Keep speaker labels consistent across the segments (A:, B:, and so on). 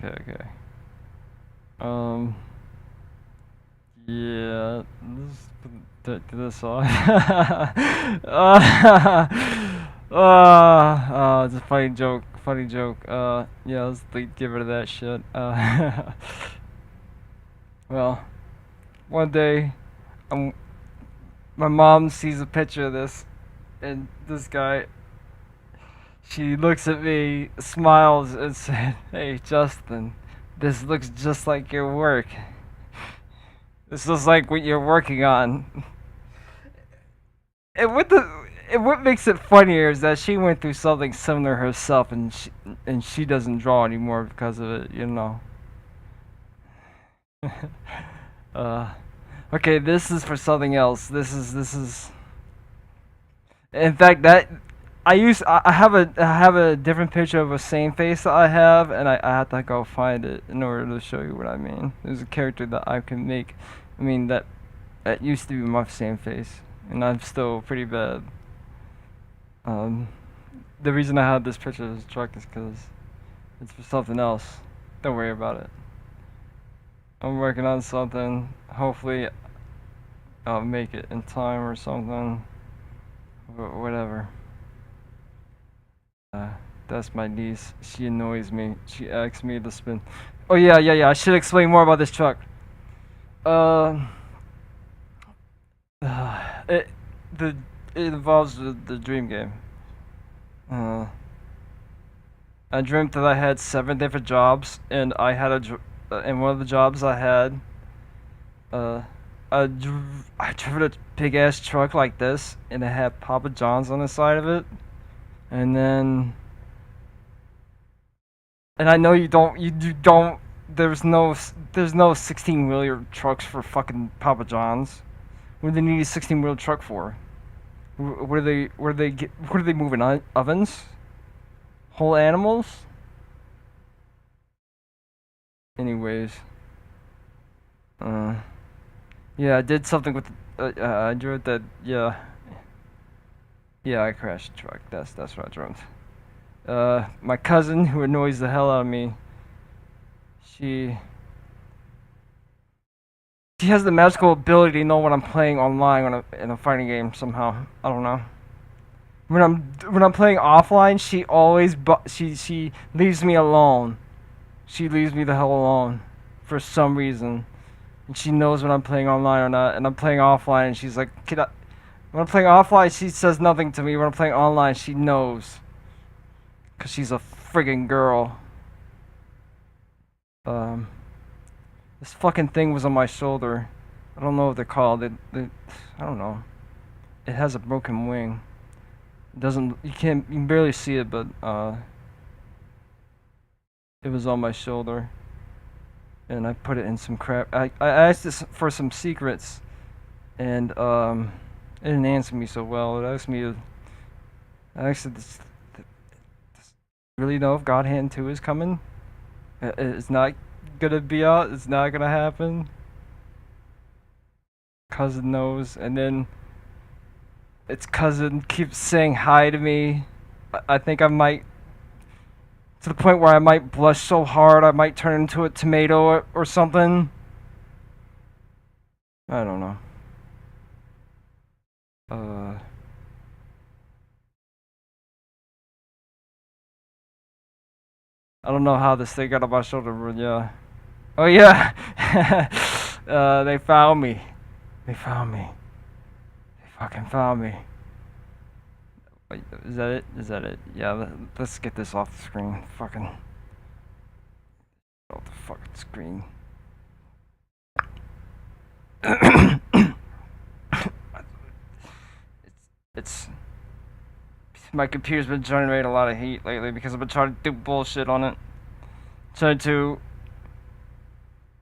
A: okay. Um, yeah, this on. It's a funny joke. Yeah, let's get rid of that shit. Well, one day, um, my mom sees a picture of this, and this guy, she looks at me, smiles, and said, "Hey, Justin, this looks just like your work. This looks like what you're working on." And what makes it funnier is that she went through something similar herself, and she doesn't draw anymore because of it. You know. uh, okay, this is for something else. This is. In fact, that I have a different picture of a same face that I have, and I have to go find it in order to show you what I mean. There's a character that I can make. I mean that used to be my same face, and I'm still pretty bad. Um, the reason I had this picture of this truck is because it's for something else. Don't worry about it. I'm working on something. Hopefully, I'll make it in time or something. Whatever. Uh, that's my niece. She annoys me. She asks me to spin. Oh yeah. I should explain more about this truck. Uh, it the it involves the dream game. Uh, I dreamt that I had 7 different jobs, and I had and one of the jobs I had, uh, I drove a big ass truck like this, and it had Papa John's on the side of it, and then, and I know you don't. There's no 16-wheeler trucks for fucking Papa John's. What do they need a 16-wheel truck for? What are they moving ovens? Whole animals? Anyways, uh, yeah, I did something with. I drove that. Yeah, I crashed the truck. That's what I drove. My cousin, who annoys the hell out of me, she she has the magical ability to know when I'm playing online in a fighting game somehow. I don't know. When I'm playing offline, she always she leaves me alone. She leaves me the hell alone, for some reason. And she knows when I'm playing online or not. And I'm playing offline, and she's like, "Kid, when I'm playing offline, she says nothing to me. When I'm playing online, she knows, cause she's a friggin' girl." Um, this fucking thing was on my shoulder. I don't know what they're called. I don't know. It has a broken wing. It doesn't. You can barely see it, but it was on my shoulder, and I put it in some crap. I asked this for some secrets, and it didn't answer me so well. It asked me to. I asked it, this really know if God Hand 2 is coming? It's not gonna be out. It's not gonna happen. Cousin knows, and then its cousin keeps saying hi to me. I think I might, to the point where I might blush so hard I might turn into a tomato or something. I don't know. Uh, I don't know how this thing got on my shoulder, but yeah. Oh yeah. They found me. They found me. They fucking found me. Wait, is that it? Is that it? Yeah, let's get this off the screen. Fucking. Off the fucking screen. it's. My computer's been generating a lot of heat lately because I've been trying to do bullshit on it. Trying to,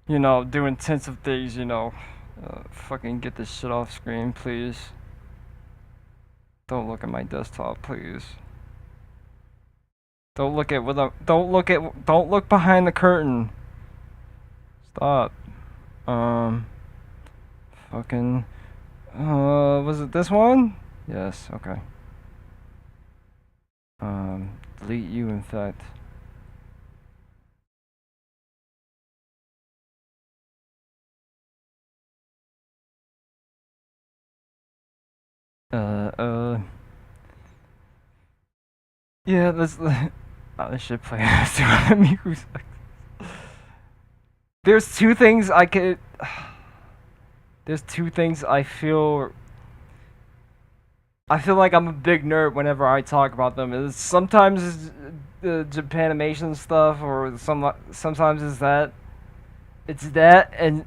A: do intensive things, fucking get this shit off screen, please. Don't look at my desktop, please. Don't look don't look behind the curtain. Stop. Fucking, was it this one? Yes, okay. Delete you, in fact. Uh, uh. Yeah, let's. I should play this music. There's two things I could. There's two things I feel. I feel like I'm a big nerd whenever I talk about them. Is sometimes it's the Japanimation stuff, or sometimes it's that. It's that and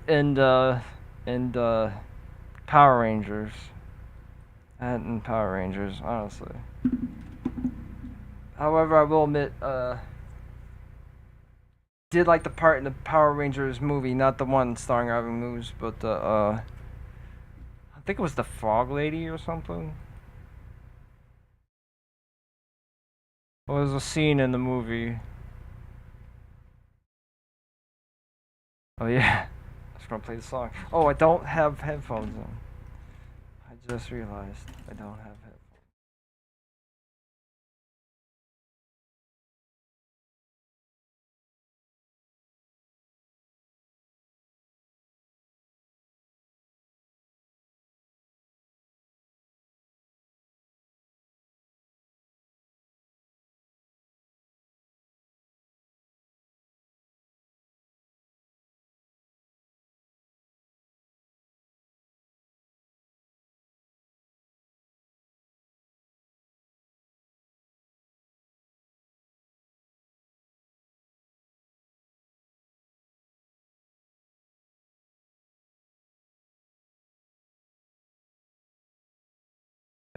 A: Power Rangers. That and Power Rangers, honestly. However, I will admit, did like the part in the Power Rangers movie, not the one starring Robin Moose, but I think it was the Frog Lady or something. It was a scene in the movie. Oh yeah, I was gonna play the song. Oh, I don't have headphones on. I just realized I don't have headphones.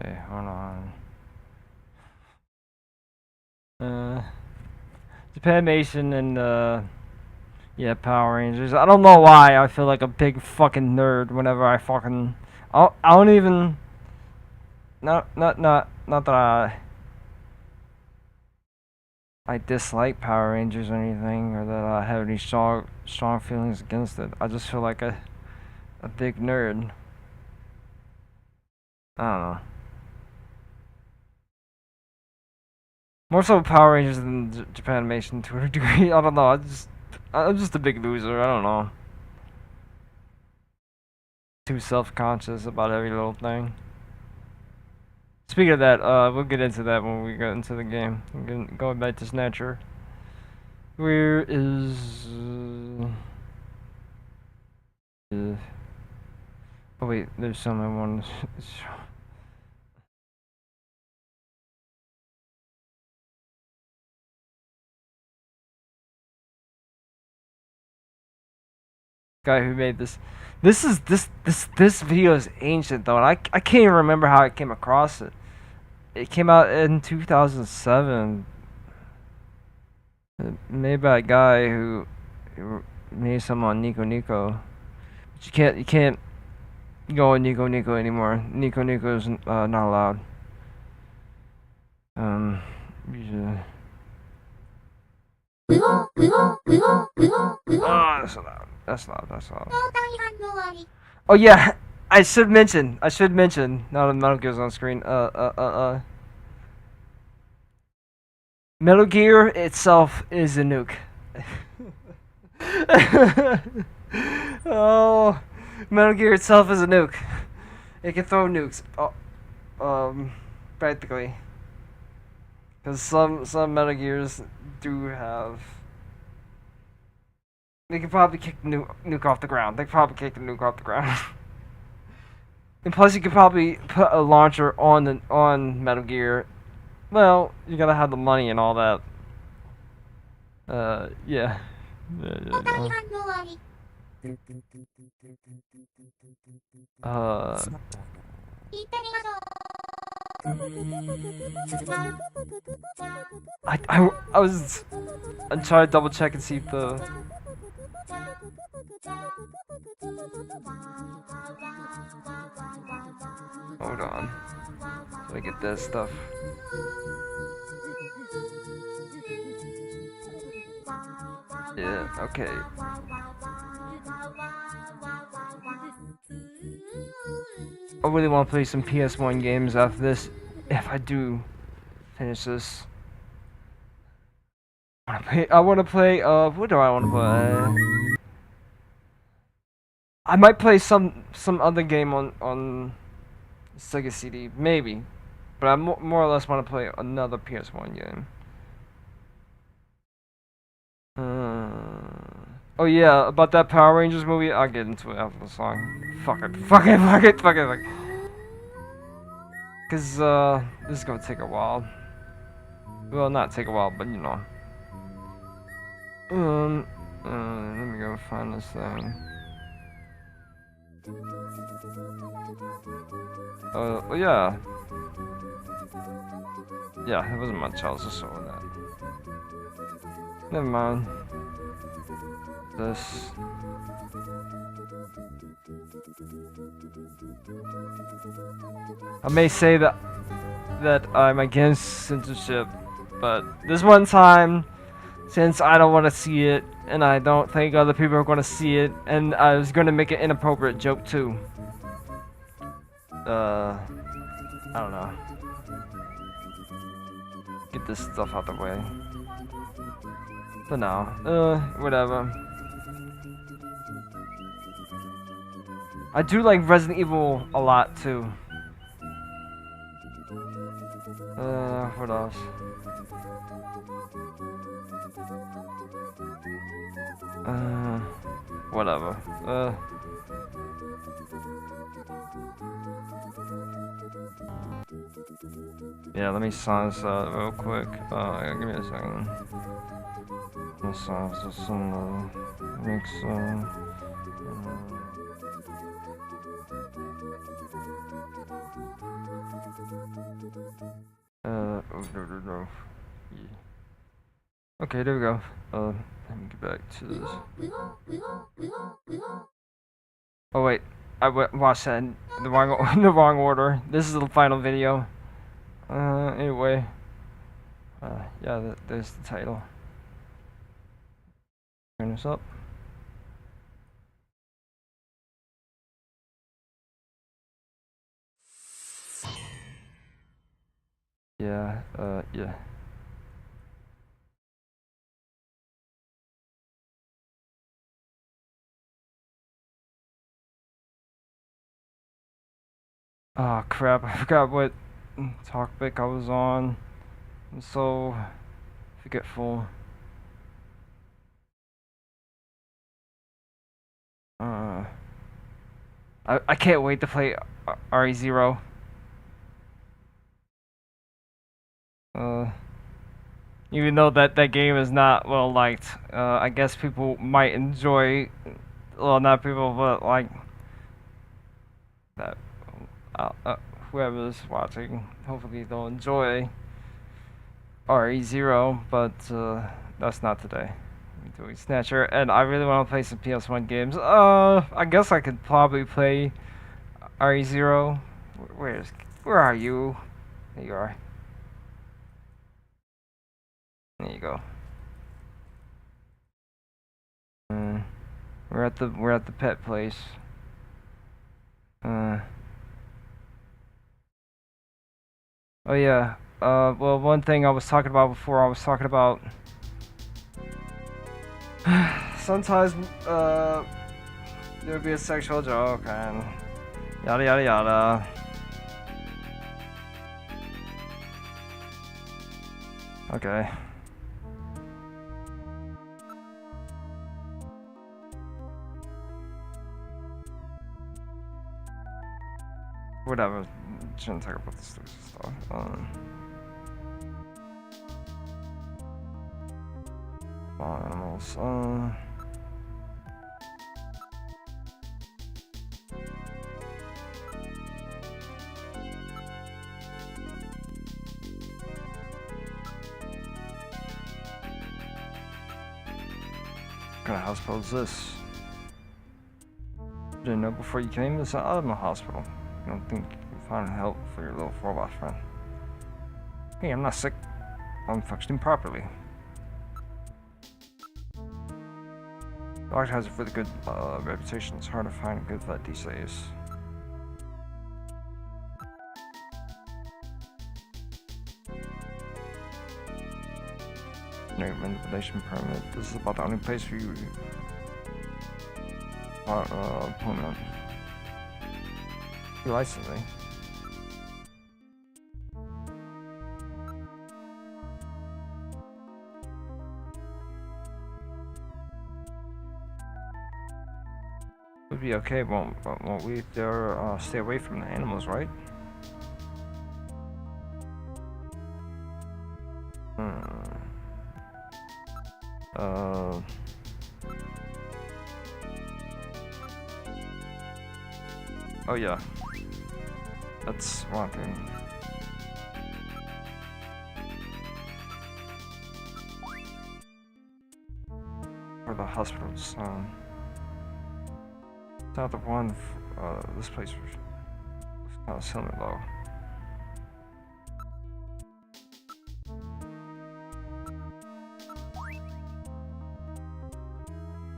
A: Okay, hold on. Uh, Japanimation and yeah, Power Rangers. I don't know why I feel like a big fucking nerd whenever I don't even. Not that I dislike Power Rangers or anything, or that I have any strong feelings against it. I just feel like a big nerd. I don't know. More so Power Rangers than Japanimation to a degree. I don't know. I'm just a big loser. I don't know. Too self-conscious about every little thing. Speaking of that, we'll get into that when we get into the game. Going back to Snatcher. Where is? Oh wait, there's some I want to show. Guy who made this. This video is ancient though, and I can't even remember how I came across it. It came out in 2007. Made by a guy who made some on Nico Nico. But you can't go on Nico Nico anymore. Nico Nico is not allowed. Usually. Oh, that's loud. That's loud. That's loud. Oh yeah, I should mention. Now that Metal Gear's on screen. Metal Gear itself is a nuke. Oh, Metal Gear itself is a nuke. It can throw nukes. Practically. Because some Metal Gears do have. They could probably kick the nuke off the ground. They could probably kick the nuke off the ground. And plus, you could probably put a launcher on Metal Gear. Well, you gotta have the money and all that. Yeah. I'm trying to double check and see if the. Hold on. Let me get this stuff. Yeah, okay. I really want to play some PS1 games after this, if I do finish this. I want to play, what do I want to play? I might play some other game on Sega CD, maybe. But I more or less want to play another PS1 game. Oh yeah, about that Power Rangers movie, I'll get into it after the song. Fuck it. Cause, this is gonna take a while. Well, not take a while, but you know. Let me go find this thing. Oh yeah. Yeah, it wasn't much else to show that. Never mind. This. I may say that I'm against censorship, but this one time, since I don't want to see it, and I don't think other people are going to see it, and I was going to make an inappropriate joke too. I don't know. Get this stuff out the way. But no, whatever. I do like Resident Evil a lot too. What else? Whatever. Yeah, let me silence that real quick. Give me a second. Let me silence this and mix. No. Yeah. Okay, there we go. Let me get back to this. Oh wait, I watched that in the wrong order. This is the final video. Anyway. Yeah, there's the title. Turn this up. Yeah, yeah. Oh crap, I forgot what topic I was on. I'm so forgetful. I can't wait to play RE0. Even though that game is not well liked, I guess people might enjoy. Well, not people, but like that. Whoever's watching, hopefully they'll enjoy RE0, but that's not today. I'm doing Snatcher, and I really want to play some PS1 games. I guess I could probably play RE0. Where are you? There you are. There you go. We're at the pet place. Oh yeah. Well, one thing I was talking about before, I was talking about sometimes there'd be a sexual joke and yada yada yada. Okay. Whatever. Shouldn't talk about this stuff. Animals. What kind of hospital is this? Didn't know before you came. This is an animal hospital. I don't think you can find help for your little robot friend. Hey, I'm not sick. I'm functioning properly. The doctor has a really good reputation. It's hard to find a good vet these days. No manipulation permit. This is about the only place for you. Permanent. Your licensing. Would be okay, won't we there stay away from the animals, right? Uh, oh yeah, that's one thing. For the hospitals, it's not the one. This place was kind of similar though.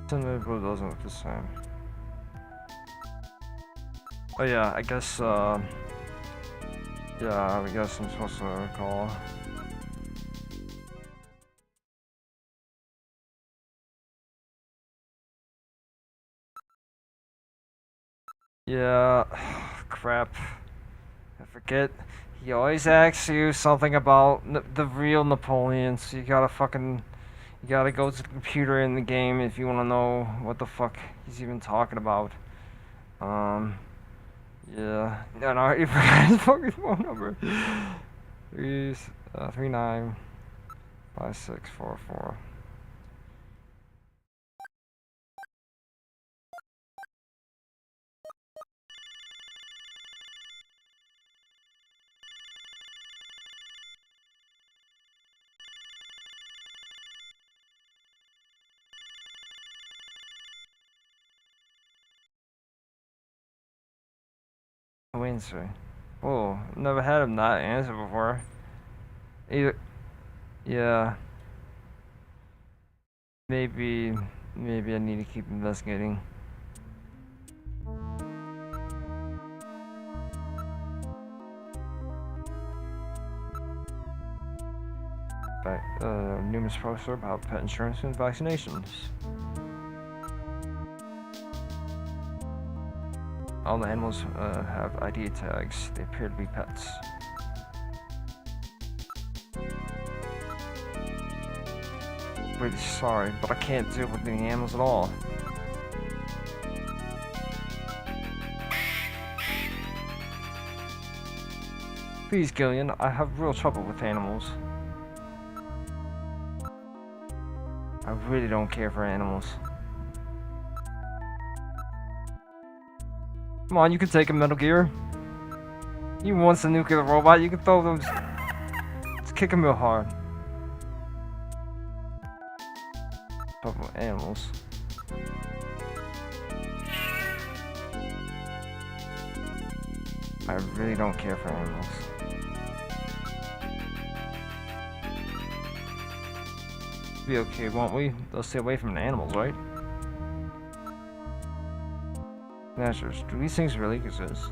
A: Similar, but it doesn't look the same. Oh yeah, I guess. Yeah, I guess I'm supposed to call. Yeah, crap. I forget. He always asks you something about the real Napoleon, so you gotta go to the computer in the game if you wanna know what the fuck he's even talking about. Yeah. No, I already forgot his fucking phone number. 395644. Wednesday. Oh, never had him not answer before. Either, yeah. Maybe I need to keep investigating. Numerous poster about pet insurance and vaccinations. All the animals have ID tags. They appear to be pets. Really sorry, but I can't deal with the animals at all. Please, Gillian, I have real trouble with animals. I really don't care for animals. Come on, you can take a Metal Gear. He wants a nuclear robot, you can throw them. Just kick him real hard. Trouble with animals. I really don't care for animals. Be okay, won't we? They'll stay away from the animals, right? Snatchers. Do these things really exist?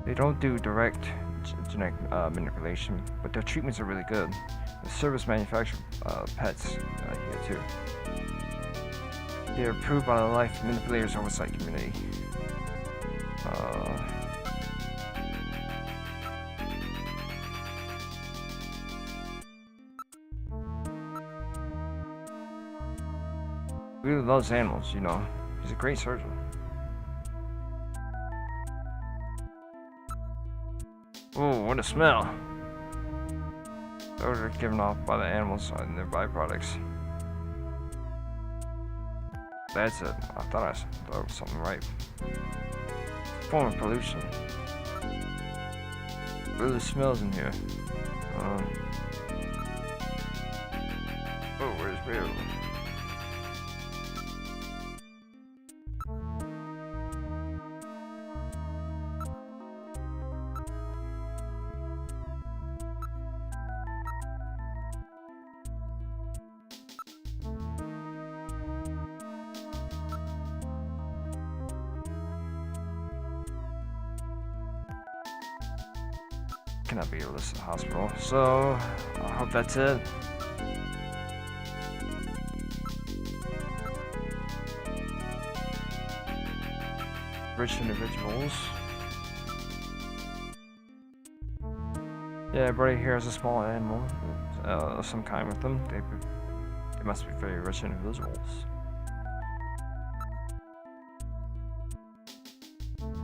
A: They don't do direct genetic manipulation, but their treatments are really good. The service manufacture pets here too. They are approved by the Life Manipulators Oversight Committee. Really loves animals, you know. He's a great surgeon. Oh, what a smell! Those are given off by the animals and their byproducts. That's it. I thought I thought was something right. It's a form of pollution. It really smells in here. Oh, where's Bill? Cannot be able to the hospital, so I hope that's it. Rich individuals. Yeah, everybody here has a small animal of some kind with them. They must be very rich individuals.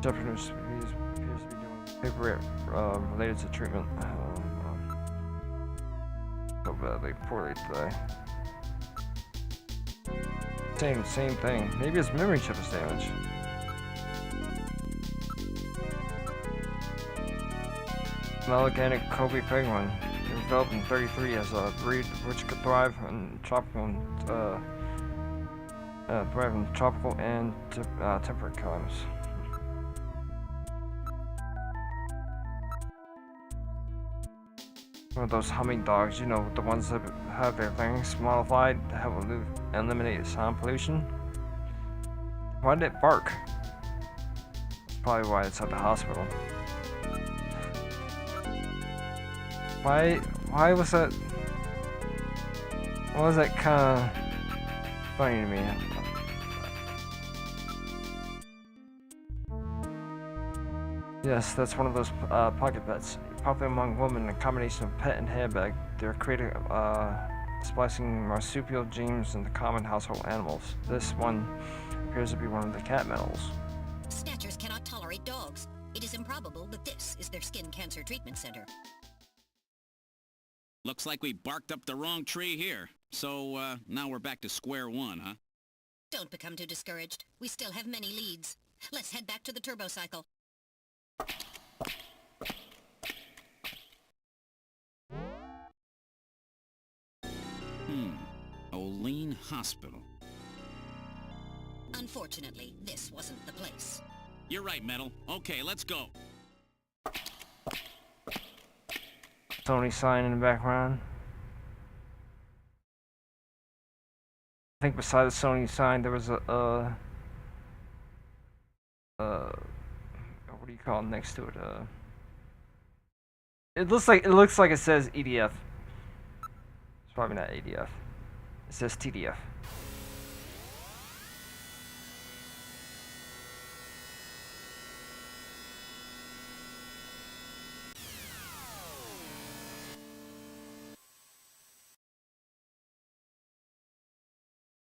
A: Japanese appears to be doing paperwork related to treatment. So badly, poorly today. Same thing. Maybe his memory chip is damaged. Melanganic Kobe penguin, developed in '33 as a breed which could thrive in tropical and temperate climates. One of those humming dogs, you know, the ones that have their larynx modified to help eliminate sound pollution. Why did it bark? That's probably why it's at the hospital. Why was that? Why was that kind of funny to me? Yes, that's one of those pocket pets. Popular among women, a combination of pet and handbag. They're creating splicing marsupial genes into common household animals. This one appears to be one of the cat metals.
B: Snatchers cannot tolerate dogs. It is improbable that this is their skin cancer treatment center.
C: Looks like we barked up the wrong tree here. So, now we're back to square one, huh?
B: Don't become too discouraged. We still have many leads. Let's head back to the turbo cycle.
C: Olean Hospital.
B: Unfortunately, this wasn't the place.
C: You're right, Metal. Okay, let's go.
A: Sony sign in the background. I think beside the Sony sign there was a what do you call it next to it? It looks like it says EDF. It's probably not ADF. It says TDF.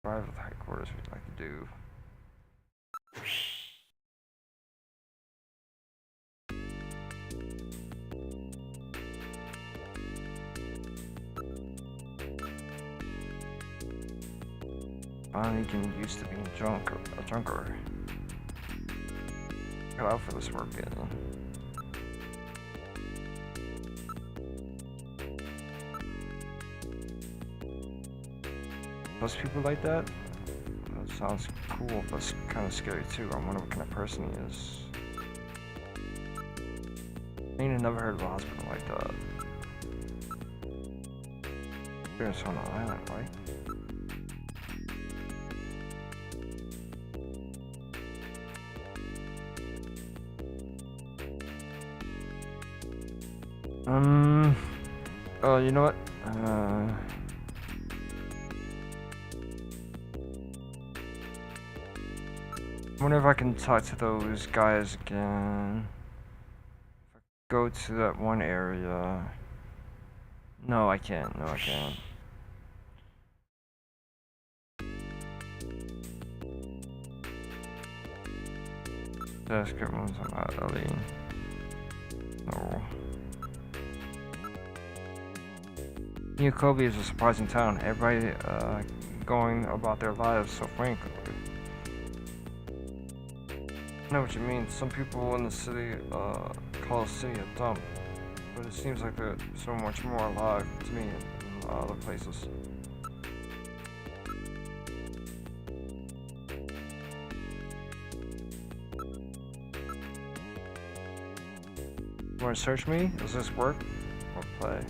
A: Private headquarters we'd like to do. Finally getting used to being a drunker. Got out for this work getting. Most people like that? That sounds cool, but it's kind of scary too. I wonder what kind of person he is. I ain't never heard of a hospital like that. Experience on an island, right? Oh, you know what? I wonder if I can talk to those guys again. If I go to that one area. No, I can't. No, I can't. That's good ones. I'm not Eileen. No. New Kobe is a surprising town. Everybody going about their lives so frankly. I know what you mean. Some people in the city call the city a dump, but it seems like they're so much more alive to me than other places. You wanna search me? Does this work? Or play?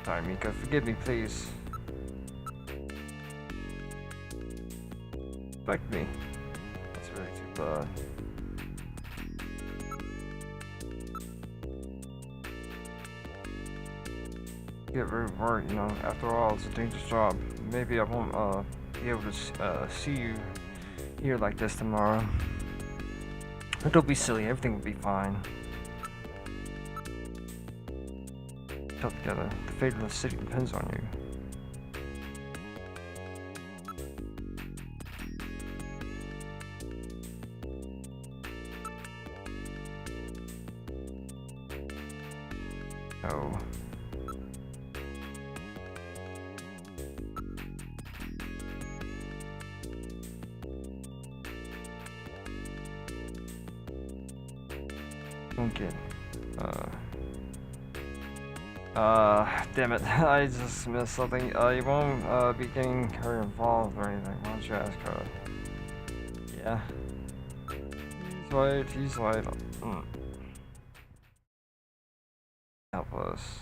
A: Sorry, Mika. Forgive me, please. Respect me. That's really too bad. Get very worried, you know. After all, it's a dangerous job. Maybe I won't be able to see you here like this tomorrow. But don't be silly. Everything will be fine. Put together. The fate of the city depends on you. Oh. Okay. Damn it. I just missed something. You won't, be getting her involved or anything. Why don't you ask her? Yeah. He's right. Help us.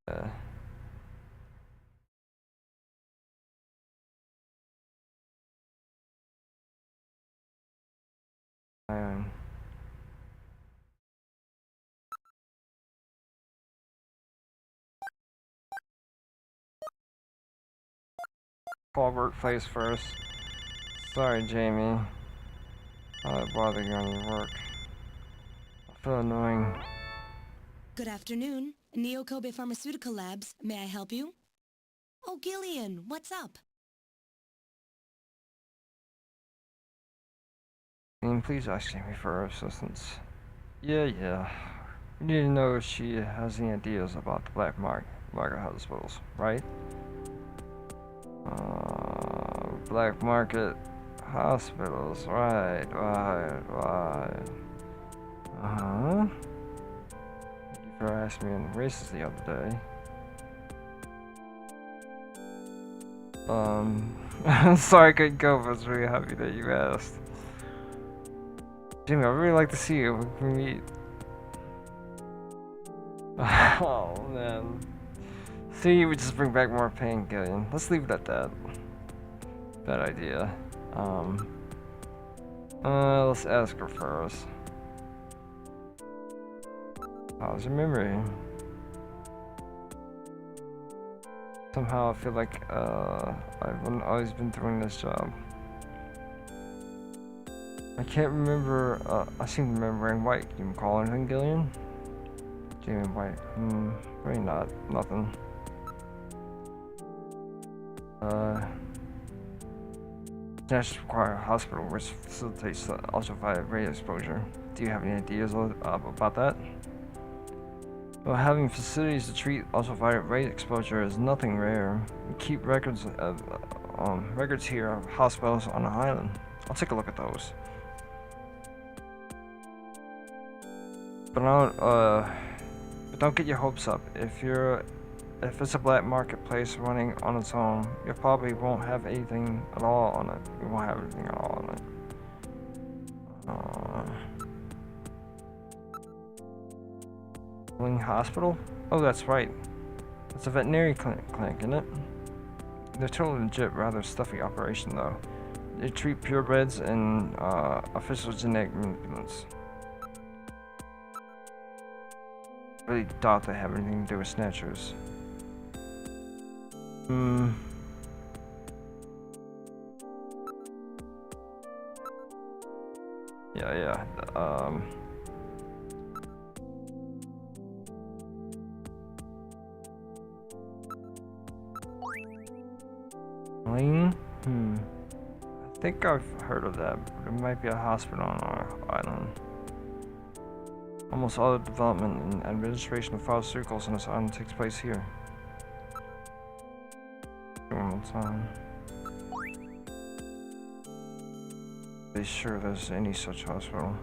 A: Yeah. Um, Call workplace first. Sorry, Jamie. I'll bother you on your work. I feel annoying.
D: Good afternoon. Neo Kobe Pharmaceutical Labs. May I help you? Oh, Gillian, what's up?
A: Please ask Jamie for her assistance. Yeah. We need to know if she has any ideas about the black market hospitals, right? Black market hospitals, right. Uh-huh. You asked me in races the other day. Sorry I couldn't go, but I was really happy that you asked. Jimmy, I'd really like to see you when we meet. Oh, man. See, we just bring back more pain, Gillian. Let's leave it at that. Bad idea. Let's ask her first. How's your memory? Somehow I feel like, I've always been doing this job. I can't remember, I seem to remember in White. Can you recall anything, Gillian? Jamie White. Really not. Nothing. Just require a hospital which facilitates the ultraviolet ray exposure. Do you have any ideas about that? Well, having facilities to treat ultraviolet ray exposure is nothing rare. We keep records here of hospitals on the island. I'll take a look at those. But don't get your hopes up. If it's a black marketplace running on its own, you probably won't have anything at all on it. You won't have anything at all on it. Wing Hospital? Oh, that's right. It's a veterinary clinic, isn't it? They're totally legit, rather stuffy operation though. They treat purebreds and official genetic manipulants. Really doubt they have anything to do with snatchers. Yeah. Lane? I think I've heard of that, but it might be a hospital on our island. Almost all the development and administration of pharmaceuticals on this island takes place here. One more time. Be sure there's any such hospital.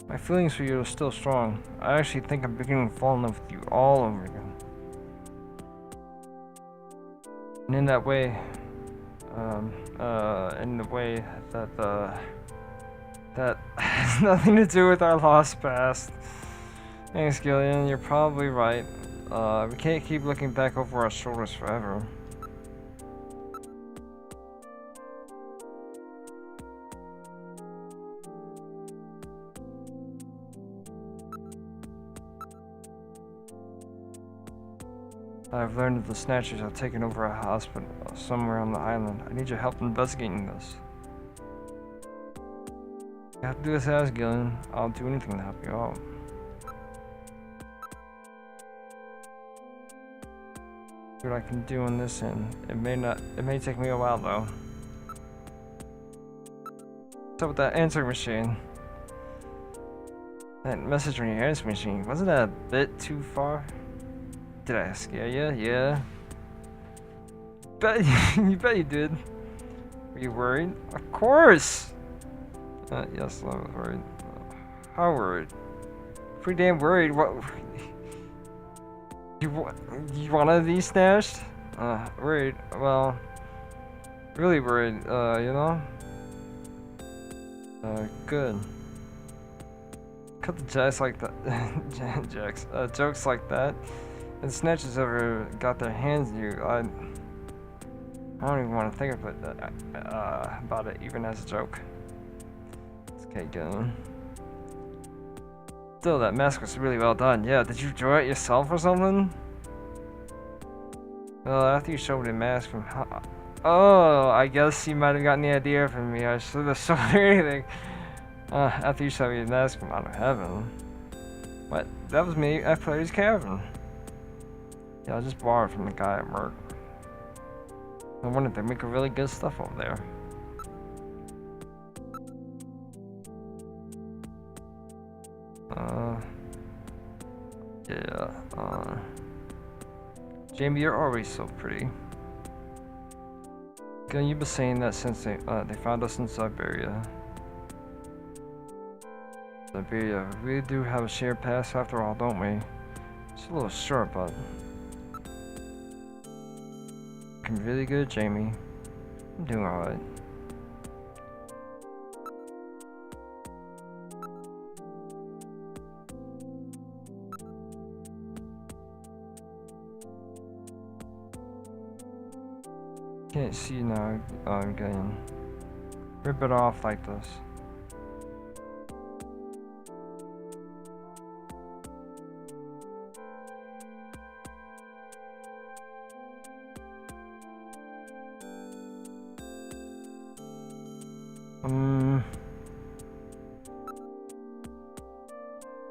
A: My feelings for you are still strong. I actually think I'm beginning to fall in love with you all over again. And in that way, that has nothing to do with our lost past. Thanks, Gillian. You're probably right. We can't keep looking back over our shoulders forever. I've learned that the Snatchers have taken over a hospital somewhere on the island. I need your help investigating this. You have to do as asked, Gillian. I'll do anything to help you out. See what I can do on this end. It may take me a while though. What's up with that answering machine? That message from your answering machine, wasn't that a bit too far? Did I scare you? Yeah. You bet you did. Were you worried? Of course! Yes, I was worried. How worried? Pretty damn worried. What? You wanted these snatched? Worried. Well, really worried, you know? Good. Cut the jokes like that. Jokes like that. And snatchers ever got their hands on you, I don't even want to think about it, even as a joke. It's okay, Gillian. Still, that mask was really well done. Yeah, did you draw it yourself or something? Well, after you showed me the mask from... Oh, I guess you might have gotten the idea from me. I should have shown her anything. After you showed me the mask from out of heaven. What? That was me at Player's Cavern. Yeah, I just borrowed it from the guy at work. I wonder if they make really good stuff over there. Yeah, Jamie, you're always so pretty. Gillian, you've been saying that since they found us in Siberia. Siberia, we really do have a shared past after all, don't we? It's a little short, but... I'm really good, Jamie. I'm doing alright. Can't see now, I'm getting... Rip it off like this.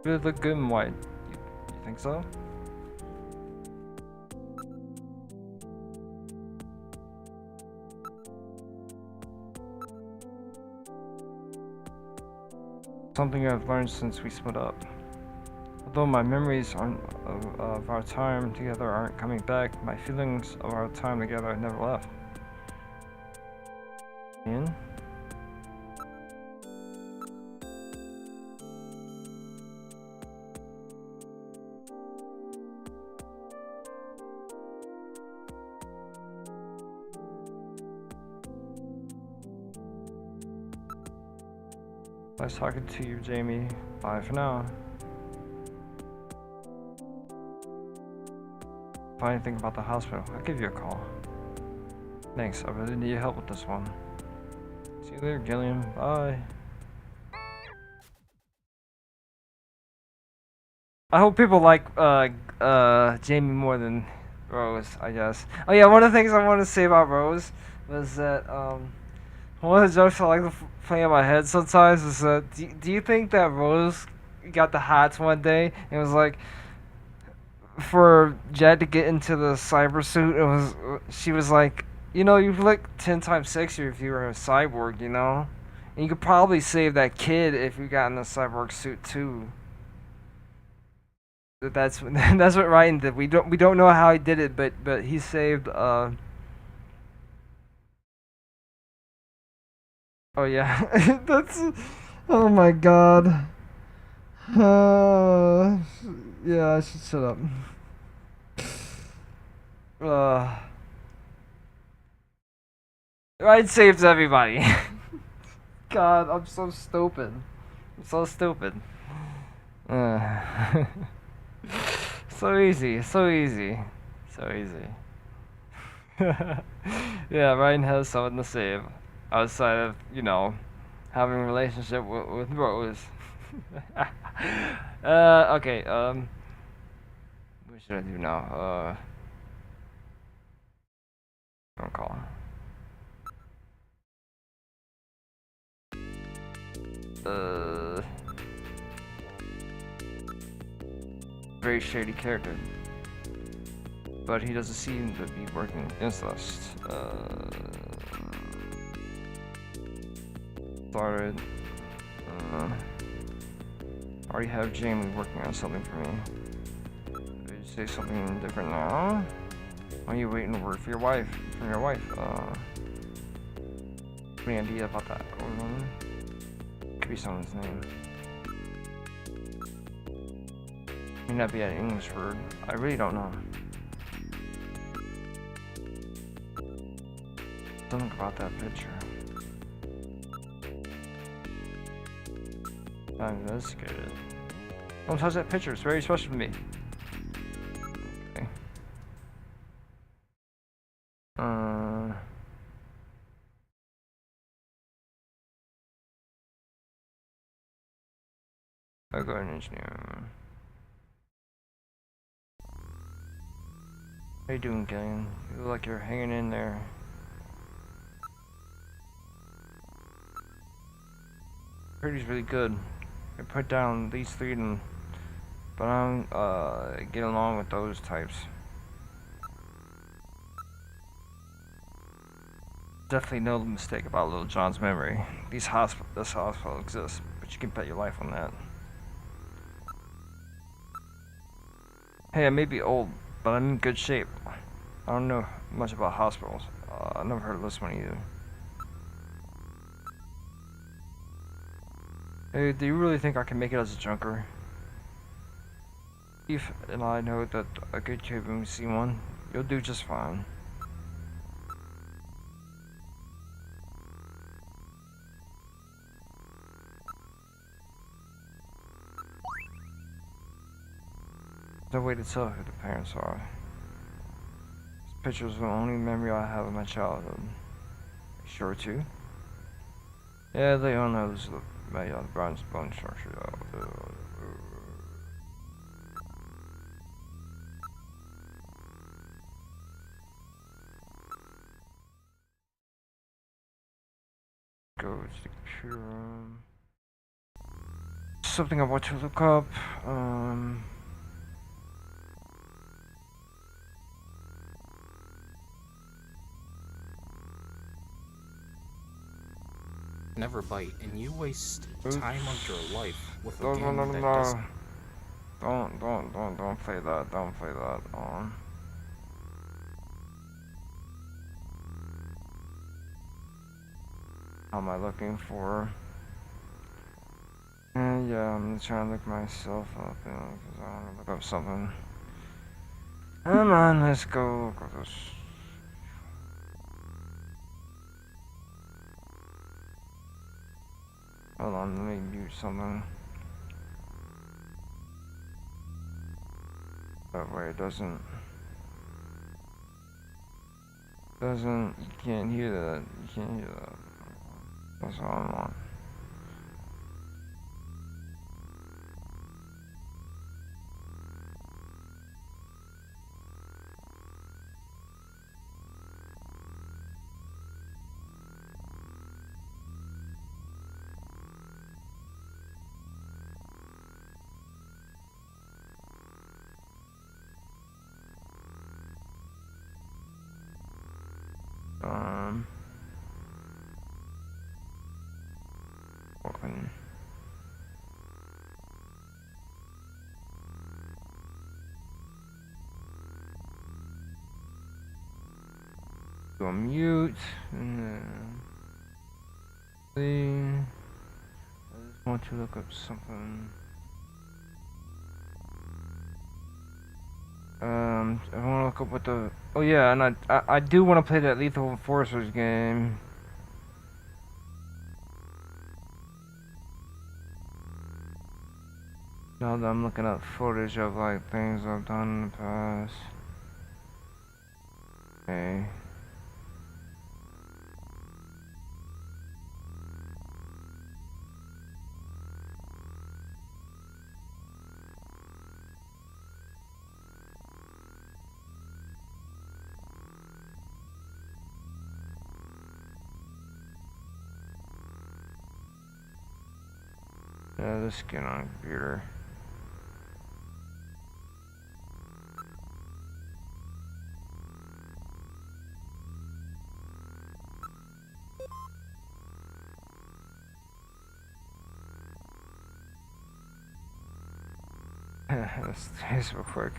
A: Really look good in white. You think so? Something I've learned since we split up. Although my memories of our time together aren't coming back, my feelings of our time together never left. Ian? Nice talking to you, Jamie. Bye for now. If I anything about the hospital, I'll give you a call. Thanks, I really need your help with this one. See you later, Gillian. Bye. I hope people like Jamie more than Rose, I guess. Oh yeah, one of the things I wanted to say about Rose was that one of the jokes I like to play in my head sometimes is that do you think that Rose got the hots one day and it was like for Jed to get into the cyber suit, she was like, you know, you look 10 times sexier if you were a cyborg, you know? And you could probably save that kid if you got in the cyborg suit too. That's what Ryan did. We don't know how he did it, but he saved Oh yeah, that's. Oh my god. Yeah, I should shut up. Ryan saves everybody. God, I'm so stupid. I'm so stupid. So easy, so easy, so easy. Yeah, Ryan has someone to save. Outside of, you know, having a relationship with Rose. Okay, what should I do now? Phone call. Very shady character. But he doesn't seem to be working against us. Started. Already have Jamie working on something for me. Did you say something different now? Are you waiting word for your wife? From your wife? Any idea about that? Could be someone's name. May not be an English word. I really don't know. Something about that picture. I investigated it. Don't touch that picture. It's very special to me. Okay. I'll go and engineer. How you doing, Gillian? You look like you're hanging in there. Pretty's really good. I put down these three, but I'm getting along with those types. Definitely no mistake about Little John's memory. This hospital exists, but you can bet your life on that. Hey, I may be old, but I'm in good shape. I don't know much about hospitals. I never heard of this one either. Hey, do you really think I can make it as a junker? Steve and I know that a good kid when we see one, you'll do just fine. No way to tell who the parents are. This picture is the only memory I have of my childhood. You sure too? Yeah, they all know this is my bronze bone structure. Go to the computer room. Something I want to look up.
E: Never bite, and you waste
A: Oops.
E: time of your life with a
A: No,
E: game
A: no, no,
E: that
A: no.
E: doesn't.
A: Don't play that. Don't play that. How am I looking for? Yeah, I'm trying to look myself up, you know, because I want to look up something. Come on, let's go look at this. Hold on, let me mute something. That way it doesn't, you can't hear that, That's all I want. Open. Go on mute. And then see. I just want to look up something. I want to look up what the. Oh yeah, and I do want to play that Lethal Enforcers game. Now that I'm looking at footage of like things I've done in the past. Okay. The skin on computer. Let's do this real quick.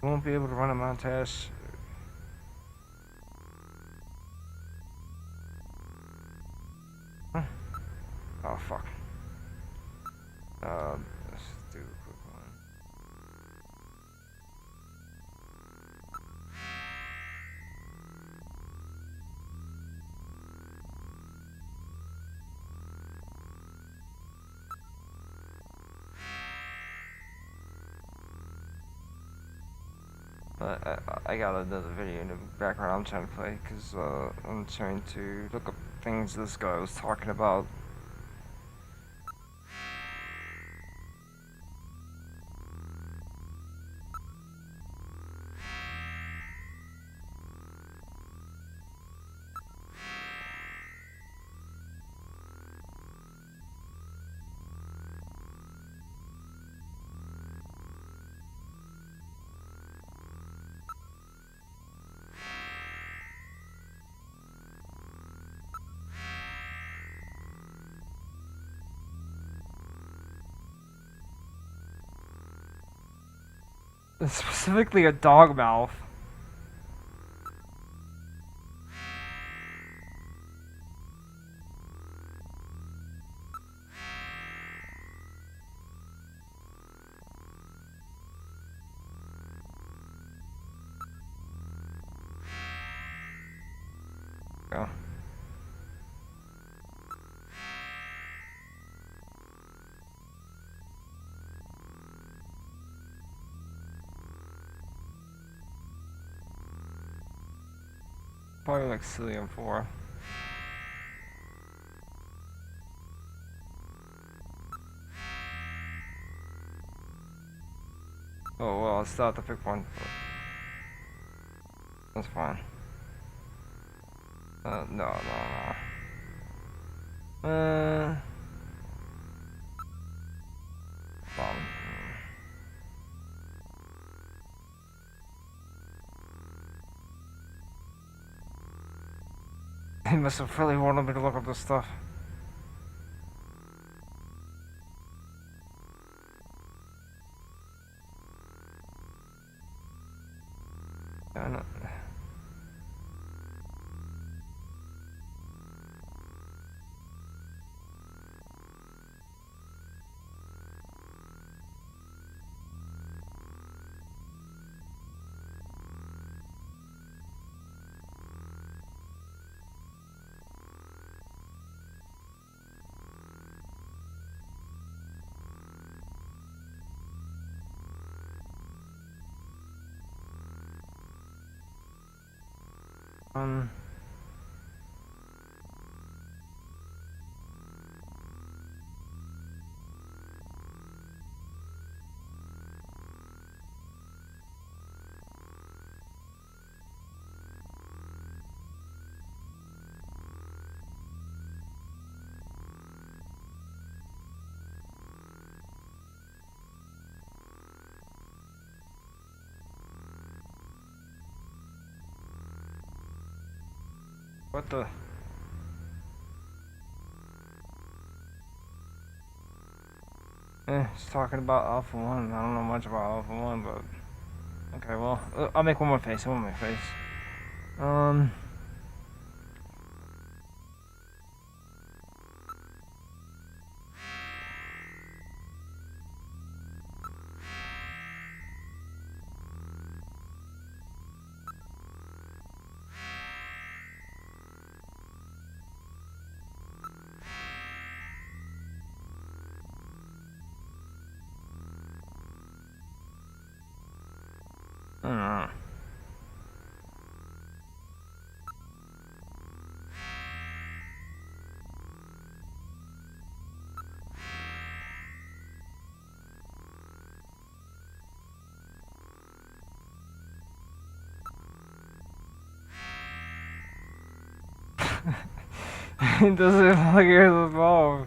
A: Won't be able to run a montage. Huh? Oh fuck. Let's do a quick one. I got another video in the background I'm trying to play because I'm trying to look up things this guy was talking about. Specifically a dog mouth. Go. Probably like Cillian 4. Oh well, I still have to pick one. That's fine. No. Bottom. He must have really wanted me to look up this stuff. I know. Um. What the? He's talking about Alpha 1. I don't know much about Alpha 1, but... Okay, well, I'll make one more face. Um... I don't know. It doesn't look like he has a bulb.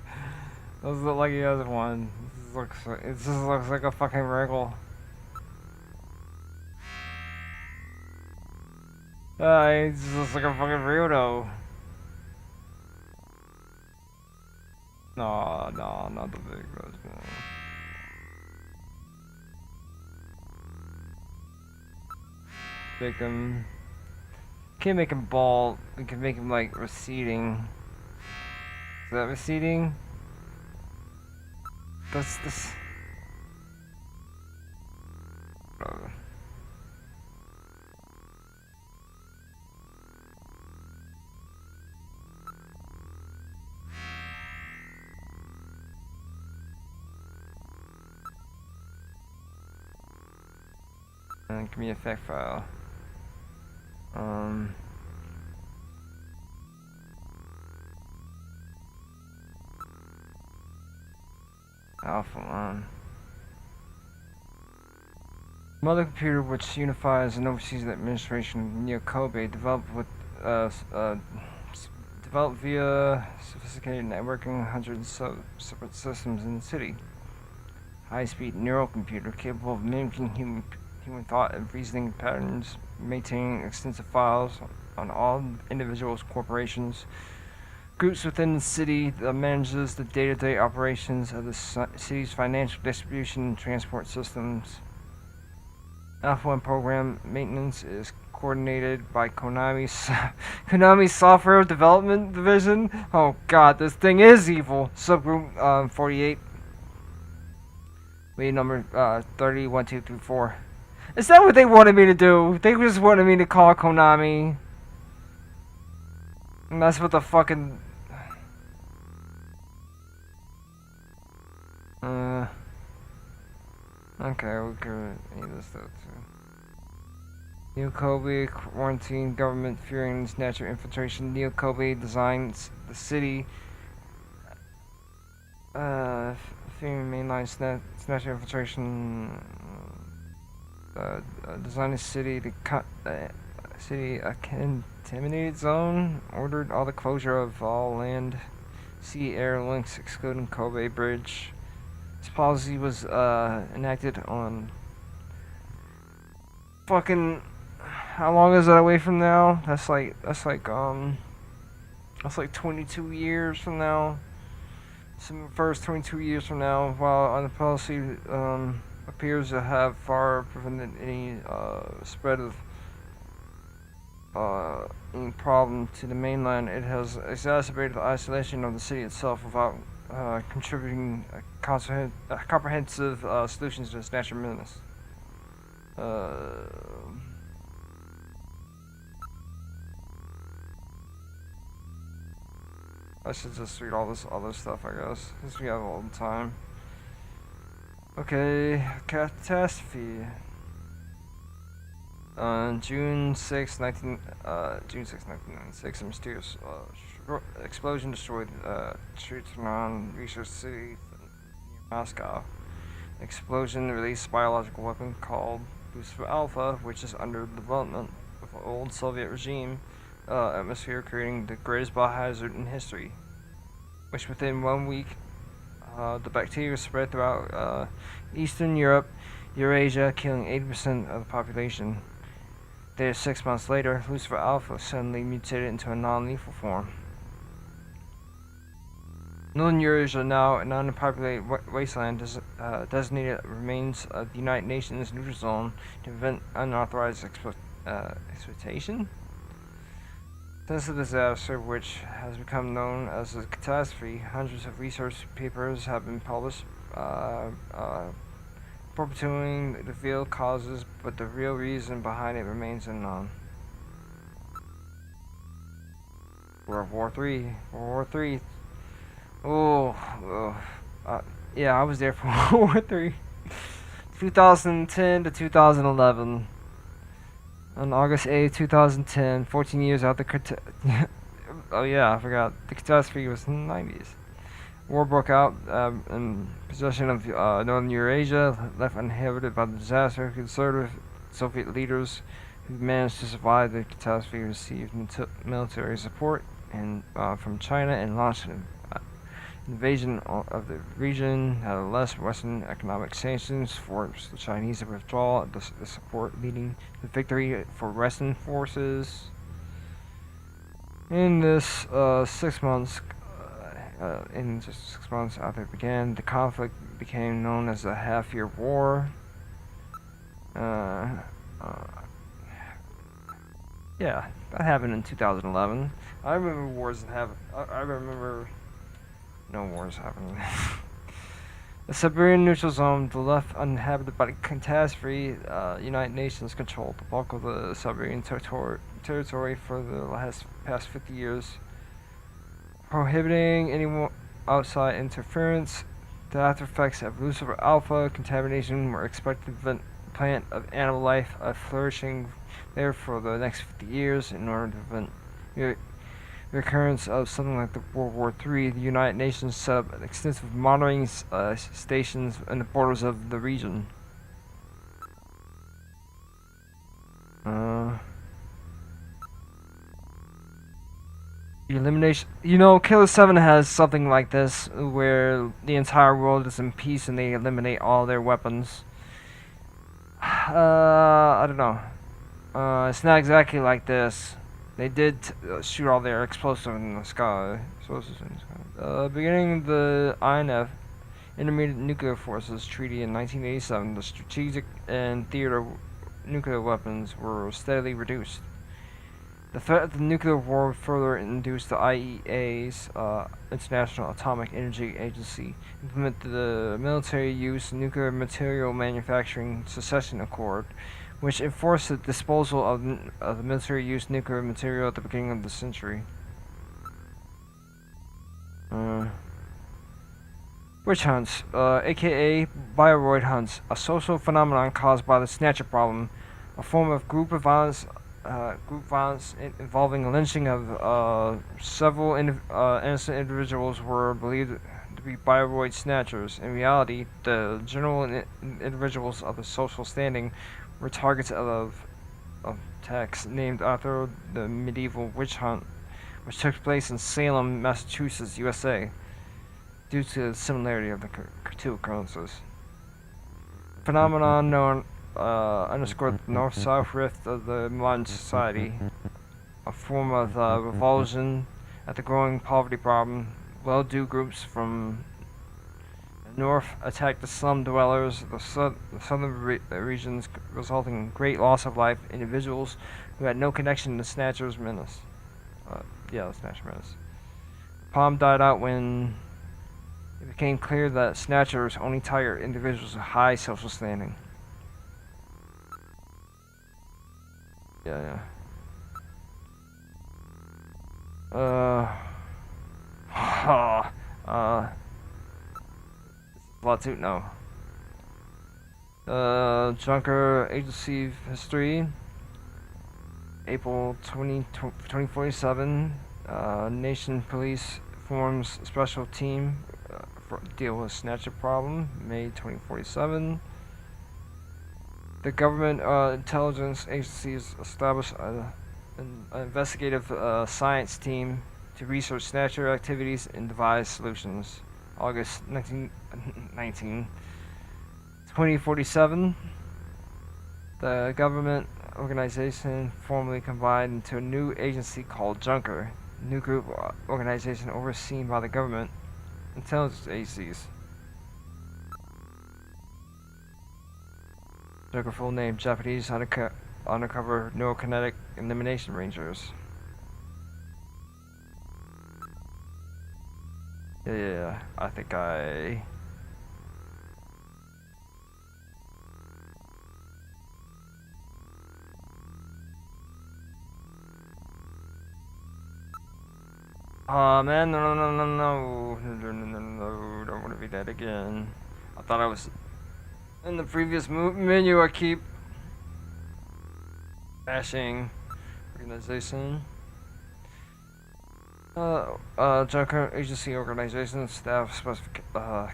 A: Doesn't look like he has one. It just looks like a fucking wrinkle. He just looks like a fucking weirdo. No, not the big rose, man. Make him. Can't make him bald. We can make him like receding. Is that receding? That's this. Whatever. And give me a effect file. Alpha 1. Mother computer, which unifies and oversees the administration of Neo-Kobe, developed via sophisticated networking, hundreds of separate systems in the city. High-speed neural computer capable of mimicking human thought and reasoning patterns, maintaining extensive files on all individuals, corporations, groups within the city that manages the day-to-day operations of the city's financial distribution and transport systems. Alpha 1 program maintenance is coordinated by Konami's software development division. Oh god, this thing is evil. Subgroup 48. Lead number 30, 1, 2, 3, 4. Is that what they wanted me to do? They just wanted me to call Konami. And that's what the fucking... Okay, we could need this though too. Neo-Kobe quarantine government fearing natural infiltration. Neo-Kobe designs the city. Fearing mainline natural infiltration. Design a city to cut city a contaminated zone. Ordered all the closure of all land, sea, air links, excluding Kobe Bridge. This policy was enacted on fucking. How long is that away from now? That's like 22 years from now. Some first 22 years from now. While on the policy appears to have far prevented any spread of any problem to the mainland, it has exacerbated the isolation of the city itself without contributing comprehensive solutions to its natural menace. I should just read all this other stuff, I guess, because we have all the time. Okay, catastrophe. On June 6, 1996, a mysterious explosion destroyed Triton Research City near Moscow. The explosion released a biological weapon called Lucifer Alpha, which is under development with the old Soviet regime atmosphere, creating the greatest biohazard in history. Which within 1 week, the bacteria spread throughout Eastern Europe, Eurasia, killing 80% of the population. 6 months later, Lucifer Alpha suddenly mutated into a non-lethal form. Northern Eurasia, now an unpopulated wasteland, designated remains of the United Nations neutral zone to prevent unauthorized exploitation. Since the disaster, which has become known as a catastrophe, hundreds of research papers have been published perpetuating the real causes, but the real reason behind it remains unknown. World War III. Yeah, I was there for World War III. 2010 to 2011. On August 8, 2010, 14 years after oh yeah, I forgot. The catastrophe was in the 90s. War broke out in possession of Northern Eurasia, left uninhabited by the disaster. Conservative Soviet leaders who managed to survive the catastrophe received military support and from China and launched an invasion of the region. Less Western economic sanctions forced the Chinese to withdraw the support, leading to victory for Western forces. In this 6 months, in just 6 months after it began, the conflict became known as the Half-Year War. Yeah, that happened in 2011. I remember wars that happened. I remember no wars happening. The Siberian Neutral Zone, the left uninhabited by the catastrophe, United Nations controlled the bulk of the Siberian territory for the past 50 years, prohibiting any outside interference. The after effects of Lucifer Alpha contamination were expected to prevent plant of animal life flourishing there for the next 50 years. In order to prevent the recurrence of something like the World War III, the United Nations set up extensive monitoring stations on the borders of the region. The elimination. Killer 7 has something like this, where the entire world is in peace and they eliminate all their weapons. I don't know. It's not exactly like this. They did shoot all their explosives in the sky. Beginning the INF, Intermediate Nuclear Forces Treaty in 1987, the strategic and theater nuclear weapons were steadily reduced. The threat of the nuclear war further induced the IEA's International Atomic Energy Agency implement the Military Use Nuclear Material Manufacturing Cessation Accord, which enforced the disposal of the military use nuclear material at the beginning of the century. Witch hunts, aka Bioroid hunts, a social phenomenon caused by the Snatcher problem, a form of group violence involving lynching of several innocent individuals were believed to be Bioroid snatchers. In reality, the general individuals of the social standing were targets of attacks named after the medieval witch hunt, which took place in Salem, Massachusetts, USA, due to the similarity of the two occurrences. Phenomenon known underscored the north-south rift of the modern society, a form of revulsion at the growing poverty problem. Well-to-do groups from the north attacked the slum dwellers, the southern regions, resulting in great loss of life. Individuals who had no connection to Snatcher's menace. The Snatcher menace. The problem died out when it became clear that Snatchers only target individuals of high social standing. Lawsuit, no. Junker Agency History. April 2047. Nation Police forms special team for deal with Snatcher problem. May 2047. The government intelligence agencies established an investigative science team to research Snatcher activities and devise solutions. August 2047. The government organization formally combined into a new agency called Junker, a new group organization overseen by the government intelligence agencies. Junker full name: Japanese Undercover Neurokinetic Elimination Rangers. Yeah, I think I... Man, no, don't want to be that again. I thought I was in the previous menu. I keep bashing organization. Junker agency organization staff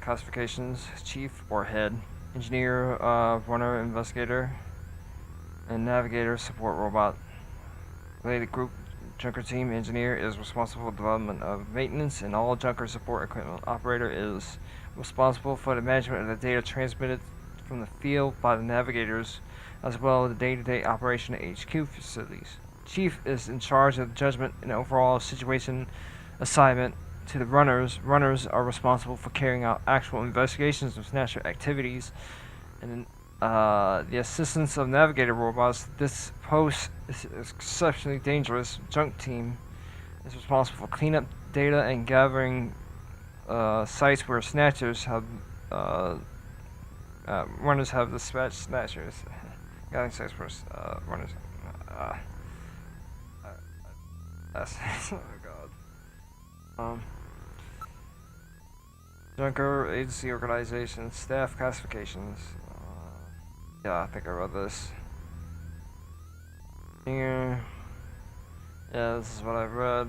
A: classifications: chief or head, engineer, runner, investigator, and navigator support robot. Related group Junker team engineer is responsible for development of maintenance and all Junker support equipment. Operator is responsible for the management of the data transmitted from the field by the navigators, as well as the day-to-day operation of HQ facilities. Chief is in charge of the judgment and overall situation assignment to the runners. Runners are responsible for carrying out actual investigations of Snatcher activities and the assistance of navigator robots. This post is exceptionally dangerous. Junk team is responsible for cleanup data and gathering sites where snatchers have runners have dispatched snatchers. Gathering sites where runners. Oh my god. Junker agency organization, staff classifications. Yeah, I think I read this. Here. Yeah, this is what I read.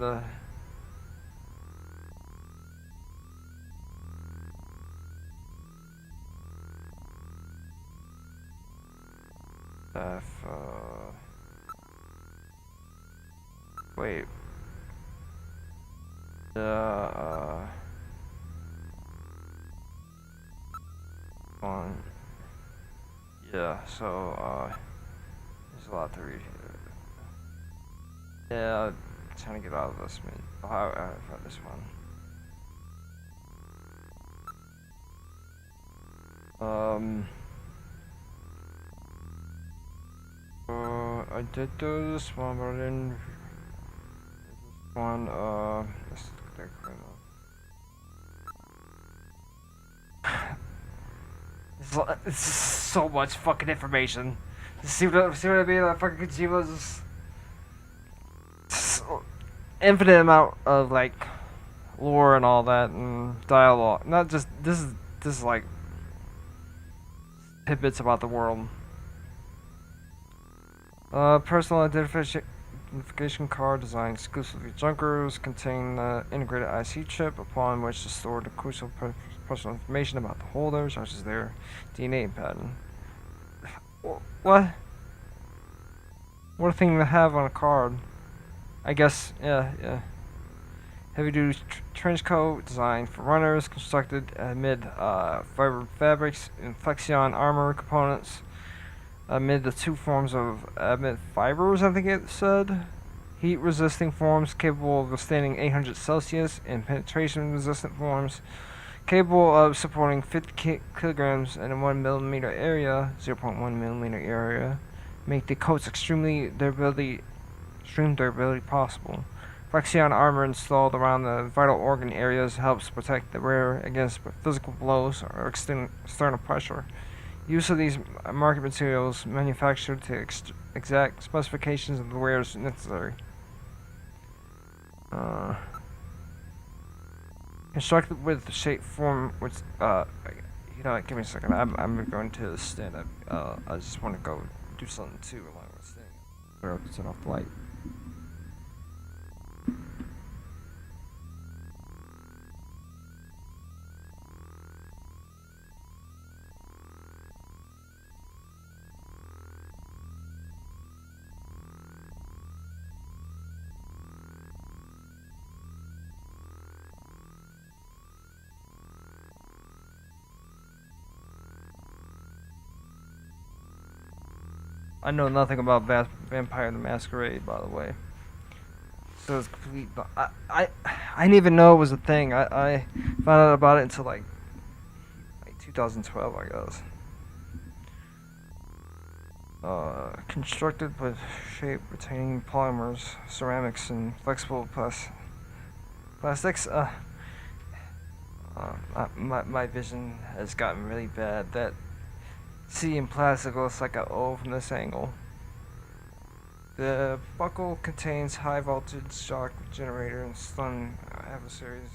A: Staff, wait. On. Yeah, so, there's a lot to read here. Yeah, I'm trying to get out of this, man. Oh, I've read this one. I did do this one, but I didn't. This one, let's look at that. It's so much fucking information. See what I mean? Like fucking Kojima's infinite amount of like lore and all that and dialogue. Not just this is like tidbits about the world. Personal identification card designed exclusively Junkers contain integrated IC chip upon which to store the crucial personal information about the holder, such as their DNA pattern. What? What a thing to have on a card. I guess, yeah. Heavy-duty trench coat designed for runners, constructed amid fiber fabrics and Flexion armor components. Amid the two forms of amid fibers, I think it said. Heat-resisting forms capable of withstanding 800 Celsius and penetration-resistant forms capable of supporting 50 kilograms in a 1 millimeter area, 0.1 millimeter area, make the coat's extreme durability possible. Flexion armor installed around the vital organ areas helps protect the wearer against physical blows or external pressure. Use of these market materials manufactured to exact specifications of the wearers necessary. Constructed with shape form, which you know what, give me a second. I'm going to stand up. I just want to go do something too while I was standing up. Or turn off the light. I know nothing about Vampire the Masquerade, by the way. So it's complete. I didn't even know it was a thing. I found out about it until like 2012, I guess. Constructed with shape retaining polymers, ceramics, and flexible plastics. My vision has gotten really bad. That C in plastic looks like an O from this angle. The buckle contains high voltage shock generator and stun adversaries.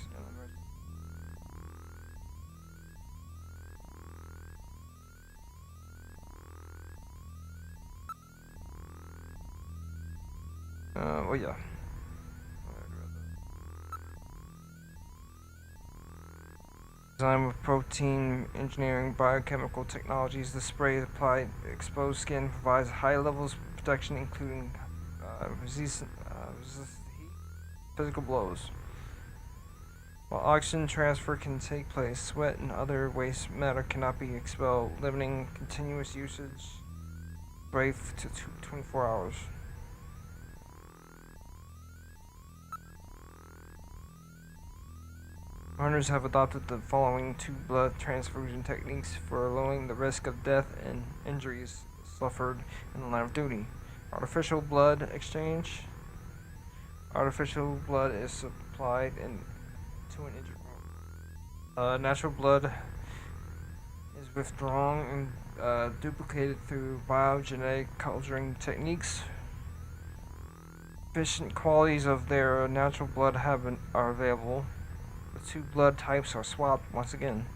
A: Well, yeah. Designed with protein engineering biochemical technologies, the spray applied to exposed skin provides high levels of protection, including resistant physical blows. While oxygen transfer can take place, sweat and other waste matter cannot be expelled, limiting continuous usage brave to 24 hours. Runners have adopted the following 2 blood transfusion techniques for lowering the risk of death and injuries suffered in the line of duty. Artificial blood exchange. Artificial blood is supplied to an injured wound. Natural blood is withdrawn and duplicated through biogenetic culturing techniques. Sufficient qualities of their natural blood are available. The 2 blood types are swapped once again.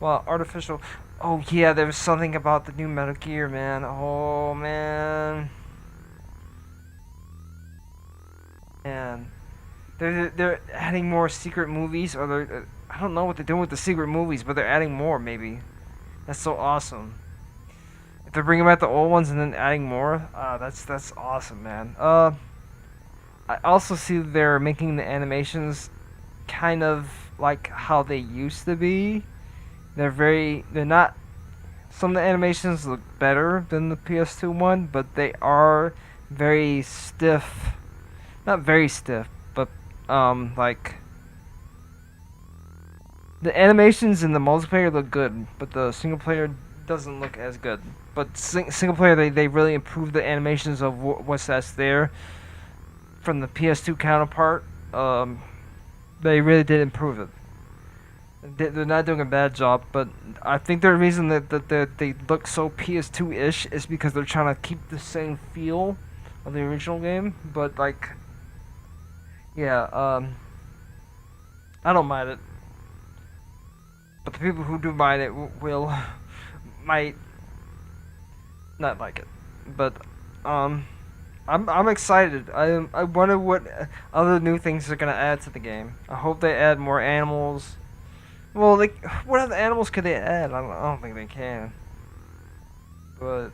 A: Well, artificial. Oh yeah, there was something about the new Metal Gear, man. Oh man. Man, they're adding more secret movies, or they're I don't know what they're doing with the secret movies, but they're adding more maybe. That's so awesome. If they're bringing back the old ones and then adding more, that's awesome, man. I also see they're making the animations kind of like how they used to be. They're not, some of the animations look better than the PS2 one, but they are very stiff. Not very stiff, but like the animations in the multiplayer look good, but the single player doesn't look as good. But single player, they really improved the animations of what's that's there from the PS2 counterpart. They really did improve it. They're not doing a bad job, but I think the reason that they look so PS2-ish is because they're trying to keep the same feel of the original game. But like, yeah, I don't mind it. But the people who do mind it might not like it. But I'm excited. I wonder what other new things they're gonna add to the game. I hope they add more animals. Well, like, what other animals could they add? I don't think they can. But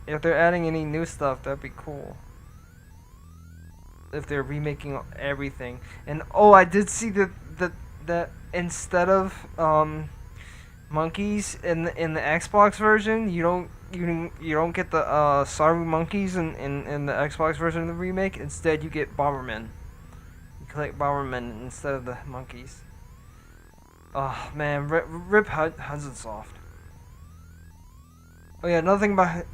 A: if they're adding any new stuff, that'd be cool. If they're remaking everything, and oh, I did see that instead of monkeys in the Xbox version, you don't get the Saru monkeys in the Xbox version of the remake. Instead, you get Bombermen. You collect Bombermen instead of the monkeys. Oh man, rip Hudson Soft. Oh yeah, another thing about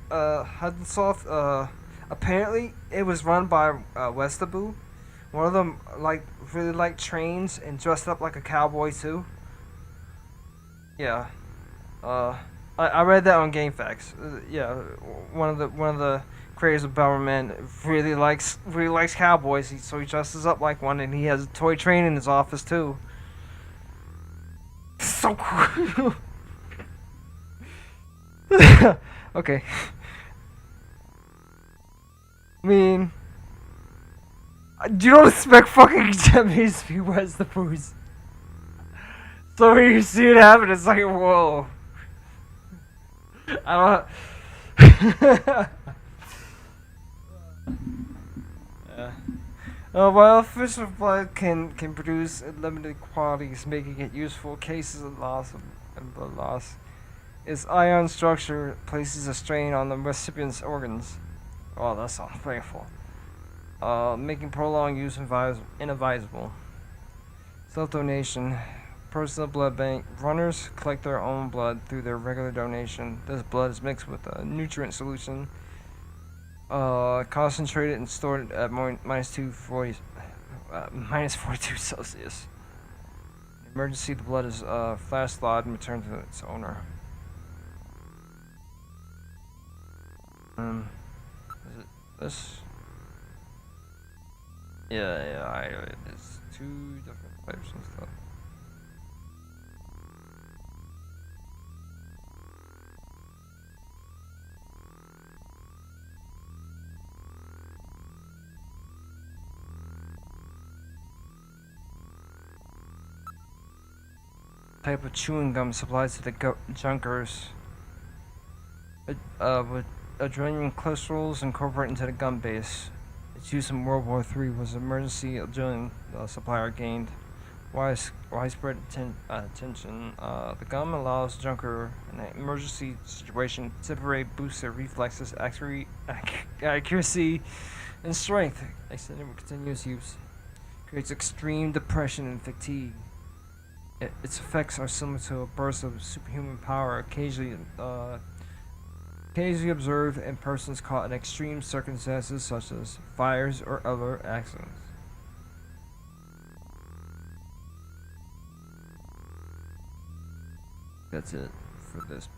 A: Hudson Soft. Apparently, it was run by Westaboo. One of them really liked trains and dressed up like a cowboy too. Yeah. I read that on GameFAQs. Yeah, one of the creators of Bomberman really likes cowboys, so he dresses up like one, and he has a toy train in his office too. So cool. Okay. I mean, you don't expect fucking Japanese people as the booze. So when you see it happen, it's like, whoa. I don't. While fish of blood can produce limited qualities, making it useful cases of loss and blood loss, its ion structure places a strain on the recipient's organs. Oh, that sounds painful. Making prolonged use inadvisable. Self-donation. Personal blood bank. Runners collect their own blood through their regular donation. This blood is mixed with a nutrient solution, concentrated and stored at minus 42 Celsius. In emergency, the blood is flash thawed and returned to its owner. Is it this? Yeah, it's 2 different flavors and stuff. Type of chewing gum supplied to the junkers. With adrenaline crystals incorporated into the gum base. Its use in World War III was emergency adrenaline supplier gained widespread attention. The gun allows Junker in an emergency situation to separate, boost their reflexes, accuracy, and strength. Extended with continuous use creates extreme depression and fatigue. Its effects are similar to a burst of superhuman power, occasionally observed in persons caught in extreme circumstances such as fires or other accidents. That's it for this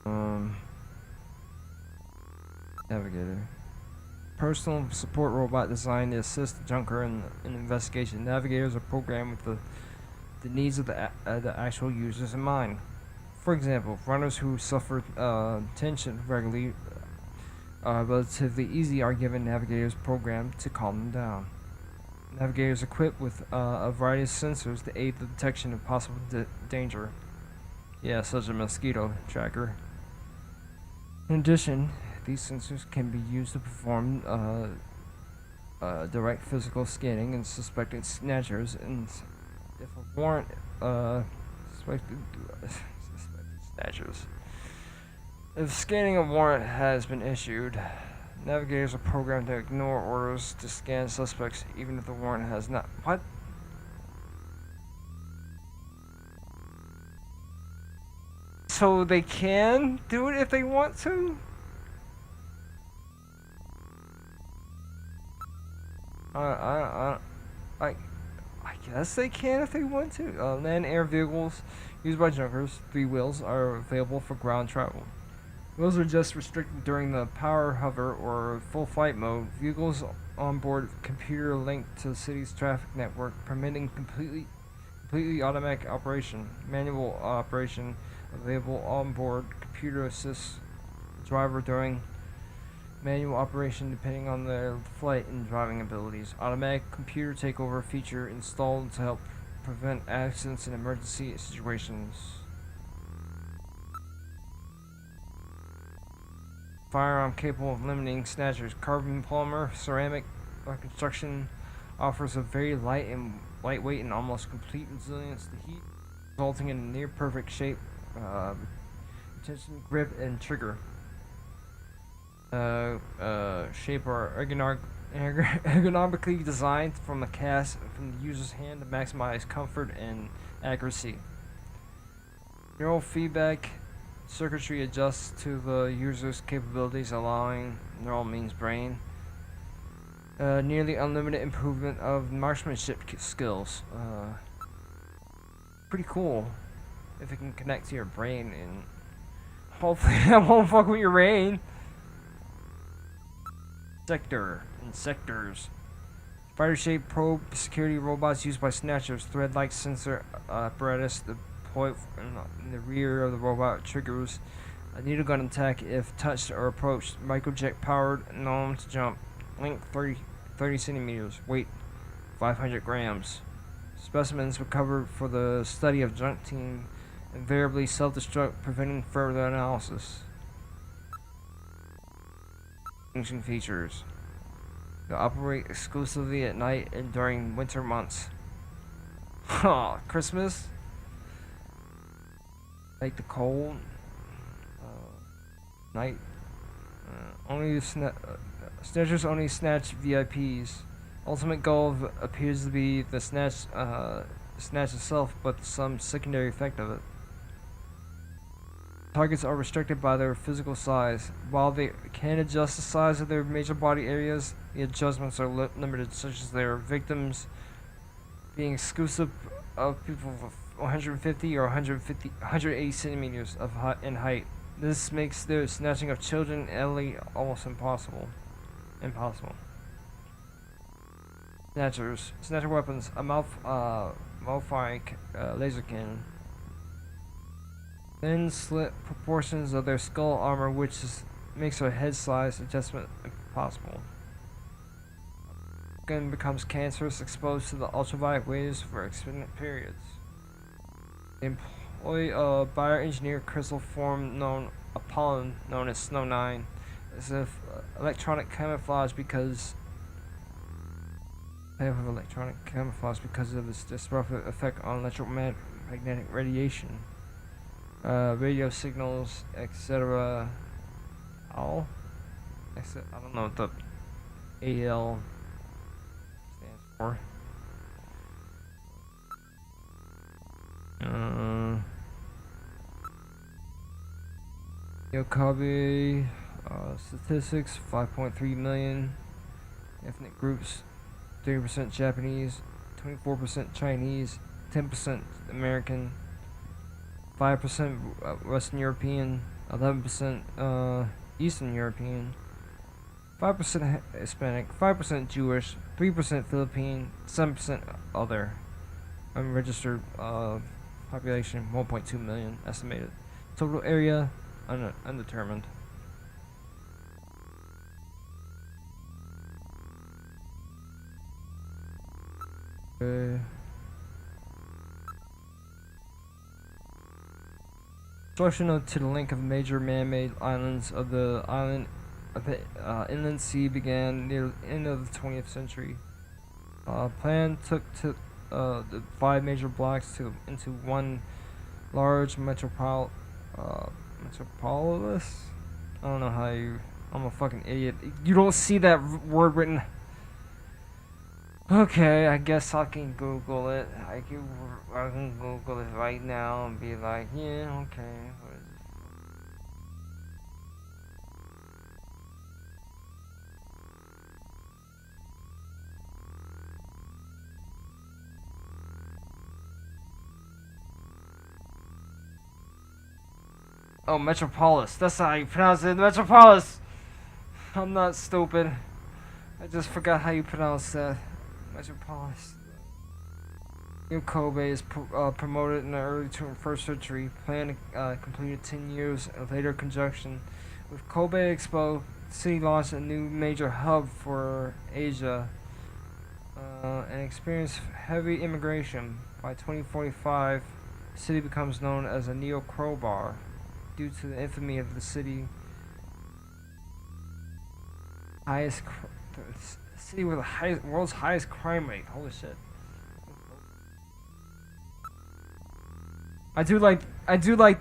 A: part. Navigator. Personal support robot designed to assist the Junker in investigation. Navigators are programmed with the needs of the actual users in mind. For example, runners who suffer tension regularly relatively easy are given navigators programmed to calm them down. Navigators equipped with a variety of sensors to aid the detection of possible danger. Yeah, such as a mosquito tracker. In addition, these sensors can be used to perform direct physical scanning and suspected snatchers, and if a warrant suspected snatchers. If scanning a warrant has been issued, navigators are programmed to ignore orders to scan suspects even if the warrant has not. What? So they can do it if they want to? I guess they can if they want to. Land air vehicles used by Junkers, 3 wheels, are available for ground travel. Wheels are just restricted during the power hover or full flight mode. Vehicles on board computer linked to the city's traffic network, permitting completely automatic operation. Manual operation available on board. Computer assists the driver during manual operation depending on their flight and driving abilities. Automatic computer takeover feature installed to help prevent accidents in emergency situations. Firearm capable of eliminating snatchers. Carbon polymer ceramic construction offers a very lightweight and almost complete resilience to heat, resulting in a near perfect shape, retention, grip, and trigger. Shape are ergonomically designed from the user's hand to maximize comfort and accuracy. Neural feedback circuitry adjusts to the user's capabilities, allowing neural means brain. Nearly unlimited improvement of marksmanship skills. Pretty cool if it can connect to your brain, and hopefully that won't fuck with your brain. Sectors. Spider-shaped probe security robots used by snatchers. Thread-like sensor apparatus deployed in the rear of the robot triggers a needle gun attack if touched or approached. Microjet powered, known to jump. Length 30 centimeters. Weight 500 grams. Specimens recovered for the study of junk team invariably self-destruct, preventing further analysis. Function features. They operate exclusively at night and during winter months. Christmas. Like the cold. Night. Snatchers only snatch VIPs. Ultimate goal appears to be the snatch itself, but some secondary effect of it. Targets are restricted by their physical size. While they can adjust the size of their major body areas, the adjustments are limited, such as their victims being exclusive of people of 150 or 180 centimeters in height. This makes the snatching of children and elderly almost impossible. Snatcher weapons: a modified laser cannon. Thin slit proportions of their skull armor, which makes their head size adjustment impossible. Gun becomes cancerous exposed to the ultraviolet waves for extended periods. They employ a bioengineered crystal form Apollon, known as Snow 9, It's a electronic camouflage because of electronic camouflage because of its disruptive effect on electromagnetic radiation, radio signals, etc. All. I don't know what the AL stands for. Yokobi, statistics, 5.3 million. Ethnic groups, 30% Japanese, 24% Chinese, 10% American, 5% Western European, 11% Eastern European, 5% Hispanic, 5% Jewish, 3% Philippine, 7% other. Unregistered population, 1.2 million estimated. Total area, undetermined. Construction to the link of major man-made islands of the inland sea began near the end of the 20th century. Plan took to the 5 major blocks into one large metropolis. I don't know how you. I'm a fucking idiot. You don't see that word written. Okay, I guess I can Google it. I can Google it right now and be like, yeah, okay. What is it? Oh, Metropolis. That's how you pronounce it. Metropolis. I'm not stupid. I just forgot how you pronounce that. Metropolis. New Kobe is promoted in the early 21st century. Plan completed 10 years of later conjunction with Kobe Expo. The city launched a new major hub for Asia and experienced heavy immigration. By 2045, the city becomes known as a Neo Crowbar due to the infamy of the city. City with the world's highest crime rate. Holy shit. I do like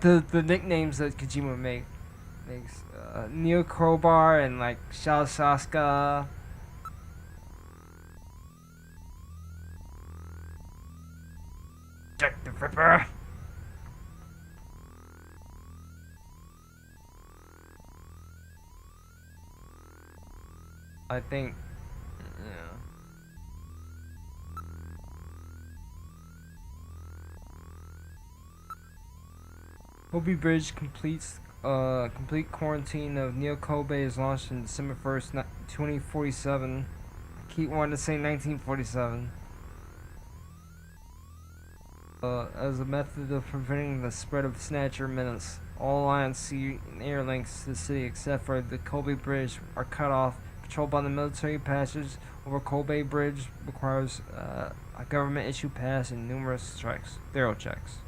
A: the nicknames that Kojima makes. Neo Crowbar and like Shao Saska. Jack the Ripper. I think, yeah. Kobe Bridge completes complete quarantine of Neo Kobe is launched on December 1st, 2047. I keep wanting to say 1947. As a method of preventing the spread of Snatcher menace, all land, sea, and air links to the city except for the Kobe Bridge are cut off. Controlled by the military. Passage over Kobe Bridge requires a government-issued pass and numerous checks, thorough checks.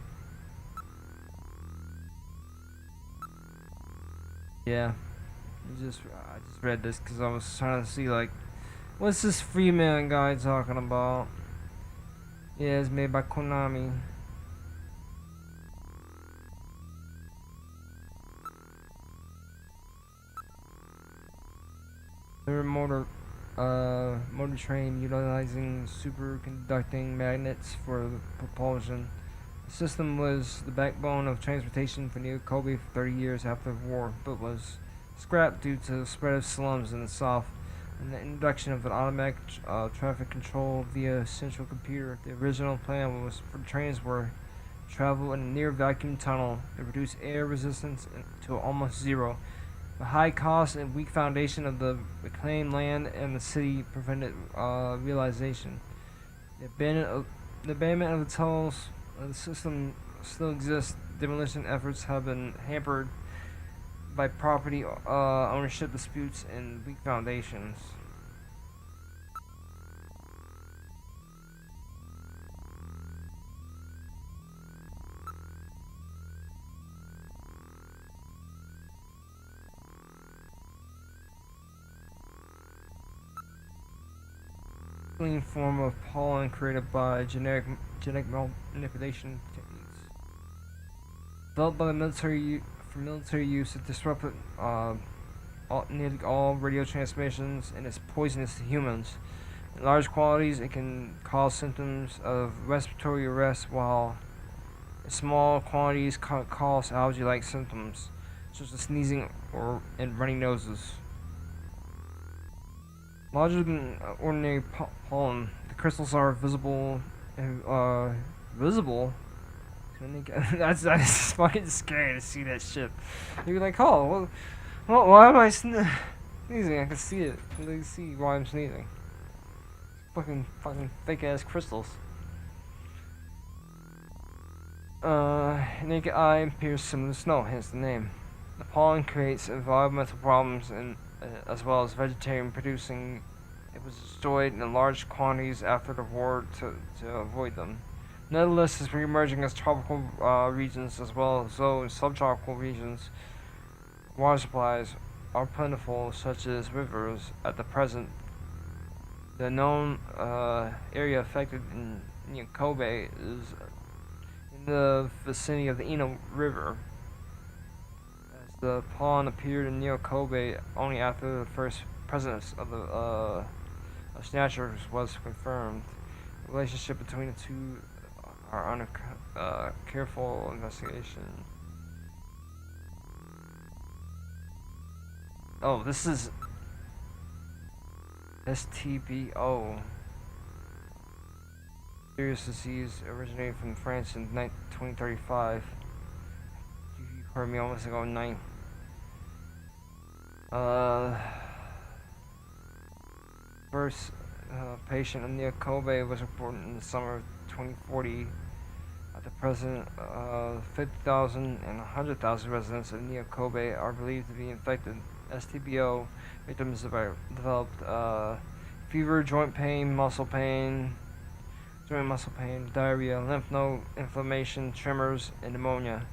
A: Yeah, I just read this because I was trying to see like, what's this Freeman guy talking about? Yeah, it's made by Konami. Their motor train utilizing superconducting magnets for propulsion. The system was the backbone of transportation for Neo Kobe for 30 years after the war, but was scrapped due to the spread of slums in the south and the introduction of an automatic traffic control via central computer. The original plan was for trains were to travel in a near vacuum tunnel and reduce air resistance to almost zero. The high cost and weak foundation of the reclaimed land and the city prevented realization. The abandonment of the tunnels, the system still exists. Demolition efforts have been hampered by property ownership disputes and weak foundations. clean form of pollen created by genetic manipulation techniques. Developed by the military for military use, it disrupted nearly all radio transmissions and is poisonous to humans. In large quantities, it can cause symptoms of respiratory arrest, while in small quantities cause allergy-like symptoms, such as sneezing and runny noses. Larger than ordinary pollen, the crystals are visible and visible. That's fucking scary to see that shit. You're like, oh, well, why am I sneezing? I can see it. I can see why I'm sneezing. Fucking fake ass crystals. Naked eye appears similar to snow, hence the name. The pollen creates environmental problems and as well as vegetarian producing. It was destroyed in large quantities after the war to avoid them. Nevertheless, is re-emerging as tropical regions as well as though in subtropical regions. Water supplies are plentiful, such as rivers. At the present, the known area affected in Kobe is in the vicinity of the Eno River. As the pollen appeared in Kobe only after the first presence of the snatchers was confirmed. The relationship between the two are under careful investigation. Oh, this is STBO. Serious disease originated from France in 2035. You heard me almost ago 9. First patient in Kobe was reported in the summer of 2040. At the present, 50,000 and 100,000 residents of Kobe are believed to be infected. STBO victims have developed fever, joint muscle pain, diarrhea, lymph node inflammation, tremors, and pneumonia,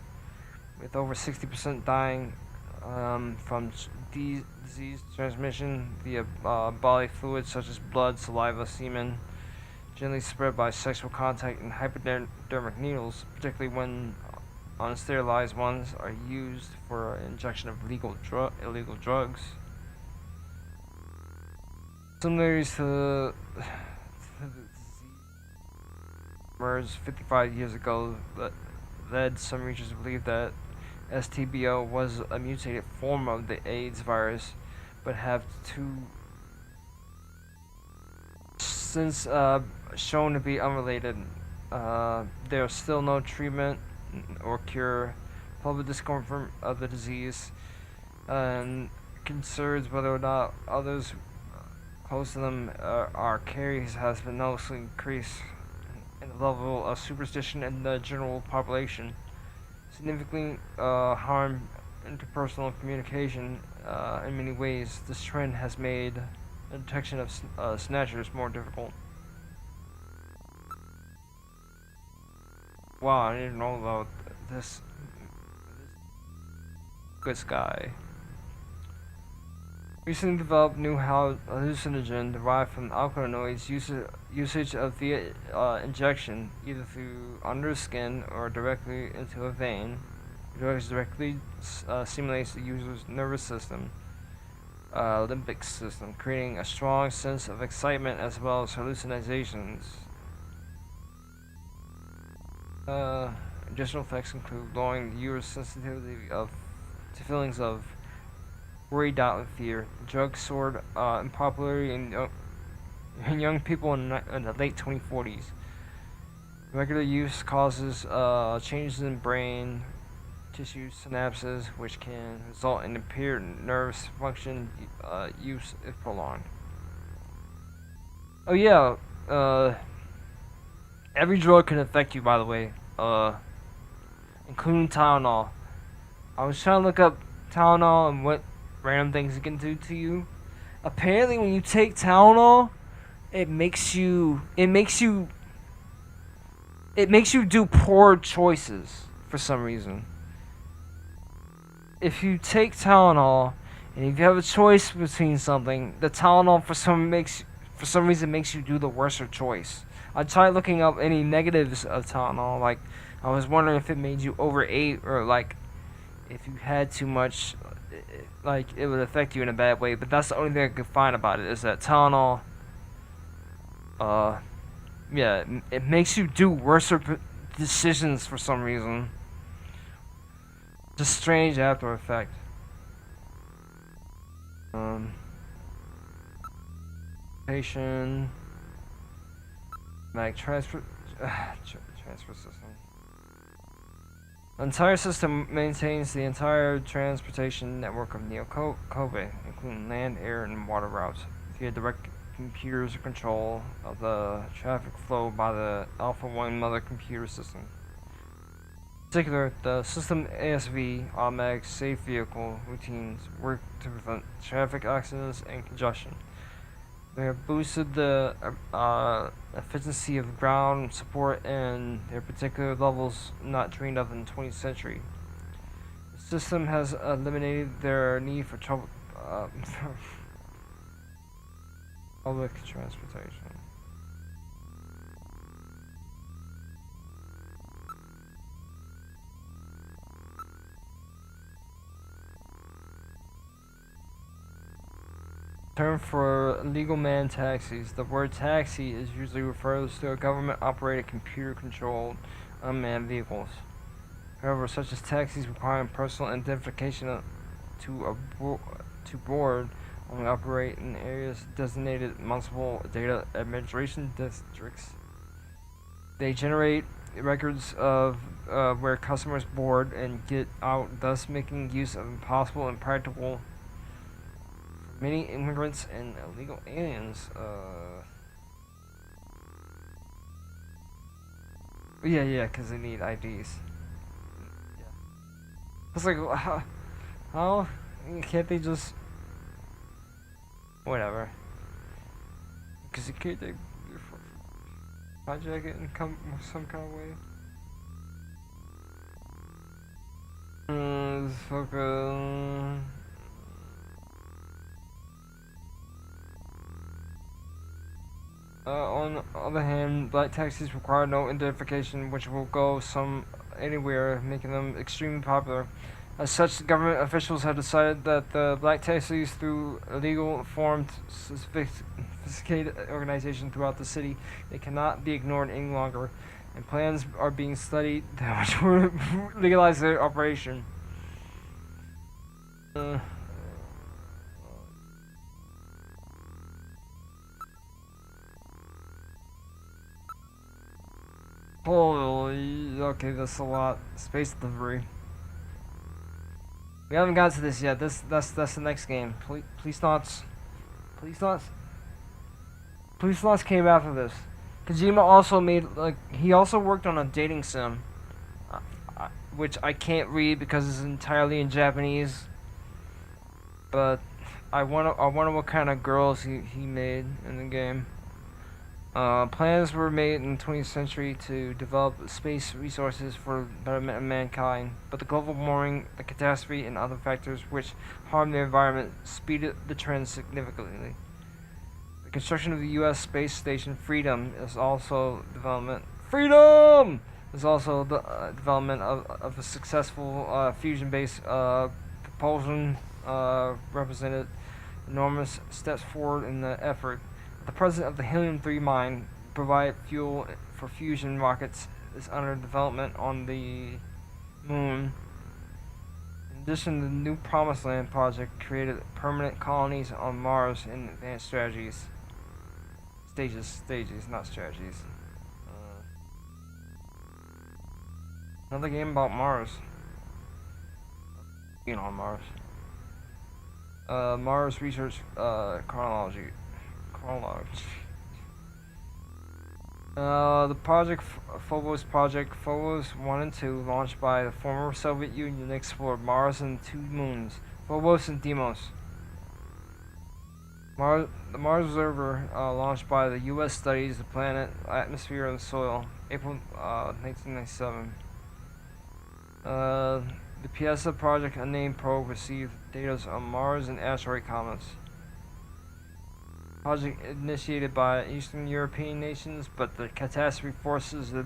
A: with over 60% dying from disease transmission via bodily fluids such as blood, saliva, semen, generally spread by sexual contact and hypodermic needles, particularly when unsterilized ones are used for injection of illegal drugs. Similarities to the disease emerged 55 years ago that led some researchers to believe that STBO was a mutated form of the AIDS virus, but have since shown to be unrelated. There is still no treatment or cure. Public discomfort of the disease and concerns whether or not others close to them are carriers has been noticeably increased in the level of superstition in the general population. Significantly harm interpersonal communication in many ways. This trend has made the detection of snatchers more difficult. Wow, I didn't know about this guy. Recently developed new hallucinogen derived from alkaloids. Usage of the injection either through under the skin or directly into a vein. The drug directly stimulates the user's nervous system, limbic system, creating a strong sense of excitement as well as hallucinations. Additional effects include lowering the user's sensitivity to feelings of worry, doubt, and fear. The drug soared in popularity in young people in the late 2040s. Regular use causes changes in brain tissue synapses, which can result in impaired nervous function. Use if prolonged. Oh yeah, every drug can affect you, by the way, including Tylenol. I was trying to look up Tylenol and what random things it can do to you. Apparently, when you take Tylenol, it makes you do poor choices for some reason. If you take Tylenol and if you have a choice between something, the Tylenol for for some reason makes you do the worser choice. I tried looking up any negatives of Tylenol. Like, I was wondering if it made you overeat, or like if you had too much, like it would affect you in a bad way. But that's the only thing I could find about it, is that Tylenol, yeah, it makes you do worser decisions for some reason. Just strange after effect. Patient, mag transfer, transfer system. The entire system maintains the entire transportation network of Neo Kobe, including land, air, and water routes, via direct computer control of the traffic flow by the Alpha 1 mother computer system. In particular, the system ASV, automatic safe vehicle routines, work to prevent traffic accidents and congestion. They have boosted the efficiency of ground support and their particular levels not trained of in the 20th century. The system has eliminated their need for public transportation. Term for legal man taxis. The word taxi is usually refers to a government-operated, computer-controlled unmanned vehicles. However, such as taxis requiring personal identification to board only operate in areas designated municipal data administration districts. They generate records of where customers board and get out, thus making use of impossible and practical many immigrants and illegal aliens. Yeah, because they need IDs. Yeah. It's like, how can't they just... Whatever. Because you can't take... hijack it and come some kind of way. Fucking... on the other hand, black taxis require no identification, which will go anywhere, making them extremely popular. As such, government officials have decided that the black taxis, through a legal formed sophisticated organization throughout the city, they cannot be ignored any longer, and plans are being studied which will legalize their operation. Holy, okay, that's a lot. Space delivery. We haven't got to this yet. That's the next game. Police Knots. Police Knots. Police Knots came after this. Kojima also made, like, he also worked on a dating sim, which I can't read because it's entirely in Japanese. But I wonder what kind of girls he made in the game. Plans were made in the 20th century to develop space resources for betterment of mankind, but the global warming, the catastrophe, and other factors which harm the environment speeded the trend significantly. The construction of the U.S. space station Freedom is also development. Freedom is also the development of a successful fusion-based propulsion represented enormous steps forward in the effort. The president of the Helium-3 mine, provide fuel for fusion rockets, is under development on the moon. In addition, the New Promised Land project created permanent colonies on Mars in advanced strategies. Stages, not strategies. Another game about Mars. Being on Mars. Mars research chronology. The Phobos project, Phobos 1 and 2, launched by the former Soviet Union, explored Mars and 2 moons, Phobos and Deimos. The Mars Observer, launched by the U.S. studies the planet, atmosphere, and soil, April 1997. The Piazza project, unnamed probe, received data on Mars and asteroid comets. Project initiated by Eastern European nations, but the catastrophe forces the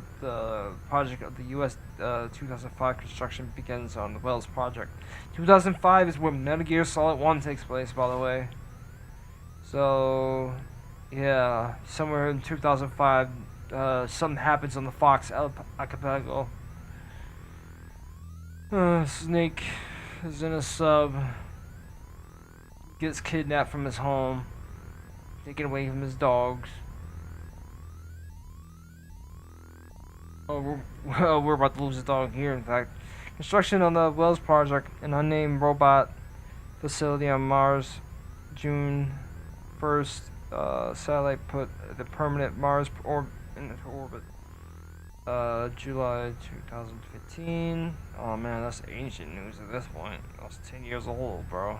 A: project of the U.S. 2005 construction begins on the Wells project. 2005 is where Metal Gear Solid 1 takes place, by the way. So, yeah, somewhere in 2005, something happens on the Fox archipelago. Snake is in a sub, gets kidnapped from his home, taken away from his dogs. Oh, we're about to lose a dog here, in fact. Construction on the Wells project, an unnamed robot facility on Mars, June 1st. Satellite put the permanent Mars into orbit. July 2015. Oh man, that's ancient news at this point. That's 10 years old, bro.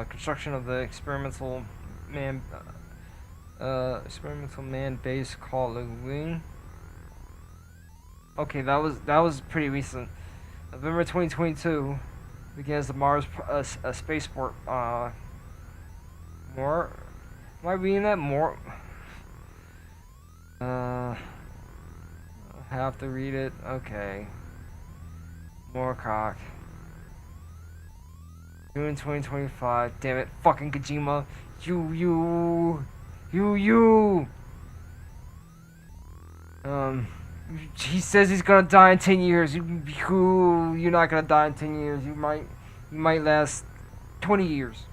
A: Construction of the experimental man base called Lagune. Okay, that was pretty recent. November 2022 begins the Mars spaceport. More. Am I reading that more? I have to read it. Okay. Moorcock. June 2025. Damn it, fucking Kojima. You. He says he's gonna die in 10 years. You're not gonna die in 10 years. You might last 20 years.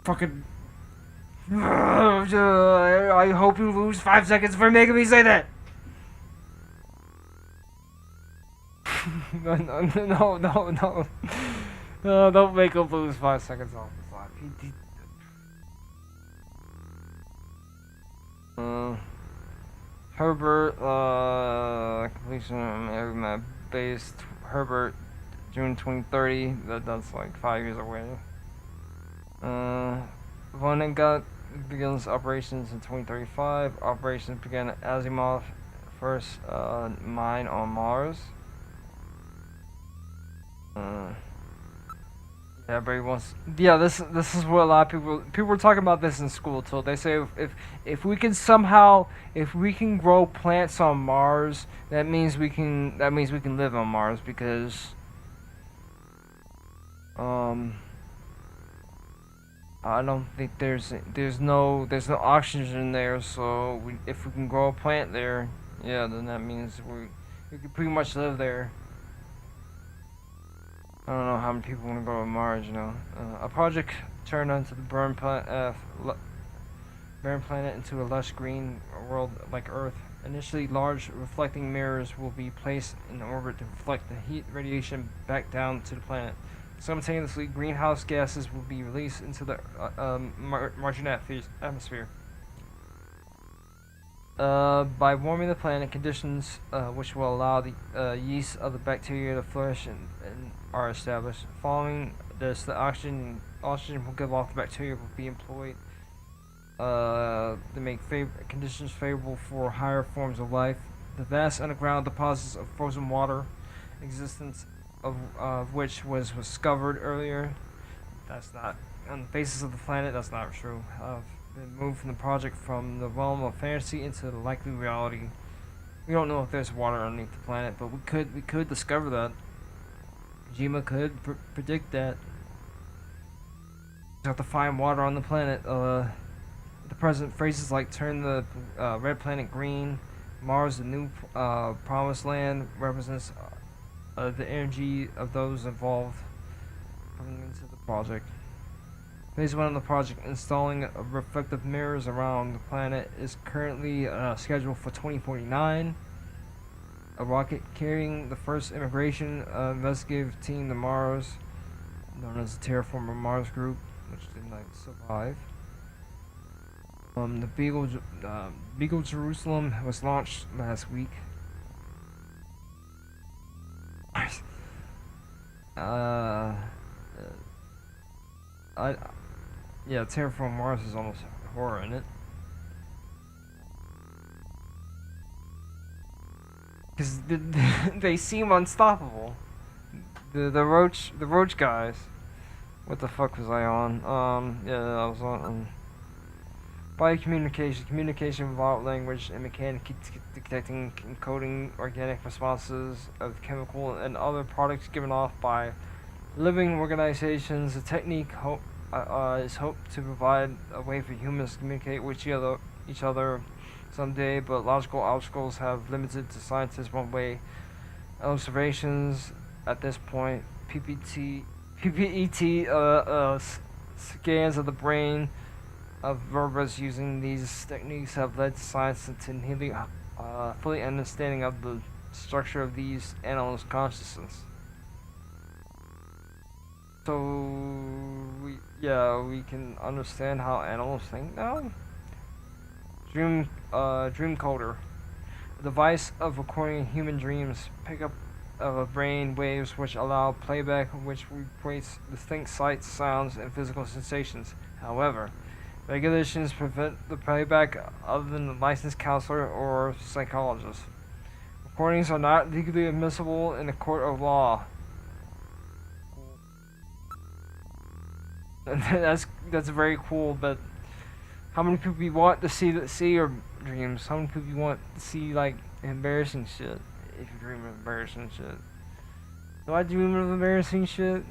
A: Fucking. I hope you lose 5 seconds for making me say that. No, don't make him lose 5 seconds off the clock. Herbert, completion of my base. Herbert, June 2030. That's like 5 years away. Vonnegut begins operations in 2035. Operations began at Asimov, first mine on Mars. Yeah, everybody wants. Yeah, this is what a lot of people were talking about this in school too. They say if we can somehow grow plants on Mars, that means we can live on Mars because I don't think there's no oxygen there. So if we can grow a plant there, yeah, then that means we can pretty much live there. I don't know how many people want to go to Mars, you know. A project turned onto the barren planet into a lush green world like Earth. Initially, large reflecting mirrors will be placed in orbit to reflect the heat radiation back down to the planet. Simultaneously, greenhouse gases will be released into the Martian atmosphere. By warming the planet, conditions which will allow the yeast of the bacteria to flourish and are established. Following this, the oxygen will give off the bacteria will be employed to make conditions favorable for higher forms of life. The vast underground deposits of frozen water, existence of which was discovered earlier. That's not on the basis of the planet. That's not true. Been moved from the project from the realm of fantasy into the likely reality. We don't know if there's water underneath the planet, but we could discover that. Kojima could predict that. You have to find water on the planet. The present phrases like "turn the red planet green," "Mars, the new promised land," represents the energy of those involved coming into the project. Phase 1 of the project, installing reflective mirrors around the planet, is currently scheduled for 2049. A rocket carrying the first immigration investigative team to Mars, known as the Terraformer Mars Group, which did not survive. The Beagle Jerusalem was launched last week. Yeah, Terraform Mars is almost horror in it. Cause they seem unstoppable. The roach guys. What the fuck was I on? Yeah, I was on Biocommunication, communication without language and mechanic detecting and coding organic responses of chemical and other products given off by living organizations. The technique is hoped to provide a way for humans to communicate with each other someday, but logical obstacles have limited to scientists one-way observations at this point. PPET scans of the brain of vertebrates using these techniques have led science to nearly fully understanding of the structure of these animals' consciousness. So we can understand how animals think now. Dreamcoder, a device of recording human dreams, pickup of brain waves which allow playback, which recreates distinct sights, sounds, and physical sensations. However, regulations prevent the playback other than a licensed counselor or psychologist. Recordings are not legally admissible in a court of law. that's very cool, but how many people you want to see your dreams? How many people you want to see like embarrassing shit? If you dream of embarrassing shit. Do I dream of embarrassing shit?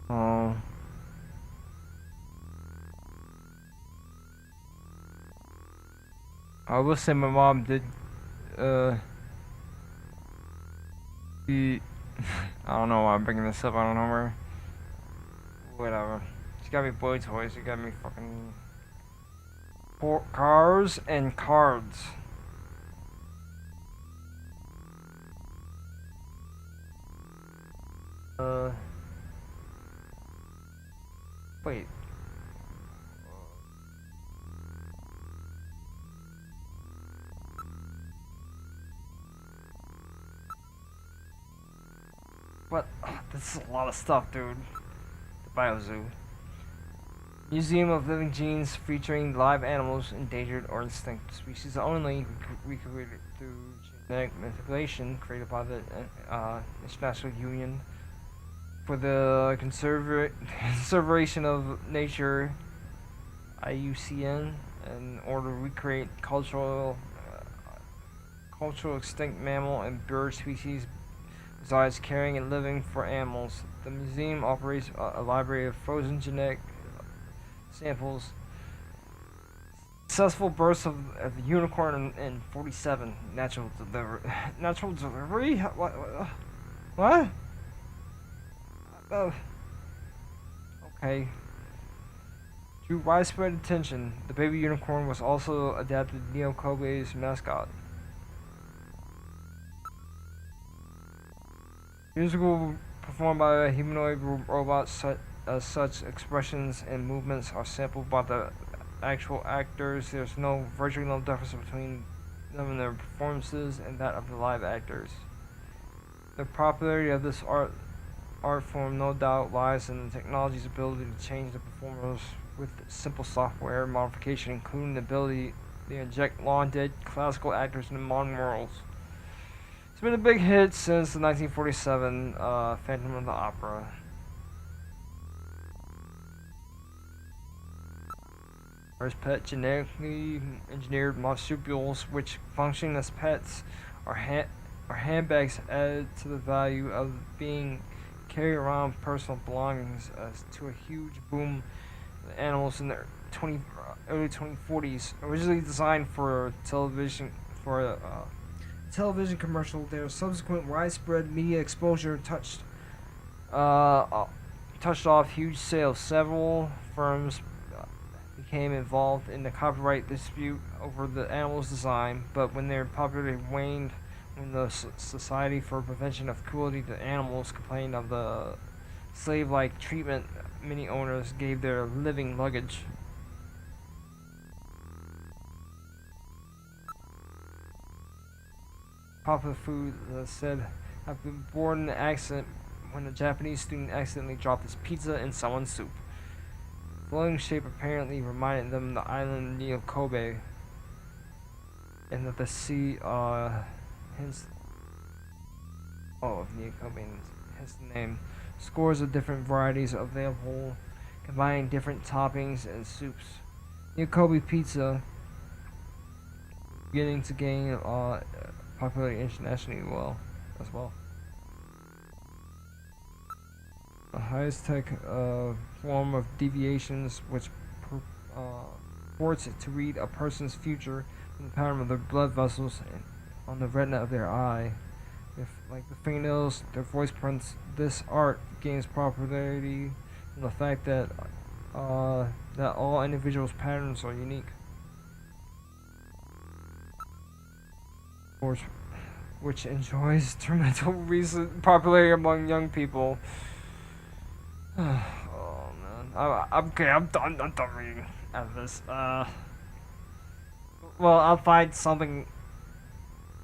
A: Oh. I will say my mom did, I don't know why I'm bringing this up, I don't know where. Whatever. She got me boy toys, she got me fucking cars and cards. Wait. What? This is a lot of stuff, dude. The Biozoo. Museum of Living Genes featuring live animals, endangered or extinct species only, recreated through genetic manipulation created by the International Union for the Conservation of Nature, IUCN, in order to recreate cultural extinct mammal and bird species besides caring and living for animals. The museum operates a library of frozen genetic samples. Successful births of the unicorn in 47. Natural delivery? What? Okay. Drew widespread attention. The baby unicorn was also adapted to Neo Kobe's mascot. Musical performed by a humanoid robot, such expressions and movements are sampled by the actual actors. There's virtually no difference between them and their performances and that of the live actors. The popularity of this art form no doubt lies in the technology's ability to change the performers with simple software modification, including the ability to inject long-dead classical actors into modern worlds. It's been a big hit since the 1947 Phantom of the Opera. First pet, genetically engineered marsupials, which function as pets, are handbags added to the value of being carried around personal belongings to a huge boom of animals in the early 2040s. Originally designed for television commercial, their subsequent widespread media exposure touched off huge sales. Several firms became involved in the copyright dispute over the animal's design, but when their popularity waned, when the Society for Prevention of Cruelty to Animals complained of the slave-like treatment many owners gave their living luggage. Popular food said have been born in an accident when a Japanese student accidentally dropped his pizza in someone's soup. The flowing shape apparently reminded them of the island Neo Kobe, and that the sea hence of Neokobe hence the name. Scores of different varieties available, combining different toppings and soups. Neokobe pizza beginning to gain popularity internationally as well. The highest tech form of deviations which purports to read a person's future from the pattern of their blood vessels and on the retina of their eye. If, like the fingernails, their voice prints, this art gains popularity from the fact that that all individuals' patterns are unique. Which enjoys tremendous recent popularity among young people. Oh man, I'm okay. I'm done. I'm done reading after this. Well, I'll find something.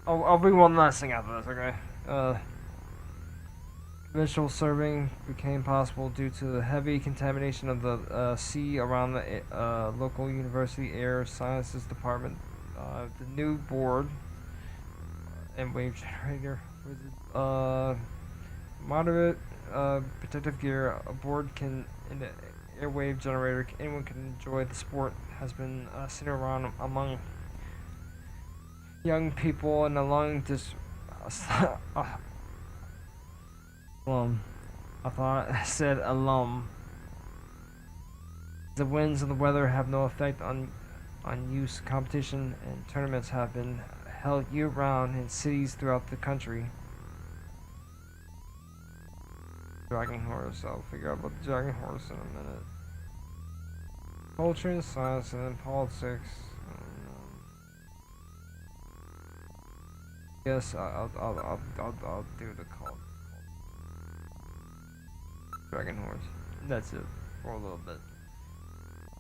A: I'll read one last thing after this. Okay. Conventional serving became possible due to the heavy contamination of the sea around the local university air sciences department. The new board and wave generator with moderate protective gear aboard can in the airwave generator. Anyone can enjoy the sport. Has been seen around among young people and along this. I thought I said alum. The winds and the weather have no effect on use. Competition and tournaments have been held year-round in cities throughout the country. Dragon horse. I'll figure out about the dragon horse in a minute. Culture and science, and then politics. Yes, I'll do the cult. Dragon horse. That's it for a little bit.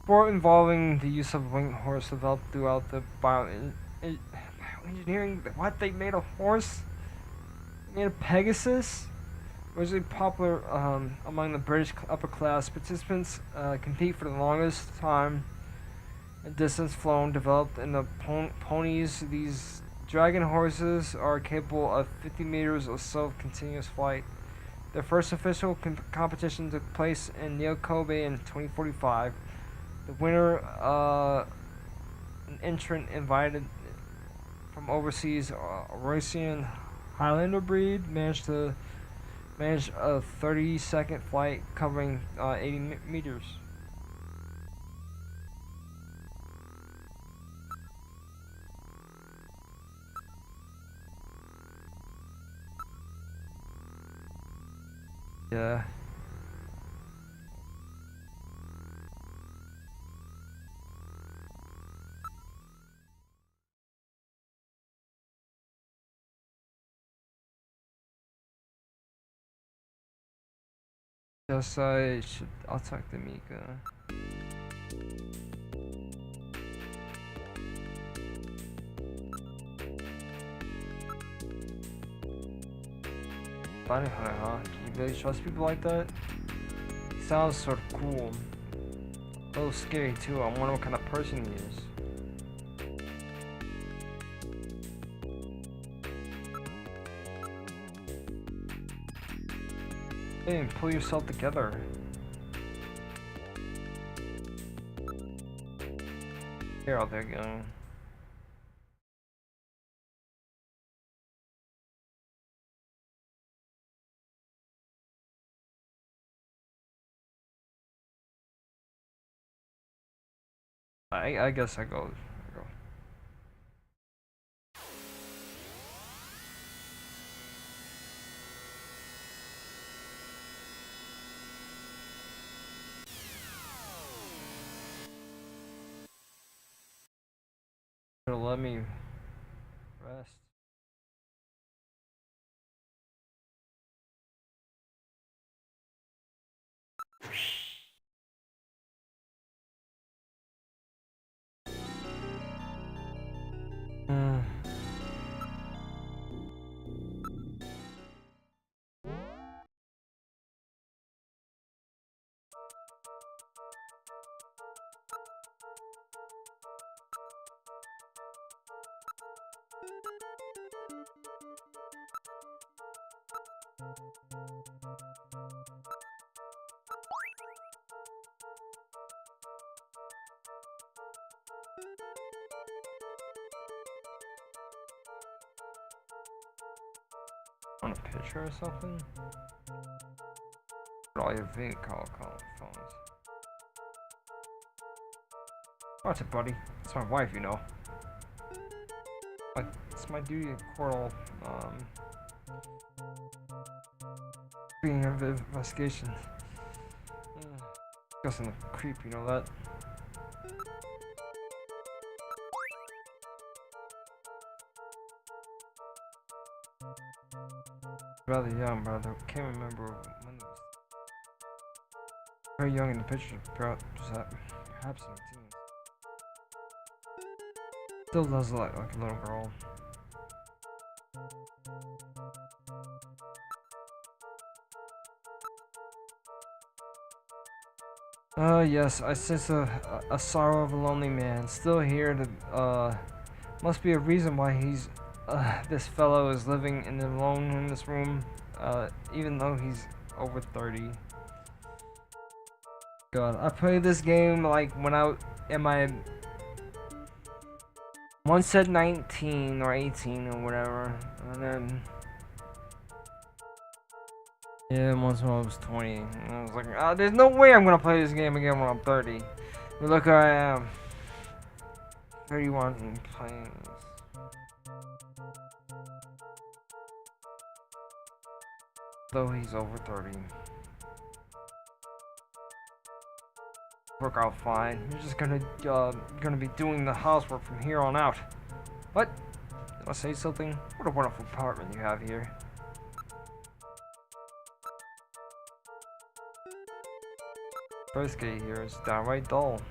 A: Sport involving the use of winged horse developed throughout the bioengineering. What, they made a horse? They made a Pegasus? Originally popular among the British upper class, participants compete for the longest time and distance flown developed in the ponies. These dragon horses are capable of 50 meters of self-continuous flight. Their first official competition took place in Neokobe in 2045. The winner, an entrant invited from overseas, Roscian Highlander breed, managed a 30-second flight covering 80 meters. Yeah. Yes, I should. I'll talk to Mika. Bounty hunter, huh? Can you really trust people like that? Sounds sort of cool. A little scary too. I wonder what kind of person he is. Hey, pull yourself together. Here, there you go. I guess I go. Let me rest. On a picture or something? All your video call phones. Watch it, buddy. It's my wife, you know. It's my duty to court all, being of investigation. Discussing the creep, you know that? Rather young, but I can't remember when it was. Very young in the picture, perhaps in the teens. Still does look like a little girl. Yes, I sense a sorrow of a lonely man. Still here to, must be a reason why this fellow is living alone in this room, even though he's over 30. God, I played this game like when one said 19 or 18 or whatever, and then yeah, once when I was 20, and I was like, there's no way I'm gonna play this game again when I'm 30. But look where I am, 31 and playing this. Though he's over 30. Work out fine. You're just gonna be doing the housework from here on out. What? Did I say something? What a wonderful apartment you have here. First gate here is downright dull.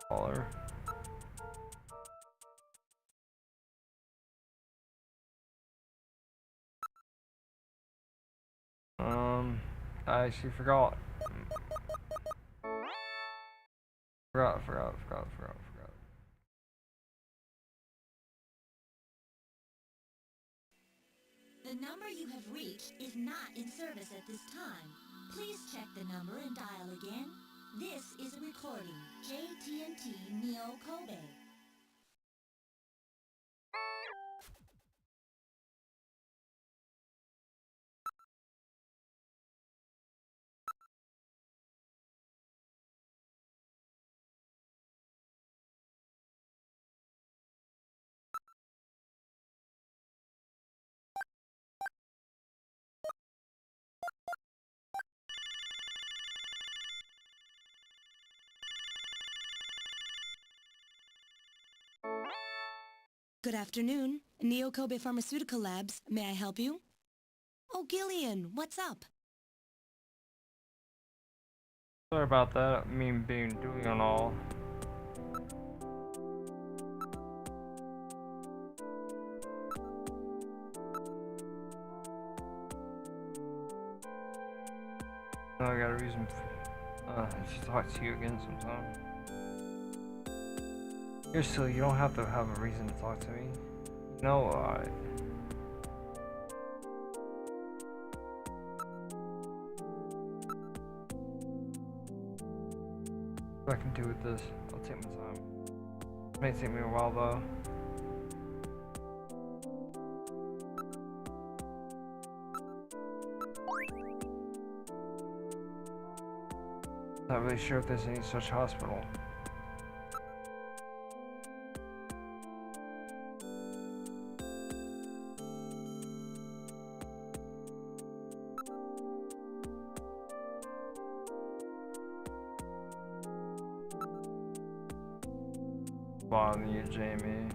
A: Taller. I actually forgot. Forgot.
D: The number you have reached is not in service at this time. Please check the number and dial again. This is a recording. JT&T Neo Kobe. Good afternoon. Neo Kobe Pharmaceutical Labs. May I help you? Oh, Gillian, what's up?
A: Sorry about that. Me being doing and all. Now I got a reason to talk to you again sometime. You're silly, you don't have to have a reason to talk to me. No, what I can do with this, I'll take my time. It may take me a while though. Not really sure if there's any such hospital. Bother you, Jamie.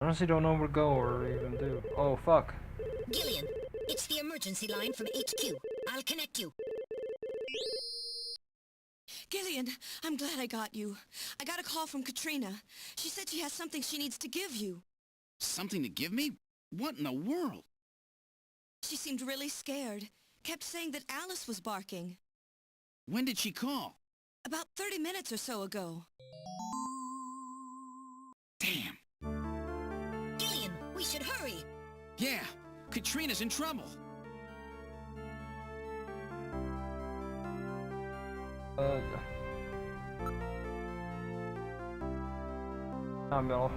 A: honestly don't know where to go or even do. Oh, fuck.
B: Gillian, it's the emergency line from HQ. I'll connect you.
F: Gillian, I'm glad I got you. I got a call from Katrina. She said she has something she needs to give you.
C: Something to give me? What in the world?
F: She seemed really scared. Kept saying that Alice was barking.
C: When did she call?
F: About 30 minutes or so ago.
C: Damn.
B: Gillian, we should hurry.
C: Yeah, Katrina's in trouble.
A: Bill.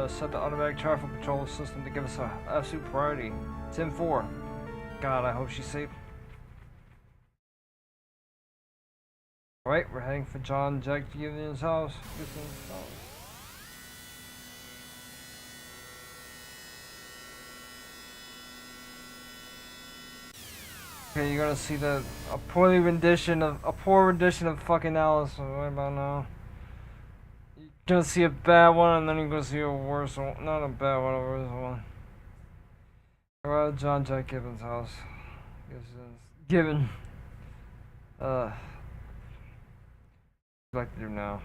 A: Set the automatic traffic control system to give us a absolute priority. 10-4. God, I hope she's safe. Alright, we're heading for John Jack Gillian's house. Okay, you're gonna see a poor rendition of fucking Alice right about now. You're gonna see a bad one and then you're gonna see a worse one. Not a bad one, a worse one. We're at John Jack Gibbons' house. Gibbon. What would you like to do now?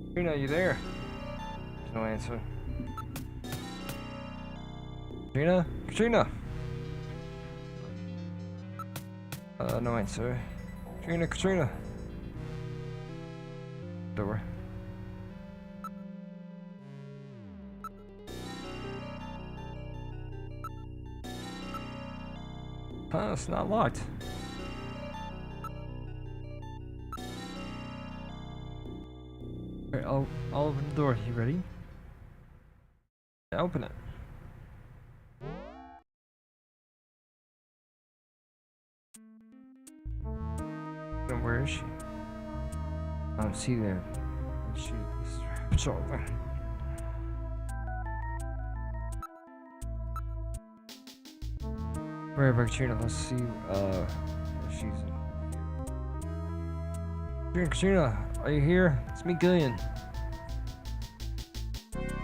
A: Katrina, you there? There's no answer. Katrina? Katrina! No answer. Katrina, Katrina! Door. It's not locked. Alright, I'll open the door. You ready? Yeah, open it. And where is she? I don't see there. It's over. Where about Katrina? Let's see if she's in. Katrina, are you here? It's me, Gillian.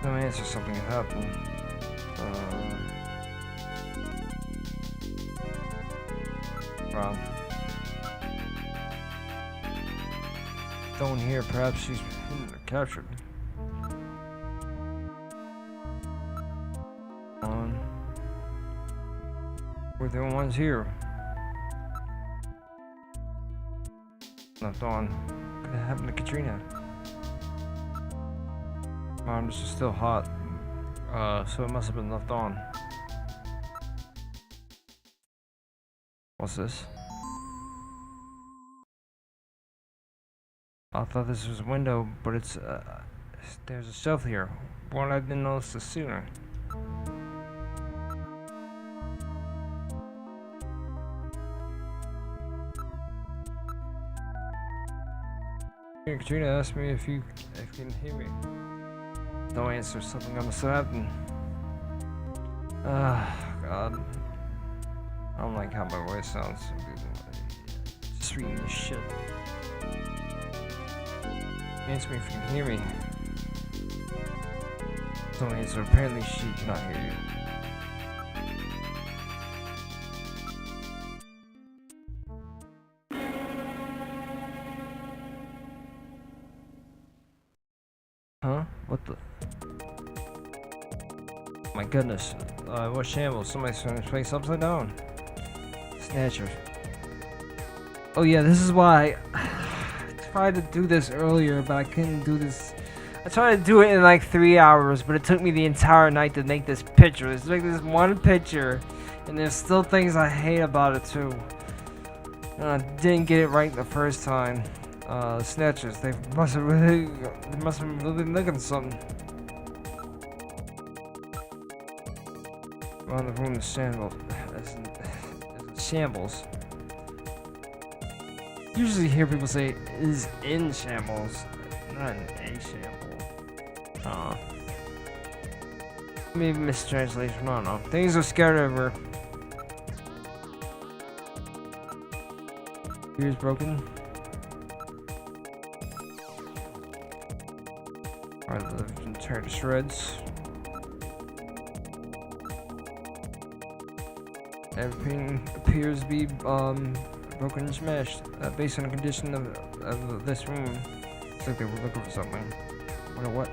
A: No answer, something happened. Rob. Don't hear, perhaps she's captured. We're the only ones here. Left on. What happened to Katrina? Mom, this is still hot. So it must have been left on. What's this? I thought this was a window, but it's there's a shelf here. Why I didn't notice this sooner? Katrina asked me if you can hear me. No answer. Something must have happened. God. I don't like how my voice sounds. Just reading this shit. Answer me if you can hear me. No answer. Apparently she cannot hear you. Huh? What the? My goodness. What shambles? Somebody's turned his face upside down. Snatchers. Oh yeah, this is why I tried to do this earlier, but I couldn't do this. I tried to do it in like 3 hours, but it took me the entire night to make this picture. It's like this one picture, and there's still things I hate about it too. And I didn't get it right the first time. Snatchers, they must have really been looking at something. Around the room is shambles. Shambles. Usually hear people say is in shambles, not in a shamble. Maybe mistranslation, I don't know. Things are scattered over. Ears broken. Alright, they've been teared to shreds. Everything appears to be broken and smashed. Based on the condition of this room, it's like they were looking for something. Wonder what?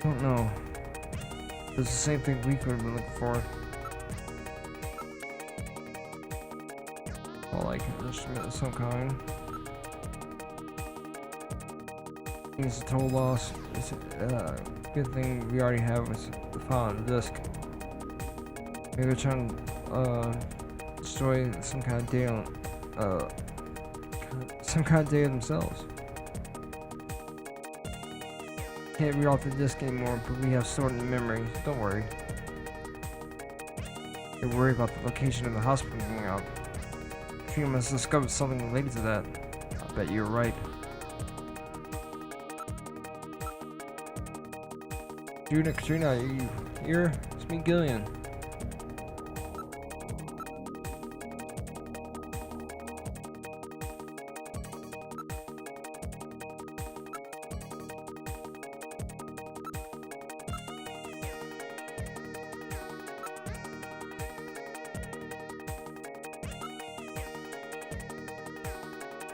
A: Don't know. It's the same thing we could have been looking for. Well, like an instrument of some kind. It's a total loss. It's a good thing we already have was the file on the disk. Maybe they're trying to destroy some kind of data, themselves. Can't read off the disk anymore, but we have stored in the memory. Don't worry. Don't worry about the location of the hospital being out. Katrina must have discovered something related to that. I bet you're right. Katrina, are you here? It's me, Gillian.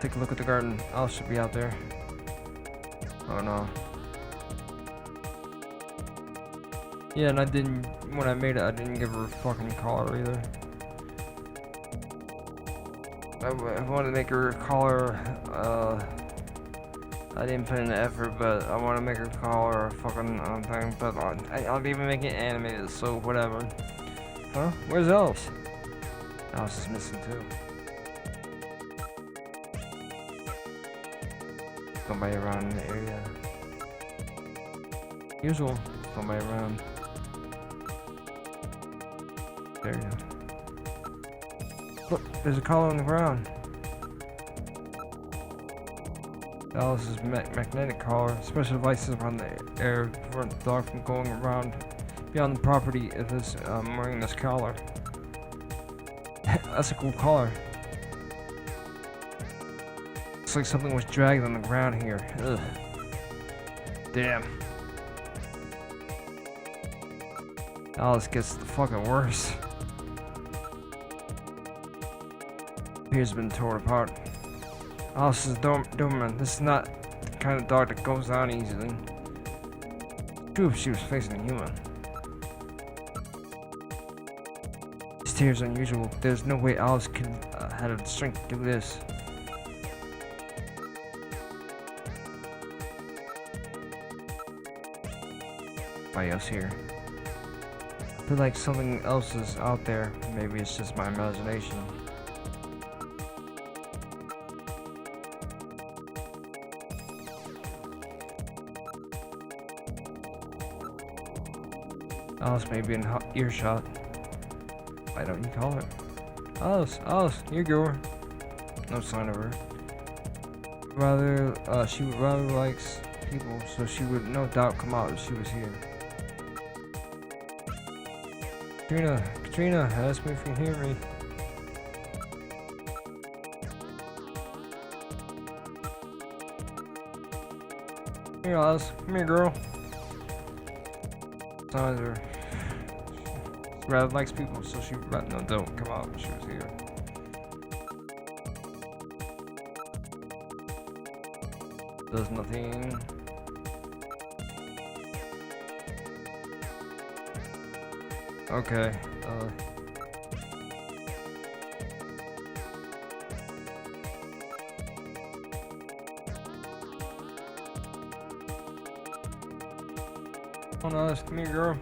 A: Take a look at the garden. Alice should be out there. Oh no. Yeah, and I didn't, when I made it, I didn't give her a fucking collar either. I wanted to make her a collar, I didn't put in the effort, but I want to make her collar a fucking thing, but I'll even make it animated, so whatever. Huh? Where's Alice? Alice is missing too. Somebody around in the area. Usual. Somebody around. There you go. Look, there's a collar on the ground. Alice's magnetic collar. Special devices around the air to prevent the dog from going around beyond the property if it's wearing this collar. That's a cool collar. Looks like something was dragged on the ground here. Ugh. Damn. Alice gets the fucking worse. Here's been torn apart. Alice is Doberman. This is not the kind of dog that goes down easily. True if she was facing a human. This tear is unusual. There's no way Alice could have the strength to do this. Nobody else here. I feel like something else is out there. Maybe it's just my imagination. Alice may be in earshot. Why don't you call her? Alice, here you go. No sign of her. She rather likes people, so she would no doubt come out if she was here. Katrina, ask me if you can hear me. Here, Alice. Come here, girl. Signs her. She rather likes people, so she no don't come out if she was here. Does nothing. Okay, oh no, that's me, girl.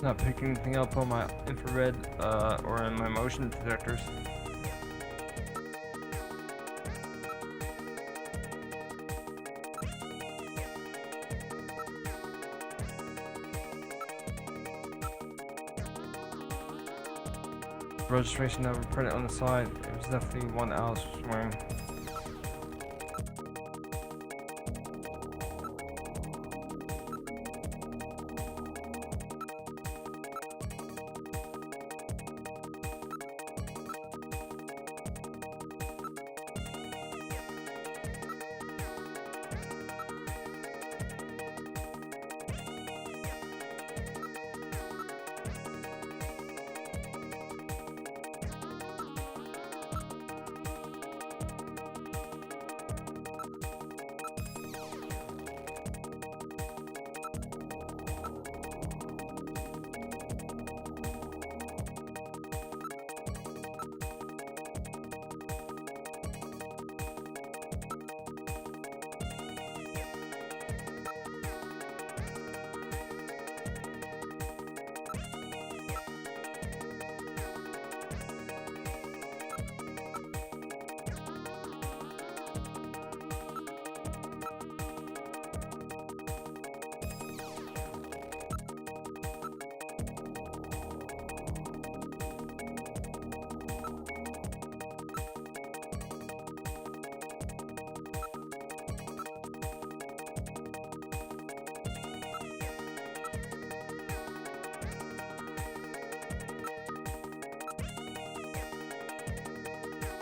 A: Not picking anything up on my infrared or in my motion detectors. Registration never printed on the side. It was definitely one Alice was wearing.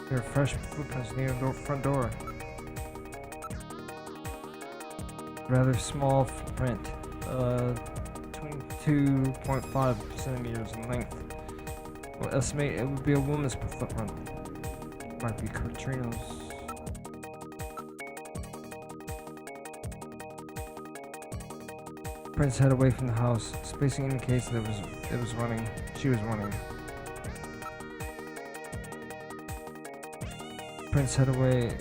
A: There are fresh footprints near the front door. Rather small footprint, 22.5 centimeters in length. We'll estimate it would be a woman's footprint. Might be Katrina's. Prince head away from the house. Spacing indicates that it was running. She was running. Prince head away.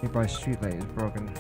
A: Nearby streetlight is broken.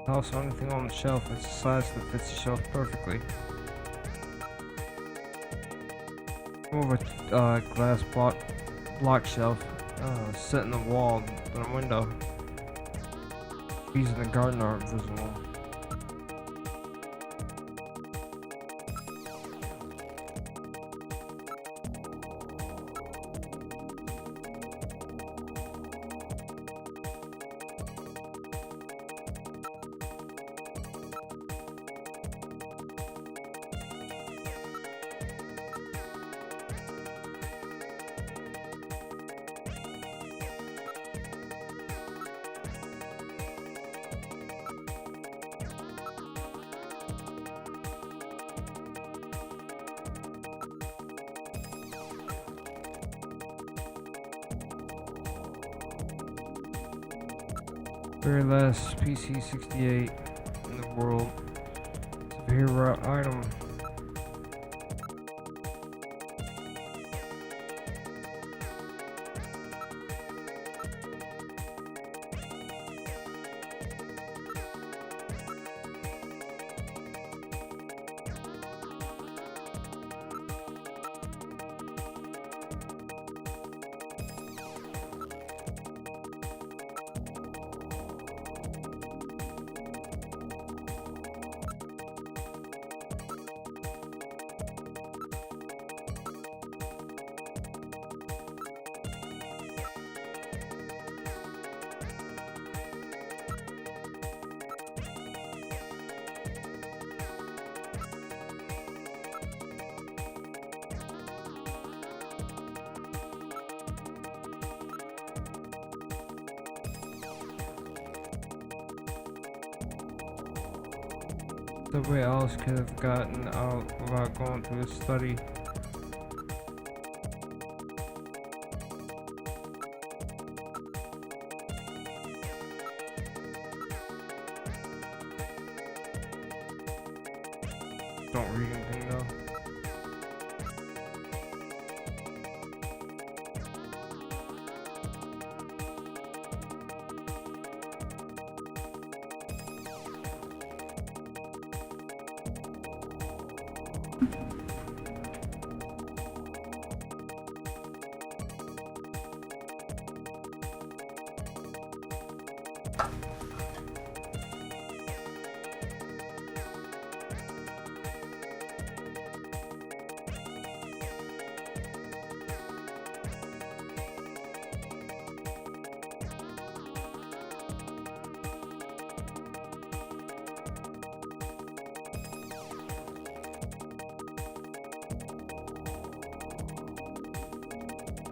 A: Also, anything on the shelf is the size that fits the shelf perfectly. More of a glass block shelf set in the wall in a window. Trees in the garden are visible. Very last PC-68 in the world. Superhero item. So where else could have gotten out without going to a study? Don't read anything though.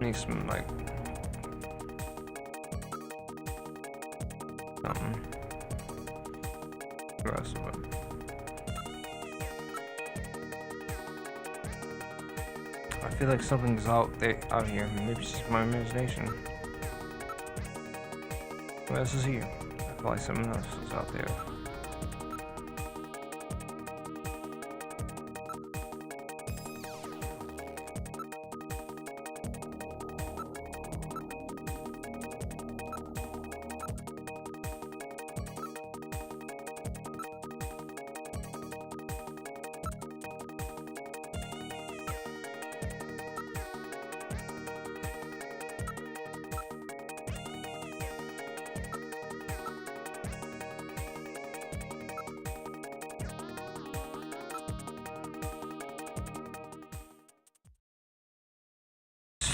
A: Need some like something. The rest of it. I feel like something's out here. Maybe it's just my imagination. What else is here? I feel like something else is out there.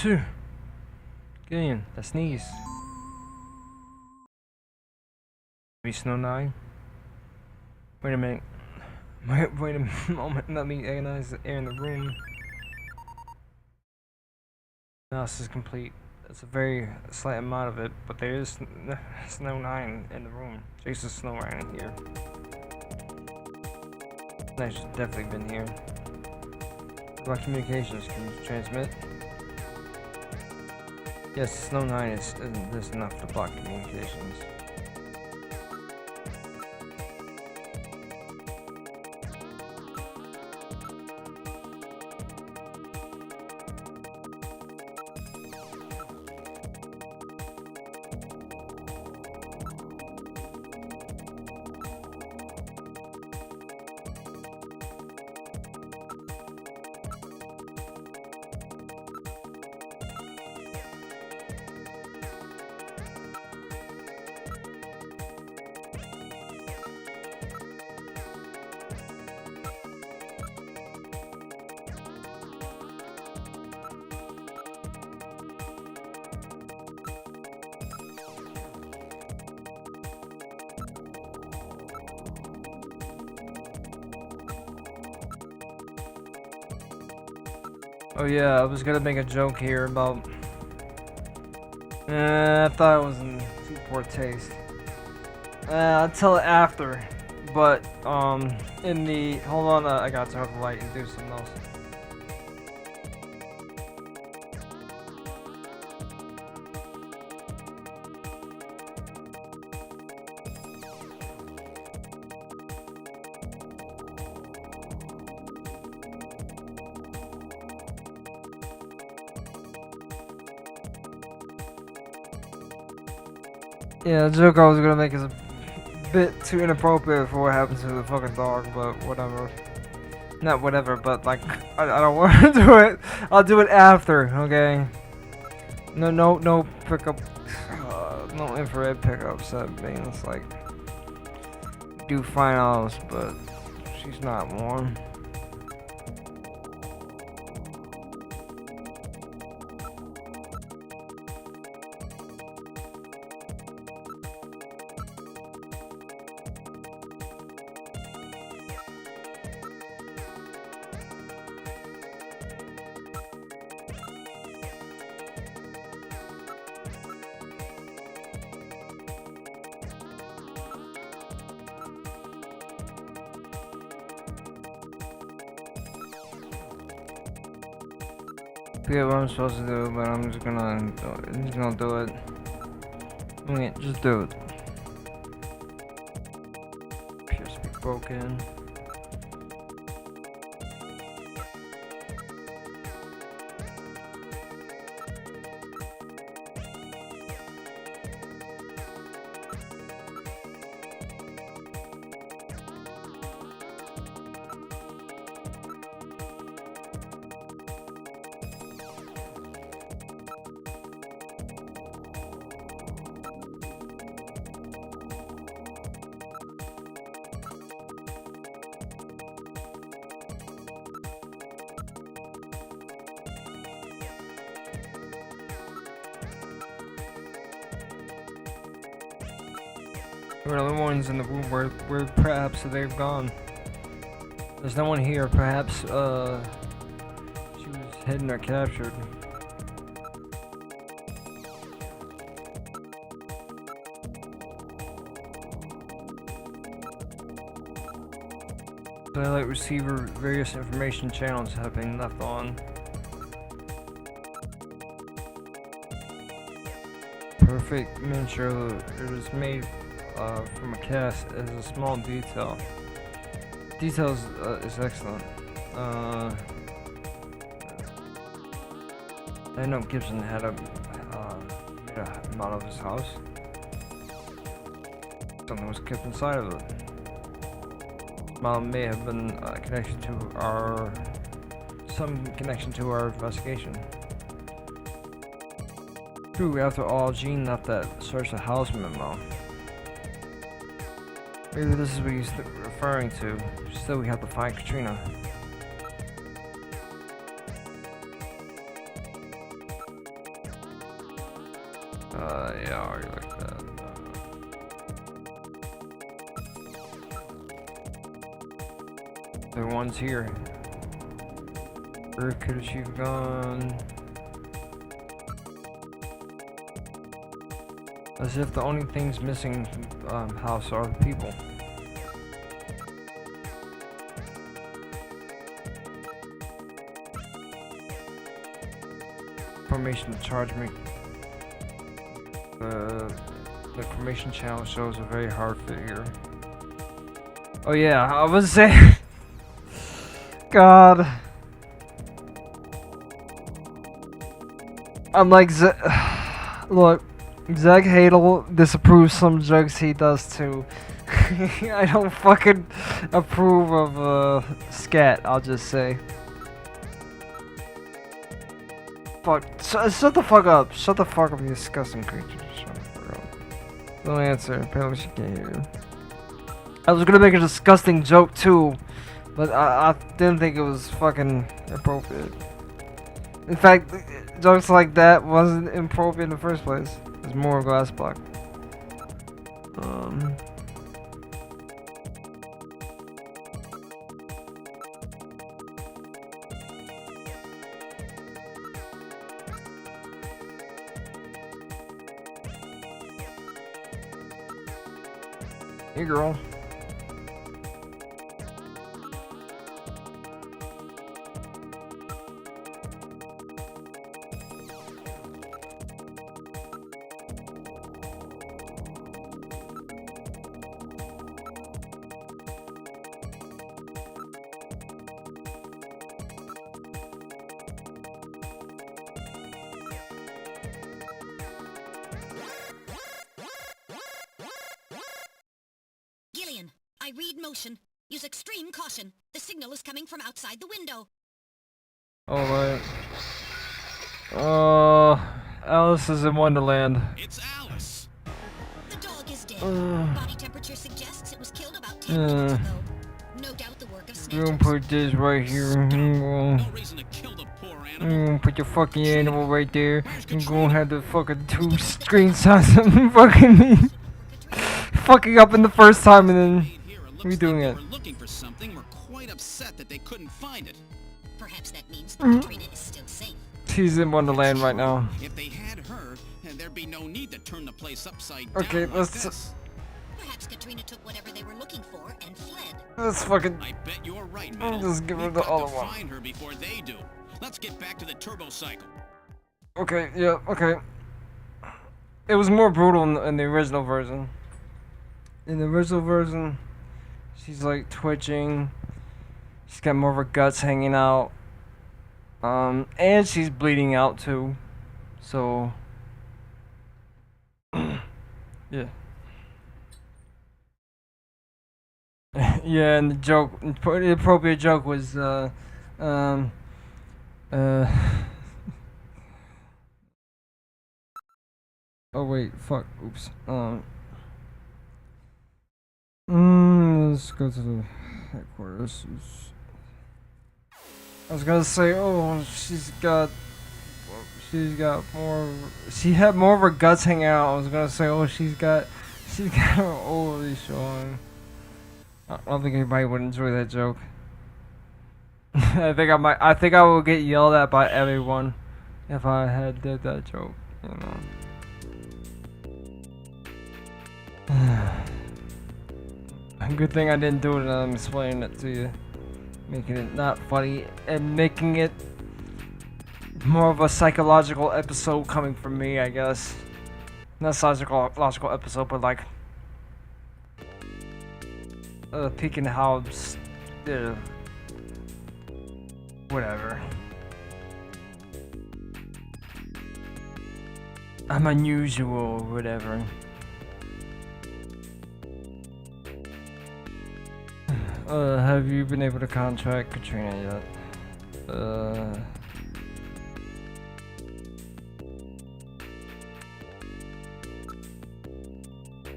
A: Phew. Gillian, a sneeze. Maybe Snow 9? Wait a minute. Wait a moment, let me analyze the air in the room. Analysis is complete. It's a very slight amount of it, but there is Snow 9 in the room. Jason Snow 9 in here. Nice, definitely been here. What about communications? Can you transmit? Yes, Snow 9 is enough to block communications. Oh yeah, I was gonna make a joke here about... I thought it was in too poor taste. I'll tell it after. But, in the... Hold on, I gotta turn off the light and do something else. Yeah, the joke I was gonna make is a bit too inappropriate for what happens to the fucking dog, but whatever. Not whatever, but like, I don't want to do it. I'll do it after, okay? No pickup, no infrared pickups. That means like, do finals, but she's not warm. forget what I'm supposed to do, but I'm just gonna do it. Okay, just do it. Appears to be broken. There are other ones in the room where perhaps they've gone. There's no one here. Perhaps she was hidden or captured. Satellite receiver, various information channels have been left on. Perfect miniature. It was made from a cast as a small detail. Details is excellent. I know Gibson had made a model of his house. Something was kept inside of it. This model may have been some connection to our investigation. True, after all, Jean left that search the house memo. Maybe this is what he's referring to. Still, we have to find Katrina. Yeah, I already like that. The one's here. Where could she have gone? As if the only things missing from house are the people. Information to charge me. The information channel shows a very hard figure. Oh yeah, I was saying. God. I'm like, look. Zeg Hadel disapproves some drugs he does too. I don't fucking approve of scat, I'll just say. Fuck. Shut the fuck up. Shut the fuck up, you disgusting creature. Shut the fuck up. No answer. Apparently she can't hear you. I was gonna make a disgusting joke too, but I didn't think it was fucking appropriate. In fact, jokes like that wasn't appropriate in the first place. There's more glass block. Hey girl.
B: Gillian, I read motion. Use extreme caution. The signal is coming from outside the window.
A: Alright. Alice is in Wonderland.
C: It's Alice.
B: The dog is dead. Body temperature suggests it was killed about 10 minutes ago. No doubt the work of
A: We're gonna
B: snatchers.
A: put this right here.
C: No reason to kill the poor animal.
A: Put your fucking animal right there. I'm gonna have the fucking two screenshots of me fucking fucking up in the first time and then
C: Here, it looks
A: redoing
C: like
A: it.
C: they were looking for something. We're quite upset that they couldn't find it.
B: Perhaps that means that Katrina is still safe.
A: She's in Wonderland right now.
C: If they had her, then there'd be no need to turn the place upside down
A: Okay,
C: like
A: let's
C: this.
B: Perhaps Katrina took whatever they were looking for and fled.
A: let's fucking
C: I bet you're right, Metal.
A: just give her
C: We've
A: the
C: got
A: other
C: to
A: one.
C: find her before they do. Let's get back to the turbo cycle.
A: Okay, yeah, okay. It was more brutal in the original version. In the original version, she's like twitching. She's got more of her guts hanging out. And she's bleeding out too. So, yeah. Yeah, and the joke, the appropriate joke was, oh wait, fuck, oops. Let's go to the headquarters. I was gonna say, oh, she had more of her guts hanging out. I was gonna say, oh, she's got her ovaries showing. I don't think anybody would enjoy that joke. I think I will get yelled at by everyone if I had did that joke, you know. Good thing I didn't do it and I'm explaining it to you. Making it not funny and making it more of a psychological episode coming from me, I guess. Not psychological episode, but like peeking how whatever. I'm unusual, whatever. Have you been able to contact Katrina yet?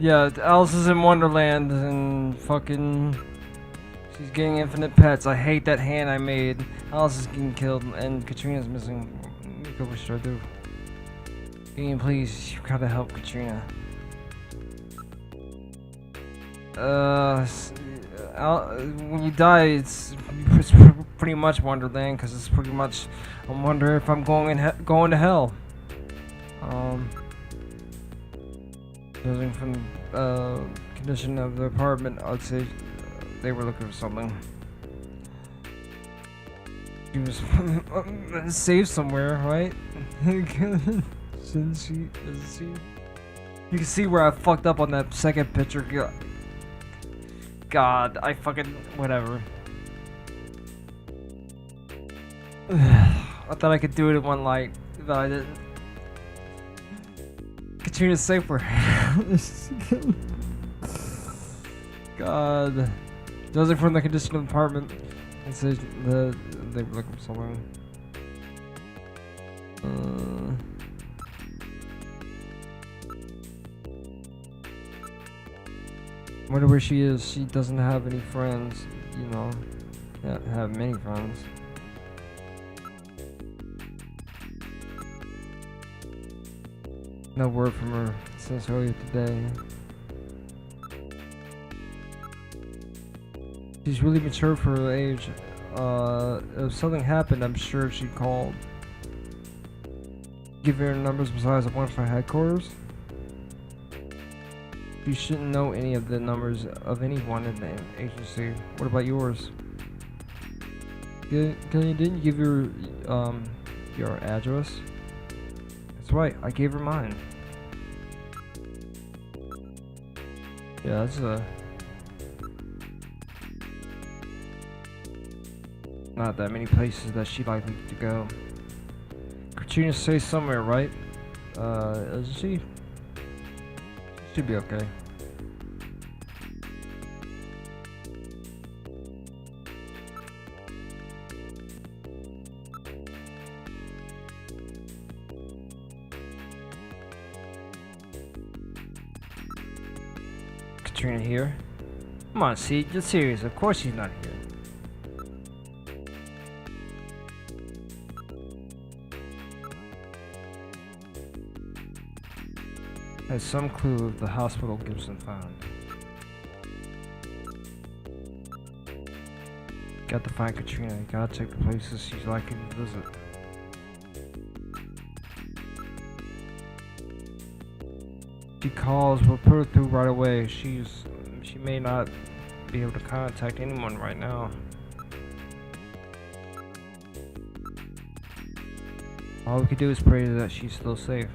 A: Yeah, Alice is in Wonderland and fucking... She's getting infinite pets. I hate that hand I made. Alice is getting killed and Katrina's missing. What should I do? Ian, please, you gotta help Katrina. When you die, it's pretty much Wonderland, because it's pretty much, I'm wondering if I'm going to hell. Judging from the condition of the apartment, I'd say they were looking for something. She was safe somewhere, right? Shouldn't she? Isn't she? You can see where I fucked up on that second picture. God, I fucking... whatever. I thought I could do it in one light, but I didn't. Katrina's safer. God. Judging from the condition of the apartment, it says they were looking for someone. Wonder where she is. She doesn't have any friends, you know. Yeah, have many friends. No word from her since earlier today. She's really mature for her age. If something happened, I'm sure she called. Give her numbers besides the one for headquarters. You shouldn't know any of the numbers of anyone in the agency. What about yours? Didn't you give your address? That's right, I gave her mine. Yeah, that's not that many places that she'd likely to go. Katrina stays somewhere, right? Isn't she? Should be okay. Katrina here? Come on, see, you're serious. Of course she's not here. Has some clue of the hospital Gibson found. Got to find Katrina. Gotta check the places she's likely to visit. She calls, we'll put her through right away. She may not be able to contact anyone right now. All we could do is pray that she's still safe.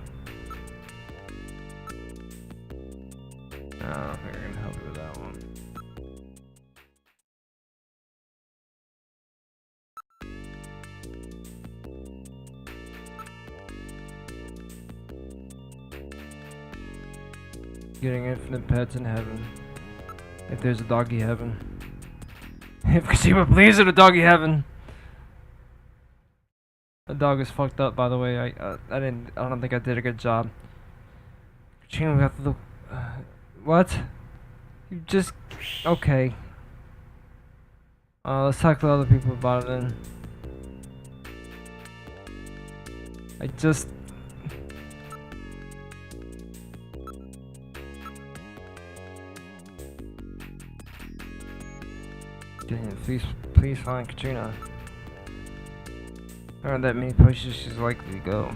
A: I don't think I can help you with that one. Getting infinite pets in heaven. If there's a doggy heaven. If Kojima believes in a doggy heaven. The dog is fucked up, by the way. I don't think I did a good job. Kojima, we have to look. What? You just. Okay. Let's talk to other people about it then. I just. Please find Katrina. There aren't that many places she's likely to go.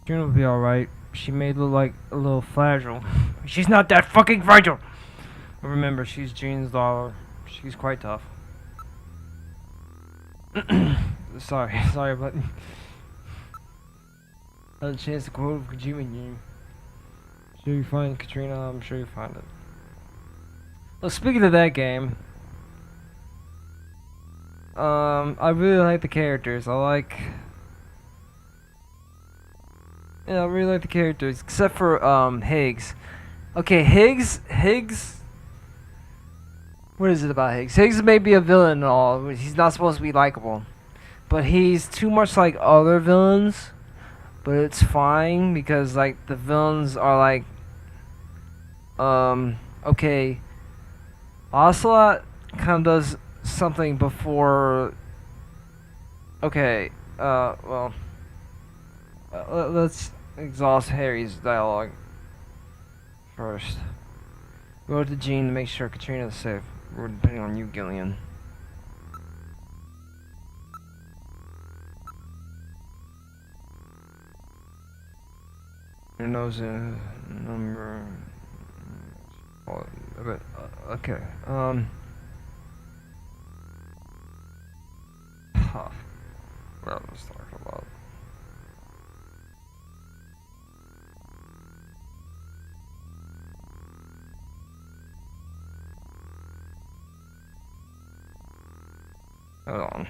A: Katrina will be alright. She may look like a little fragile. She's not that fucking fragile! But remember, she's Jean's daughter. She's quite tough. sorry, but... I had a chance to quote Kojima game. Sure you find Katrina, I'm sure you find it. Well, speaking of that game... I really like the characters. Yeah, I really like the characters, except for Higgs. Okay, Higgs. What is it about Higgs? Higgs may be a villain and all. He's not supposed to be likable, but he's too much like other villains. But it's fine because like the villains are like, okay. Ocelot kind of does something before. Okay, well, let's exhaust Harry's dialogue first. Go to Jean to make sure Katrina is safe. We're depending on you, Gillian. Your nose number. Oh, okay. Huh. What was I talking about? Hold on.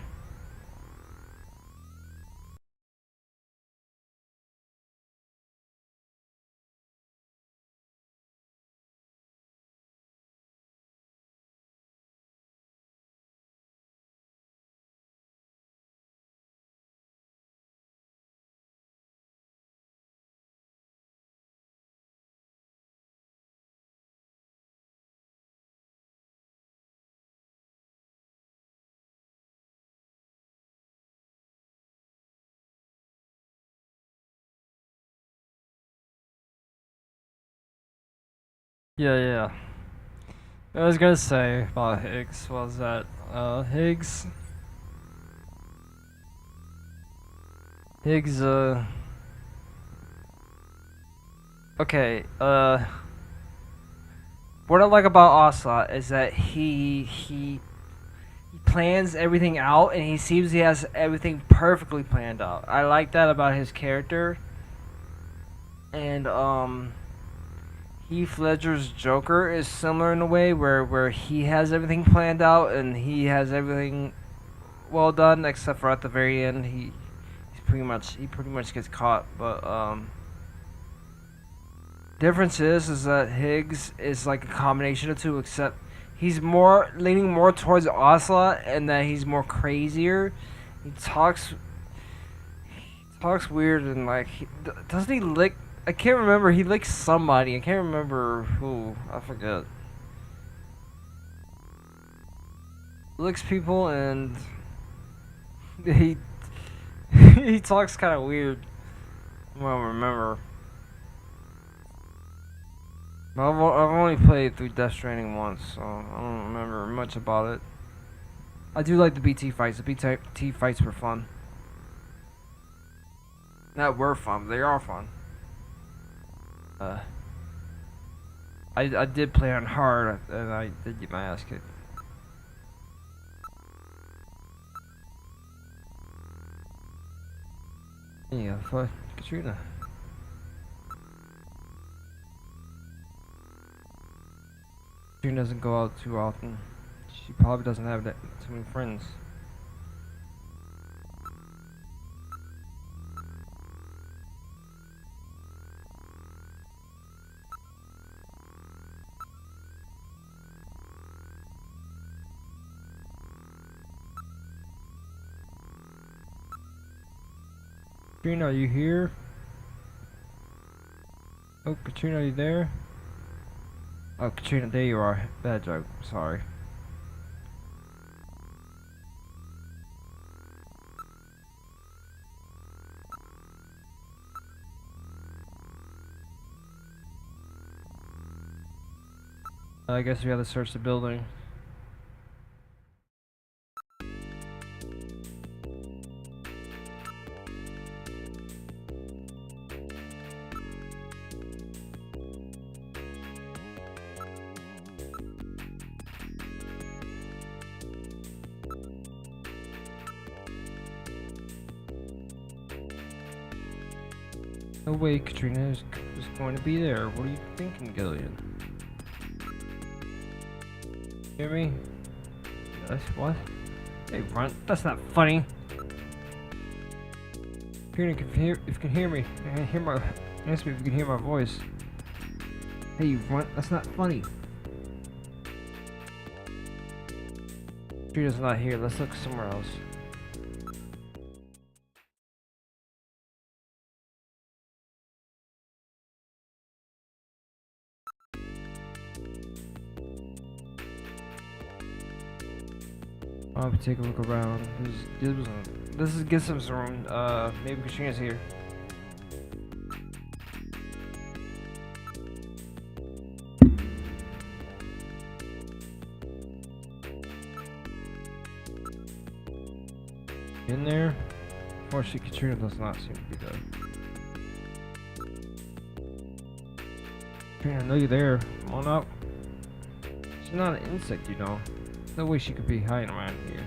A: Yeah. What I was gonna say about Higgs was that, Higgs, okay, what I like about Ocelot is that he plans everything out and he seems he has everything perfectly planned out. I like that about his character. And, Heath Ledger's Joker is similar in a way where he has everything planned out and he has everything well done, except for at the very end he pretty much gets caught. But difference is that Higgs is like a combination of two, except he's leaning more towards Ocelot and that he's more crazier. He talks weird and like doesn't he lick? I can't remember. He licks somebody. I can't remember who. I forget. Licks people and he he talks kind of weird. Well, remember. I've only played through Death Stranding once, so I don't remember much about it. I do like the BT fights. The BT fights were fun. Not were fun, they are fun. I did play on hard, and I did get my ass kicked. Yeah, fuck Katrina. Katrina doesn't go out too often. She probably doesn't have that too many friends. Katrina, are you here? Oh, Katrina, are you there? Oh, Katrina, there you are. Bad joke. Sorry. I guess we have to search the building. No way Katrina is going to be there. What are you thinking, Gillian? Hear me? That's what? Hey, Runt, that's not funny. Katrina, if you can hear me, ask me if you can hear my voice. Hey, Runt, that's not funny. Katrina's not here. Let's look somewhere else. I'll take a look around. This is Gissum's room. Maybe Katrina's here. In there? Unfortunately, Katrina does not seem to be there. Katrina, I know you're there. Come on up. She's not an insect, you know. No way she could be hiding around here.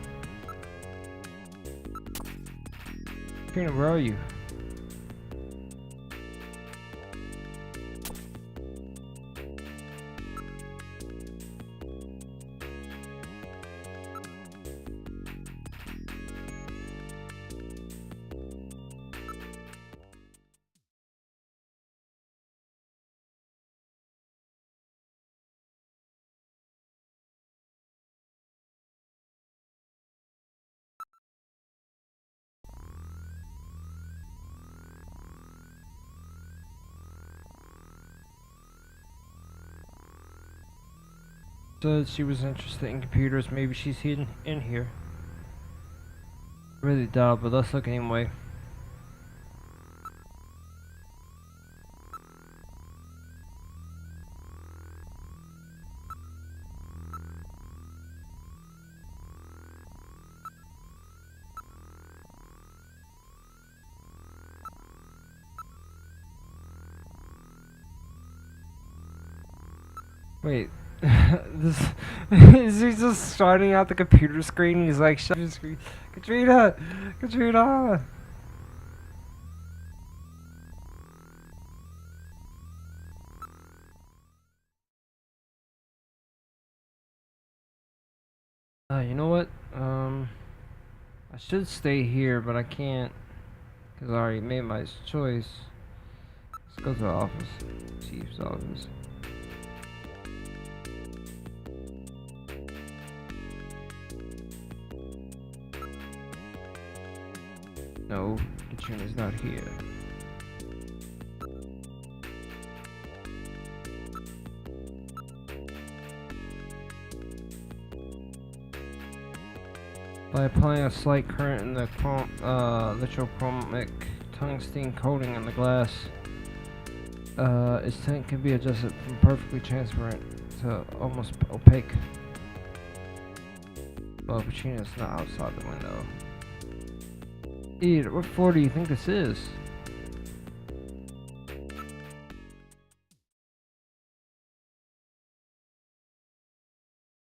A: Katrina, where are you? Said she was interested in computers. Maybe she's hidden in here. Really doubt, but let's look anyway. Wait. This is he just starting out the computer screen? He's like, "Shut the screen, Katrina, Katrina." You know what? I should stay here, but I can't because I already made my choice. Let's go to the office, chief's office. No, Katrina's not here. By applying a slight current in the electrochromic tungsten coating on the glass. Its tint can be adjusted from perfectly transparent to almost opaque. Well, Katrina's not outside the window. Idiot, what floor do you think this is?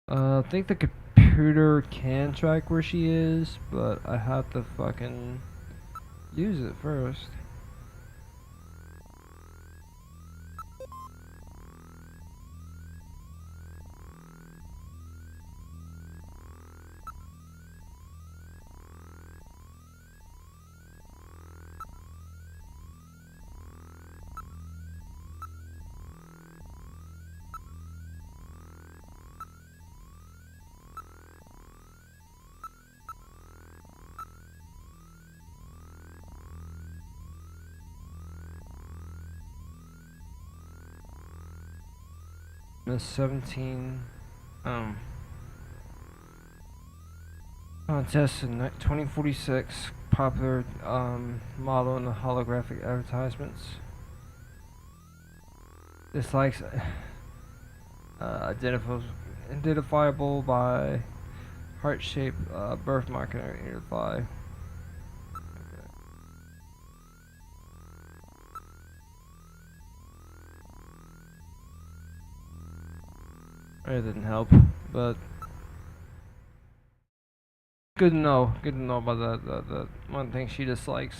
A: I think the computer can track where she is, but I have to fucking use it first. Miss 17, contest in 2046, popular, model in the holographic advertisements. Dislikes, identifiable by heart-shaped, birthmark in her inner thigh. It didn't help, but good to know. Good to know about that one thing she dislikes.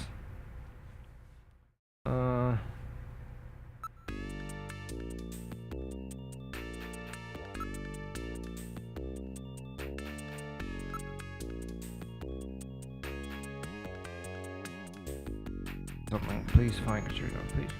A: Something. Please find Katrina. Please.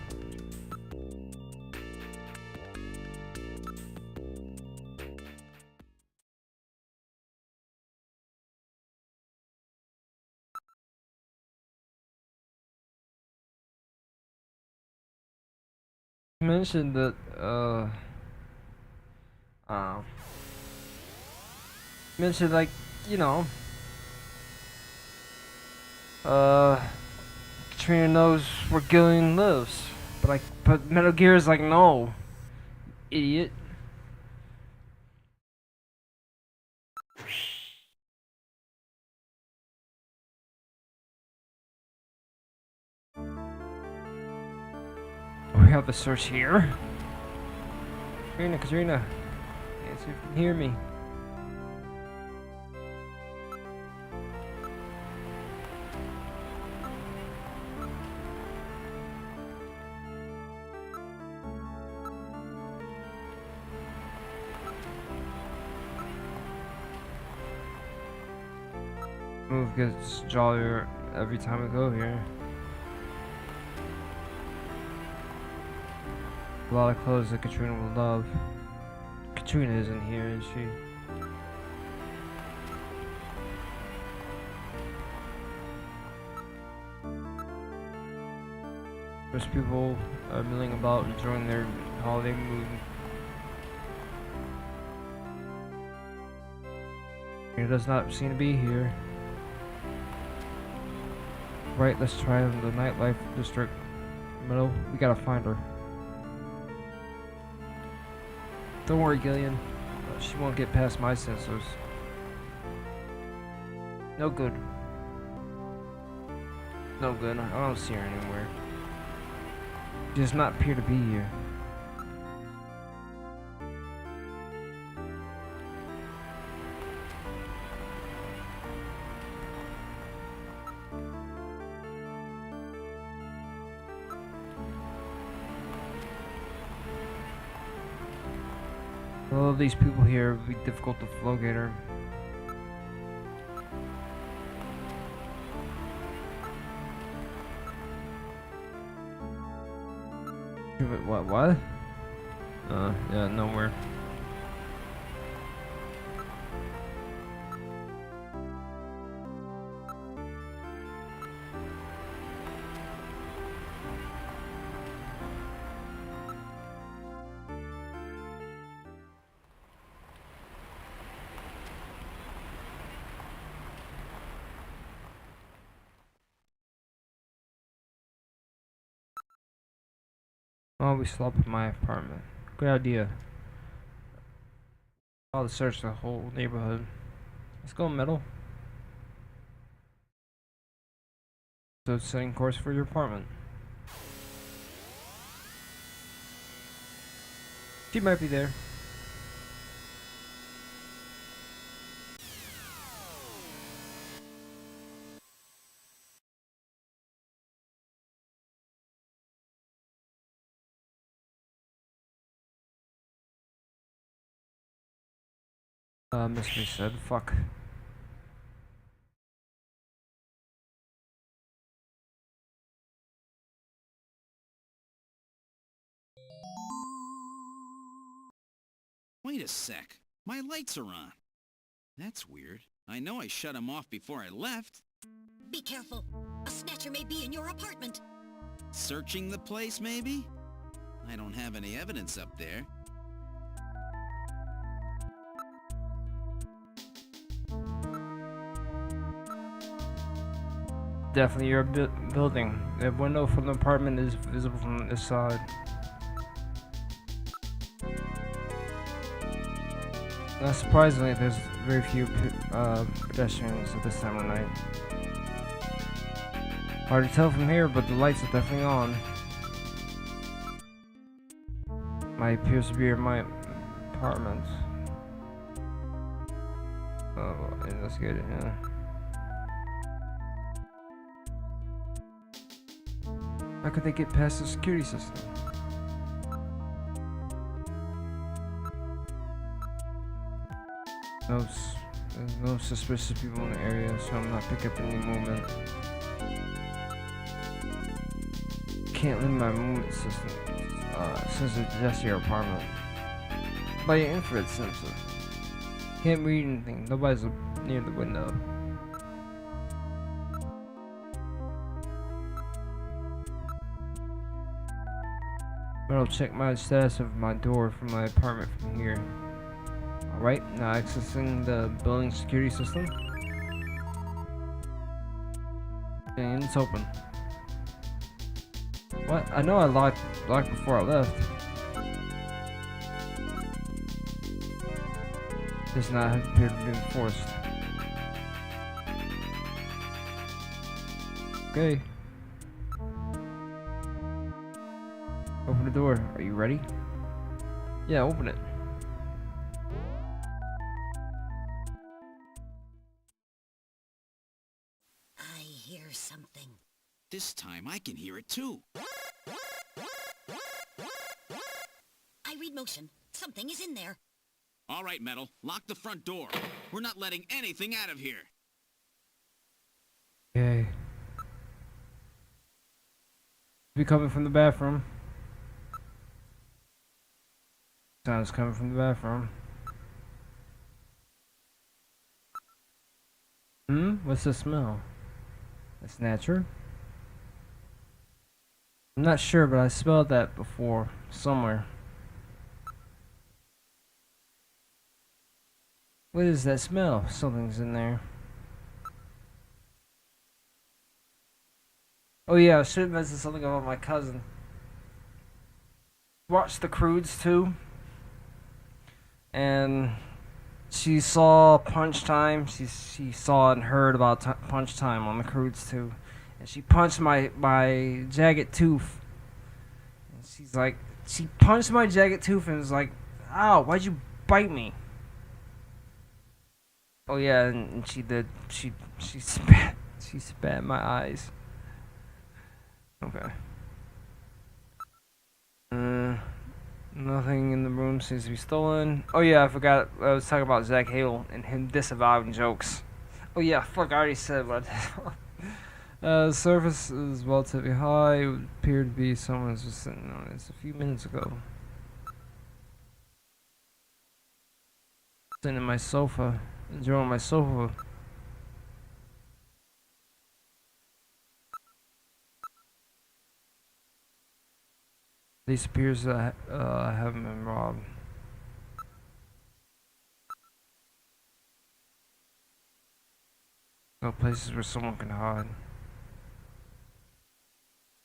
A: Mentioned that mentioned like, you know, Katrina knows where Gillian lives, but Metal Gear is like, no, idiot. We have the search here. Katrina, answer if you can hear me. Move gets jollier every time I go here. A lot of clothes that Katrina will love. Katrina isn't here, is she? Most people are milling about enjoying their holiday mood. It does not seem to be here. Right, let's try the nightlife district. Middle, we gotta find her. Don't worry, Gillian. She won't get past my sensors. No good. No good. I don't see her anywhere. She does not appear to be here. All of these people here would be difficult to locate her. What? Yeah, nowhere. Oh, we slept in my apartment. Good idea. I'll search the whole neighborhood. Let's go, Metal. So, setting course for your apartment. She might be there. Mystery said, fuck.
C: Wait a sec. My lights are on. That's weird. I know I shut them off before I left.
B: Be careful. A snatcher may be in your apartment.
C: Searching the place, maybe? I don't have any evidence up there.
A: Definitely your building. The window from the apartment is visible from this side. Not surprisingly, there's very few pedestrians at this time of night. Hard to tell from here, but the lights are definitely on. Might appears to be in my apartment. Oh, investigate it, yeah. How could they get past the security system? There's no suspicious people in the area, so I'm not picking up any movement. Can't leave my movement system since it's just your apartment. By your infrared sensor. Can't read anything. Nobody's near the window. But I'll check my status of my door from my apartment from here. Alright, now accessing the building security system. And it's open. What? I know I locked before I left. Does not appear to be enforced. Okay. Open the door. Are you ready? Yeah, open it.
B: I hear something.
C: This time I can hear it too.
B: I read motion. Something is in there.
C: All right, Metal, lock the front door. We're not letting anything out of here.
A: Okay. Be coming from the bathroom. Sounds coming from the bathroom. What's the smell? A snatcher? I'm not sure, but I smelled that before somewhere. What is that smell? Something's in there. Oh yeah, I should have mentioned something about my cousin. Watched The Croods too. And she saw Punch Time. She saw and heard about Punch Time on The Croods too. And she punched my jagged tooth. And she's like, she punched my jagged tooth and was like, ow, why'd you bite me? Oh yeah, and she did. She spat in my eyes. Okay. Nothing in the room seems to be stolen. Oh yeah, I forgot. I was talking about Zach Hale and him disavowing jokes. Oh yeah, fuck, I already said what. Surface is relatively high. It would appear to be someone was just sitting on this a few minutes ago. Sitting in my sofa, enjoying my sofa. At least appears that I haven't been robbed. No places where someone can hide.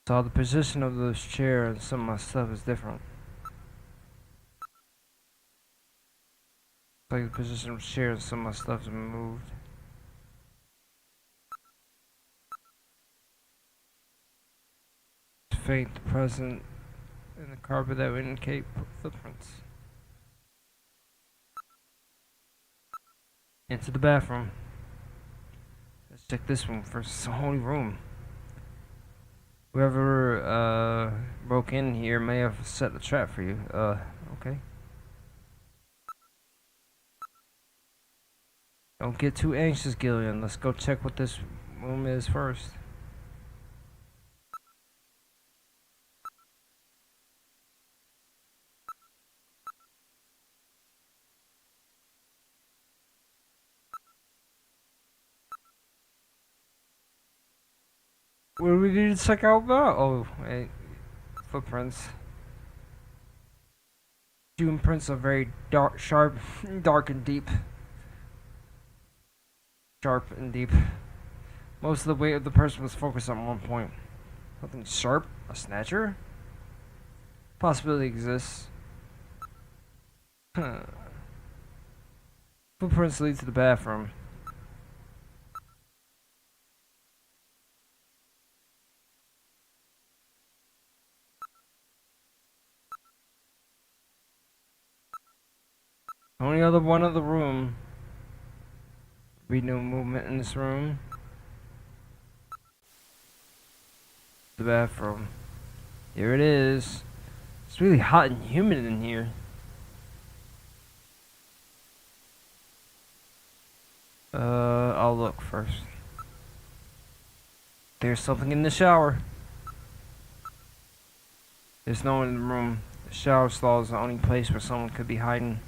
A: So the position of this chair and some of my stuff is different. Like the position of the chair and some of my stuff has been moved. Faint present in the carpet that would indicate footprints. Into the bathroom. Let's check this one first. It's a holy room. Whoever broke in here may have set a trap for you. Okay. Don't get too anxious, Gillian. Let's go check what this room is first. What do we need to check out now? Oh, wait. Footprints. Human prints are very dark, sharp, dark and deep. Sharp and deep. Most of the weight of the person was focused on one point. Something sharp? A snatcher? Possibility exists. Footprints lead to the bathroom. Only other one of the room. Be no movement in this room. The bathroom. Here it is. It's really hot and humid in here. I'll look first. There's something in the shower. There's no one in the room. The shower stall is the only place where someone could be hiding.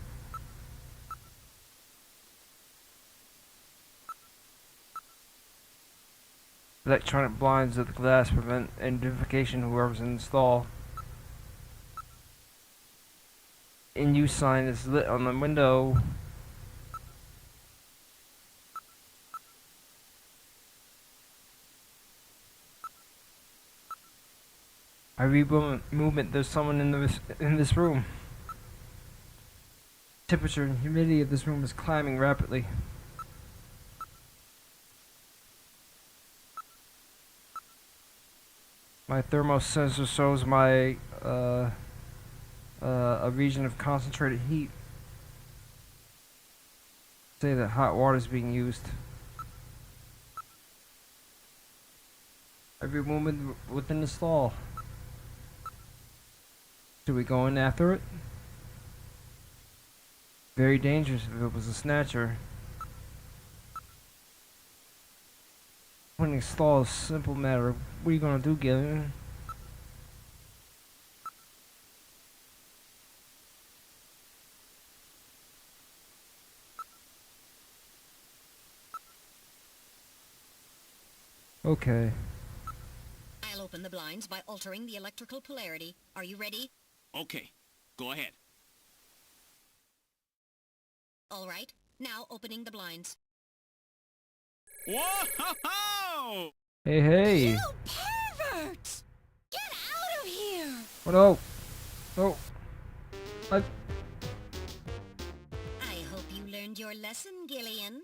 A: Electronic blinds of the glass prevent identification of whoever's in the stall. In use sign is lit on the window. I read movement. There's someone in this room. Temperature and humidity of this room is climbing rapidly. My thermal sensor shows my a region of concentrated heat. Say that hot water is being used. Every movement within the stall. Should we go in after it? Very dangerous if it was a snatcher. Opening stall is a simple matter. What are you gonna do, Gillian? Okay.
B: I'll open the blinds by altering the electrical polarity. Are you ready?
C: Okay, go ahead.
B: All right. Now opening the blinds.
C: Whoa!
A: Hey, hey.
F: You perverts! Get out of here!
A: Oh no. Oh.
B: I hope you learned your lesson, Gillian.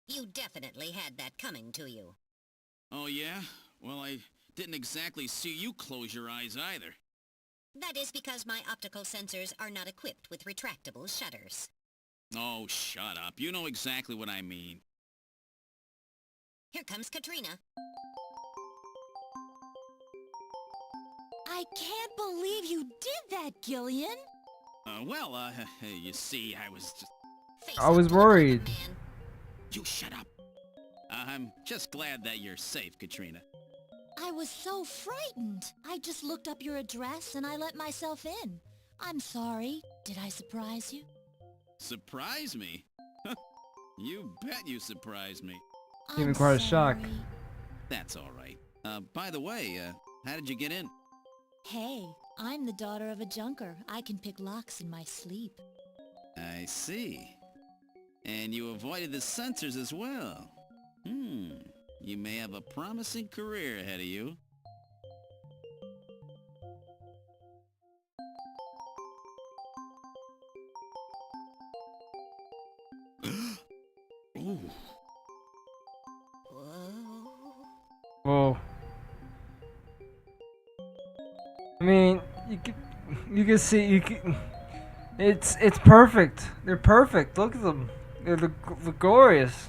B: You definitely had that coming to you.
C: Oh, yeah? Well, I didn't exactly see you close your eyes either.
B: That is because my optical sensors are not equipped with retractable shutters.
C: Oh, shut up. You know exactly what I mean.
B: Here comes Katrina.
D: I can't believe you did that, Gillian.
C: You see, I was just...
B: Face
A: I was
B: up to the
A: worried.
B: man.
C: You shut up. I'm just glad that you're safe, Katrina.
D: I was so frightened. I just looked up your address and I let myself in. I'm sorry. Did I surprise you?
C: Surprise me? You bet you surprised me.
A: Gave me
D: I'm
A: quite a shock.
D: sorry.
C: That's all right. By the way, how did you get in?
D: Hey, I'm the daughter of a junker. I can pick locks in my sleep.
C: I see. And you avoided the censors as well. You may have a promising career ahead of you. Ooh.
A: Whoa. I mean, you can see it's perfect. They're perfect. Look at them. They're glorious.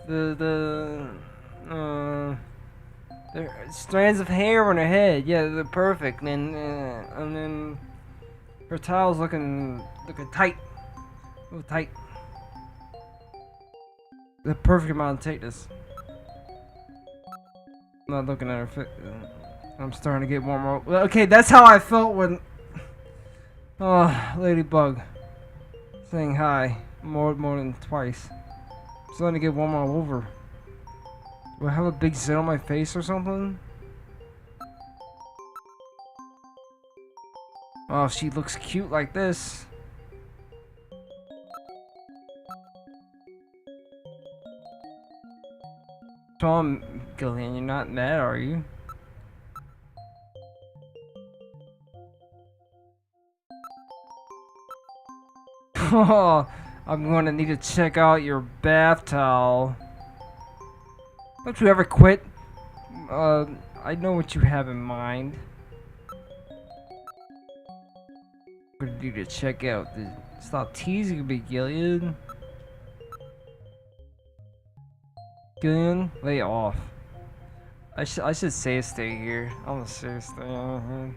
A: They're strands of hair on her head. Yeah, they're perfect. And then her towel's looking tight. A little tight. The perfect amount of tightness. I'm not looking at her fit. I'm starting to get more. Okay, that's how I felt when. Oh, Ladybug. Saying hi more than twice. I'm starting to get warm all over. Do I have a big zit on my face or something? Oh, she looks cute like this. Tom, Gillian, you're not mad, are you? Oh, I'm gonna need to check out your bath towel. Don't you ever quit? I know what you have in mind. I'm gonna need to check out the. Stop teasing me, Gillian. Gillian, lay off. I should say stay here. I'm gonna say stay.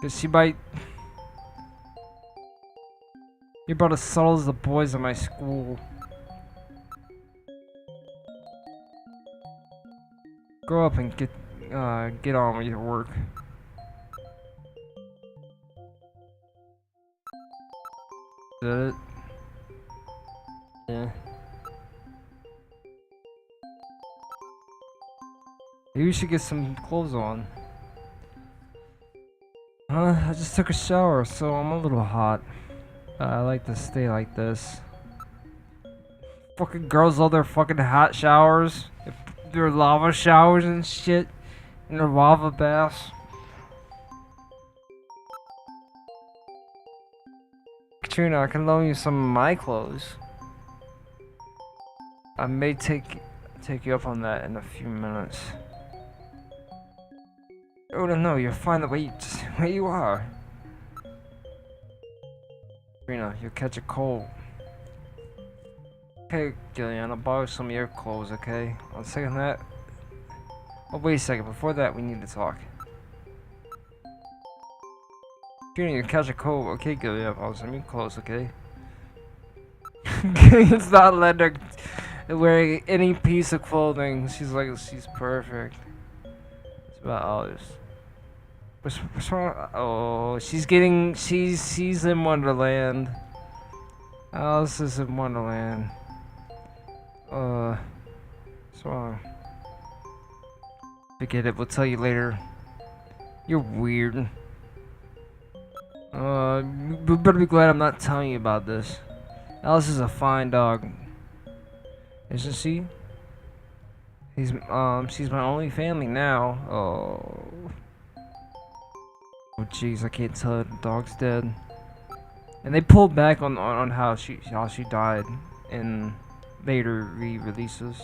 A: Cause she might. You're about as subtle as the boys in my school. Grow up and get on with your work. Is that it? Yeah. Maybe you should get some clothes on. I just took a shower, so I'm a little hot. I like to stay like this. Fucking girls love their fucking hot showers. Their lava showers and shit. And their lava baths. Katrina, I can loan you some of my clothes. I may take you up on that in a few minutes. Oh no, you're fine the way you are. Katrina, you'll catch a cold. Okay, Gillian, I'll borrow some of your clothes, okay? I'll second that. Oh, wait a second. Before that, we need to talk. Katrina, you'll catch a cold. Okay, Gillian, I'll borrow some of your clothes, okay? Gillian's not letting her wearing any piece of clothing. She's like, she's perfect. It's about all this. What's wrong? Oh, she's in Wonderland. Alice is in Wonderland. What's wrong? Forget it, we'll tell you later. You're weird. You better be glad I'm not telling you about this. Alice is a fine dog. Isn't she? She's my only family now. Oh. Oh jeez, I can't tell the dog's dead. And they pulled back on how she died in later re-releases.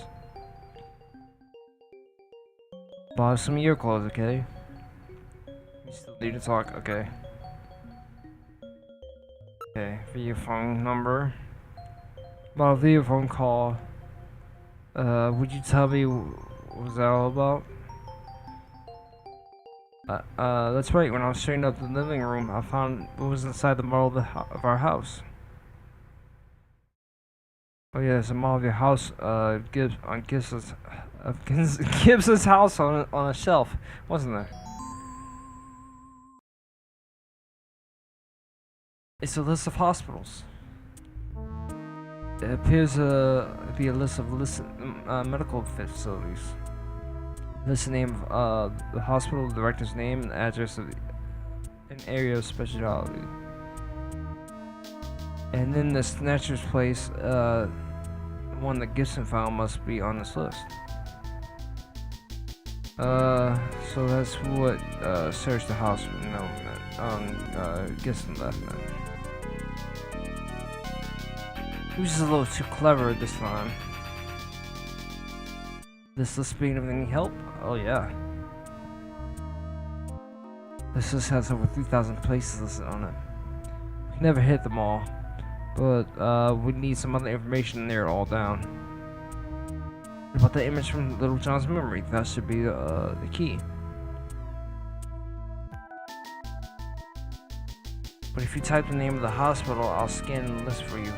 A: Borrow some of your clothes, okay? You still need to talk, okay? Okay, for your phone number. About a video phone call. Would you tell me what was that all about? That's right, when I was straightening up the living room, I found what was inside the model of our house. Oh yeah, there's a model of your house, Gibbs's house on a shelf, wasn't there? It's a list of hospitals. It appears to be a list of medical facilities. List the name of the hospital, the director's name, and the address of an area of specialty. And then the snatcher's place, the one that Gibson found, must be on this list. So that's what search the hospital Gibson left meant. He was just a little too clever this time. This list being of any help? Oh yeah. This list has over 3,000 places listed on it. We never hit them all, but we need some other information to narrow it all down. What about the image from Little John's memory? That should be the key. But if you type the name of the hospital, I'll scan the list for you.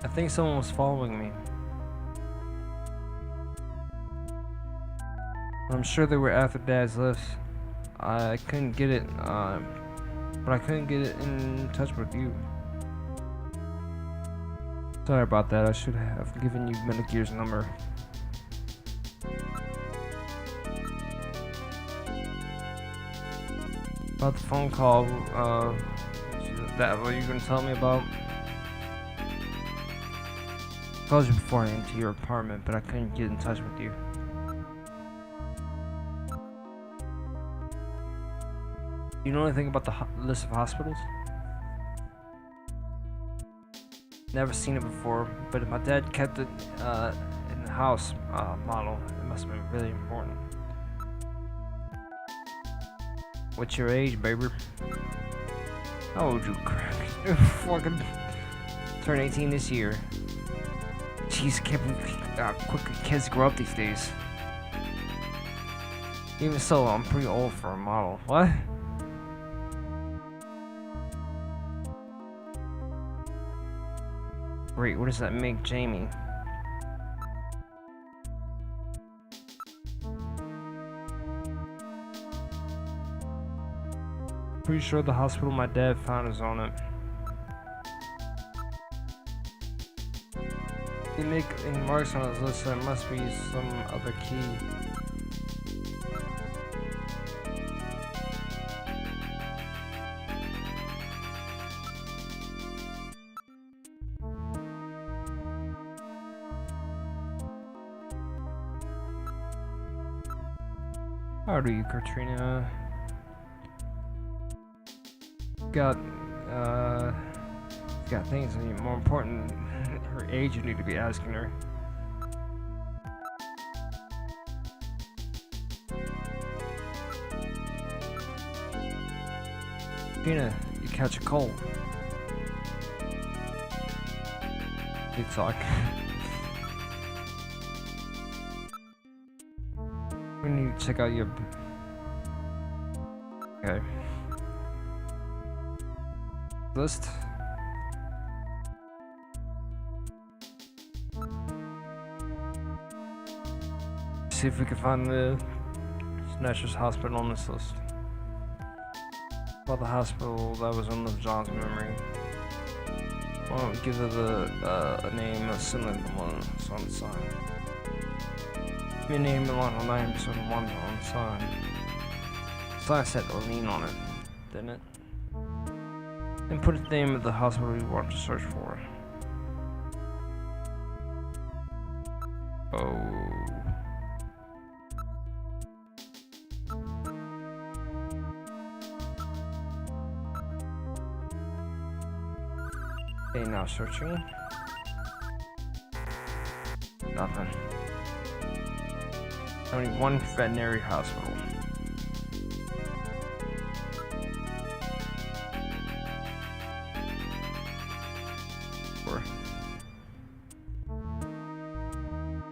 A: I think someone was following me. I'm sure they were after Dad's list. I couldn't get it, but I couldn't get it in touch with you. Sorry about that. I should have given you Metal Gear's number. About the phone call, that what you gonna tell me about? I called you before I entered your apartment, but I couldn't get in touch with you. You know anything about the list of hospitals? Never seen it before, but if my dad kept it in the house model, it must have been really important. What's your age, baby? How old you crack? Fucking turn 18 this year. Jeez, can't believe how quickly kids grow up these days. Even so, I'm pretty old for a model. What? Great, what does that make Jamie? Pretty sure the hospital my dad found is on it. They make any marks on his list, so there must be some other key. How do you, Katrina? Got things that are more important. Her age, you need to be asking her. Katrina, you catch a cold. You talk. We need to check out your... Okay. List. See if we can find the Snatcher's Hospital on this list. About the hospital that was on the John's memory. Why don't we give it a name similar to the one that's on the sign? Your name along the line so the one on the sign. The sign said Orlean on it, didn't it? And put the name of the hospital you want to search for. Oh. Okay, now searching. Nothing. Only one veterinary hospital.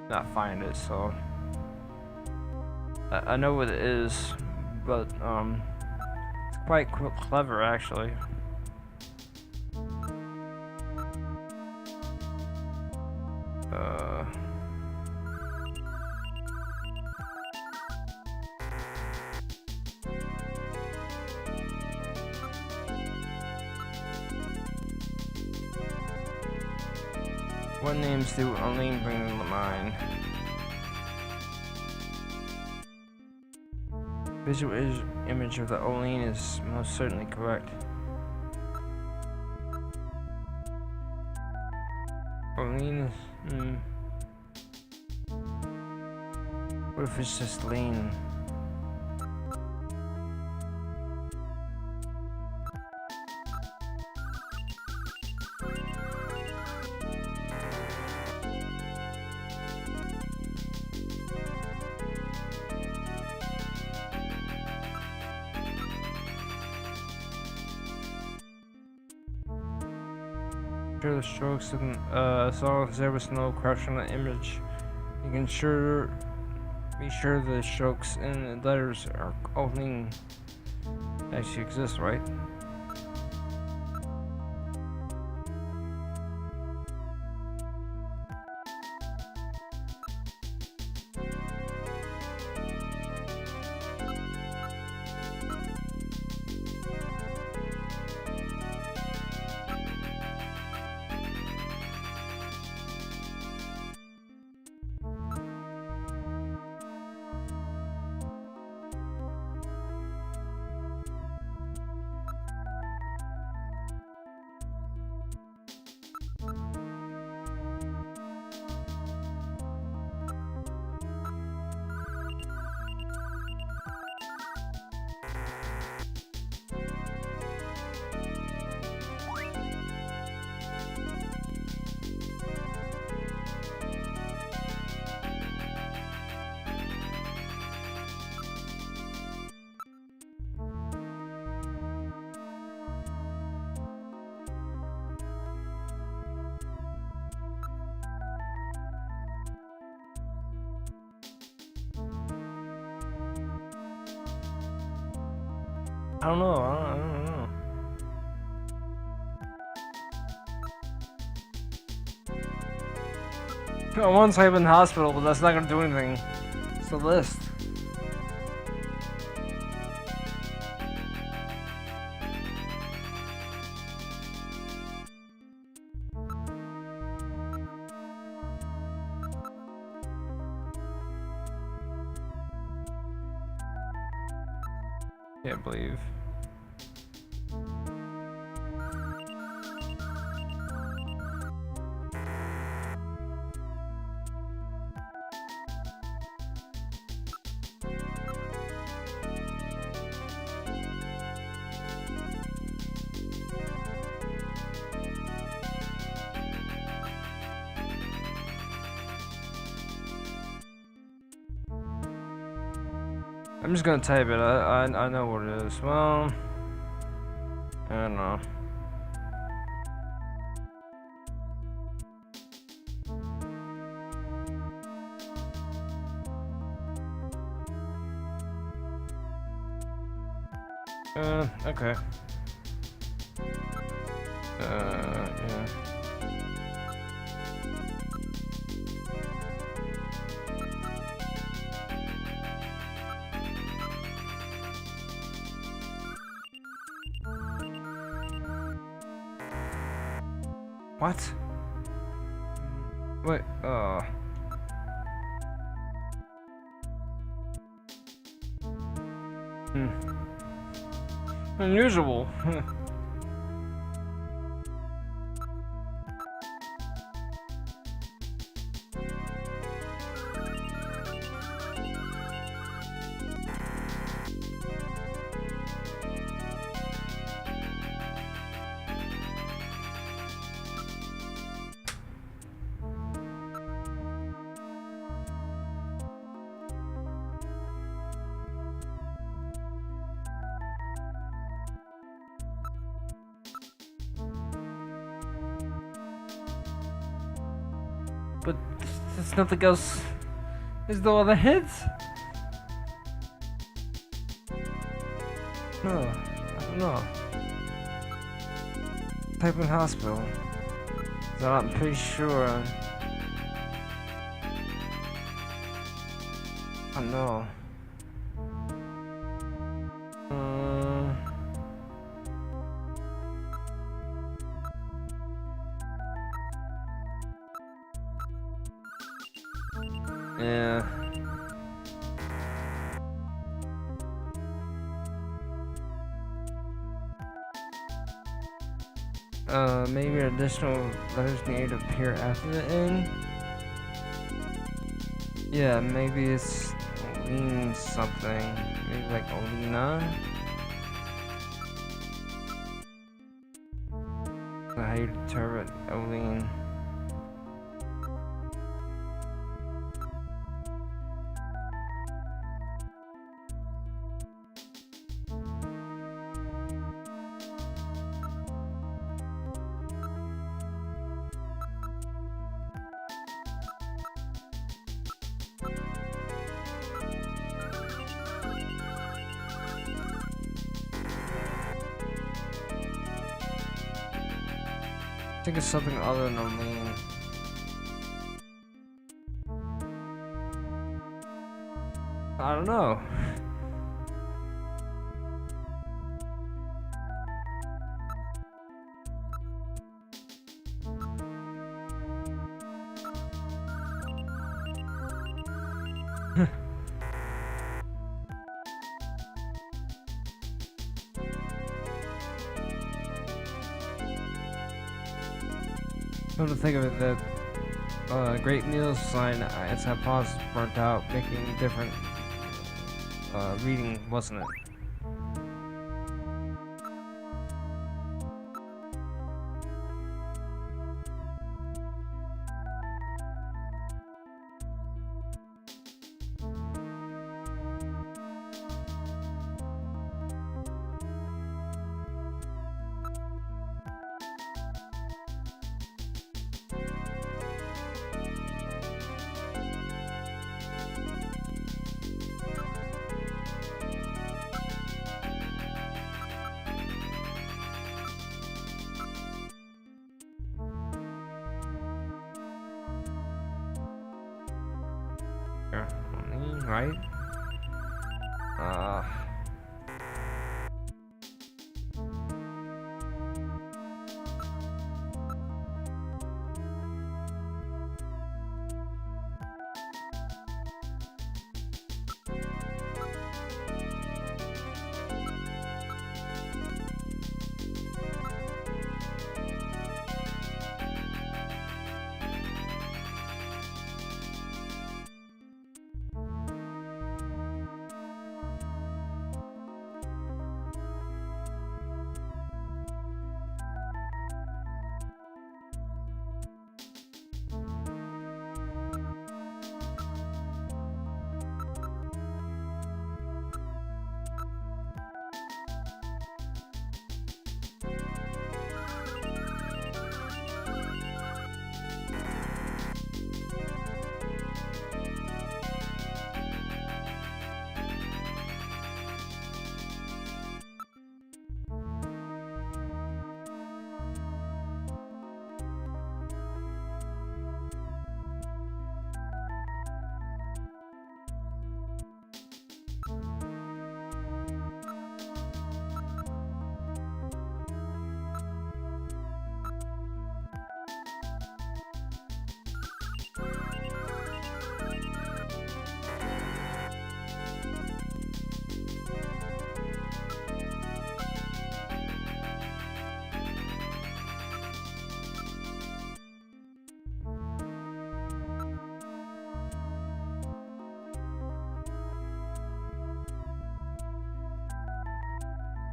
A: Not find it, so I know what it is, but it's quite clever actually. What names do Arlene bring to mind? Visual image of the Arlene is most certainly correct. Arlene is... What if it's just Lane? Sure the strokes and as long as there was no corruption on the image, you can be sure the strokes and the letters are only actually exist, right? I don't know. I don't know. I want to type in hospital, but that's not gonna do anything. It's the list. Can't believe. I'm just gonna type it. I know what it is. Well, I don't know. Okay. Yeah. What? Wait, Unusual. But there's nothing else. There's no other heads? No, I don't know. Type in hospital. So I'm pretty sure. I don't know. Yeah. Maybe additional letters need to appear after the N. Yeah, maybe it's Olene something. Maybe like Olena. How you determine Olene? I think it's something other than Olene. I don't know. Come to think of it, that Great Meals sign, its hypothesis burnt out, making different reading, wasn't it? Right?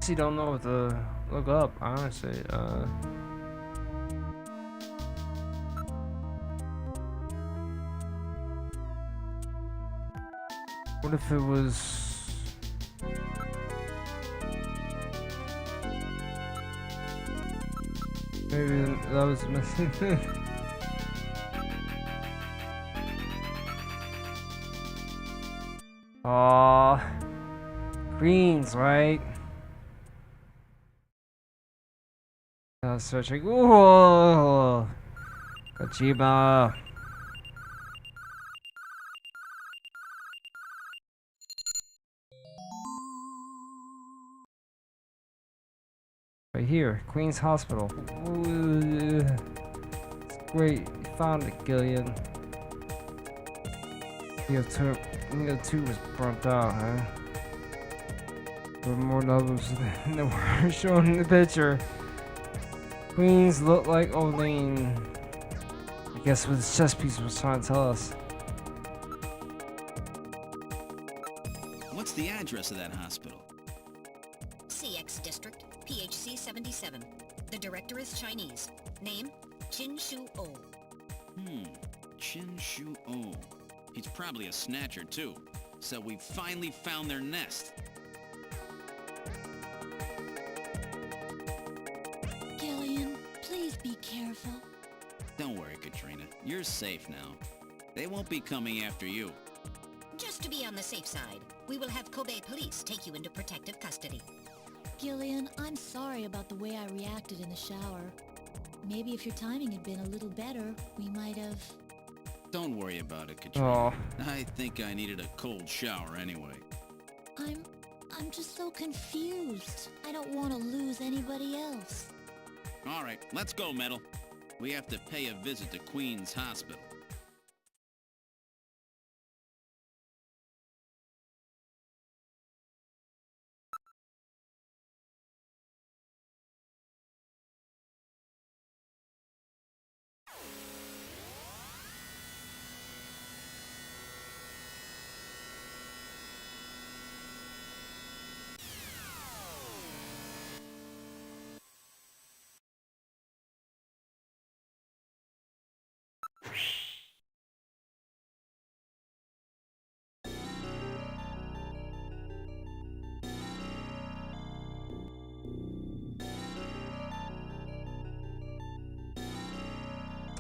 A: You don't know what to look up, honestly. What if it was maybe that was missing? Aw, greens, right? I was searching. Whoa, Kojima. Right here, Queen's Hospital. Ooh, it's great, you found it, Gillian. Neo 2 was burnt out, huh? There were more levels than were shown in the picture. Queens look like Olene. I guess what this chess piece was trying to tell us.
C: What's the address of that hospital?
B: CX District, PHC 77. The director is Chinese. Name, Qin Shu O.
C: Qin Shu O. He's probably a snatcher, too. So we finally found their nest.
D: Gillian, please be careful.
C: Don't worry, Katrina. You're safe now. They won't be coming after you.
B: Just to be on the safe side, we will have Kobe police take you into protective custody.
D: Gillian, I'm sorry about the way I reacted in the shower. Maybe if your timing had been a little better, we might have...
C: Don't worry about it, Katrina.
A: Oh,
C: I think I needed a cold shower anyway.
D: I'm just so confused. I don't want to lose anybody else.
C: All right, let's go, Metal. We have to pay a visit to Queen's Hospital.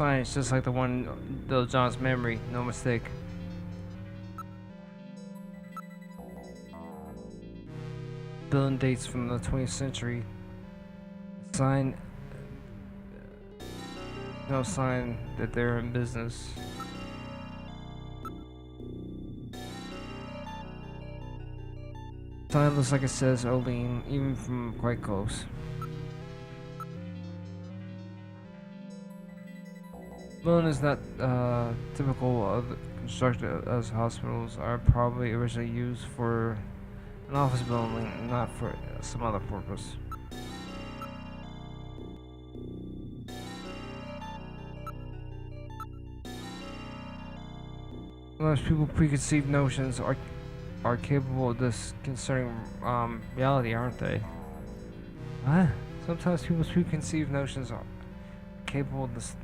A: fine. It's just like the one, Little John's memory. No mistake. Building dates from the 20th century. Sign. No sign that they're in business. Sign looks like it says Olene, even from quite close. Building is not typical of constructed as hospitals are probably originally used for an office building, not for some other purpose. Most people preconceived notions are capable of this concerning reality, aren't they? What? Sometimes people's preconceived notions are capable of this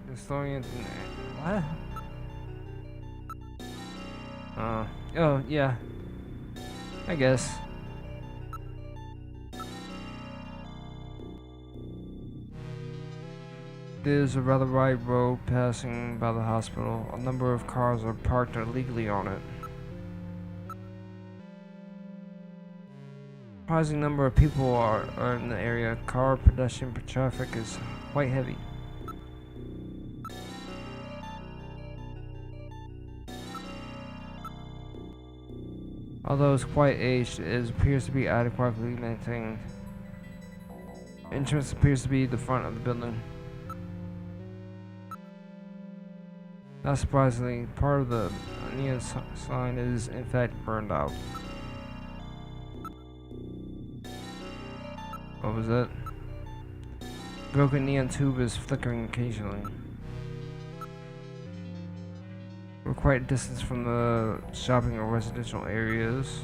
A: historians. What? Oh yeah. I guess. There's a rather wide road passing by the hospital. A number of cars are parked illegally on it. Surprising number of people are in the area. Car, pedestrian traffic is quite heavy. Although it's quite aged, it appears to be adequately maintained. Entrance appears to be the front of the building. Not surprisingly, part of the neon sign is in fact burned out. What was that? Broken neon tube is flickering occasionally. We're quite a distance from the shopping or residential areas.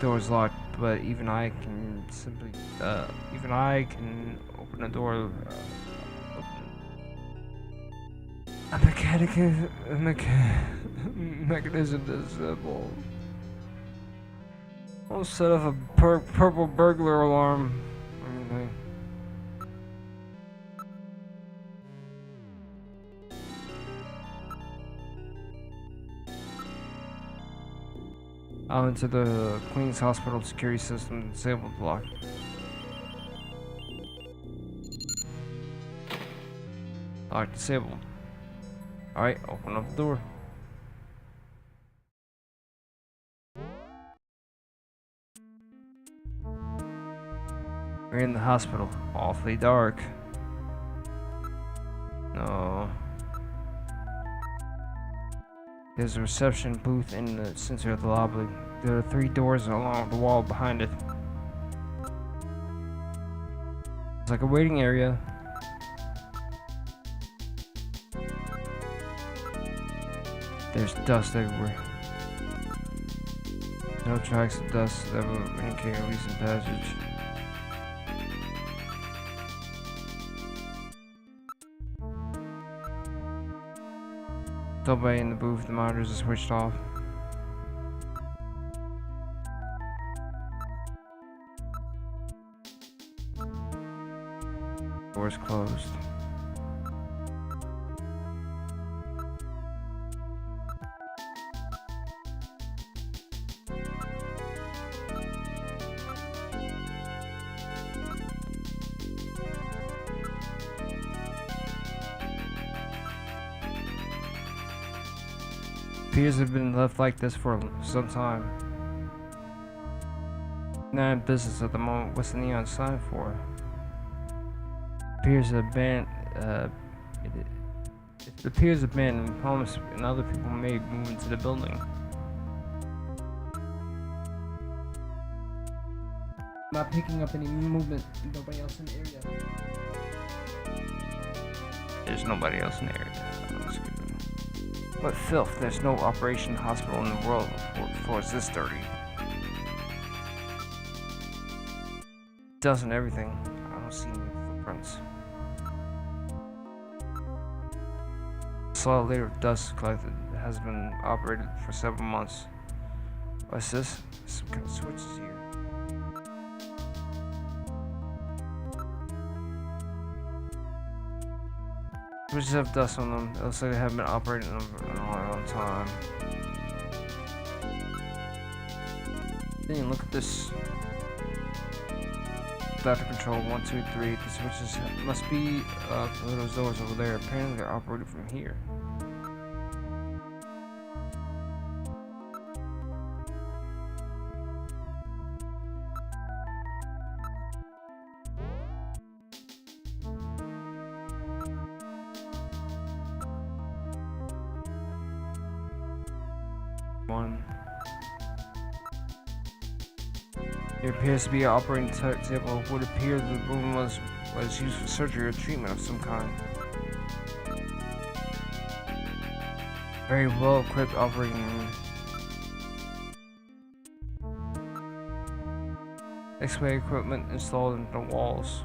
A: Door's locked, but even I can simply, even I can open the door. A mechanism is simple. I'll set off a purple burglar alarm. Anything. I'll enter the Queen's Hospital security system disabled block. Lock disabled. Alright, open up the door. We're in the hospital. Awfully dark. No. There's a reception booth in the center of the lobby. There are 3 doors along the wall behind it. It's like a waiting area. There's dust everywhere. No tracks of dust that would indicate a recent passage. Nobody in the booth, the monitors are switched off. Doors closed. Piers have been left like this for some time. Not in business at the moment. What's the neon sign for? Piers abandoned. It appears abandoned. Thomas and other people may move into the building. Not picking up any movement. Nobody else in the area. There's nobody else in the area. What filth, there's no operation hospital in the world before it's this dirty. Dust and everything. I don't see any footprints. A solid layer of dust collected has been operated for several months. What's this? Some kind of switches here. Switches have dust on them. It looks like they haven't been operating them for a long time. Then look at this. Data control 1, 2, 3. The switches must be for those doors over there. Apparently they're operated from here. There appears to be an operating table. Would appear the room was used for surgery or treatment of some kind. Very well equipped operating room. X-ray equipment installed in the walls.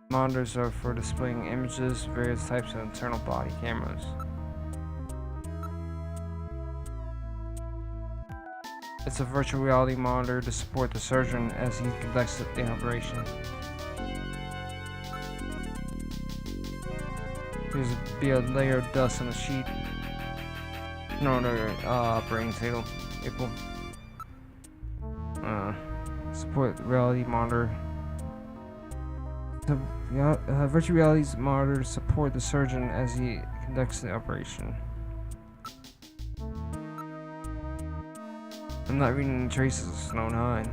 A: Monitors are for displaying images, various types of internal body cameras. It's a virtual reality monitor to support the surgeon as he conducts the operation. There's be a layer of dust on the sheet. No, operating table. April. Support the reality monitor. The virtual reality's monitor to support the surgeon as he conducts the operation. I'm not reading any traces of Snow 9.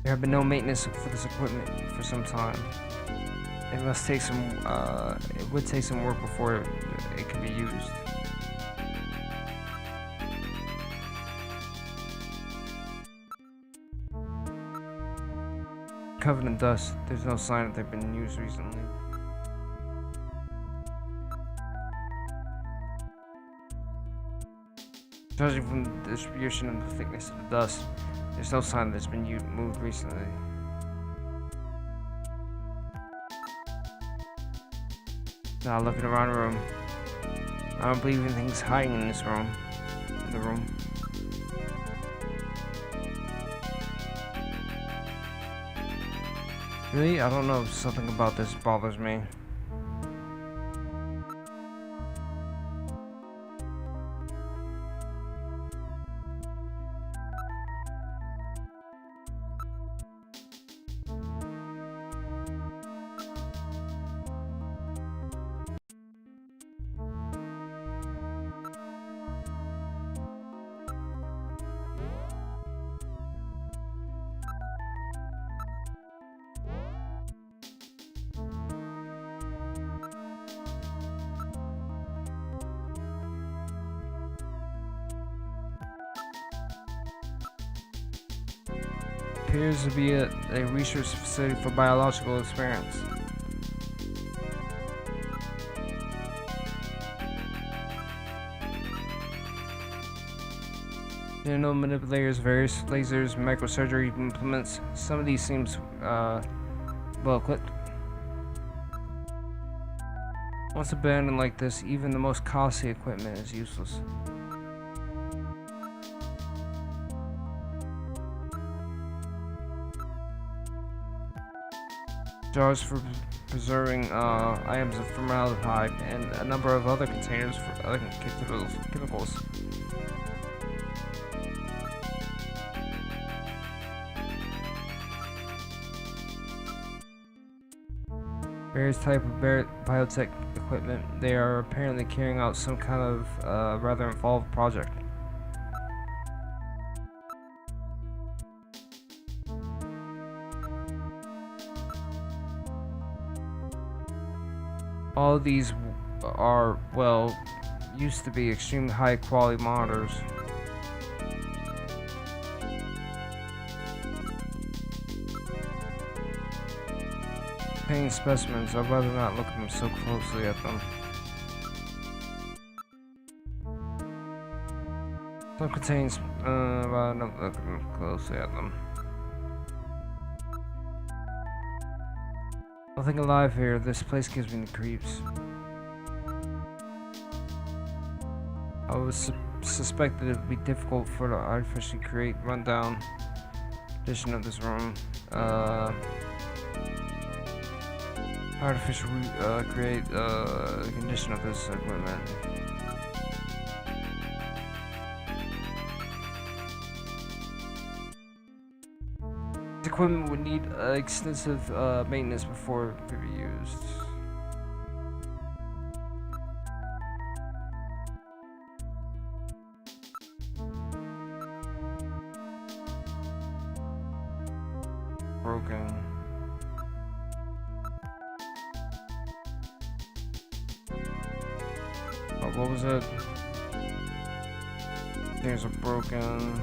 A: There have been no maintenance for this equipment for some time. It must take some, it would take some work before it can be used. Covered in dust, there's no sign that they've been used recently. Judging from the distribution and the thickness of the dust, there's no sign that it's been moved recently. Now looking around the room, I don't believe anything's hiding in this room. In the room. Really? I don't know. Something about this bothers me. appears to be a research facility for biological experiments. Nano manipulators, various lasers, microsurgery implements. Some of these seems well equipped. Once abandoned like this, even the most costly equipment is useless. Jars for preserving items of formaldehyde and a number of other containers for other chemicals. Various type of biotech equipment. They are apparently carrying out some kind of rather involved project. All of these are, well, used to be extremely high quality monitors. Containing specimens, I'd rather not look at them so closely at them. Some contains, rather not look at them closely at them. Nothing alive here. This place gives me the creeps. I would suspect that it would be difficult for the artificially create rundown condition of this room. Artificial create condition of this equipment. This equipment would need extensive maintenance before it could be used. Broken. Oh, what was it? Things are broken.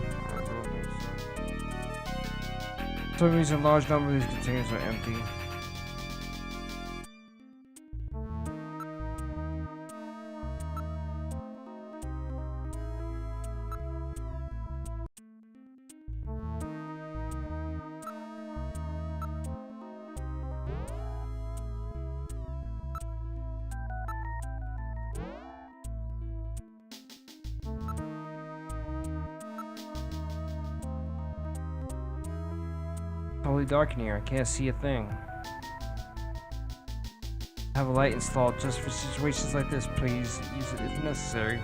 A: For some reason, a large number of these containers are empty. Totally dark in here. I can't see a thing. Have a light installed just for situations like this. Please use it if necessary.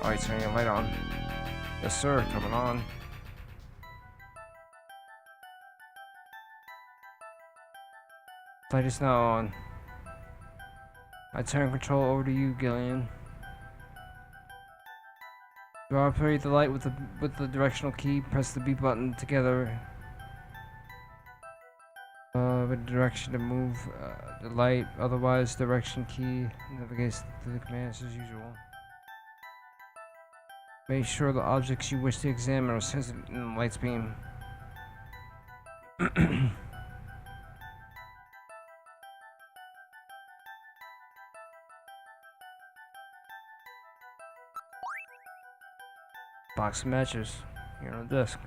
A: Alright, turning your light on. Yes, sir. Coming on. Light is now on. I turn control over to you, Gillian. To operate the light with the directional key, press the B button together. With direction to move the light, otherwise direction key navigates to the commands as usual. Make sure the objects you wish to examine are sensitive in the light's beam. Box of matches here on the desk.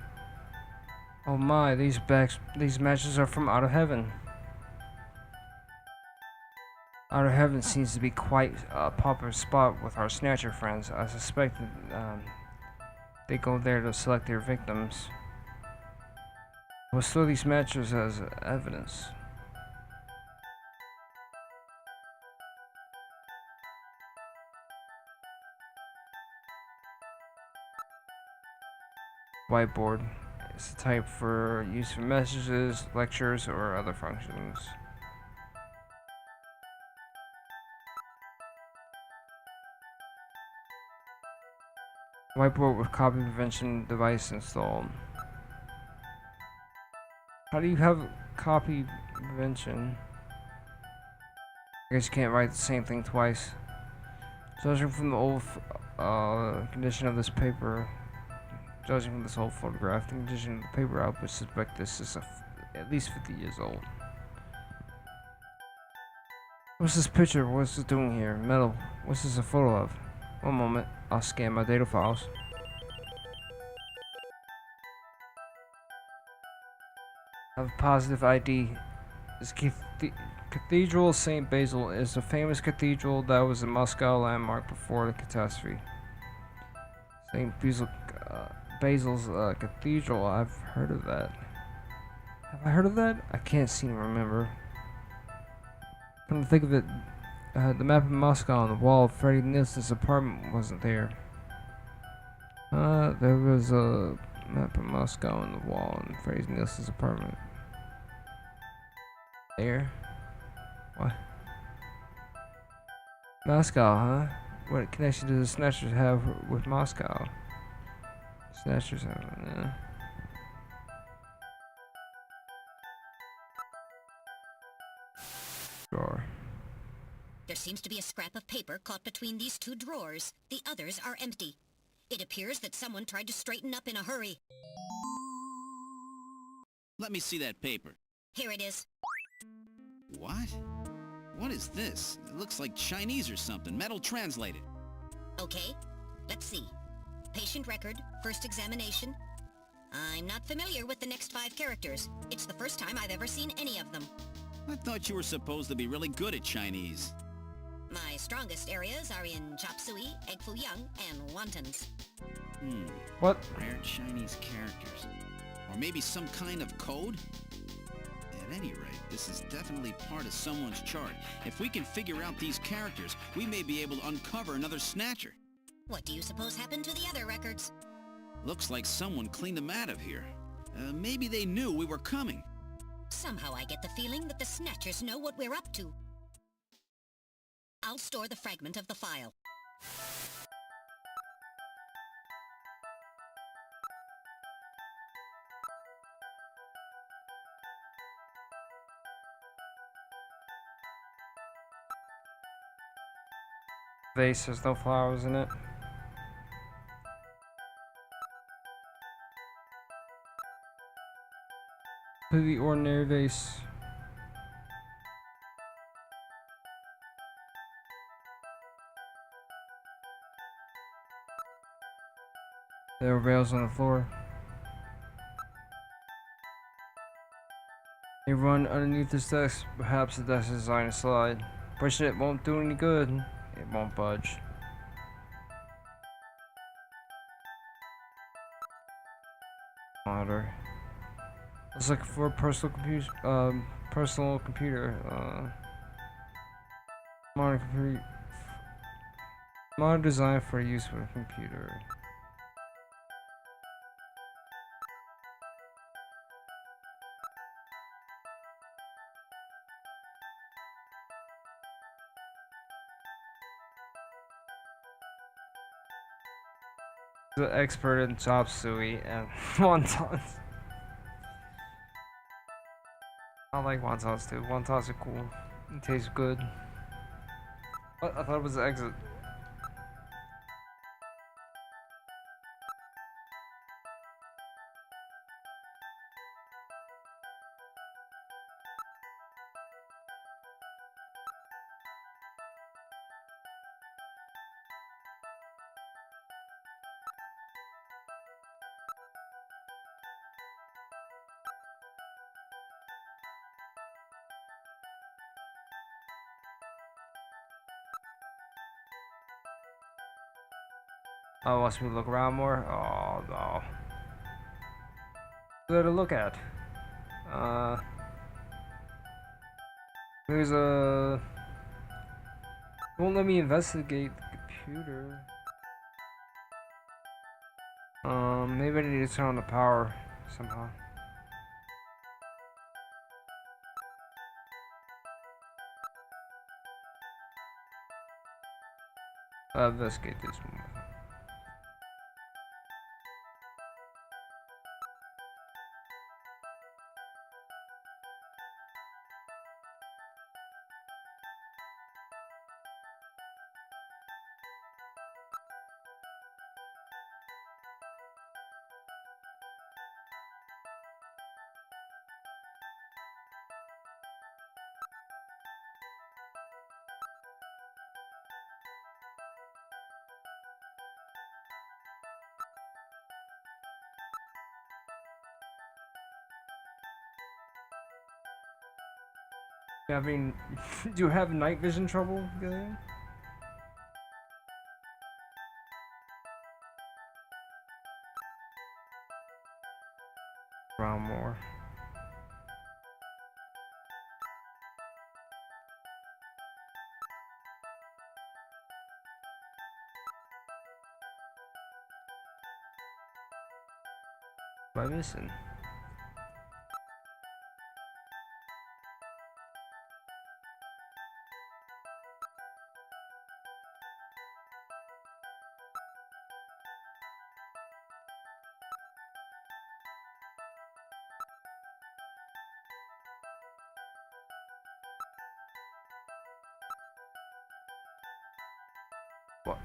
A: Oh my, these matches are from Out of Heaven. Out of Heaven seems to be quite a popular spot with our snatcher friends. I suspect that they go there to select their victims. We'll store these matches as evidence. Whiteboard is the type for use for messages, lectures, or other functions. Whiteboard with copy prevention device installed. How do you have copy prevention? I guess you can't write the same thing twice. Judging from the old condition of this paper, Judging from this whole photograph, the condition of the paper, I would suspect this is at least 50 years old. What's this picture? What's it doing here? Metal. What's this a photo of? One moment. I'll scan my data files. I have a positive ID. This Cathedral of St. Basil is a famous cathedral that was a Moscow landmark before the catastrophe. St. Basil's Cathedral, I've heard of that. Have I heard of that? I can't seem to remember. Come to think of it, the map of Moscow on the wall of Freddie Nilsson's apartment wasn't there. There was a map of Moscow on the wall in Freddie Nilsson's apartment. There? What? Moscow, huh? What connection does the Snatchers have with Moscow? Snatchers have, Drawer.
B: There seems to be a scrap of paper caught between these two drawers. The others are empty. It appears that someone tried to straighten up in a hurry.
C: Let me see that paper.
B: Here it is.
C: What? What is this? It looks like Chinese or something. Metal translated.
B: Okay, let's see. Patient record, first examination. I'm not familiar with the next 5 characters. It's the first time I've ever seen any of them.
C: I thought you were supposed to be really good at Chinese.
B: My strongest areas are in chop suey, egg foo young, and wontons.
A: What?
C: Rare Chinese characters. Or maybe some kind of code? At any rate, this is definitely part of someone's chart. If we can figure out these characters, we may be able to uncover another Snatcher.
B: What do you suppose happened to the other records?
C: Looks like someone cleaned them out of here. Maybe they knew we were coming.
B: Somehow I get the feeling that the Snatchers know what we're up to. I'll store the fragment of the file.
A: Vase, there's no flowers in it. Completely ordinary vase. There are rails on the floor. They run underneath this desk. Perhaps the desk is designed to slide. Pushing it won't do any good. It won't budge. Monitor. Let's look for a personal computer. Monitor designed for use with a computer. The expert in chop suey and wontons. I like wontons too. Wontons are cool. They taste good. What? I thought it was the exit. Oh, wants me to look around more? Oh, no. There to look at. There's a... Won't let me investigate the computer. Maybe I need to turn on the power somehow. Investigate this one. Having, do you have night vision trouble, Gillian? Around more. What am I missing? What?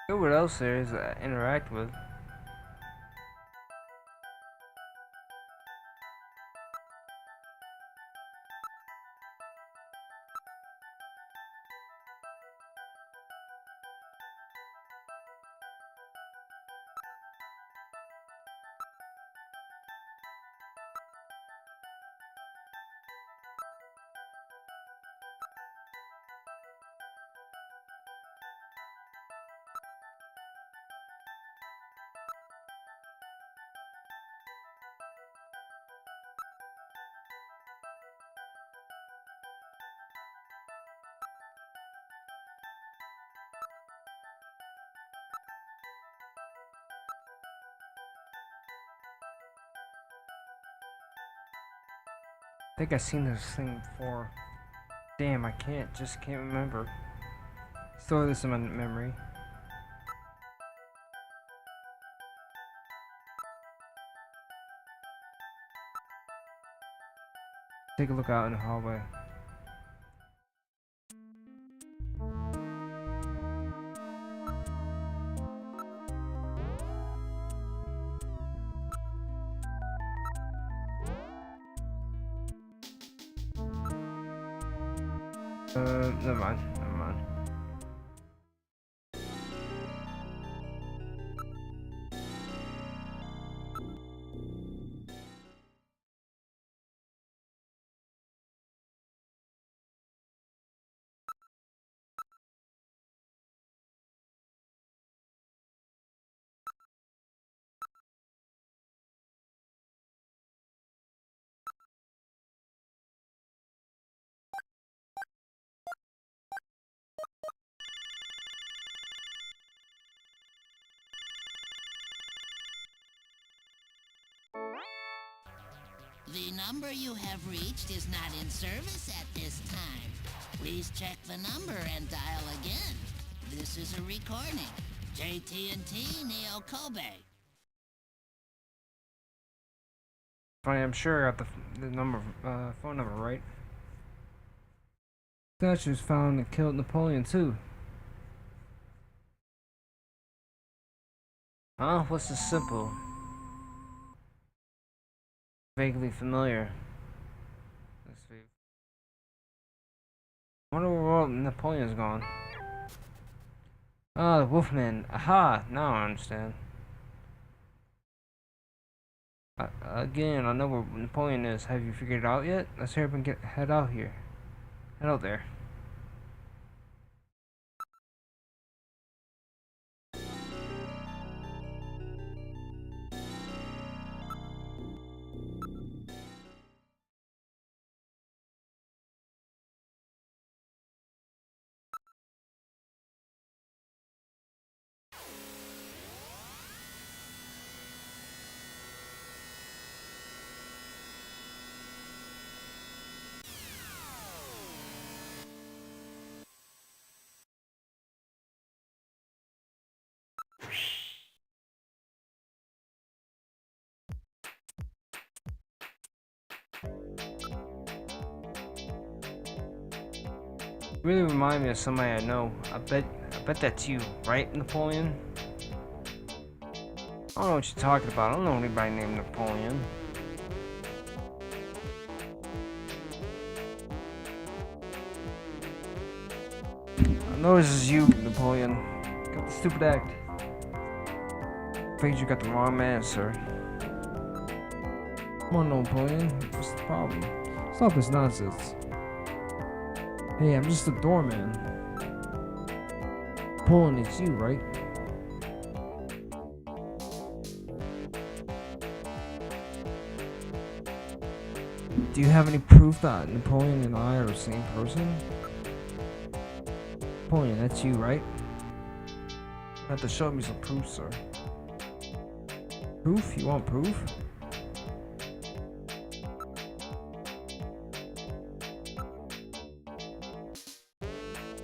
A: What else there is to interact with? I think I've seen this thing before. Damn, I just can't remember. Store this in my memory. Take a look out in the hallway. Never mind, never mind.
G: The number you have reached is not in service at this time. Please check the number and dial again. This is a recording. JT&T Neo Kobe.
A: Funny, I'm sure I got the number, phone number right. Statues found and killed Napoleon too. Huh? What's this simple? Vaguely familiar. Let's see. I wonder where Napoleon's gone. Ah, the Wolfman. Aha! Now I understand. Again, I know where Napoleon is. Have you figured it out yet? Let's hurry up and head out here. Head out there. Really remind me of somebody I know. I bet that's you, right, Napoleon? I don't know what you're talking about. I don't know anybody named Napoleon. I know this is you, Napoleon. Got the stupid act. Afraid you got the wrong man, sir.
H: Come on, Napoleon. What's the problem? Stop this nonsense. Hey, I'm just a doorman. Napoleon, it's you, right? Do you have any proof that Napoleon and I are the same person? Napoleon, that's you, right? You have to show me some proof, sir. Proof? You want proof?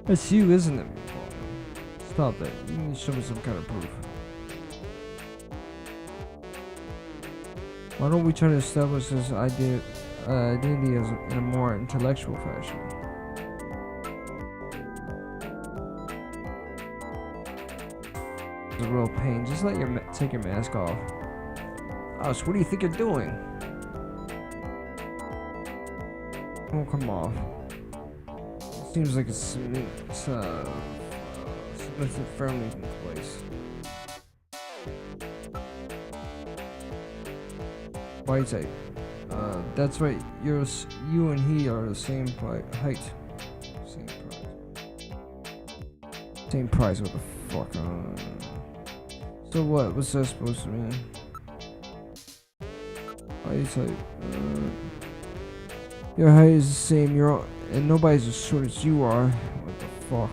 H: That's you, isn't it? Stop that. You need to show me some kind of proof. Why don't we try to establish this identity as in a more intellectual fashion? It's a real pain. Just let take your mask off. Us, what do you think you're doing? Oh, come off. Seems like it's submissive firmly in place. Body type. That's right. You and he are the same height. Same price. What the fuck? So what? What's that supposed to mean? Body type. Your height is the same. And nobody's as short as you are. What the fuck?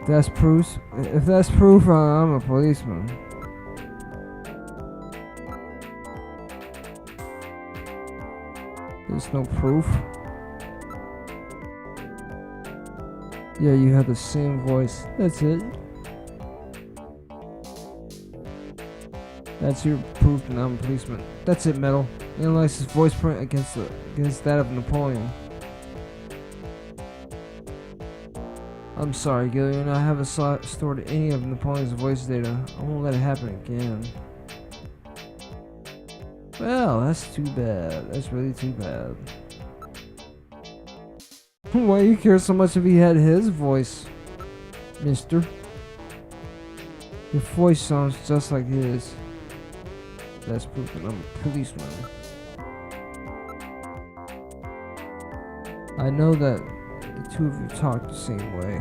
H: If that's proof, I'm a policeman. There's no proof. Yeah, you have the same voice. That's it. That's your proof that I'm a policeman. That's it, Metal. Analyze his voice print against that of Napoleon. I'm sorry, Gillian. I haven't stored any of Napoleon's voice data. I won't let it happen again. Well, that's too bad. That's really too bad. Why do you care so much if he had his voice, mister? Your voice sounds just like his. That's proof that I'm a policeman. I know that the two of you talk the same way.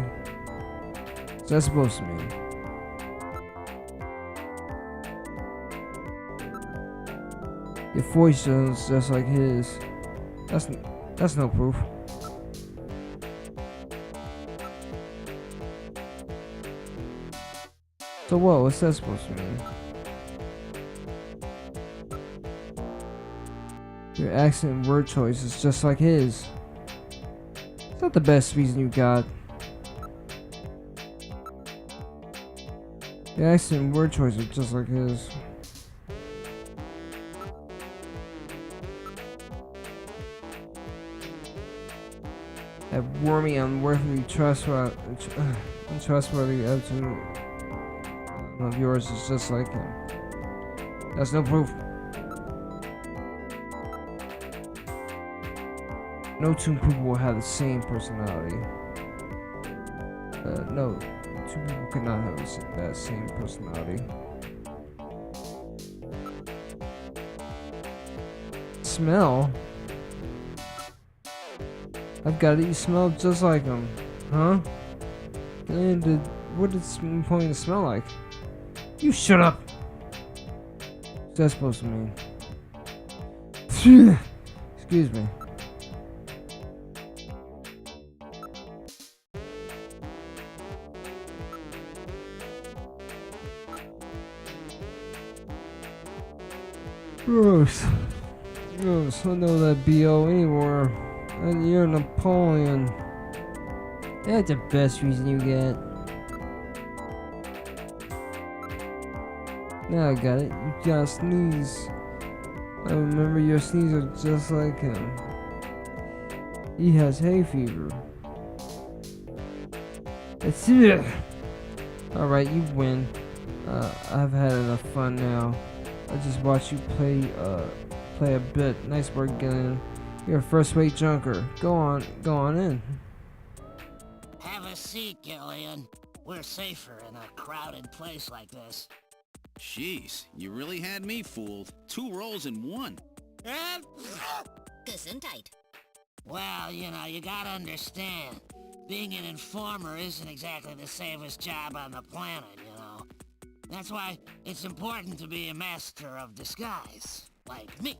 H: What's that supposed to mean? Your voice sounds just like his. That's no proof. So what? What's that supposed to mean? Your accent and word choice is just like his. It's not the best reason you got. Your accent and word choice are just like his. That wormy, unworthily untrustworthy attitude of yours is just like him. That's no proof. No two people will have the same personality. No, two people cannot have that same personality. Smell? I've got it. You smell just like him, huh? And what did Napoleon smell like? You shut up. What's that supposed to mean? Excuse me. Gross. Gross. I don't know that BO anymore. And you're Napoleon. That's the best reason you get. Now I got it. You gotta sneeze. I remember your sneeze are just like him. He has hay fever. That's it. Alright, you win. I've had enough fun now. I just watched you play a bit. Nice work, Gillian. You're a first-rate junker. Go on in.
G: Have a seat, Gillian. We're safer in a crowded place like this.
C: Jeez, you really had me fooled. 2 roles in 1.
B: Gesundheit.
G: Well, you know, you gotta understand. Being an informer isn't exactly the safest job on the planet, you know. That's why it's important to be a master of disguise, like me.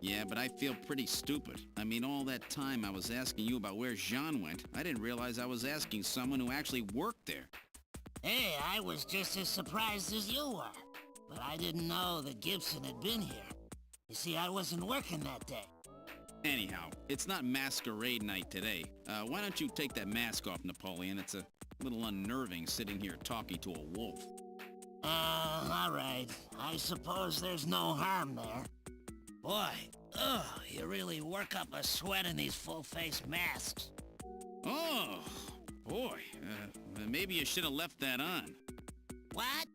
C: Yeah, but I feel pretty stupid. I mean, all that time I was asking you about where Jean went, I didn't realize I was asking someone who actually worked there.
G: Hey, I was just as surprised as you were. But I didn't know that Gibson had been here. You see, I wasn't working that day.
C: Anyhow, it's not masquerade night today. Why don't you take that mask off, Napoleon? It's a little unnerving sitting here talking to a wolf.
G: Alright. I suppose there's no harm there. Boy, you really work up a sweat in these full-face masks.
C: Oh, boy. Maybe you should have left that on.
G: What?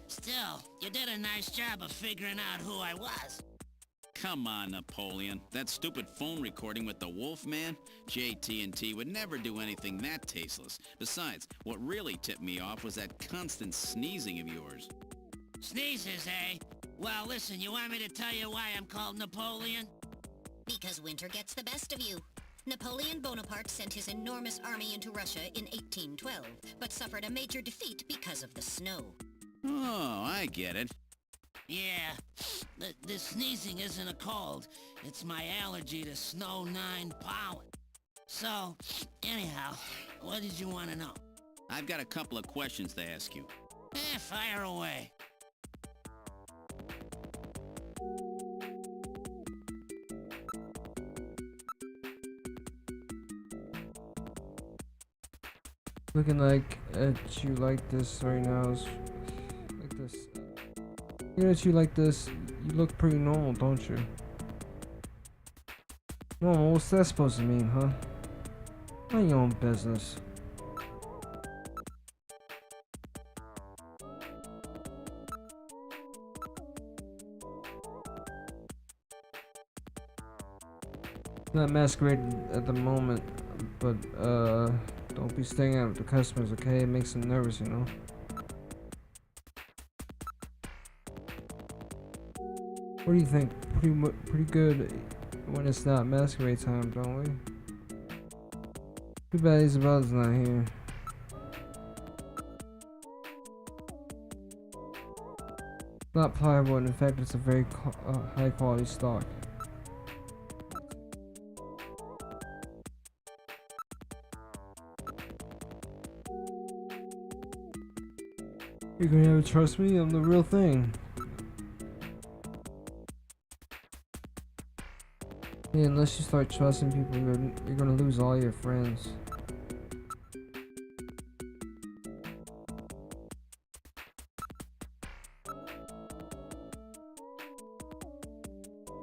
G: Still, you did a nice job of figuring out who I was.
C: Come on, Napoleon. That stupid phone recording with the Wolfman? JT&T would never do anything that tasteless. Besides, what really tipped me off was that constant sneezing of yours.
G: Sneezes, eh? Well, listen, you want me to tell you why I'm called Napoleon?
B: Because winter gets the best of you. Napoleon Bonaparte sent his enormous army into Russia in 1812, but suffered a major defeat because of the snow.
C: Oh, I get it.
G: Yeah, the sneezing isn't a cold. It's my allergy to Snow 9 pollen. So, anyhow, what did you want to know?
C: I've got a couple of questions to ask you.
G: Fire away.
H: Looking like at you like this right now is like this. Looking at you like this, you look pretty normal, don't you? Normal? What's that supposed to mean, huh? Mind your own business. Not masquerading at the moment, but don't be staring at the customers, okay? It makes them nervous, you know. What do you think? Pretty good when it's not masquerade time, don't we? Too bad Isabella's not here. Not pliable, and in fact, it's a very high quality stock. You're gonna have to trust me, I'm the real thing. Yeah, unless you start trusting people, you're gonna lose all your friends.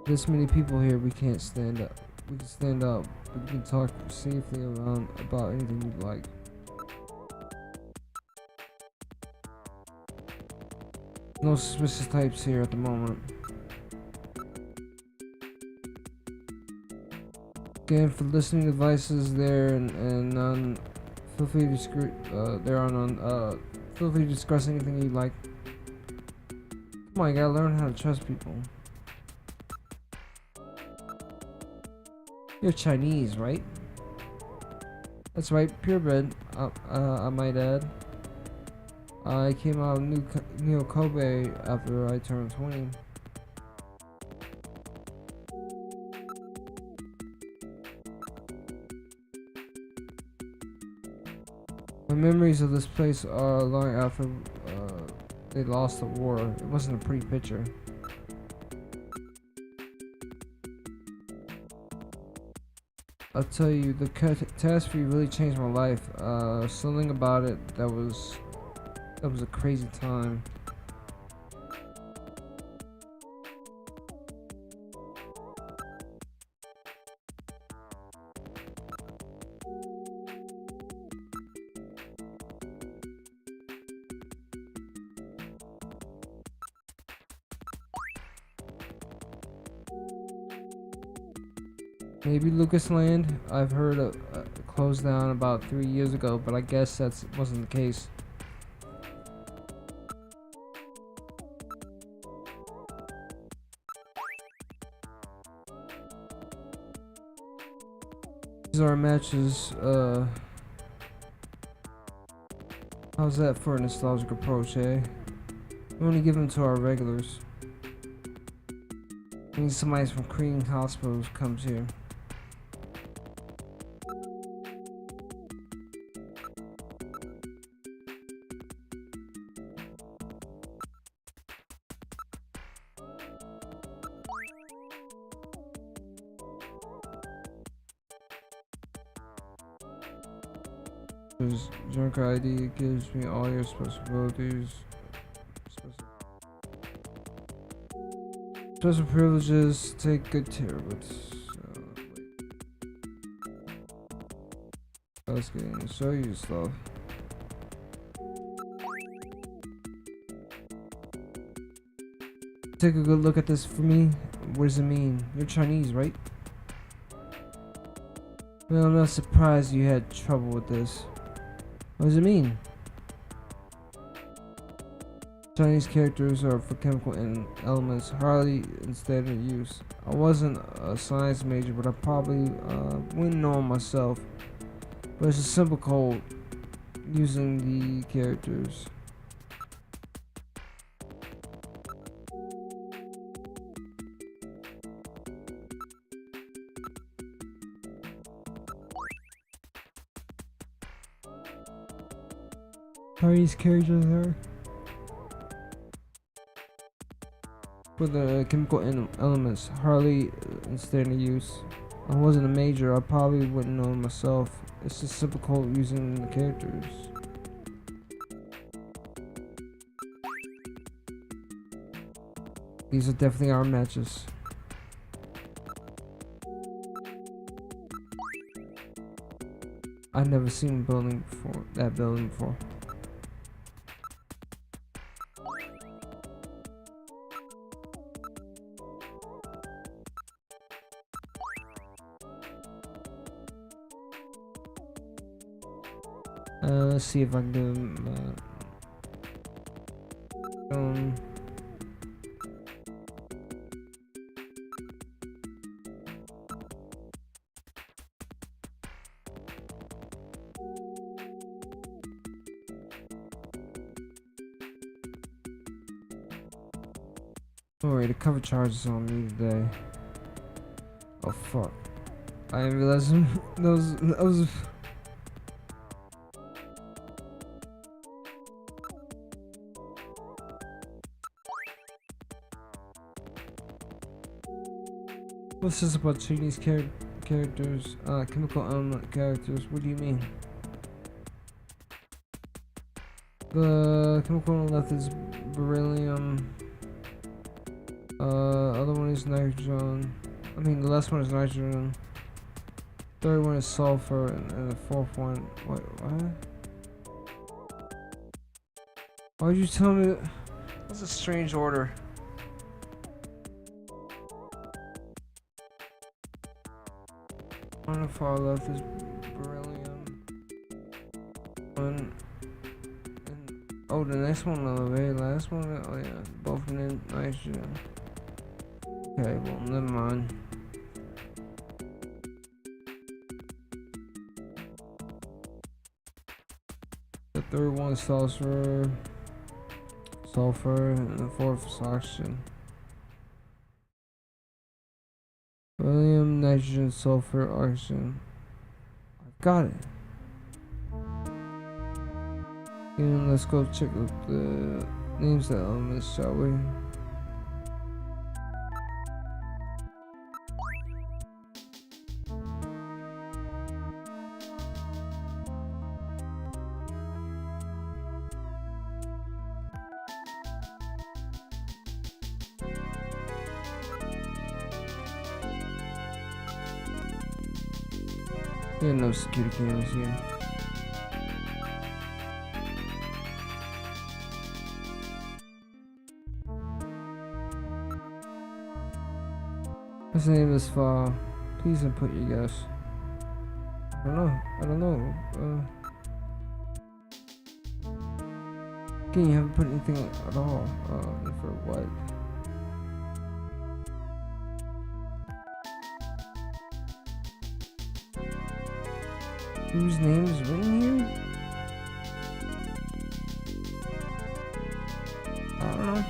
H: This many people here, we can't stand up. We can stand up, but you can talk safely around about anything you'd like. No suspicious types here at the moment. Again, for listening devices there and feel free to feel free to discuss anything you like. Come on, you gotta learn how to trust people. You're Chinese, right? That's right, purebred. I might add. I came out of Neo Kobe after I turned 20. My memories of this place are long after they lost the war. It wasn't a pretty picture. I'll tell you, the catastrophe really changed my life. Something about it that was a crazy time. Maybe Lucas Land. I've heard closed down about 3 years ago, but I guess that wasn't the case. These are our matches. How's that for a nostalgic approach, eh? We only give them to our regulars. I mean, somebody from Cream Hospitals comes here. There's junk ID, gives me all your responsibilities. Special privileges, take good care of it. Let's get in and show you stuff. Take a good look at this for me. What does it mean? You're Chinese, right? Well, I'm not surprised you had trouble with this. What does it mean? Chinese characters are for chemical elements, hardly in standard use. I wasn't a science major, but I probably wouldn't know myself. But it's a simple code using the characters. Chinese characters are for the chemical elements, hardly in standard use. I wasn't a major, I probably wouldn't know myself. It's just simple code using the characters. These are definitely our matches. I've never seen that building before. Let's see if I can give him Alright, the cover charge is on me today. Oh fuck. I didn't realize those What's this about Chinese characters, chemical element characters? What do you mean? The chemical on the left is beryllium. Other one is nitrogen. I mean, the last one is nitrogen. Third one is sulfur, and the fourth one. What? Why'd you tell me that? That's a strange order. On the far left is beryllium. Oh, the next one on the very last one. Oh yeah, both of them nitrogen. Okay, well, never mind. The third one is sulfur, and the fourth is oxygen. Beryllium, nitrogen, sulfur, oxygen. I've got it. And let's go check out the names of the elements, shall we? There are no security cameras here. What's the name of this file? Please input your guess. I don't know. Again, you haven't put anything at all. For what? Whose name is written here? I don't know.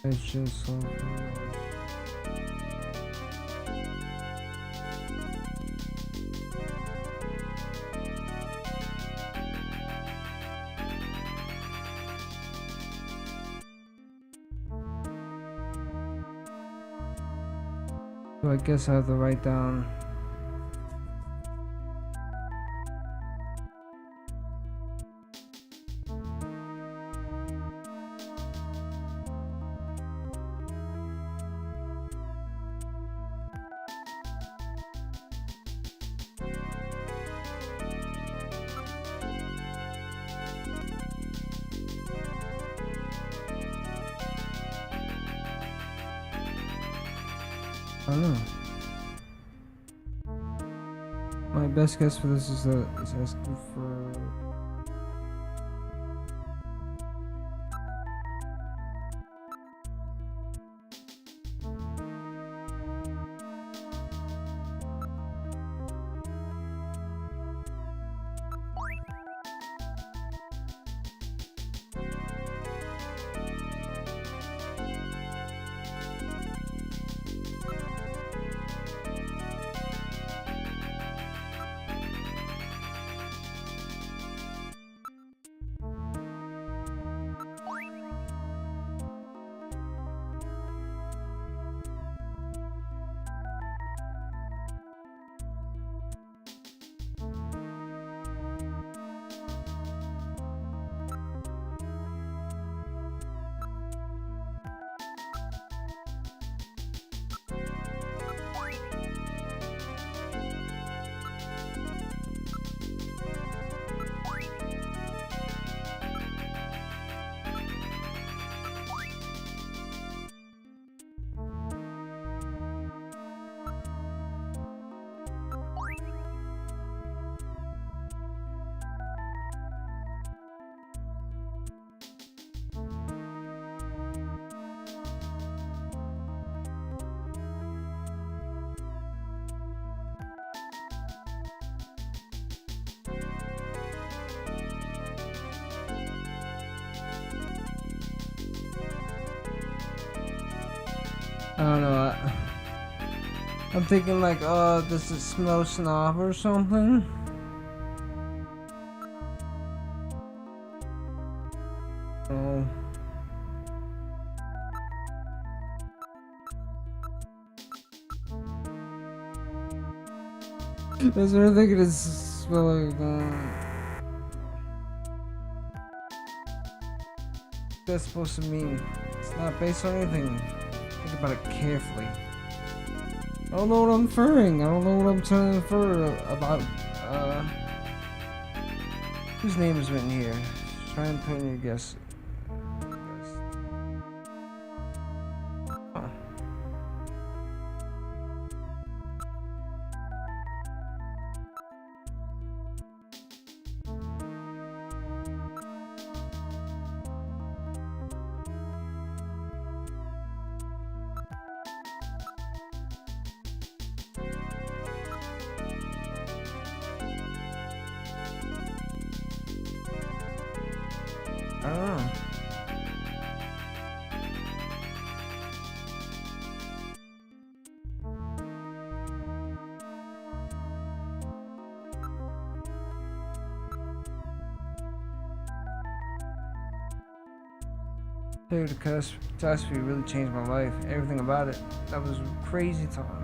H: It's just so so I guess I have to write down. I don't know. My best guess for this is that it's asking for. I don't know. I'm thinking like, does it smell snob or something? Oh. That's what I'm thinking. It smells like. What's that supposed to mean? It's not based on anything. Think about it carefully. I don't know what I'm inferring. I don't know what I'm trying to infer about. Whose name is written here? Try and put in your guess. Huh. I don't know. Dude, the catastrophe really changed my life. Everything about it. That was a crazy time.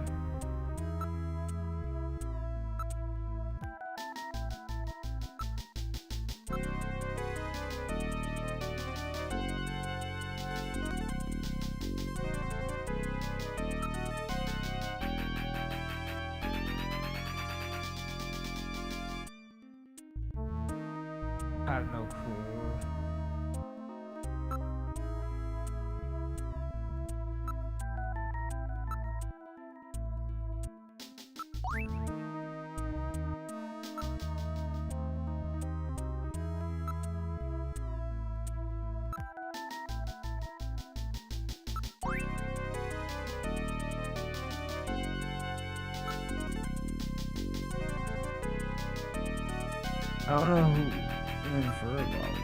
H: don't know who in for about.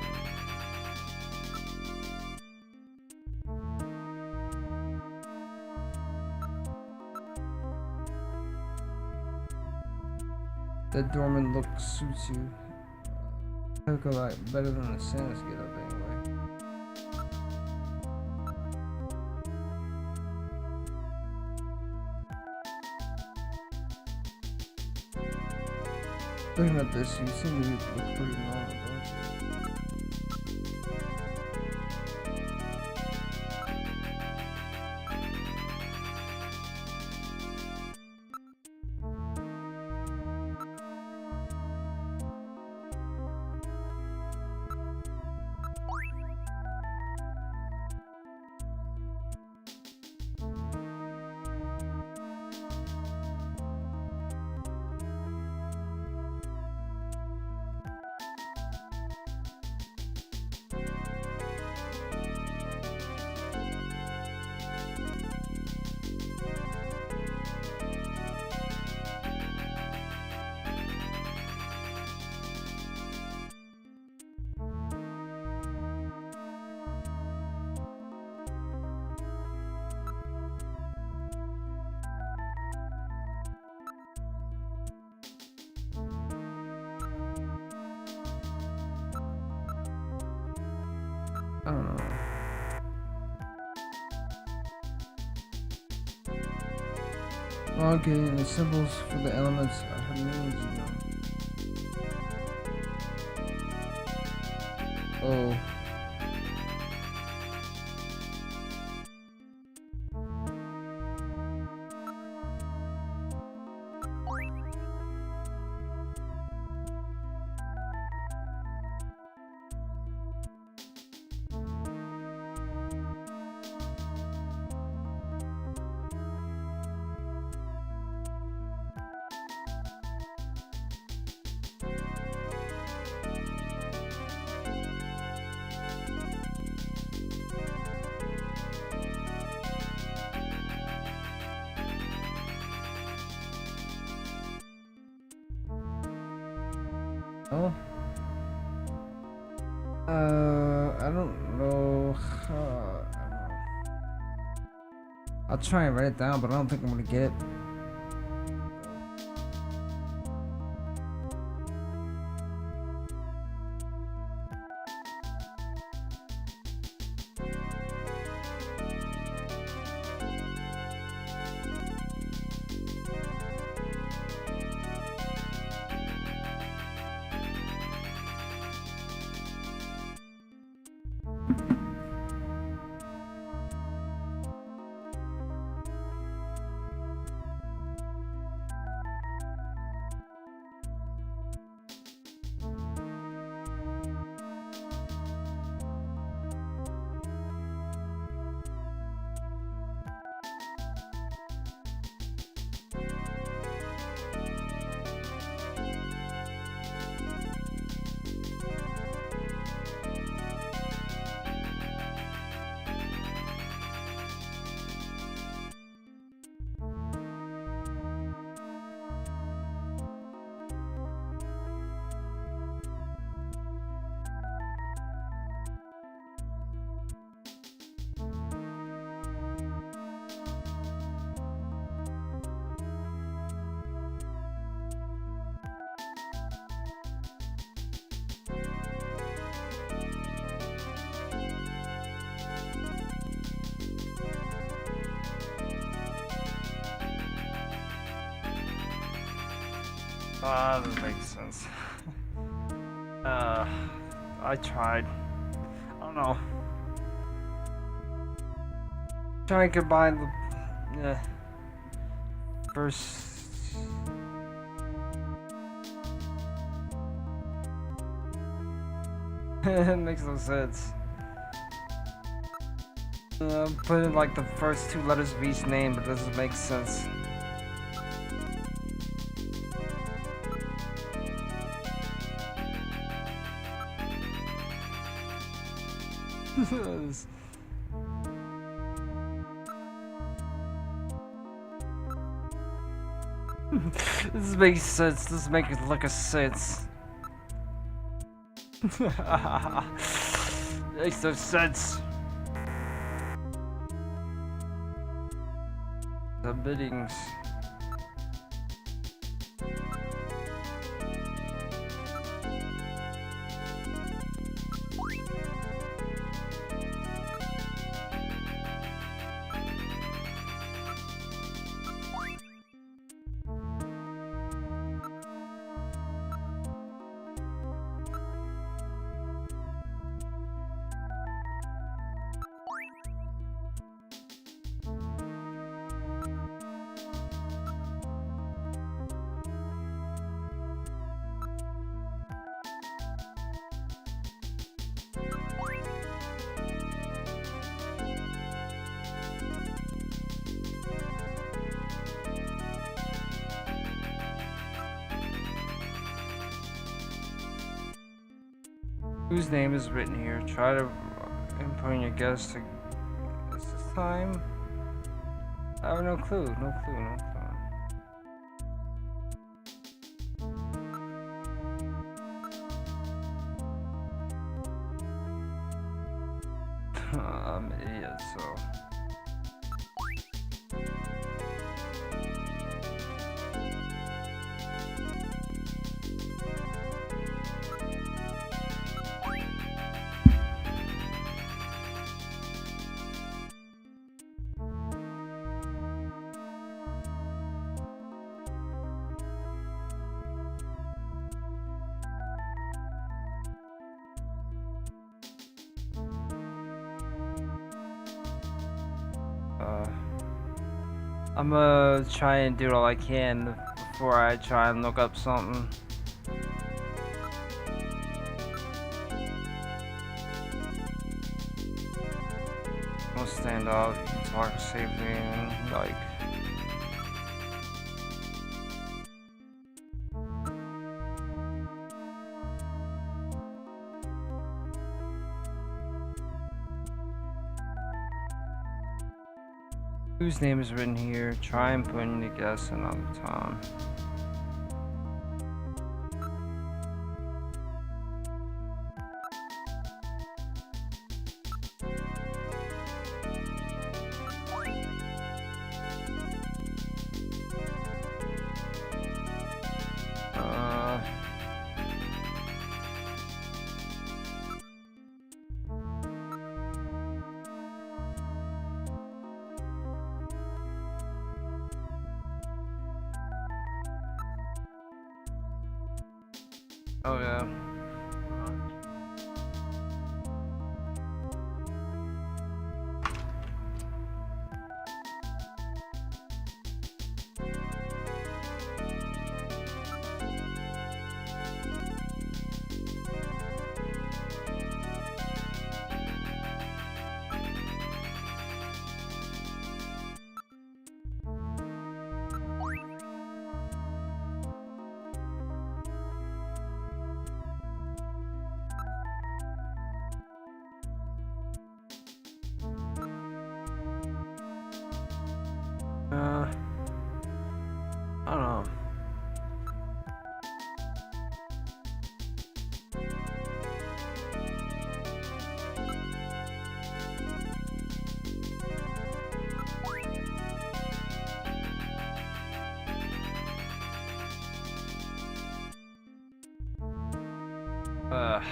H: That Dorman look suits you. Look a lot better than the Santa's get up anyway. Looking at this, you seem to look pretty normal, don't you? I don't know. Okay, and the symbols for the elements are meanings, you know. Oh. Oh. I don't know. I don't know. I'll try and write it down, but I don't think I'm gonna get it.
A: Ah, that makes sense. I tried. I don't know. Trying to combine the first. It makes no sense. Put in like the first two letters of each name, but it doesn't make sense. This makes sense. This makes look a sense. Makes no sense. The biddings. Whose name is written here? Try to input your guess to this time. I have no clue. No clue. No clue. I'm an idiot, so. I'm gonna try and do all I can before I try and look up something. Don't stand up, you can talk safely and like. Whose name is written here? Try and put in the guess another time. Oh yeah.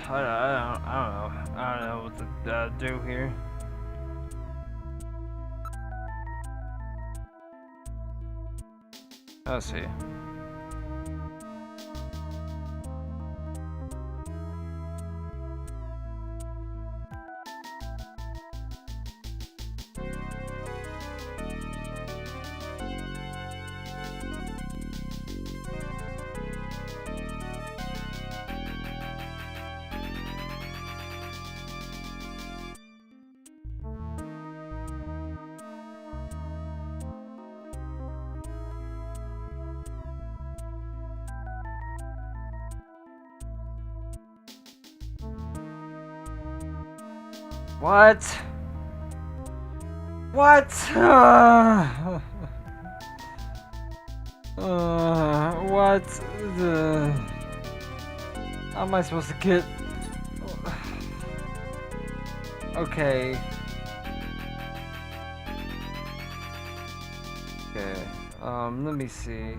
A: I don't know. I don't know what to do here. Let's see. What? What? What the? How am I supposed to get Okay. Okay. Let me see.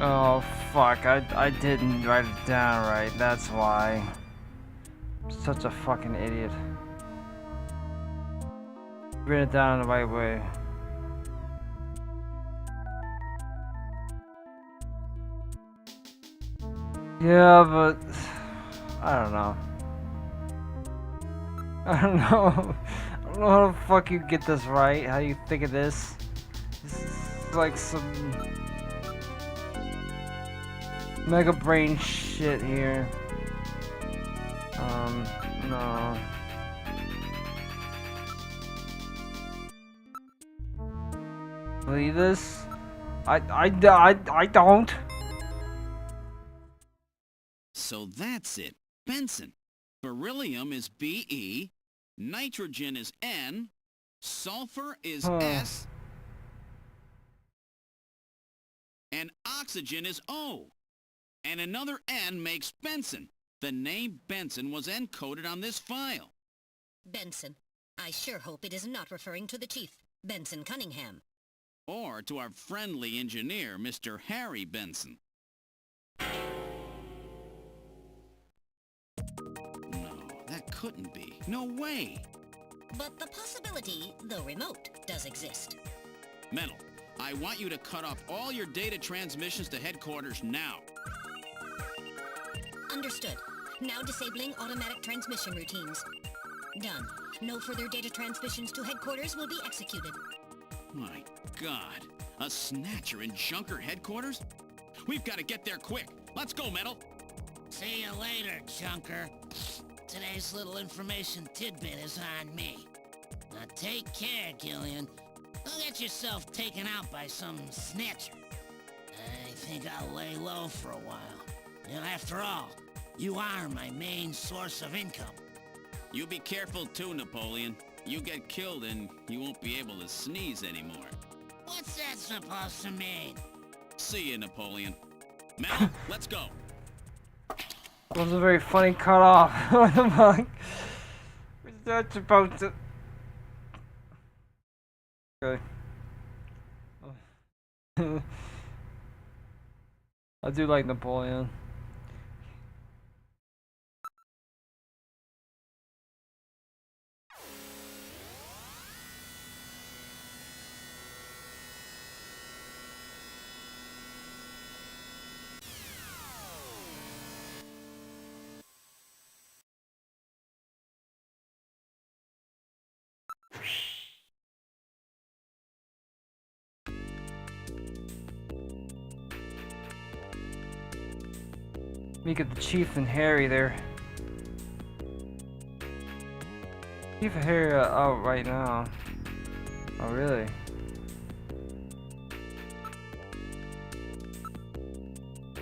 A: Oh fuck, I didn't write it down right, that's why. I'm such a fucking idiot. Written it down the right way. Yeah, but I don't know. I don't know. I don't know how the fuck you get this right, how you think of this. This is like some mega brain shit here. No. Believe this? I don't.
C: So that's it. Benson. Beryllium is Be, nitrogen is N, sulfur is S, and oxygen is O. And another N makes Benson. The name Benson was encoded on this file.
B: Benson. I sure hope it is not referring to the chief, Benson Cunningham.
C: Or to our friendly engineer, Mr. Harry Benson. No, that couldn't be. No way.
B: But the possibility, though remote, does exist.
C: Metal, I want you to cut off all your data transmissions to headquarters now.
B: Understood. Now disabling automatic transmission routines. Done. No further data transmissions to headquarters will be executed.
C: My God. A snatcher in Junker headquarters? We've got to get there quick. Let's go, Metal.
G: See you later, Junker. Today's little information tidbit is on me. Now take care, Gillian. Don't get yourself taken out by some snatcher. I think I'll lay low for a while. And after all, you are my main source of income.
C: You be careful too, Napoleon. You get killed and you won't be able to sneeze anymore.
G: What's that supposed to mean?
C: See you, Napoleon. Mel, let's go.
A: That was a very funny cut off. What the fuck? What's that supposed to... Okay. I do like Napoleon. We get the Chief and Harry there. Chief and Harry are out right now. Oh, really?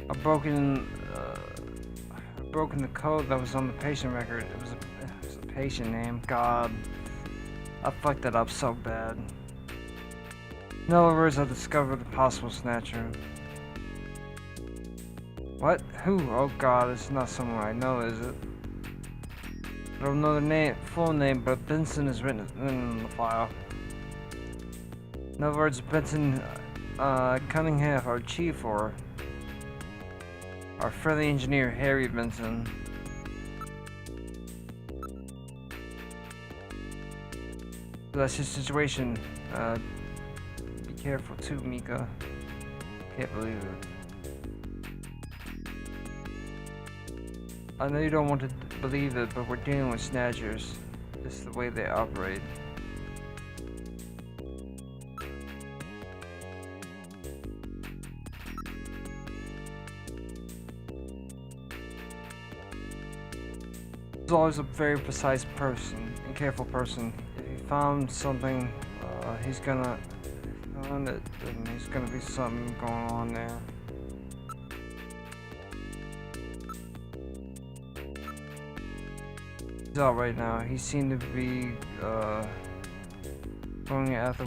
A: I've broken the code that was on the patient record. It was a patient name. God, I fucked that up so bad. In other words, I discovered the possible snatcher. What? Who? Oh God, it's not someone I know, is it? I don't know the name, full name, but Benson is written in the file. In other words, Benson Cunningham, our chief, or our friendly engineer, Harry Benson. That's your situation. Be careful too, Mika. Can't believe it. I know you don't want to believe it, but we're dealing with snatchers. This is the way they operate. He's always a very precise person. In careful person. If he found something, he's gonna find it, and there's gonna be something going on there. He's out right now. He seemed to be going after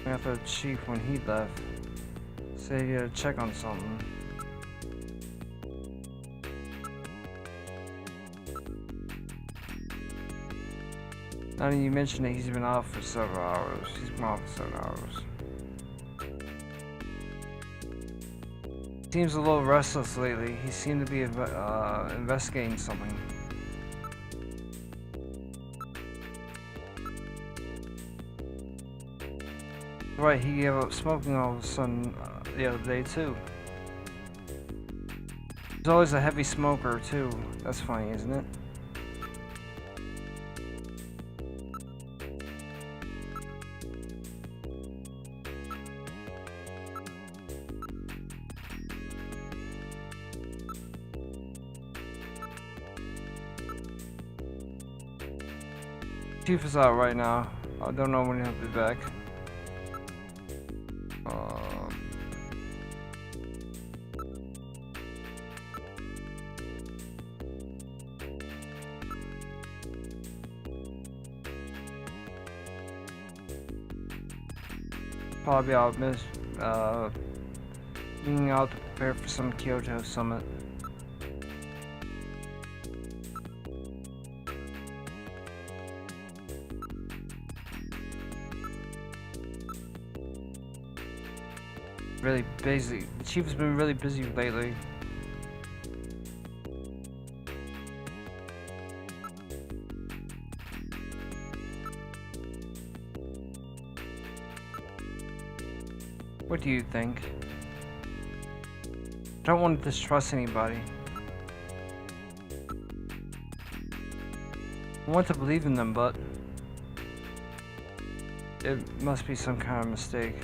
A: after the chief when he left. Said he had to check on something. Now that you mentioned that he's been out for several hours. He's been out for 7 hours. Seems a little restless lately. He seemed to be investigating something. Right, he gave up smoking all of a sudden the other day too. He's always a heavy smoker too. That's funny, isn't it? Chief is out right now. I don't know when he'll be back. Probably out being out to prepare for some Kyoto summit. Really busy. The chief has been really busy lately. What do you think? I don't want to distrust anybody. I want to believe in them, but it must be some kind of mistake.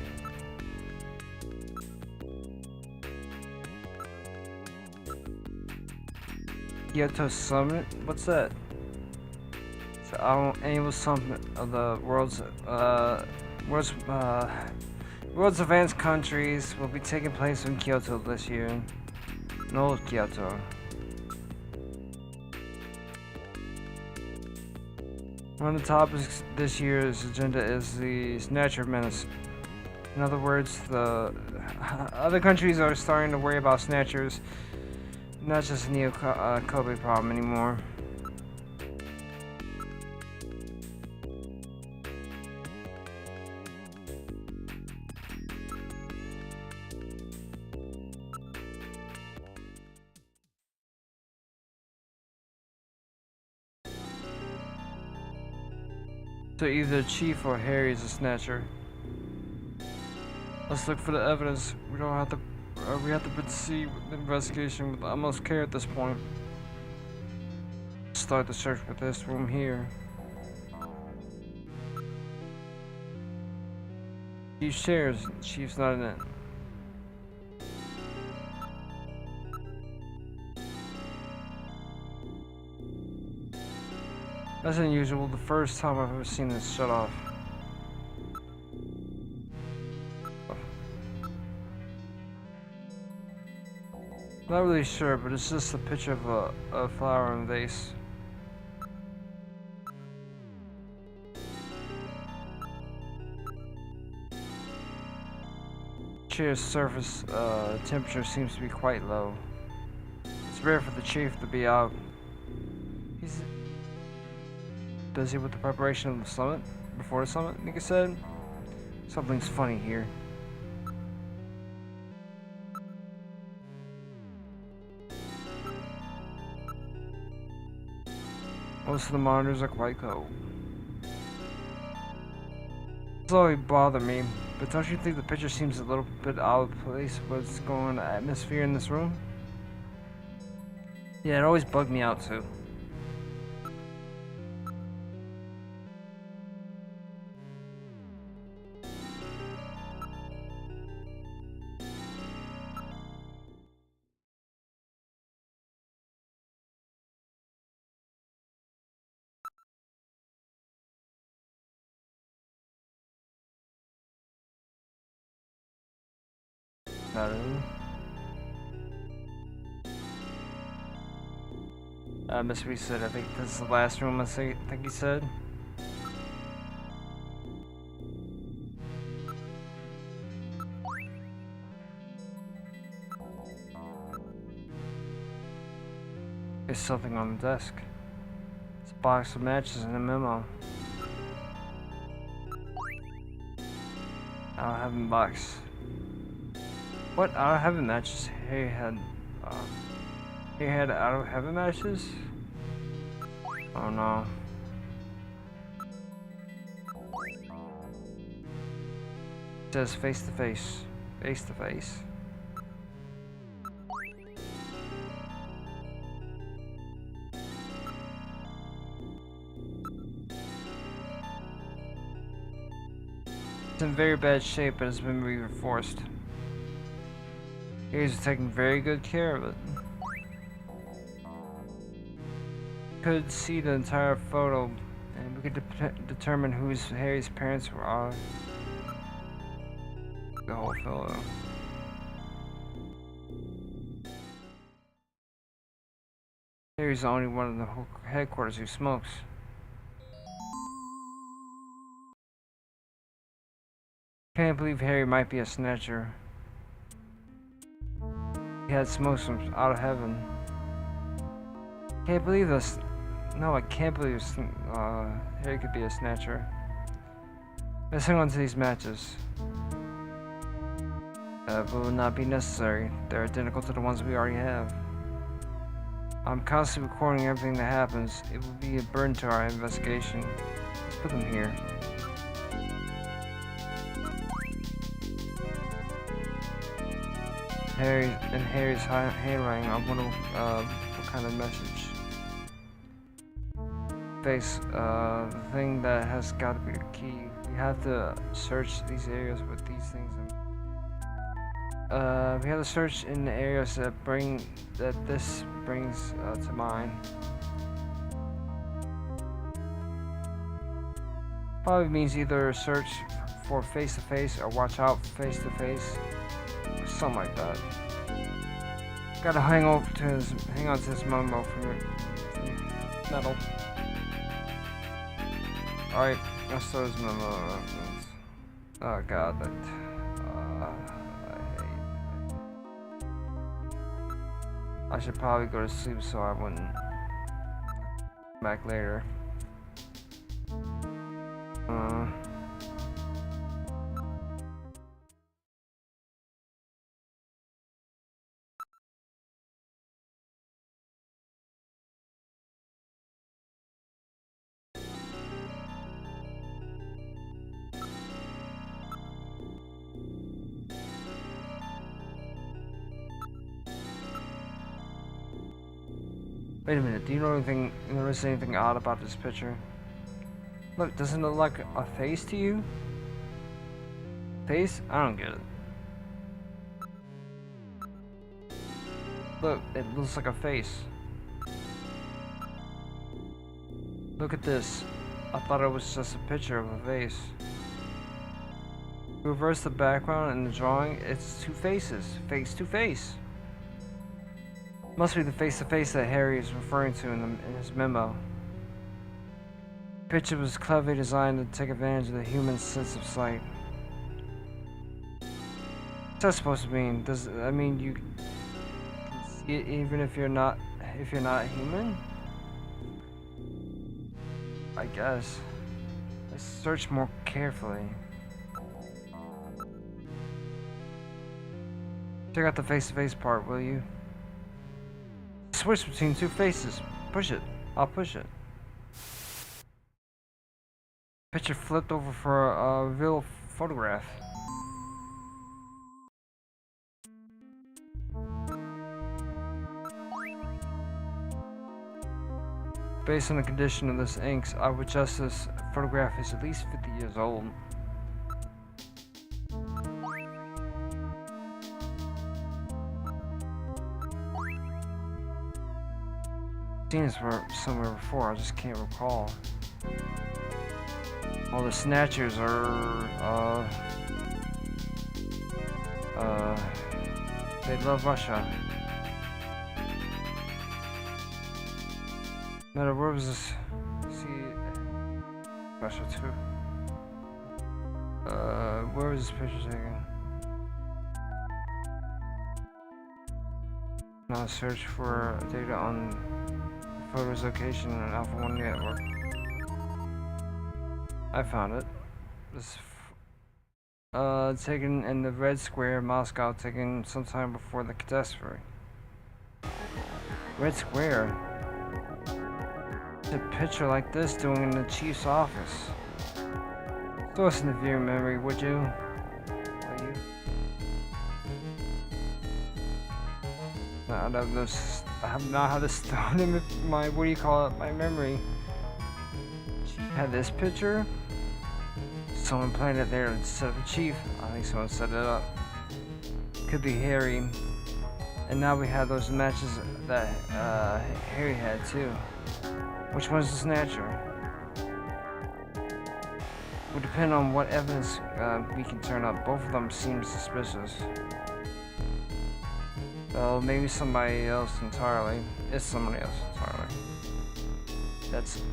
A: Kyoto Summit? What's that? It's the annual summit of the world's advanced countries will be taking place in Kyoto this year. In old Kyoto. One of the topics this year's agenda is the Snatcher Menace. In other words, the other countries are starting to worry about Snatchers. Not just a neo-Kobe problem anymore. So either Chief or Harry is a Snatcher. Let's look for the evidence. We have to proceed with the investigation with utmost care at this point. Start the search for this room here. Chief's chairs. Chief's not in it. That's unusual. The first time I've ever seen this shut off. Not really sure, but it's just a picture of a flower in a vase. Chair's surface temperature seems to be quite low. It's rare for the chief to be out. He's busy with the preparation of the summit. Before the summit, Nika said. Something's funny here. Most of the monitors are quite cold. This always bothered me, but don't you think the picture seems a little bit out of place with what's going on in the atmosphere in this room? Yeah, it always bugged me out too. Not in. Miss Reese said, I think this is the last room, think he said. There's something on the desk. It's a box of matches and a memo. I don't have a box. What? I don't have a matches. Harry had I don't have a matches? Oh no. It says face to face. Face to face. It's in very bad shape but has been reinforced. He's taking very good care of it. Could see the entire photo, and we could determine who's Harry's parents were. The whole photo. Harry's the only one in the whole headquarters who smokes. Can't believe Harry might be a snatcher. He had smokes from out of heaven. Can't believe this. No, I can't believe Harry could be a snatcher. Let's hang on to these matches. But will not be necessary. They're identical to the ones we already have. I'm constantly recording everything that happens. It will be a burden to our investigation. Let's put them here. Harry's handwriting. I wonder what kind of message. Face, the thing that has got to be the key. We have to search these areas with these things. We have to search in the areas that this brings to mind. Probably means either search for face to face or watch out face to face, or something like that. Gotta hang on to this memo from metal. Alright, let's throw his memo. Oh god, that. I should probably go to sleep so I wouldn't come back later. Wait a minute, do you notice anything odd about this picture? Look, doesn't it look like a face to you? Face? I don't get it. Look, it looks like a face. Look at this. I thought it was just a picture of a face. Reverse the background in the drawing, it's two faces. Face to face. Must be the face-to-face that Harry is referring to in his memo. The picture was cleverly designed to take advantage of the human sense of sight. What's that supposed to mean? Does that mean you can see it even if you're not human? I guess. Let's search more carefully. Check out the face-to-face part, will you? Switch between two faces. Push it. I'll push it. Picture flipped over for a real photograph. Based on the condition of this inks, I would guess this photograph is at least 50 years old. I've seen this somewhere before, I just can't recall. All the snatchers are They love Russia. Matter where was this? See, Russia too. Where was this picture taken? Now search for data on the photo's location on Alpha 1 network. I found it. This taken in the Red Square, Moscow, taken sometime before the catastrophe. Red Square? A picture like this doing in the chief's office. Throw us in the view memory, would you? Will you? I have not had this thrown in my, what do you call it, my memory. Chief had this picture. Someone planted it there instead of the chief. I think someone set it up. Could be Harry. And now we have those matches that Harry had too. Which one's the snatcher? Will depend on what evidence we can turn up. Both of them seem suspicious. Well, maybe somebody else entirely. It's somebody else entirely.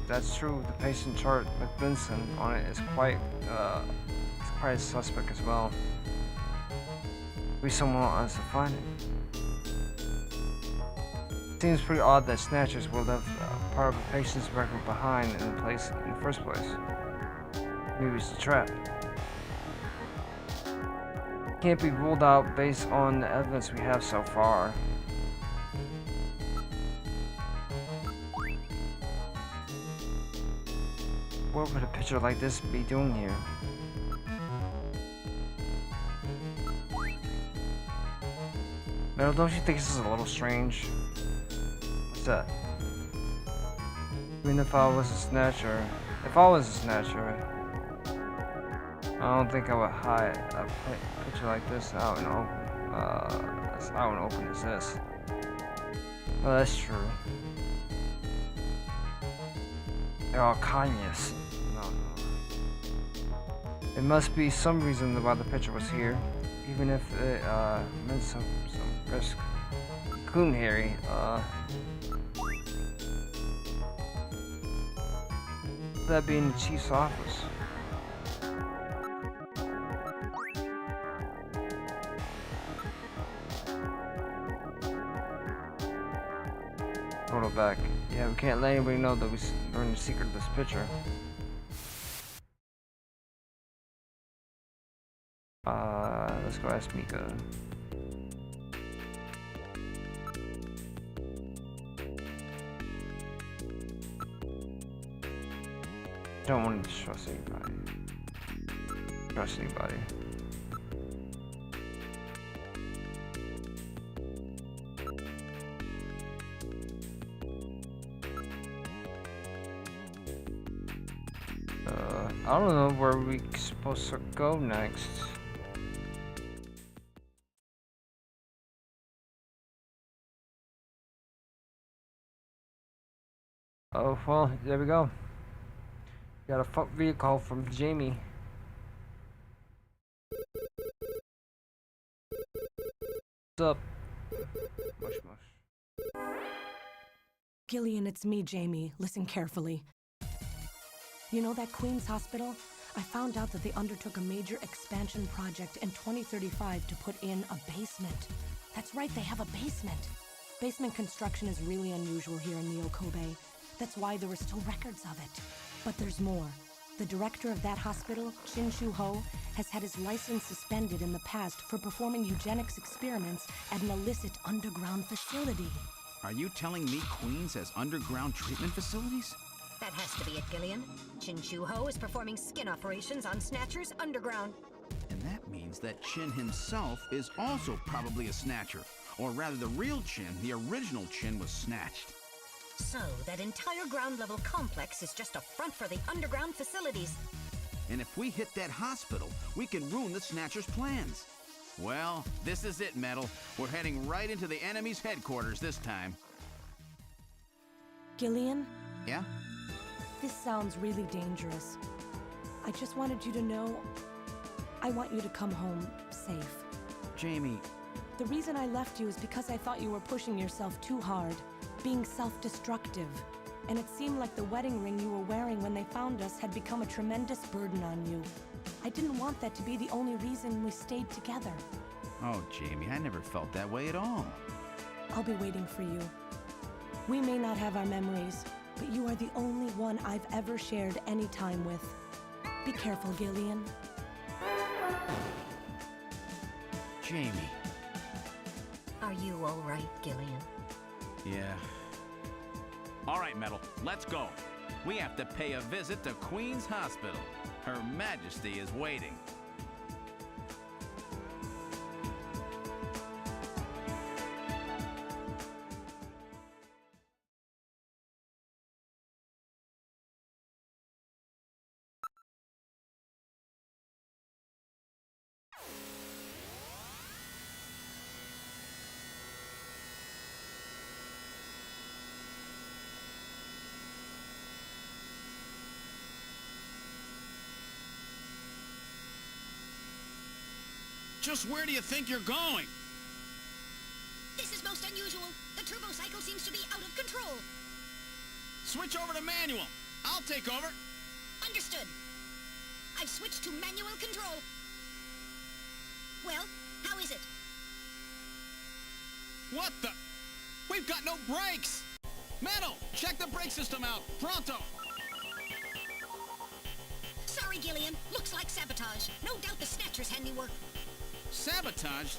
A: That's true. The patient chart with Vincent on it is quite suspect as well. Maybe someone wants to find it. Seems pretty odd that snatchers will leave part of a patient's record behind in the place in the first place. Maybe it's a trap. Can't be ruled out based on the evidence we have so far. What would a picture like this be doing here? Metal, don't you think this is a little strange? What's that? Even if I was a snatcher, I don't think I would hide a picture like this out in open as this. Well, that's true. They're all communists. No. There must be some reason why the picture was here, even if it meant some risk. Including Harry. That being the chief's office. Photo back. Yeah, we can't let anybody know that we're in the secret of this picture. Let's go ask Mika. Don't want to trust anybody. I don't know where we're supposed to go next. Oh, well, there we go. Got a video call from Jamie. What's up? Mush mush.
I: Gillian, it's me, Jamie. Listen carefully. You know that Queen's Hospital? I found out that they undertook a major expansion project in 2035 to put in a basement. That's right, they have a basement. Basement construction is really unusual here in Neo Kobe. That's why there are still records of it. But there's more. The director of that hospital, Chin Shu Ho, has had his license suspended in the past for performing eugenics experiments at an illicit underground facility.
C: Are you telling me Queens has underground treatment facilities?
B: That has to be it, Gillian. Chin Shu Ho is performing skin operations on Snatchers underground.
C: And that means that Chin himself is also probably a snatcher. Or rather, the real Chin, the original Chin, was snatched.
B: So, that entire ground-level complex is just a front for the underground facilities.
C: And if we hit that hospital, we can ruin the Snatcher's plans. Well, this is it, Metal. We're heading right into the enemy's headquarters this time.
I: Gillian?
C: Yeah?
I: This sounds really dangerous. I just wanted you to know, I want you to come home safe.
C: Jamie,
I: The reason I left you is because I thought you were pushing yourself too hard, being self-destructive. And it seemed like the wedding ring you were wearing when they found us had become a tremendous burden on you. I didn't want that to be the only reason we stayed together.
C: Oh, Jamie, I never felt that way at all.
I: I'll be waiting for you. We may not have our memories, but you are the only one I've ever shared any time with. Be careful, Gillian.
C: Jamie.
B: Are you all right, Gillian?
C: Yeah. All right, Metal, let's go. We have to pay a visit to Queen's Hospital. Her Majesty is waiting. Just where do you think you're going?
B: This is most unusual. The turbo cycle seems to be out of control.
C: Switch over to manual. I'll take over.
B: Understood. I've switched to manual control. Well, how is it?
C: What the? We've got no brakes! Metal, check the brake system out. Pronto!
B: Sorry, Gillian. Looks like sabotage. No doubt the Snatcher's handiwork.
C: Sabotage?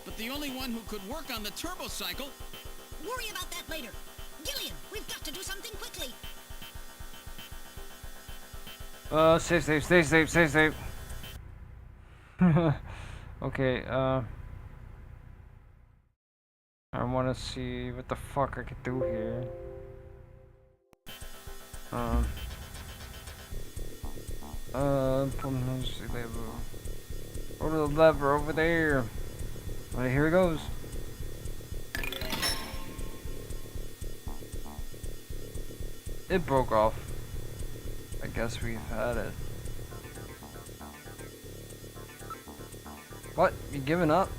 C: But the only one who could work on the turbo cycle?
B: Worry about that later. Gillian, we've got to do something quickly.
A: Save. Okay, I wanna see what the fuck I could do here. Pull the lever. Go to the lever over there. Alright, here it goes. It broke off. I guess we've had it. What? You giving up?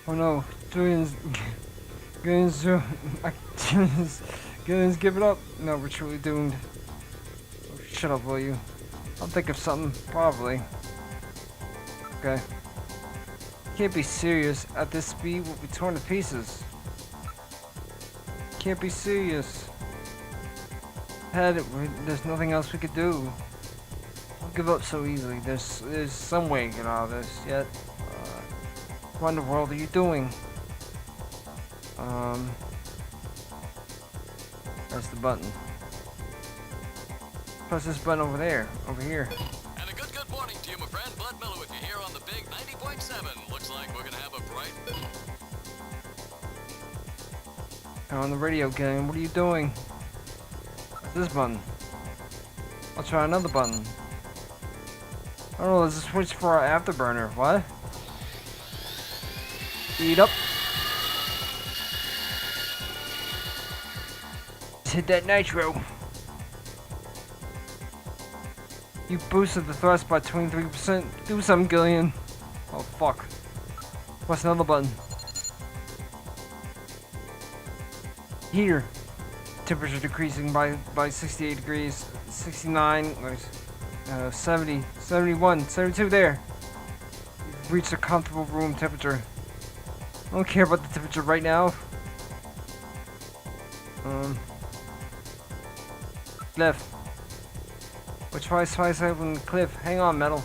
A: Oh no, Gillian's giving up. No, we're truly doomed. Oh, shut up, will you? I'll think of something, probably. Okay. Can't be serious. At this speed, we'll be torn to pieces. Can't be serious. There's nothing else we could do. Don't give up so easily. There's some way to get out of this. Yet, what in the world are you doing? Press the button. Press this button over there. Over here.
J: And a good morning to you, my friend. Bud Miller with you here on the big 90.7. Looks like we're gonna have a bright...
A: Turn on the radio, Gillian. What are you doing? This button. I'll try another button. Oh, there's a switch for our afterburner. What? Speed up. Let's hit that nitro. You boosted the thrust by 23%. Do something, Gillian. Oh, fuck. Press another button. Heater. Temperature decreasing by 68 degrees, 69, 70, 71, 72 there. You've reached a comfortable room temperature. I don't care about the temperature right now. Cliff. Which twice open the cliff. Hang on, Metal.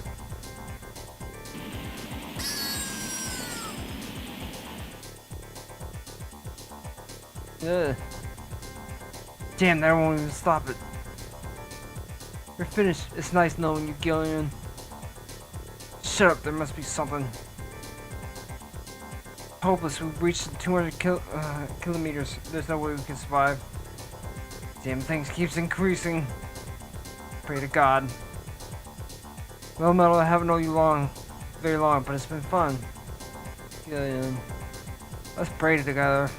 A: Ugh. Damn, that won't even stop it. You're finished. It's nice knowing you, Gillian. Shut up, there must be something. Hopeless, we've reached 200 kilometers. There's no way we can survive. Damn, things keeps increasing. Pray to God. Well, Metal, I haven't known you very long, but it's been fun. Gillian. Let's pray together.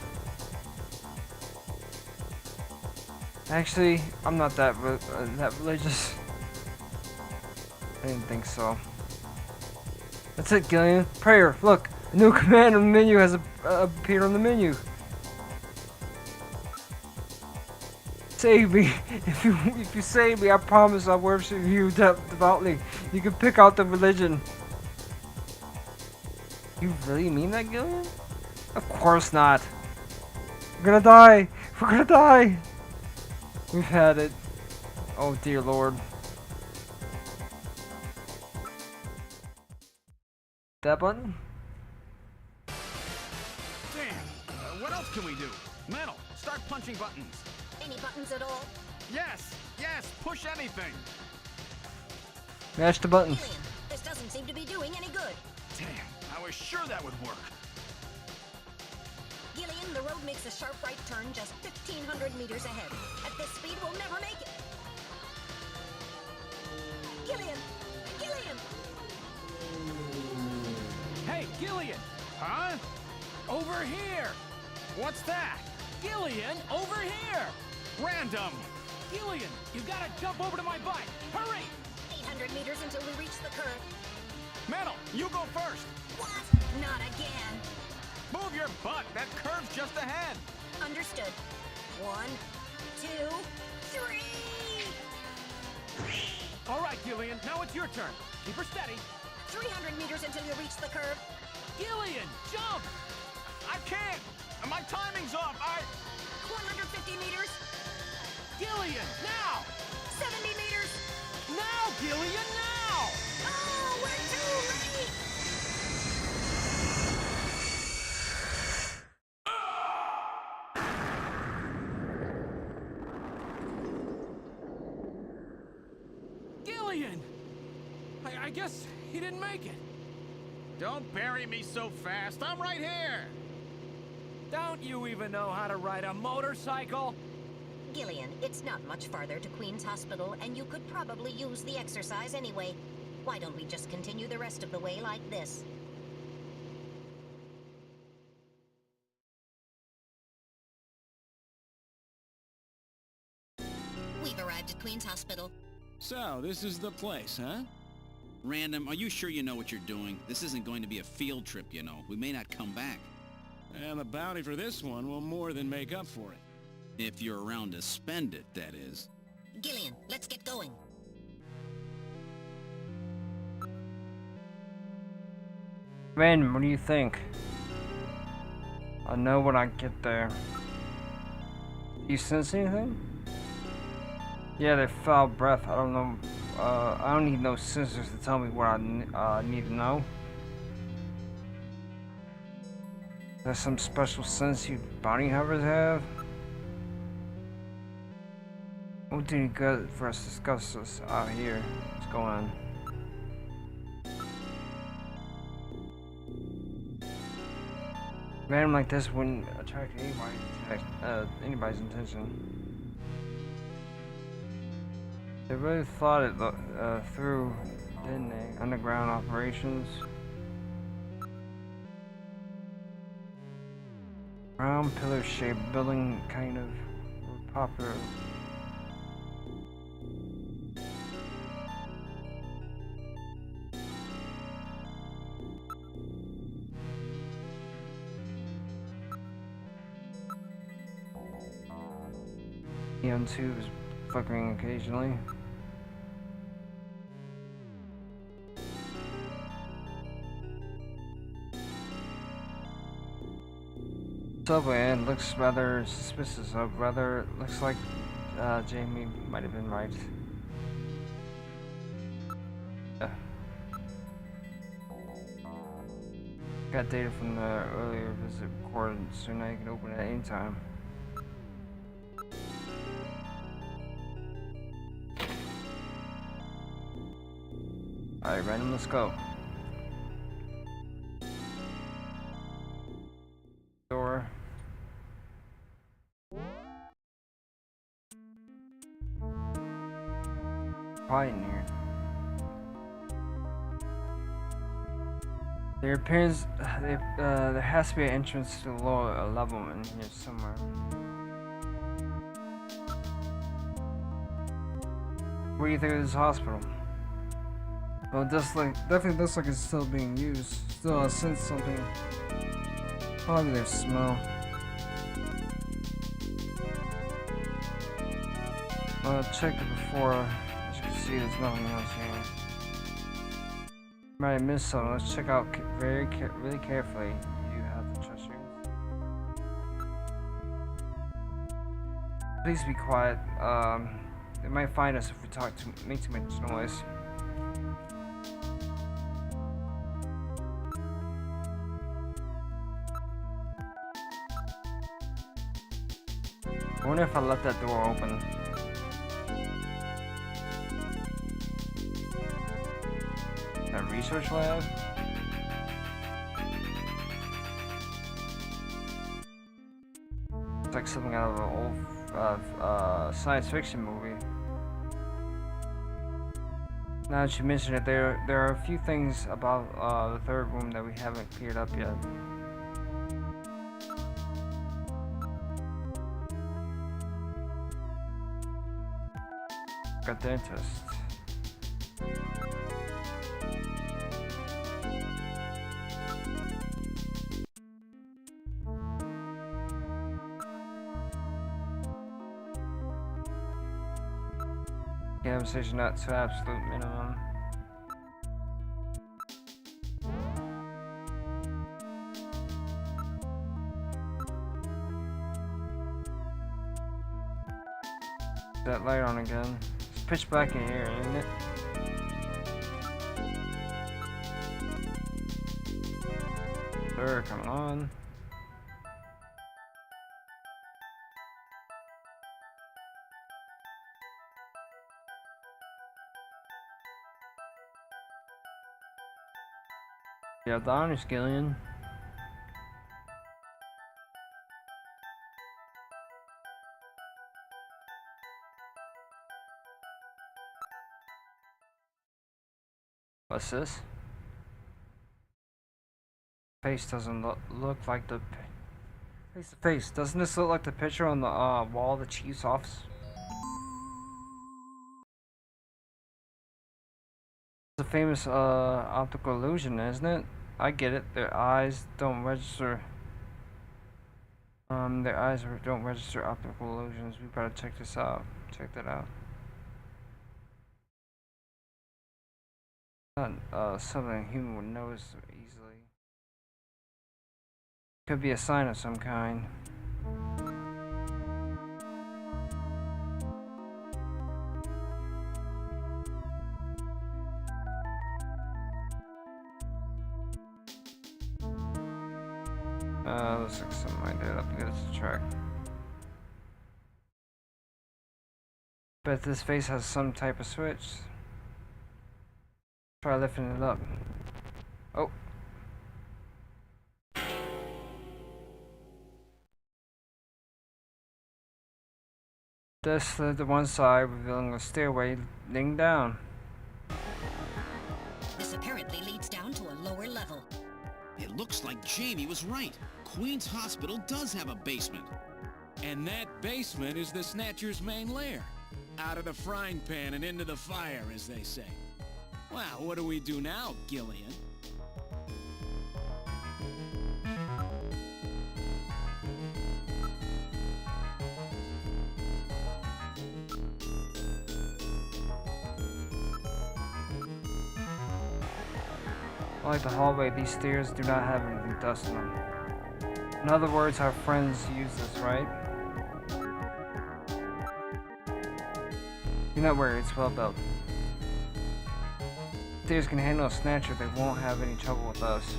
A: Actually, I'm not that religious. I didn't think so. That's it, Gillian. Prayer. Look, A new command on the menu has appeared on the menu. Save me. If you save me, I promise I'll worship you devoutly. You can pick out the religion. You really mean that, Gillian? Of course not. We're gonna die. We're gonna die. We've had it. Oh dear Lord. That button?
C: Damn! What else can we do? Metal, start punching buttons.
B: Any buttons at all?
C: Yes! Yes! Push anything!
A: Mash the buttons.
B: Gillian, this doesn't seem to be doing any good.
C: Damn! I was sure that would work.
B: Gillian, the road makes a sharp right turn just 1,500 meters ahead. At this speed, we'll never make it. Gillian! Gillian!
K: Hey, Gillian!
C: Huh?
K: Over here!
C: What's that?
K: Gillian, over here!
C: Random!
K: Gillian, you gotta jump over to my bike! Hurry!
B: 800 meters until we reach the curve.
C: Metal, you go first!
B: What? Not again.
C: Move your butt! That curve's just ahead!
B: Understood. 1, 2, 3!
K: All right, Gillian, now it's your turn. Keep her steady.
B: 300 meters until you reach the curve.
K: Gillian, jump!
C: I can't! My timing's off!
B: 150 meters.
K: Gillian, now!
B: 70 meters.
K: Now, Gillian, now!
B: Oh, we're too late!
K: Gillian! I guess he didn't make it.
C: Don't bury me so fast! I'm right here!
K: Don't you even know how to ride a motorcycle?
B: Gillian, it's not much farther to Queen's Hospital, and you could probably use the exercise anyway. Why don't we just continue the rest of the way like this? We've arrived at Queen's Hospital.
C: So, this is the place, huh? Random, are you sure you know what you're doing? This isn't going to be a field trip, you know. We may not come back.
L: And the bounty for this one will more than make up for it.
C: If you're around to spend it, that is.
B: Gillian, let's get going.
A: Man, what do you think? I'll know when I get there. You sense anything? Yeah, they foul breath. I don't know. I don't need no sensors to tell me what I need to know. There's some special sense you bounty hunters have. What do you good for us to discuss this out here? What's going on? Man like this wouldn't attract anybody's attention. They really thought it through, didn't they? Underground operations. Round pillar-shaped building, kind of popular. Neon tubes flickering occasionally. Subway and looks rather suspicious of looks like Jamie might have been right. Got data from the earlier visit recorded, so now you can open it at any time. Alright, random, let's go. Door. Quiet in here. There appears there has to be an entrance to the lower level in here somewhere. What do you think of this hospital?
H: Well, it does definitely looks like it's still being used. Still, I sense something. Probably their smell. Checked it before. As you can see, there's nothing else here. Might have missed something. Let's check out really carefully. You have the trust rings. Please be quiet. They might find us if we make too much noise. I wonder if I left that door open. That research lab? It's like something out of an old science fiction movie. Now that you mention it, there are a few things about the third room that we haven't cleared up yet. Got dentist. Gamma station not to absolute minimum. That light on again. It's pitch black in here, isn't it? Sir, coming on. Yeah, the honest Gillian. What's this? Face doesn't look like the face to face. Doesn't this look like the picture on the wall of the chief's office? It's a famous optical illusion, isn't it? I get it. Their eyes don't register. Their eyes don't register optical illusions. We better check this out. Check that out. Not something a human would notice easily. Could be a sign of some kind. Looks like something I did up against the track. Bet this face has some type of switch. Try lifting it up. Oh. This slid to one side, revealing a stairway leading down.
B: This apparently leads down to a lower level.
C: It looks like Jamie was right. Queen's Hospital does have a basement.
L: And that basement is the Snatcher's main lair. Out of the frying pan and into the fire, as they say. Well, what do we do now, Gillian?
A: Like the hallway, these stairs do not have any dust in them. In other words, our friends use this, right? Do not worry, it's well built. Stairs can handle a snatcher, they won't have any trouble with us.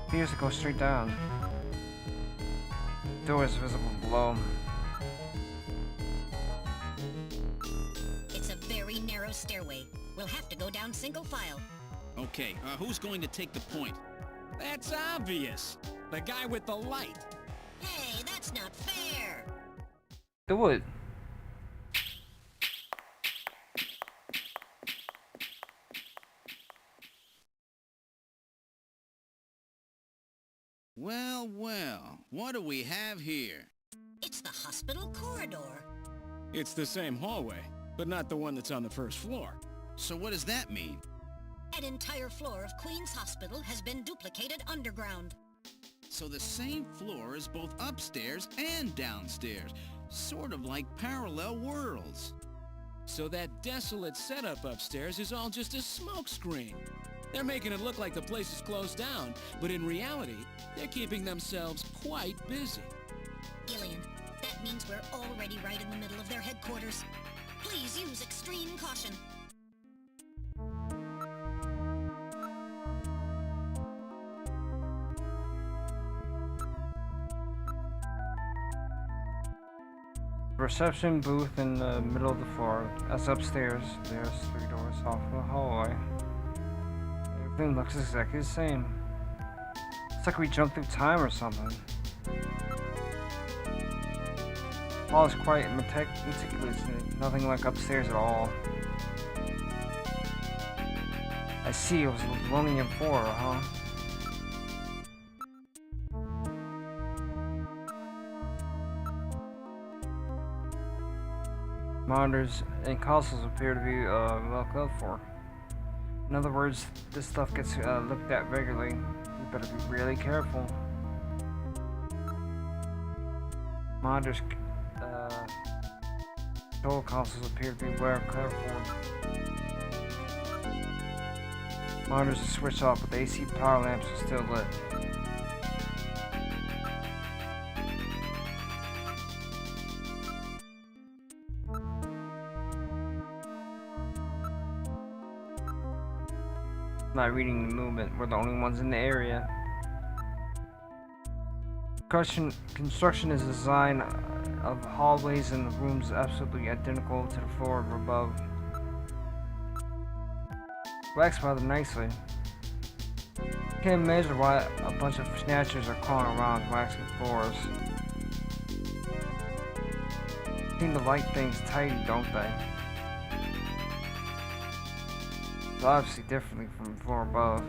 A: Stairs go straight down. Door is visible below.
B: It's a very narrow stairway. We'll have to go down single file.
C: Okay, who's going to take the point?
L: That's obvious. The guy with the light.
B: Hey, that's not fair!
A: Do it.
C: Well, well, what do we have here?
B: It's the hospital corridor.
L: It's the same hallway, but not the one that's on the first floor.
C: So what does that mean?
B: An entire floor of Queen's Hospital has been duplicated underground.
C: So the same floor is both upstairs and downstairs. Sort of like parallel worlds.
L: So that desolate setup upstairs is all just a smokescreen. They're making it look like the place is closed down, but in reality, they're keeping themselves quite busy.
B: Gillian, that means we're already right in the middle of their headquarters. Please use extreme caution.
A: Reception booth in the middle of the floor. That's upstairs. There's 3 doors off the hallway. Everything looks exactly the same. It's like we jumped through time or something. Hall is quite meticulous, nothing like upstairs at all. I see, it was lonely and four, huh? Monitors and consoles appear to be well cared for. In other words, this stuff gets looked at regularly. We better be really careful. Monitors, control consoles appear to be well cared for. Monitors are switched off, but the AC power lamps are still lit. Not reading the movement. We're the only ones in the area. Construction is design of hallways and the rooms absolutely identical to the floor above. Waxed rather nicely. Can't imagine why a bunch of snatchers are crawling around waxing floors. Seem to like things tidy, don't they? It's obviously differently from the floor above.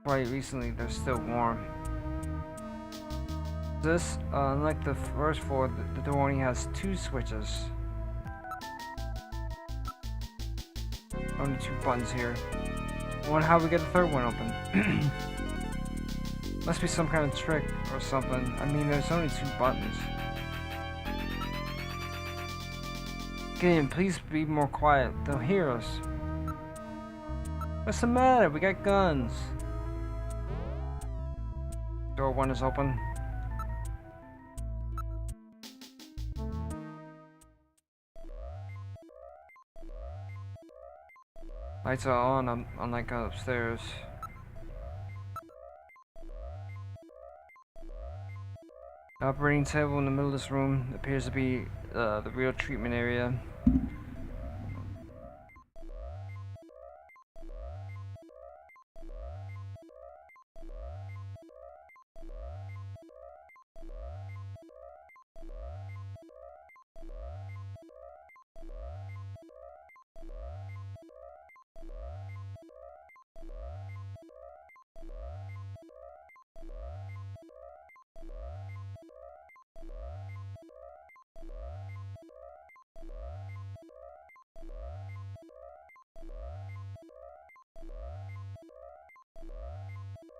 A: Quite recently, they're still warm. This, unlike the first floor, the door only has 2 switches. Only 2 buttons here. I wonder how we get the third one open. Must be some kind of trick or something. I mean, there's only 2 buttons. Gideon, please be more quiet. They'll hear us. What's the matter? We got guns. Door 1 is open. Lights are on, unlike upstairs. The operating table in the middle of this room appears to be the real treatment area.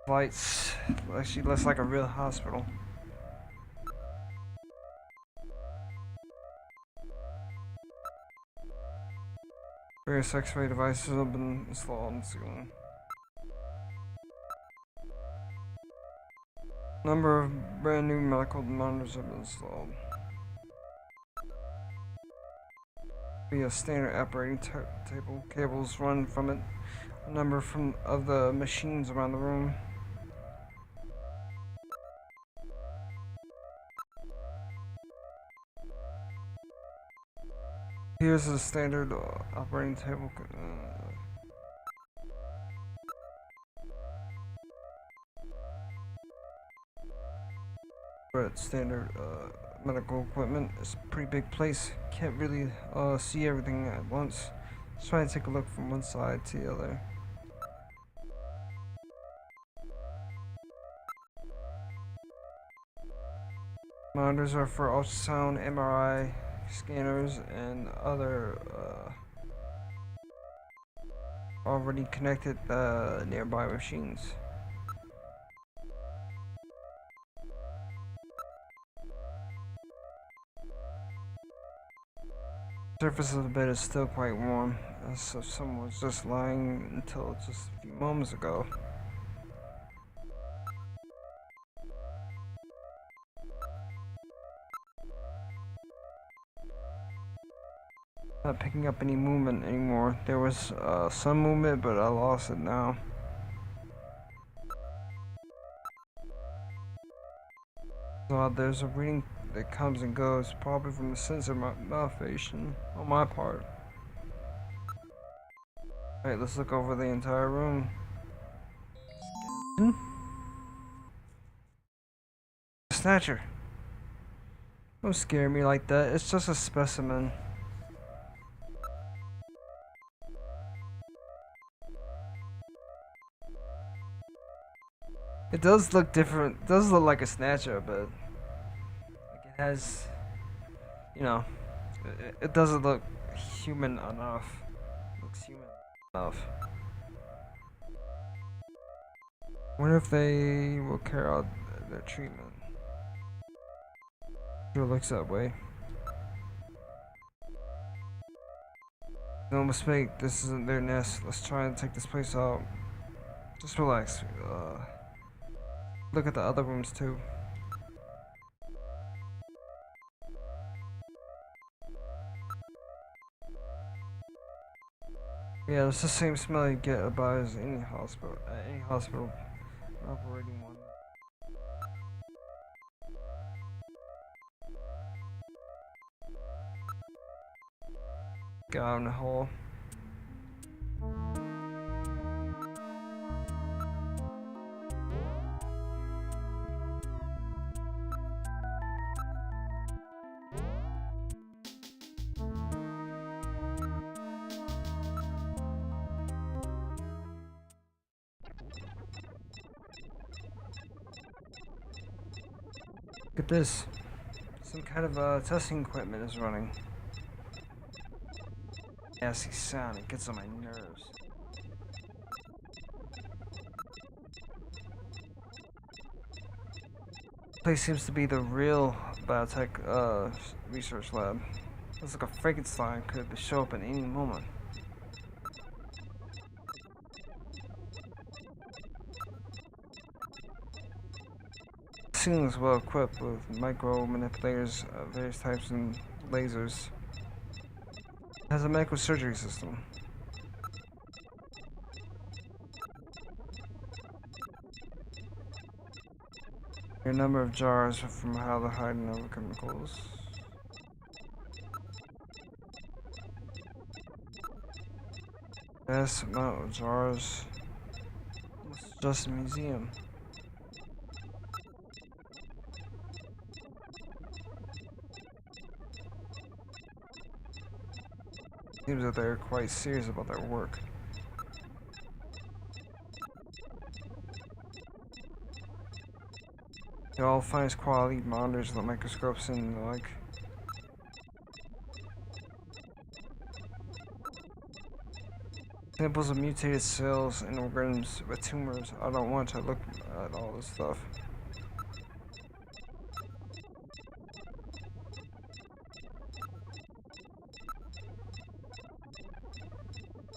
A: Lights actually looks like a real hospital. Various X-ray devices have been installed in the ceiling. Number of brand new medical monitors have been installed. Be a standard operating table. Cables run from it. A number of the machines around the room. Here's a standard operating table. But standard medical equipment. It's a pretty big place. Can't really see everything at once. Just try to take a look from one side to the other.
H: Monitors are for ultrasound, MRI scanners, and other already connected nearby machines. The surface of the bed is still quite warm, as if someone was just lying until just a few moments ago. Not picking up any movement anymore. There was some movement, but I lost it now. So there's a reading that comes and goes, probably from the sensor malfunction on my part. Alright, let's look over the entire room. Snatcher. Don't scare me like that. It's just a specimen. It does look different. It does look like a snatcher, but like it has, you know, it doesn't look human enough. It looks human enough. Wonder if they will carry out their treatment. Sure looks that way. No mistake, this isn't their nest. Let's try and take this place out. Just relax. Look at the other rooms too. Yeah, it's the same smell you get about as any hospital operating one. Get out in the hall. Look at this. Some kind of testing equipment is running. Nasty sound, it gets on my nerves. This place seems to be the real biotech research lab. Looks like a Frankenstein could show up at any moment. The ceiling is well equipped with micro manipulators, various types, and lasers. It has a medical surgery system. A number of jars from how they're hiding over chemicals. Vast amount of jars. It's just a museum. Seems that they're quite serious about their work. They all finest quality monitors with microscopes and the like. Samples of mutated cells and organisms with tumors. I don't want to look at all this stuff.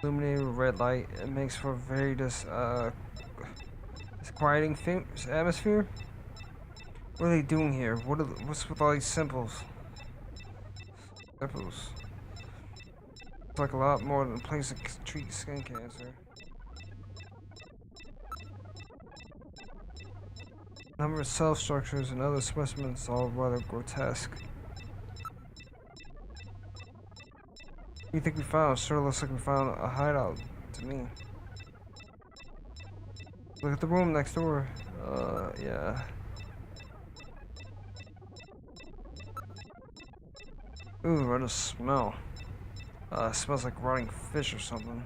H: Illuminated with red light, it makes for a very disquieting atmosphere. What are they doing here? What's with all these symbols? It's like a lot more than a place to treat skin cancer. Number of cell structures and other specimens all rather grotesque. What do you think we found? Sure looks like we found a hideout to me. Look at the room next door. Yeah. Ooh, what a smell. It smells like rotting fish or something.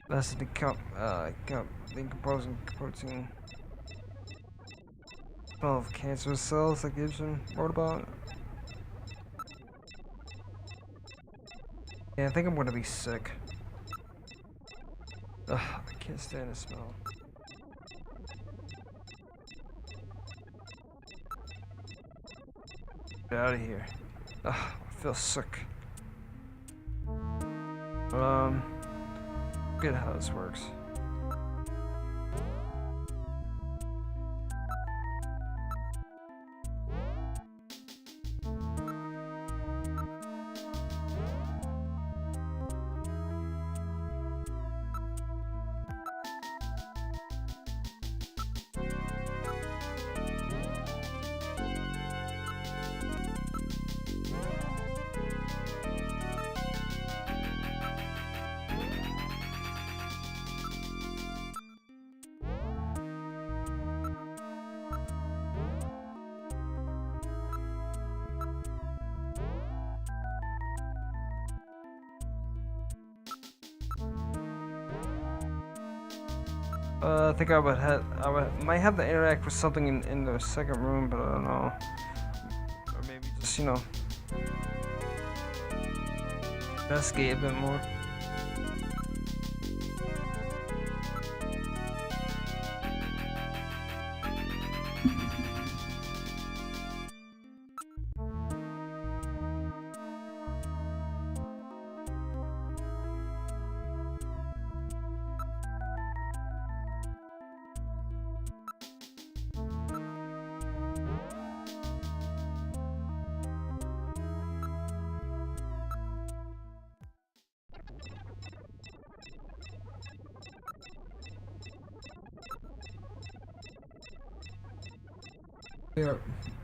H: That's the decomposing protein. Smell of cancerous cells like Gibson wrote about. Yeah, I think I'm gonna be sick. Ugh, I can't stand the smell. Get out of here. Ugh, I feel sick. Good how this works. I think I might have to interact with something in the second room, but I don't know. Or maybe just, you know, investigate a bit more.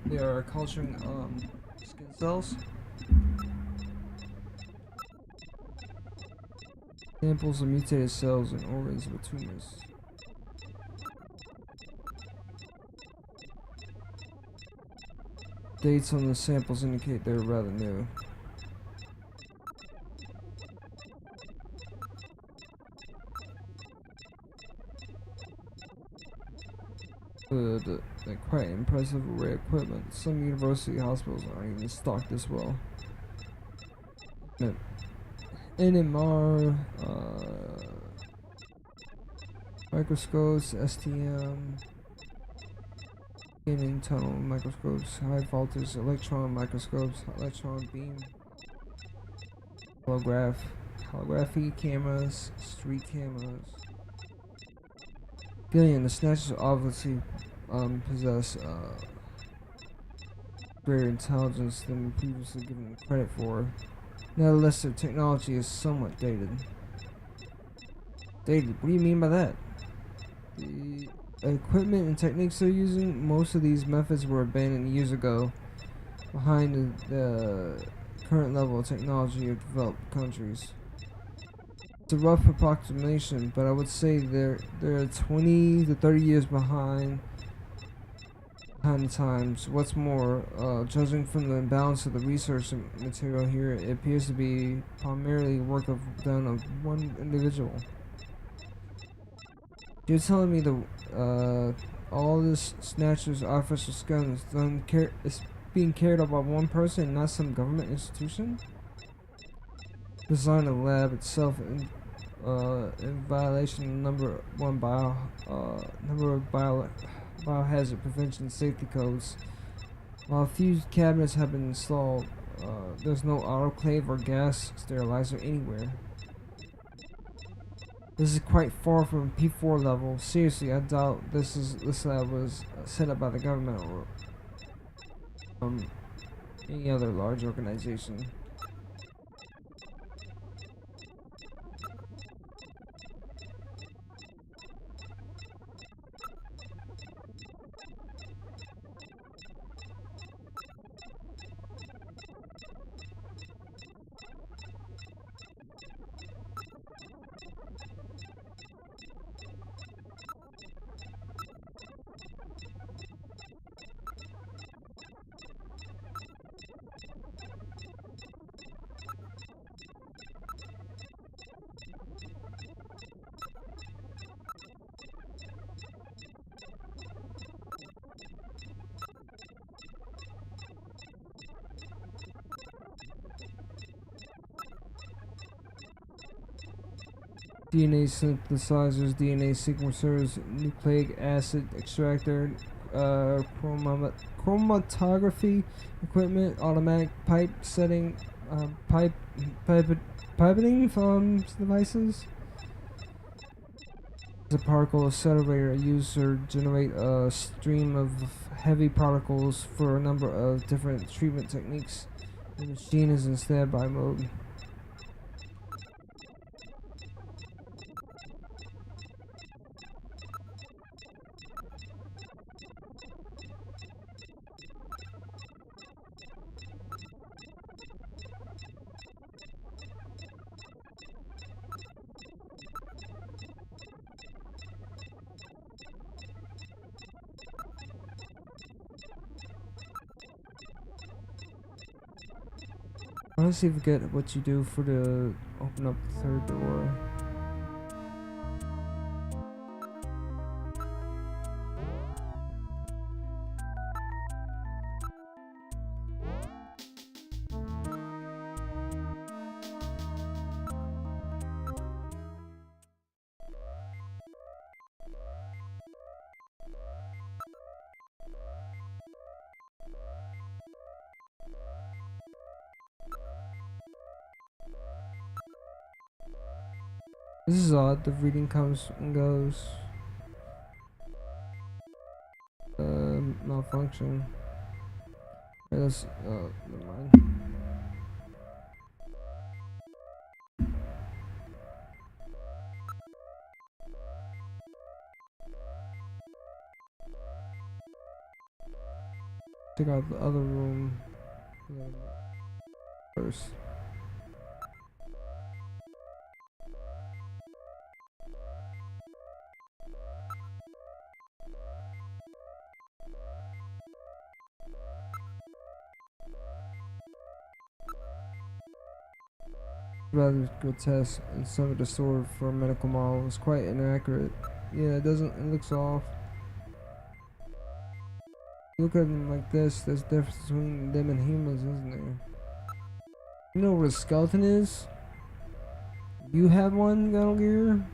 H: They are culturing skin cells. Samples of mutated cells and organs with tumors. Dates on the samples indicate they're rather new. They're quite impressive array of equipment. Some university hospitals aren't even stocked this well. NMR, microscopes, STM, scanning tunnel microscopes, high voltage electron microscopes, electron beam, holography cameras, street cameras. The Snatchers obviously possess greater intelligence than previously given them credit for. Nevertheless, their technology is somewhat dated. Dated? What do you mean by that? The equipment and techniques they're using, most of these methods were abandoned years ago behind the current level of technology of developed countries. It's a rough approximation, but I would say they're 20 to 30 years behind the times. What's more, judging from the imbalance of the research material here, it appears to be primarily work done of one individual. You're telling me all this Snatcher's artificial skin is being carried out by one person, not some government institution? Design the lab itself in violation of number of biohazard prevention safety codes. While a few cabinets have been installed, there's no autoclave or gas sterilizer anywhere. This is quite far from P4 level. Seriously, I doubt this lab was set up by the government or any other large organization. DNA synthesizers, DNA sequencers, nucleic acid extractor, chromatography equipment, automatic pipe setting, pipetting devices. The particle accelerator used to generate a stream of heavy particles for a number of different treatment techniques. The machine is in standby mode. I honestly forget what you do for the open up the third door. This is odd, the reading comes and goes. Malfunction. Right, let's, never mind. Check out the other room first. Rather grotesque, and some of the sword for a medical model is quite inaccurate. Yeah, it looks off. Look at them like this, there's a difference between them and humans, isn't there? You know what a skeleton is? You have one, Metal Gear?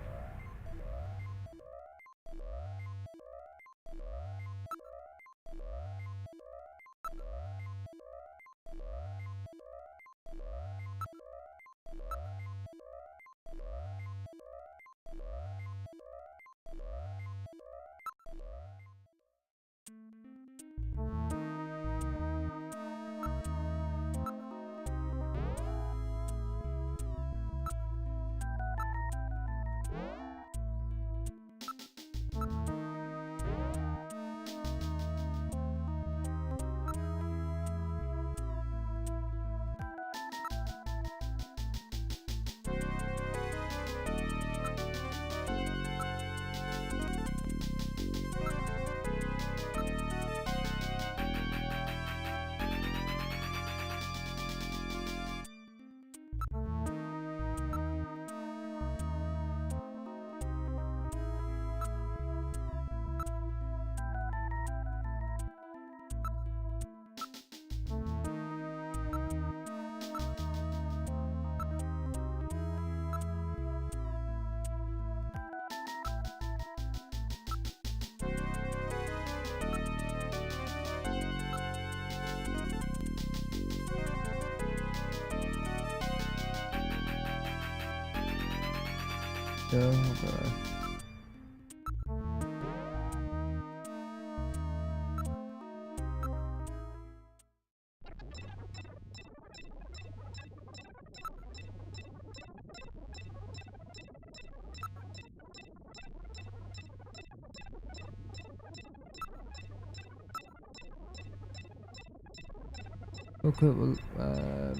H: Yeah, okay. Equipped with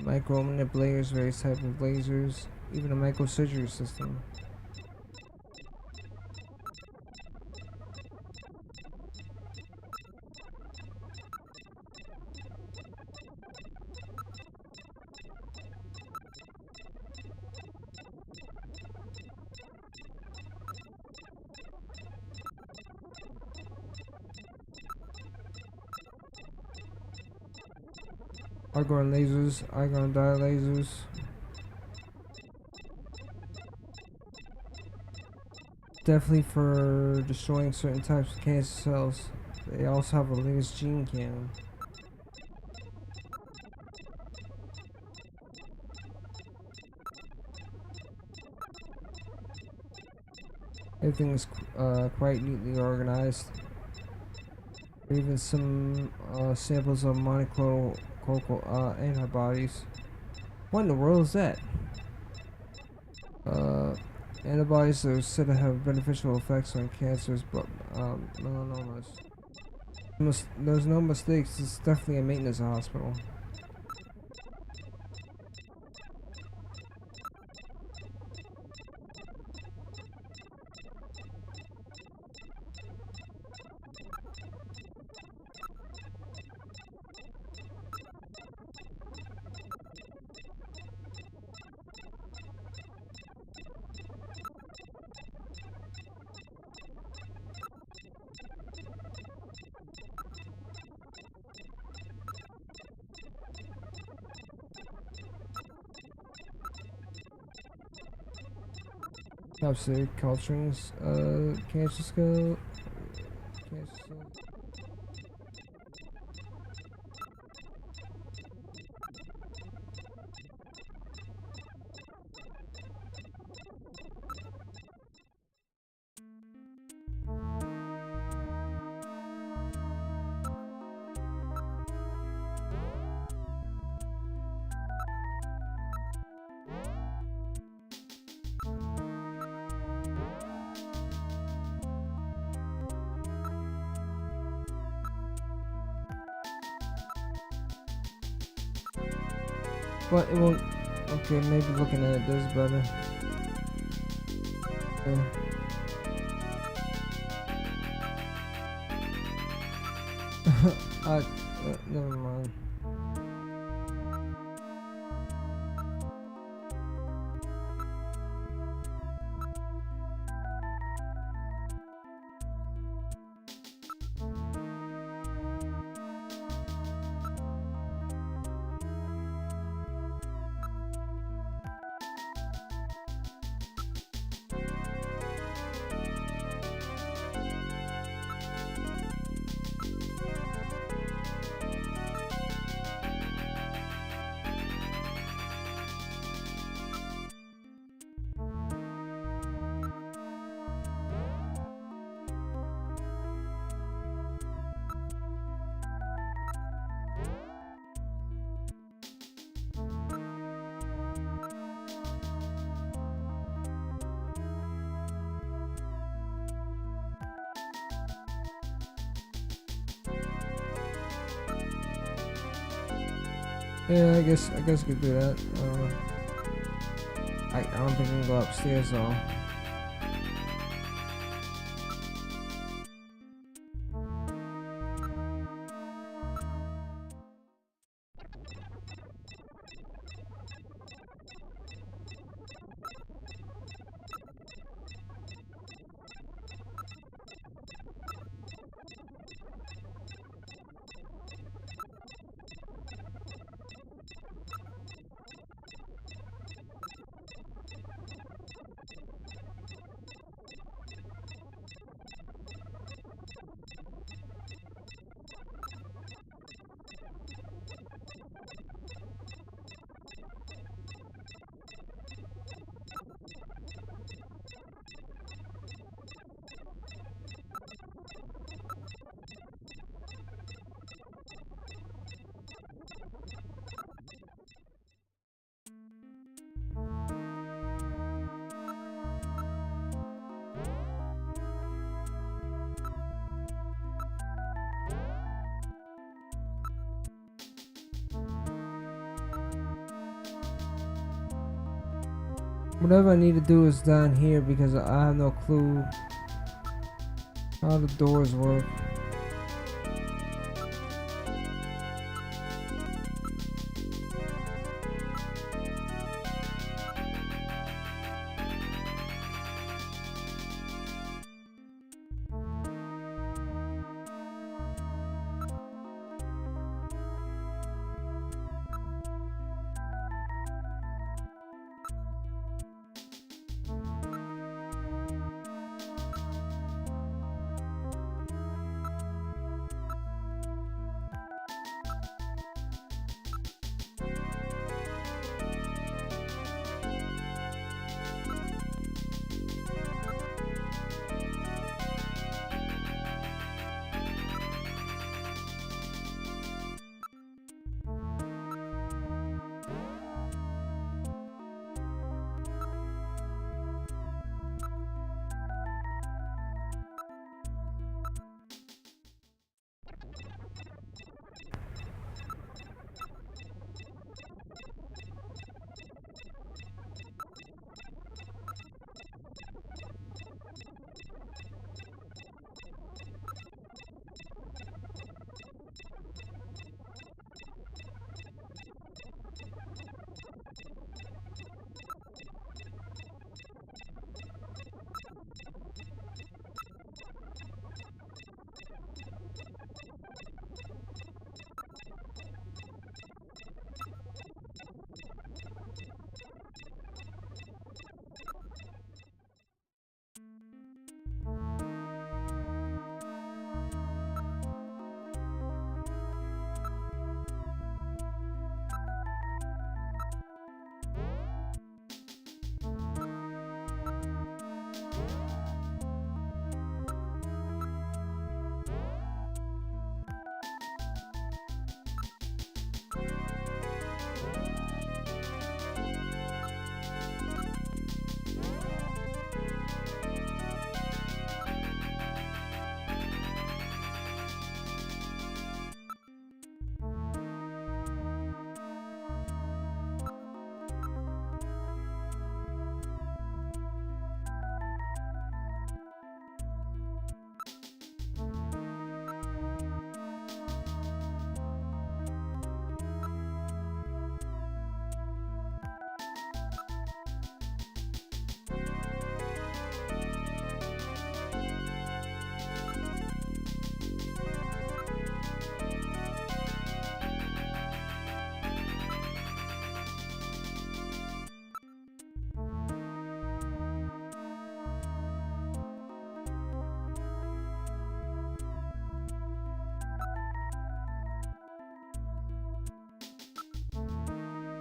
H: micro manipulators, various types of lasers, even a microsurgery system. Argon lasers, argon dye lasers. definitely for destroying certain types of cancer cells. They also have a latest gene cannon. Everything is quite neatly organized. Even some samples of monoclonal antibodies. What in the world is that? Antibodies that are said to have beneficial effects on cancers, but melanomas. There's no mistakes. It's definitely a maintenance hospital. Capsule culturings, cancer cell. But it won't. Okay, maybe looking at it does better. Never mind. Yeah, I guess we could do that. I don't think we can go upstairs though. Whatever I need to do is down here because I have no clue how the doors work.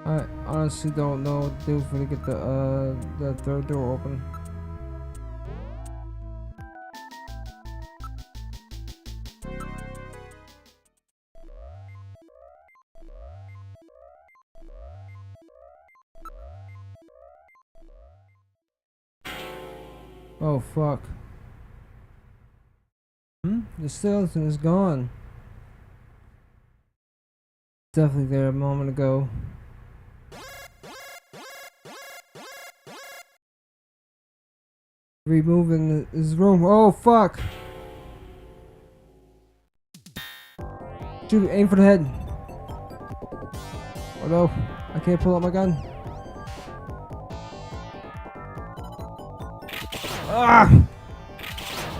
H: I honestly don't know what to do for to get the third door open. Oh fuck. The skeleton is gone. Definitely there a moment ago. Removing his room. Oh fuck! Shoot, aim for the head. Oh no, I can't pull out my gun. Ah!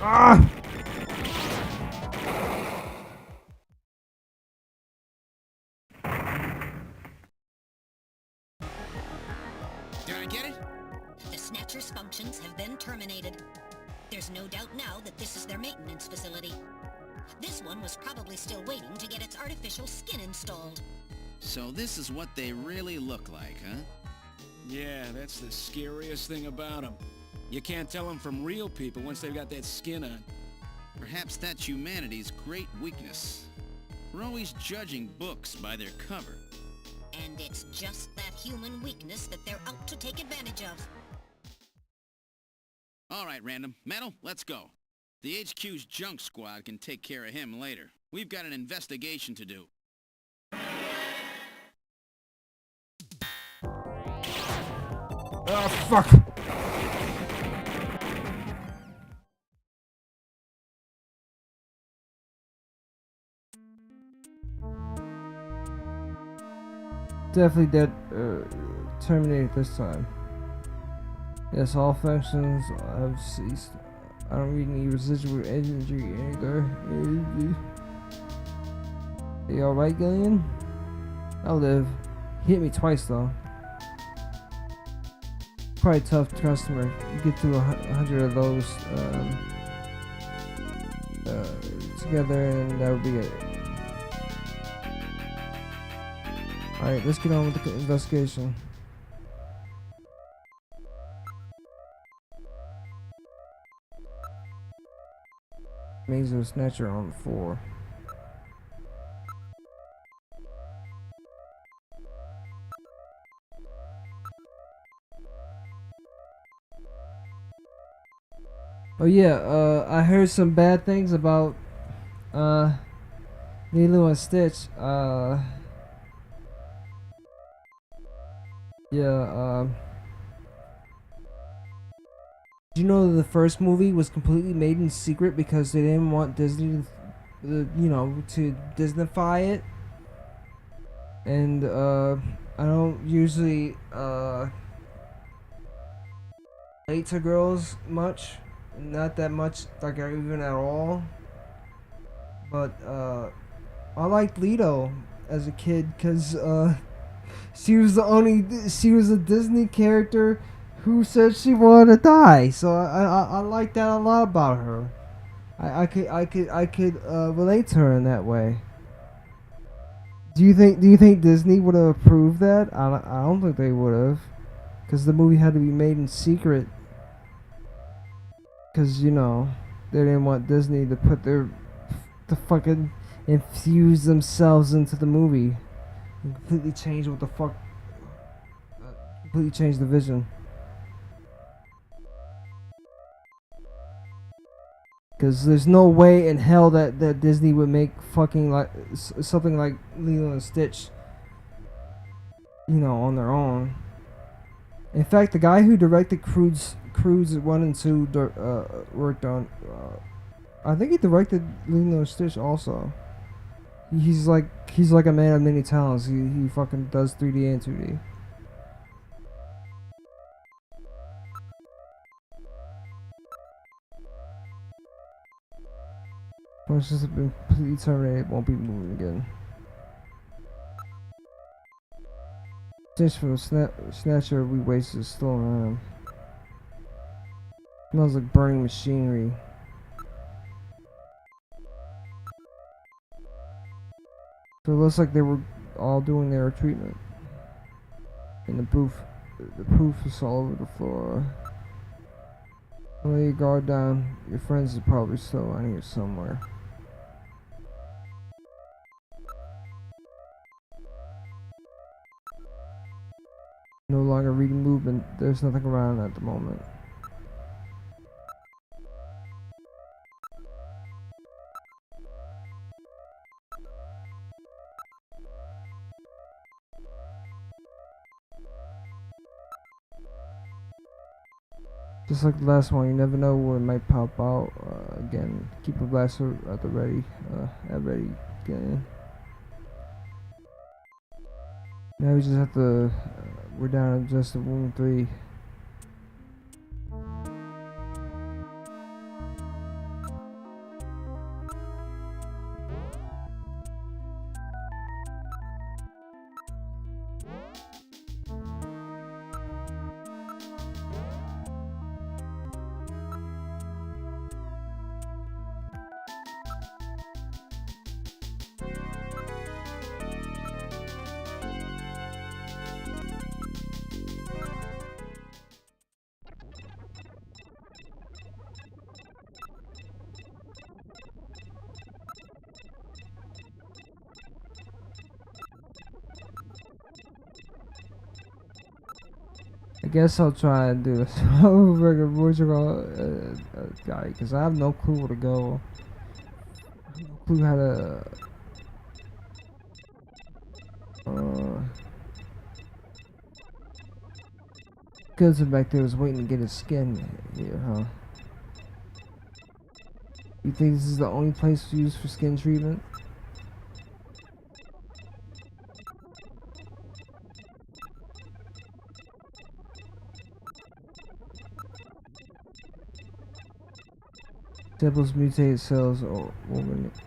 H: Ah!
C: Did I get it?
B: The Snatcher's functions have been terminated. There's no doubt now that this is their maintenance facility. This one was probably still waiting to get its artificial skin installed.
C: So this is what they really look like, huh?
L: Yeah, that's the scariest thing about them. You can't tell them from real people once they've got that skin on.
C: Perhaps that's humanity's great weakness. We're always judging books by their cover.
B: And it's just that human weakness that they're out to take advantage of.
C: All right, Random. Metal, let's go. The HQ's junk squad can take care of him later. We've got an investigation to do.
H: Oh fuck! Definitely dead. Terminated this time. Yes, all functions have ceased. I don't read any residual energy either. Are you alright, Gillian? I'll live. He hit me twice though. Probably a tough customer. You get through 100 of those together, and that would be it. Alright, let's get on with the investigation. Mazer Snatcher on the floor. Oh yeah, I heard some bad things about Lilo and Stitch. Yeah, did you know that the first movie was completely made in secret because they didn't want Disney to, to Disneyfy it? And, I don't usually, relate to girls much. Not that much, like, even at all. But, I liked Leto as a kid because, she was a Disney character who said she wanted to die. So I like that a lot about her. I could relate to her in that way. Do you think Disney would have approved that? I don't think they would have, because the movie had to be made in secret. Because they didn't want Disney to put to fucking infuse themselves into the movie. Completely change what the fuck. Completely change the vision. Because there's no way in hell that Disney would make fucking like something like Lilo and Stitch, on their own. In fact, the guy who directed Cruise 1 and 2 worked on. I think he directed Lilo and Stitch also. He's like a man of many talents. He fucking does 3D and 2D. Once this has been completely terminated, it won't be moving again. Since for the Snatcher we wasted is still around. Smells like burning machinery. So it looks like they were all doing their treatment. And the proof is all over the floor. Lay your guard down. Your friends are probably still around here somewhere. No longer reading movement. There's nothing around at the moment. Just like the last one, you never know where it might pop out. Again, keep a blaster at the ready. Again. Now we just have to. We're down to just room 3. I guess I'll try and do this regular Portugal guy, because I have no clue where to go. I have no clue how to. Goodson back there was waiting to get his skin here, huh? You think this is the only place used for skin treatment? Samples mutated cells or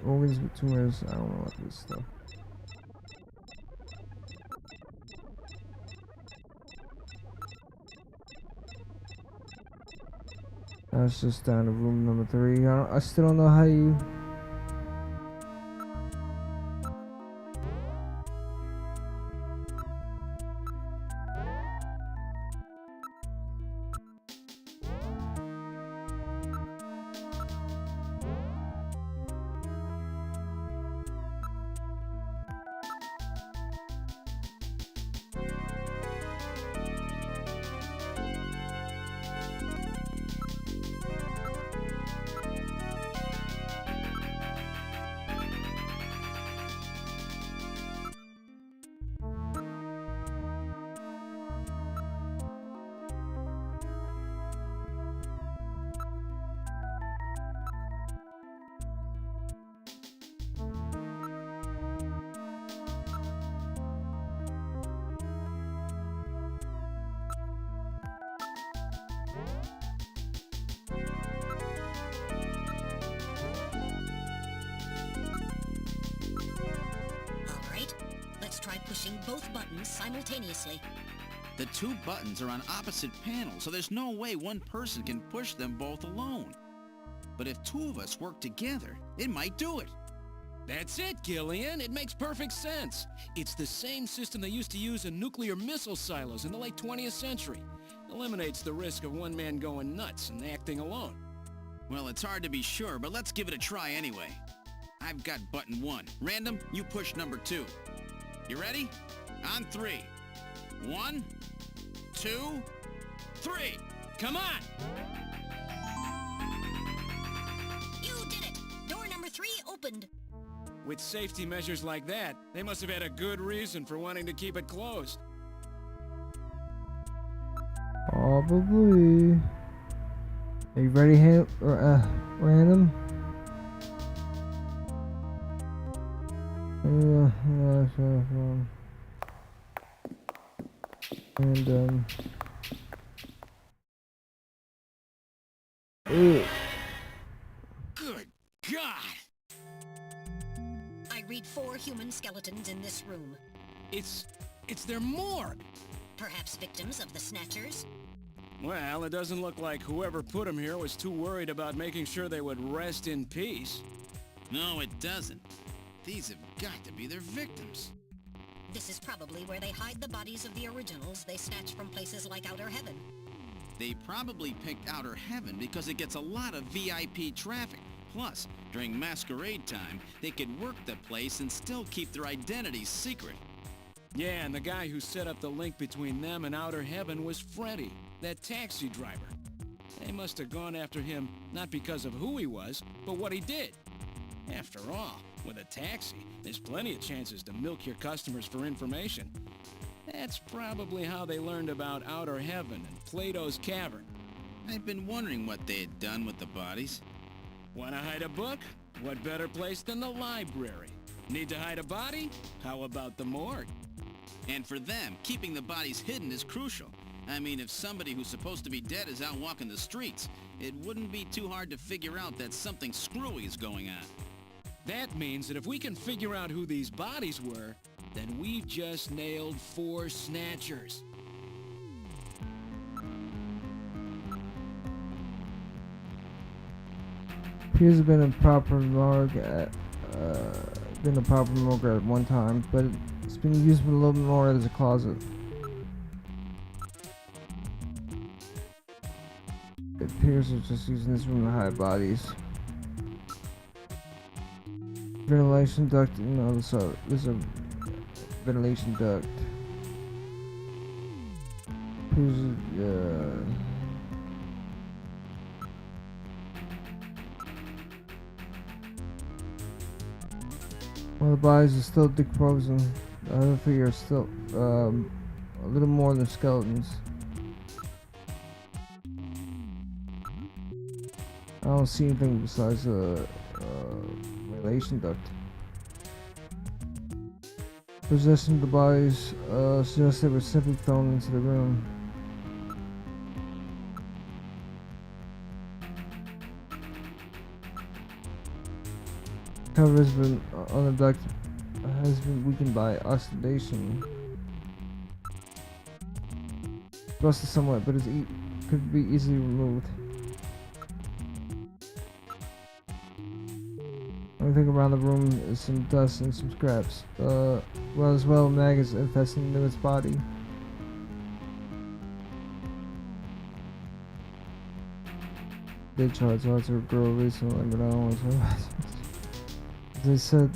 H: organs with tumors. I don't know what this stuff. That's just down to room number 3. I still don't know how you.
B: Try pushing both buttons simultaneously.
C: The 2 buttons are on opposite panels, so there's no way one person can push them both alone. But if 2 of us work together, it might do it.
L: That's it, Gillian. It makes perfect sense. It's the same system they used to use in nuclear missile silos in the late 20th century. Eliminates the risk of one man going nuts and acting alone.
C: Well, it's hard to be sure, but let's give it a try anyway. I've got button 1. Random, you push number 2. You ready? On 3. 1, 2, 3.
L: Come on!
B: You did it! Door number 3 opened.
L: With safety measures like that, they must have had a good reason for wanting to keep it closed.
H: Probably. Are you ready, Random? And
L: Good God!
B: I read 4 human skeletons in this room.
L: It's their morgue.
B: Perhaps victims of the Snatchers?
L: Well, it doesn't look like whoever put them here was too worried about making sure they would rest in peace.
C: No, it doesn't. These have got to be their victims.
B: This is probably where they hide the bodies of the originals they snatch from places like Outer Heaven.
C: They probably picked Outer Heaven because it gets a lot of VIP traffic. Plus, during masquerade time, they could work the place and still keep their identities secret.
L: Yeah, and the guy who set up the link between them and Outer Heaven was Freddy, that taxi driver. They must have gone after him not because of who he was, but what he did. After all, with a taxi, there's plenty of chances to milk your customers for information. That's probably how they learned about Outer Heaven and Plato's Cavern.
C: I've been wondering what they had done with the bodies.
L: Want to hide a book? What better place than the library? Need to hide a body? How about the morgue?
C: And for them, keeping the bodies hidden is crucial. I mean, if somebody who's supposed to be dead is out walking the streets, it wouldn't be too hard to figure out that something screwy is going on.
L: That means that if we can figure out who these bodies were, then we've just nailed 4 snatchers.
H: Appears to have been a proper morgue at one time, but it's been used a little bit more as a closet. It appears they're just using this room to hide bodies. Ventilation duct, no, there's a ventilation duct. While the bodies are still decomposing, the other three are still a little more than skeletons. I don't see anything besides a ventilation duct. Possession of the bodies suggests they were simply thrown into the room. Cover has been on the duct has been weakened by oxidation. Rusted somewhat, but could be easily removed. Everything around the room is some dust and some scraps. As well maggots infesting Newt's body. Did try to talk to a girl recently, but I don't want to. They said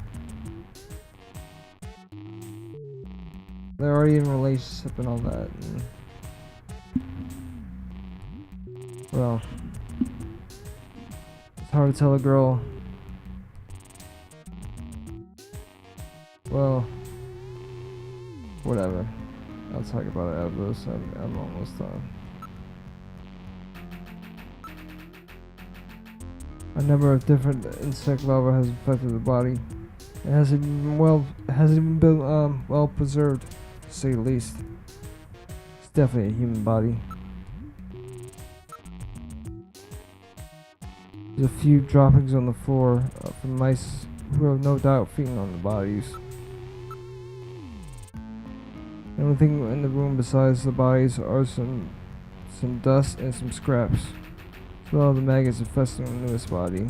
H: they're already in a relationship and all that. And well, it's hard to tell a girl. Well, whatever. I'll talk about it after this. I'm almost done. A number of different insect larvae has infected the body. It hasn't been well preserved, to say the least. It's definitely a human body. There's a few droppings on the floor from mice who are no doubt feeding on the bodies. The only thing in the room besides the bodies are some dust and some scraps. As well, the maggots infesting the Newt's body.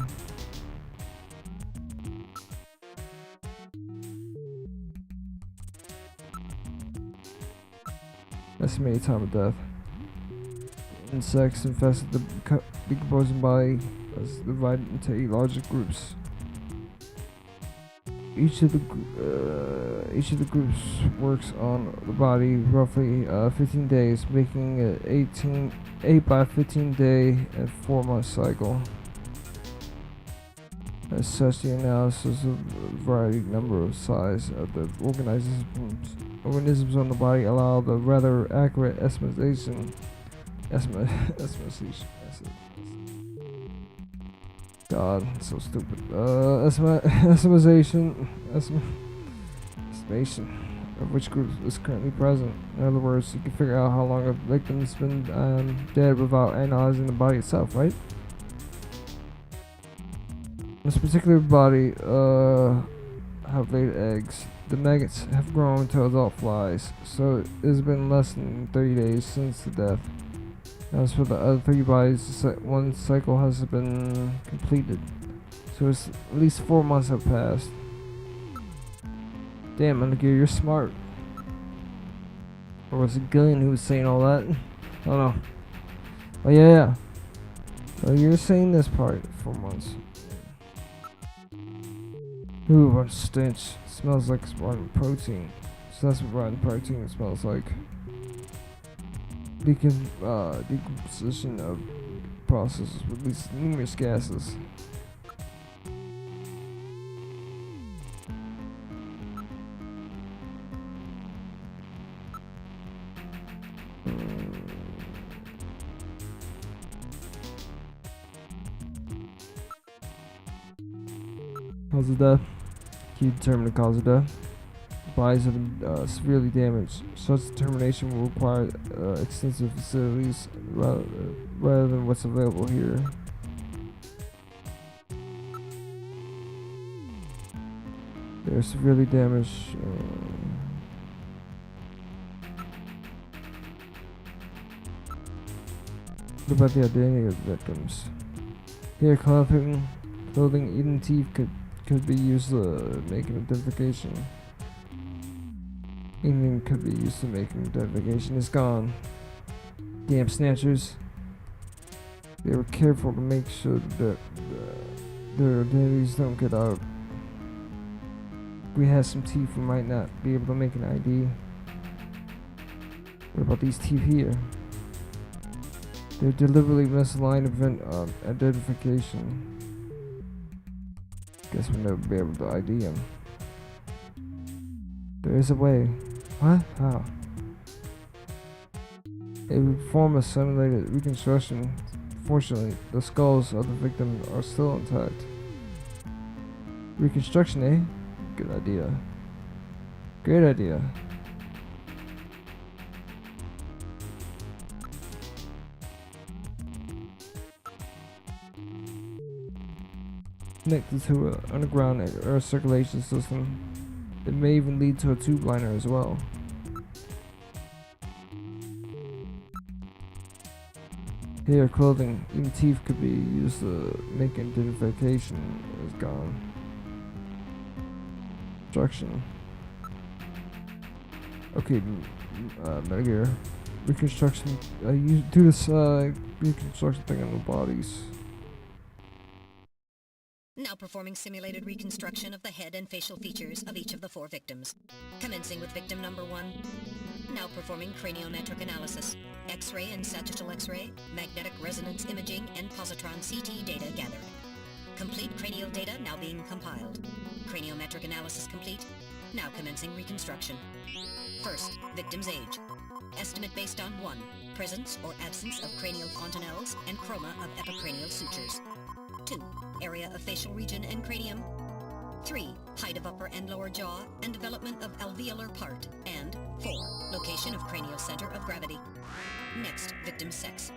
H: Estimated time of death. Insects infested the decomposing body as divided into 8 larger groups. Each of the groups works on the body roughly 15 days, making it 8 by 15 day and 4 month cycle. As such, the analysis of a variety number of size of the organisms on the body allow the rather accurate estimation. God, it's so stupid. Estimation of which group is currently present. In other words, you can figure out how long a victim's been dead without analyzing the body itself, right? This particular body have laid eggs. The maggots have grown into adult flies, so it has been less than 30 days since the death. As for the other 3 bodies, one cycle has been completed, so it's at least 4 months have passed. Damn, Metal Gear, you're smart. Or was it Gillian who was saying all that? I don't know. Oh yeah. Oh, you're saying this part for once. Ooh, what a stench. It smells like rotten protein. So that's what rotten protein smells like. Decomposition of processes releases numerous gases. Cause of death. Can you determine the cause of death? Bodies have been severely damaged. Such determination will require extensive facilities rather than what's available here. They are severely damaged. What about the identity of the victims? Here, clothing, even teeth could be used to make an identification. Anything could be used to make an identification. It's gone. Damn snatchers. They were careful to make sure that their identities don't get out. If we had some teeth, we might not be able to make an ID. What about these teeth here? They're deliberately misaligned event identification. Guess we'll never be able to ID them. There is a way. What? How? It would form a simulated reconstruction. Fortunately, the skulls of the victim are still intact. Reconstruction, eh? Good idea. Great idea. Connected to an underground air circulation system. It may even lead to a tube liner as well. Here, clothing, even teeth could be used to make identification. Is gone. Construction. Okay, Metal Gear. Reconstruction. You do this reconstruction thing on the bodies.
B: Now performing simulated reconstruction of the head and facial features of each of the 4 victims. Commencing with victim number 1. Now performing craniometric analysis. X-ray and sagittal X-ray, magnetic resonance imaging, and positron CT data gathered. Complete cranial data now being compiled. Craniometric analysis complete. Now commencing reconstruction. First, victim's age. Estimate based on 1. Presence or absence of cranial fontanelles and chroma of epicranial sutures. 2. Area of facial region and cranium. 3. Height of upper and lower jaw and development of alveolar part. And 4. Location of cranial center of gravity. Next, victim's sex.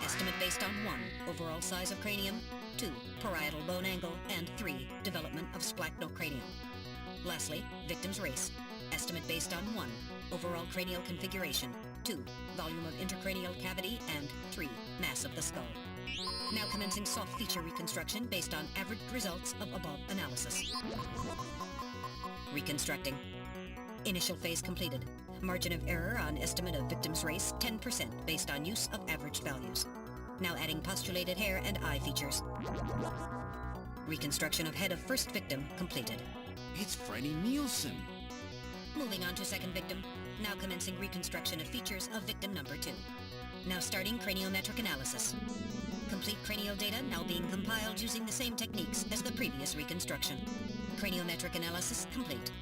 B: Estimate based on 1. Overall size of cranium. 2. Parietal bone angle. And 3. Development of splachocranium. Lastly, victim's race. Estimate based on 1. Overall cranial configuration. 2. Volume of intercranial cavity. And 3. Mass of the skull. Now commencing soft feature reconstruction based on averaged results of above analysis. Reconstructing. Initial phase completed. Margin of error on estimate of victim's race 10% based on use of averaged values. Now adding postulated hair and eye features. Reconstruction of head of first victim completed.
C: It's Freddie Nielsen.
B: Moving on to second victim. Now commencing reconstruction of features of victim number 2. Now starting craniometric analysis. Complete cranial data now being compiled using the same techniques as the previous reconstruction. Craniometric analysis complete.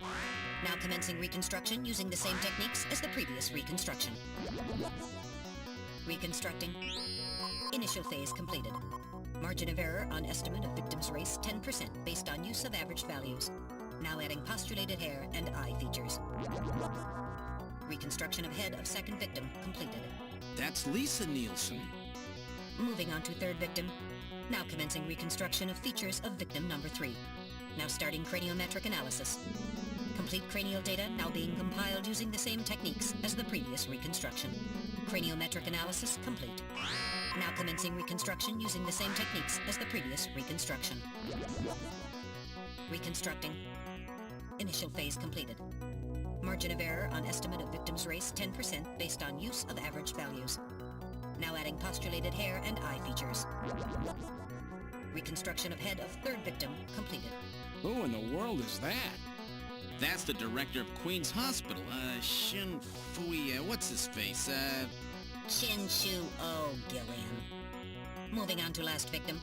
B: Now commencing reconstruction using the same techniques as the previous reconstruction. Reconstructing. Initial phase completed. Margin of error on estimate of victim's race 10% based on use of average values. Now adding postulated hair and eye features. Reconstruction of head of second victim completed.
C: That's Lisa Nielsen.
B: Moving on to third victim. Now commencing reconstruction of features of victim number 3. Now starting craniometric analysis. Complete cranial data now being compiled using the same techniques as the previous reconstruction. Craniometric analysis complete. Now commencing reconstruction using the same techniques as the previous reconstruction. Reconstructing. Initial phase completed. Margin of error on estimate of victim's race 10% based on use of average values. Now adding postulated hair and eye features. Reconstruction of head of third victim completed.
L: Who in the world is that?
C: That's the director of Queen's Hospital, Shin Fui, what's his face,
B: Chin Shu O, Gillian. Moving on to last victim.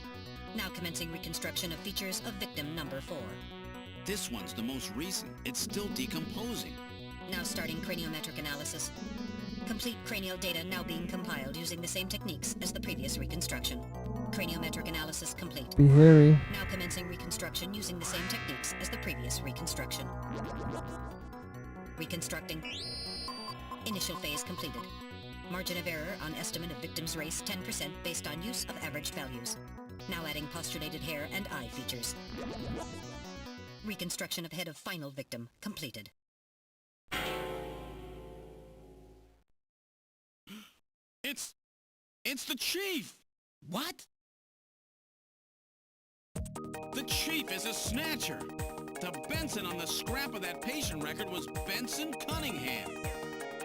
B: Now commencing reconstruction of features of victim number 4.
C: This one's the most recent. It's still decomposing.
B: Now starting craniometric analysis. Complete cranial data now being compiled using the same techniques as the previous reconstruction. Craniometric analysis complete.
H: Be hairy.
B: Now commencing reconstruction using the same techniques as the previous reconstruction. Reconstructing. Initial phase completed. Margin of error on estimate of victim's race 10% based on use of average values. Now adding postulated hair and eye features. Reconstruction of head of final victim completed.
C: It's the Chief!
L: What?
C: The Chief is a snatcher! The Benson on the scrap of that patient record was Benson Cunningham.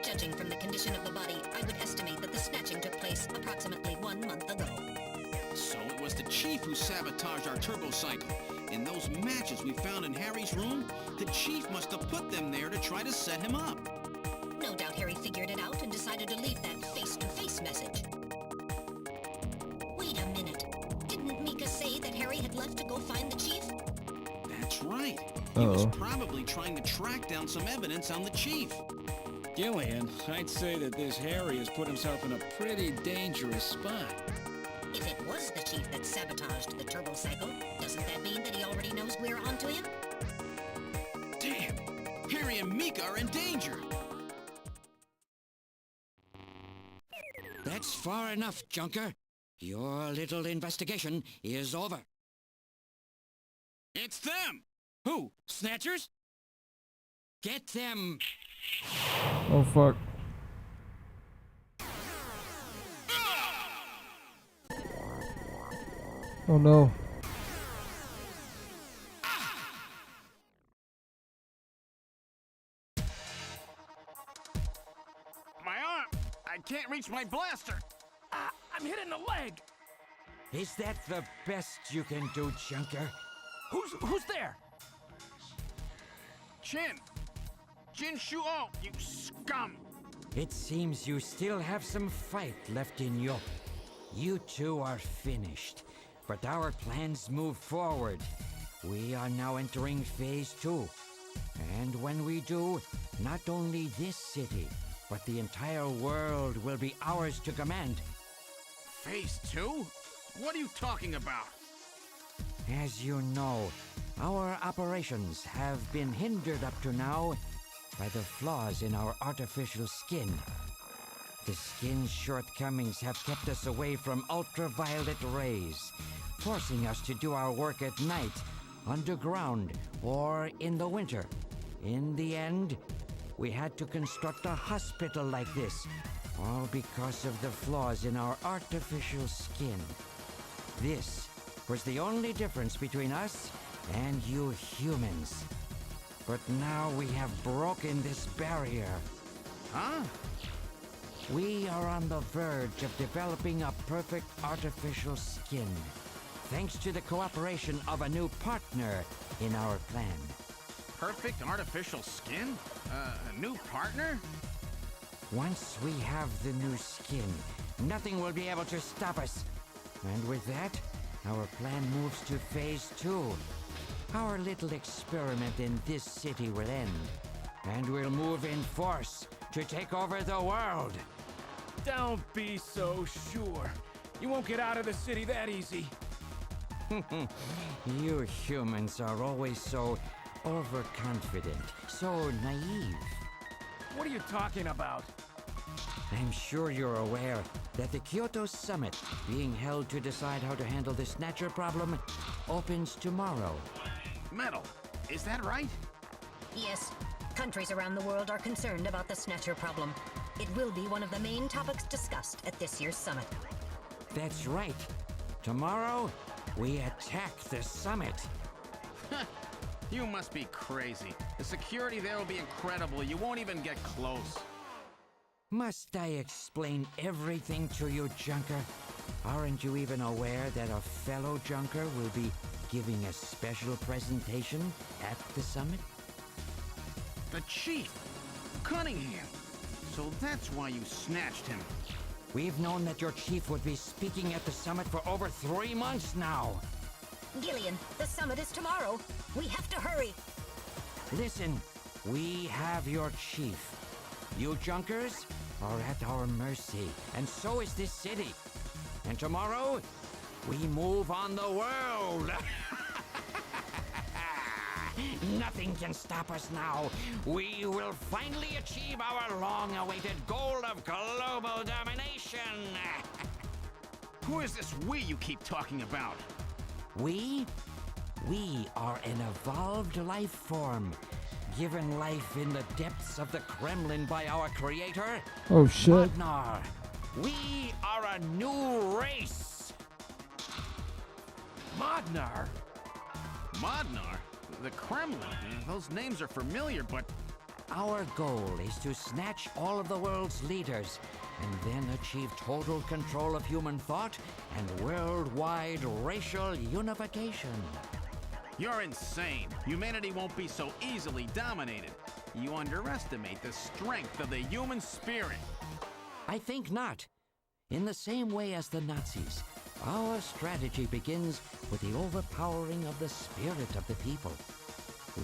B: Judging from the condition of the body, I would estimate that the snatching took place approximately 1 month ago.
C: So it was the Chief who sabotaged our turbocycle. In those matches we found in Harry's room, the Chief must have put them there to try to set him up.
B: No doubt Harry figured it out and decided to leave that face-to-face message. Wait a minute. Didn't Mika say that Harry had left to go find the Chief?
C: That's right. He was probably trying to track down some evidence on the Chief.
L: Gillian, I'd say that this Harry has put himself in a pretty dangerous spot.
B: If it was the Chief that sabotaged the turbocycle, doesn't that mean that he already knows we're onto him?
C: Damn! Harry and Mika are in danger!
L: That's far enough, Junker. Your little investigation is over.
C: It's them!
L: Who? Snatchers? Get them!
H: Oh fuck. Oh no.
K: My arm! I can't reach my blaster! I'm hitting the leg!
M: Is that the best you can do, Junker?
K: Who's there? Jin Shuo, you scum!
M: It seems you still have some fight left in you. You two are finished, but our plans move forward. We are now entering Phase 2. And when we do, not only this city, but the entire world will be ours to command.
K: Phase 2? What are you talking about?
M: As you know, our operations have been hindered up to now by the flaws in our artificial skin. The skin's shortcomings have kept us away from ultraviolet rays, forcing us to do our work at night, underground, or in the winter. In the end, we had to construct a hospital like this, all because of the flaws in our artificial skin. This was the only difference between us and you humans. But now we have broken this barrier.
K: Huh?
M: We are on the verge of developing a perfect artificial skin, thanks to the cooperation of a new partner in our plan.
K: Perfect artificial skin? A new partner?
M: Once we have the new skin, nothing will be able to stop us. And with that, our plan moves to Phase 2. Our little experiment in this city will end, and we'll move in force to take over the world.
K: Don't be so sure. You won't get out of the city that easy.
M: You humans are always so overconfident, so naive.
K: What are you talking about?
M: I'm sure you're aware that the Kyoto Summit, being held to decide how to handle the Snatcher problem, opens tomorrow.
K: Metal, is that right?
B: Yes. Countries around the world are concerned about the Snatcher problem. It will be one of the main topics discussed at this year's summit.
M: That's right. Tomorrow, we attack the summit.
C: You must be crazy. The security there will be incredible. You won't even get close.
M: Must I explain everything to you, Junker? Aren't you even aware that a fellow Junker will be giving a special presentation at the summit?
C: The Chief! Cunningham! So that's why you snatched him.
M: We've known that your chief would be speaking at the summit for over 3 months now.
B: Gillian, the summit is tomorrow. We have to hurry.
M: Listen, we have your chief. You Junkers are at our mercy, and so is this city. And tomorrow, we move on the world. Nothing can stop us now. We will finally achieve our long-awaited goal of global domination.
C: Who is this we you keep talking about?
M: We are an evolved life form, given life in the depths of the Kremlin by our creator,
H: Oh shit.
M: Modnar. We are a new race.
K: Modnar?
C: Modnar? The Kremlin? Those names are familiar, but...
M: Our goal is to snatch all of the world's leaders and then achieve total control of human thought and worldwide racial unification.
C: You're insane. Humanity won't be so easily dominated. You underestimate the strength of the human spirit.
M: I think not. In the same way as the Nazis, our strategy begins with the overpowering of the spirit of the people.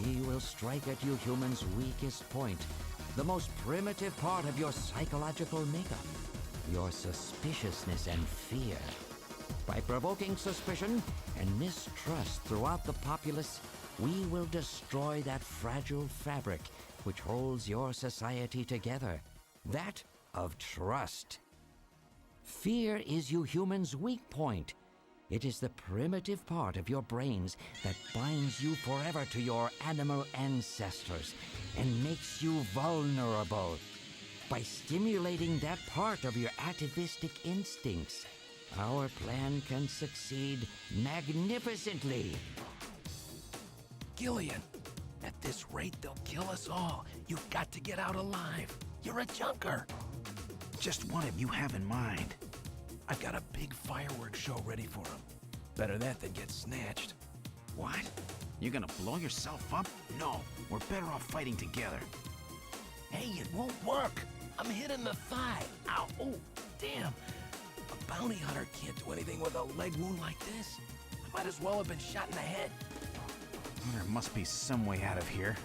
M: We will strike at you humans' weakest point, the most primitive part of your psychological makeup, your suspiciousness and fear. By provoking suspicion and mistrust throughout the populace, we will destroy that fragile fabric which holds your society together, that of trust. Fear is you humans' weak point. It is the primitive part of your brains that binds you forever to your animal ancestors and makes you vulnerable. By stimulating that part of your atavistic instincts, our plan can succeed magnificently.
K: Gillian, at this rate, they'll kill us all. You've got to get out alive. You're a Junker.
C: Just what have you have in mind?
K: I've got a big fireworks show ready for him. Better that than get snatched.
C: What? You're gonna blow yourself up? No, we're better off fighting together.
K: Hey, it won't work. I'm hit in the thigh. Ow, oh, damn. A bounty hunter can't do anything with a leg wound like this. I might as well have been shot in the head.
C: There must be some way out of here.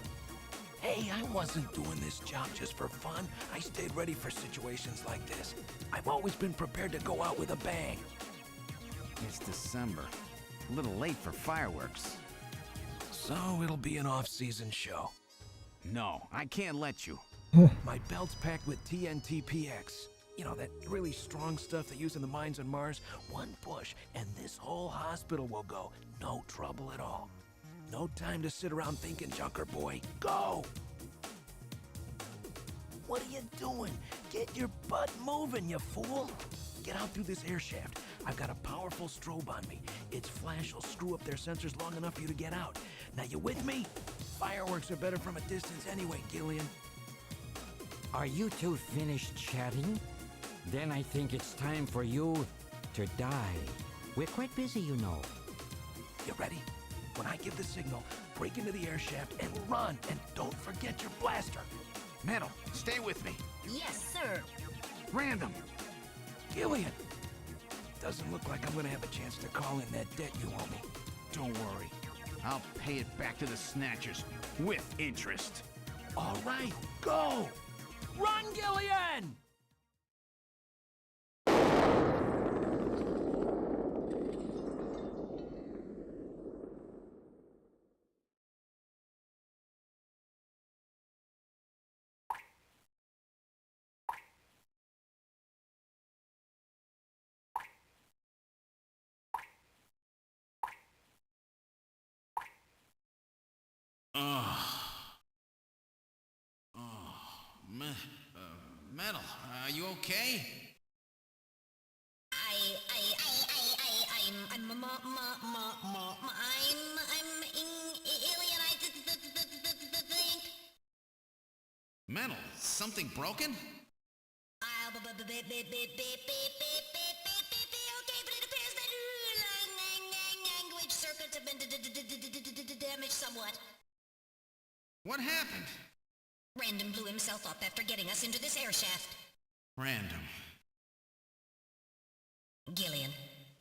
K: Hey, I wasn't doing this job just for fun. I stayed ready for situations like this. I've always been prepared to go out with a bang.
C: It's December. A little late for fireworks.
K: So it'll be an off-season show.
C: No, I can't let you.
K: My belt's packed with TNT PX. You know, that really strong stuff they use in the mines on Mars. One push, and this whole hospital will go. No trouble at all. No time to sit around thinking, Junker boy. Go! What are you doing? Get your butt moving, you fool! Get out through this air shaft. I've got a powerful strobe on me. Its flash will screw up their sensors long enough for you to get out. Now, you with me? Fireworks are better from a distance anyway, Gillian.
M: Are you two finished chatting? Then I think it's time for you to die. We're quite busy, you know.
K: You ready? When I give the signal, break into the air shaft and run, and don't forget your blaster.
C: Metal, stay with me.
B: Yes, sir.
C: Random.
K: Gillian! Doesn't look like I'm gonna have a chance to call in that debt you owe me.
C: Don't worry. I'll pay it back to the Snatchers with interest.
K: All right, go! Run, Gillian!
C: Metal, are you okay?
B: I'm alien.
C: Metal, something broken?
B: Okay, but it appears that language circuits have been damaged somewhat.
C: What happened?
B: Random blew himself up after getting us into this air shaft.
C: Random.
B: Gillian,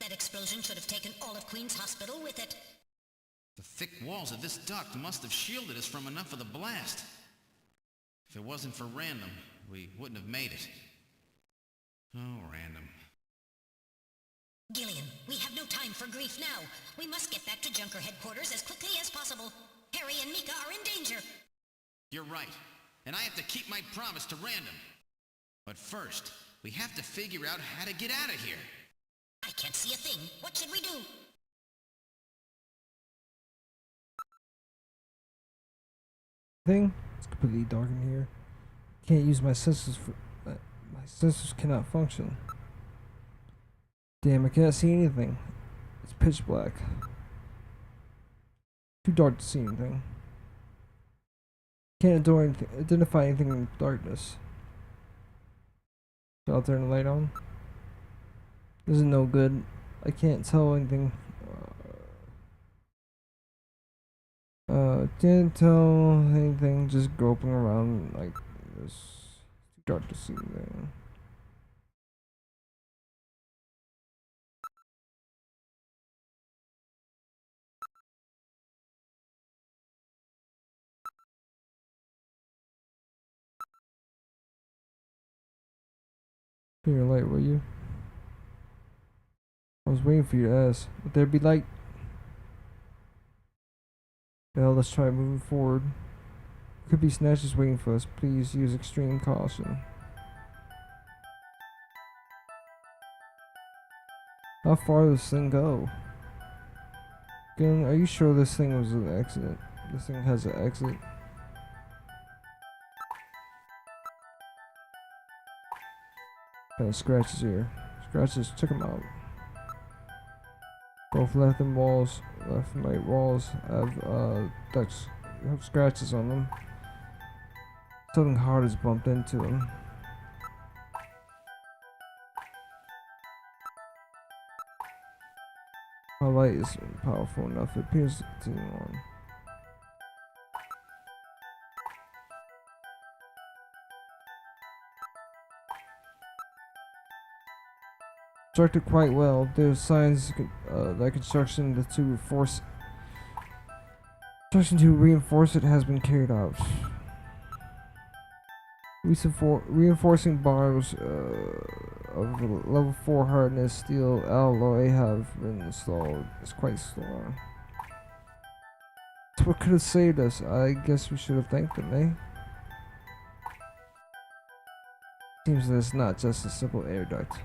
B: that explosion should have taken all of Queen's Hospital with it.
C: The thick walls of this duct must have shielded us from enough of the blast. If it wasn't for Random, we wouldn't have made it. Oh, Random.
B: Gillian, we have no time for grief now. We must get back to Junker headquarters as quickly as possible. Harry and Mika are in danger.
C: You're right. And I have to keep my promise to Random. But first, we have to figure out how to get out of here.
B: I can't see a thing. What should we do?
H: Thing? It's completely dark in here. Can't use my sensors for... my sensors cannot function. Damn, I can't see anything. It's pitch black. Too dark to see anything. Can't identify anything in darkness. So I'll turn the light on. This is no good. I can't tell anything. Can't tell anything. Just groping around like this. Too dark to see anything. Turn your light, will you? I was waiting for you to ask. Would there be light? Well, let's try moving forward. Could be snatches waiting for us. Please use extreme caution. How far does this thing go? Again, are you sure this thing was an accident? This thing has an exit. Kind of scratches here. Scratches, check them out. Both left and right walls have scratches on them. Something hard has bumped into them. My light is powerful enough. It appears to continue on. Constructed quite well. There's signs that construction to reinforce it has been carried out. Reinforcing bars of level 4 hardness steel alloy have been installed. It's quite strong. That's what could have saved us. I guess we should have thanked them, eh? Seems that it's not just a simple air duct.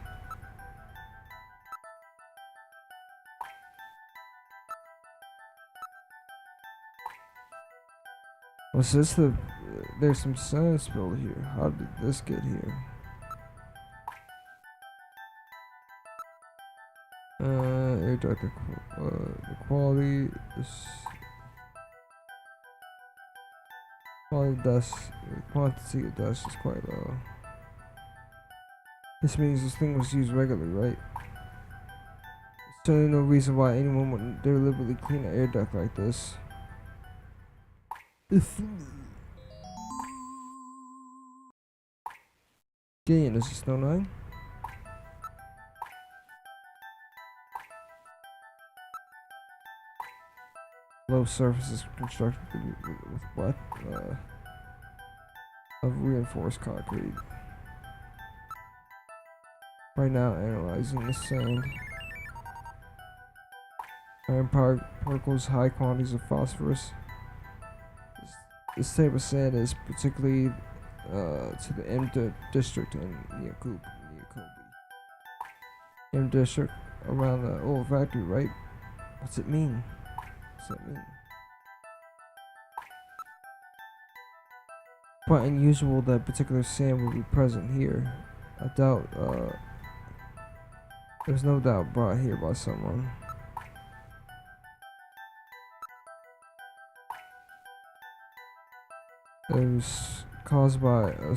H: Was this the... there's some sand spilled here. How did this get here? Air duct, the quality is... quality of dust, the quantity of dust is quite low. This means this thing was used regularly, right? There's certainly no reason why anyone would deliberately clean an air duct like this. Gillian, is this no 9? Low surface is constructed with what? Of reinforced concrete. Right now, analyzing the sand. Iron particles, high quantities of phosphorus. This type of sand is particularly to the M district in Nyokobi. M district around the old factory, right? What's it mean? What's that mean? Quite unusual that particular sand would be present here. I doubt, there's no doubt brought here by someone. There's caused by a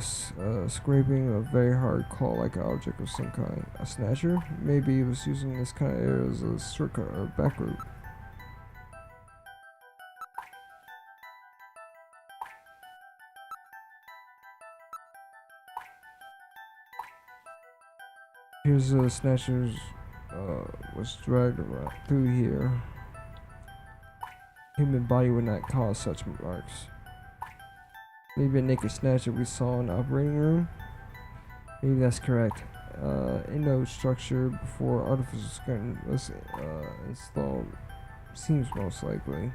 H: scraping of very hard claw-like object of some kind. A snatcher? Maybe he was using this kind of area as a shortcut or back route. Here's the snatchers was dragged around through here. Human body would not cause such marks. Maybe a naked snatcher we saw in the operating room? Maybe that's correct. Endo structure before artificial skin was installed seems most likely.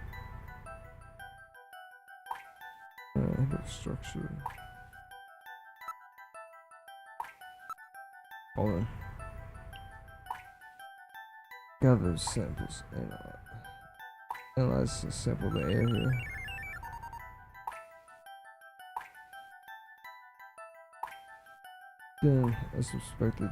H: Endo structure. Hold on. Gather samples and analyze the sample of the air here. Then, as expected,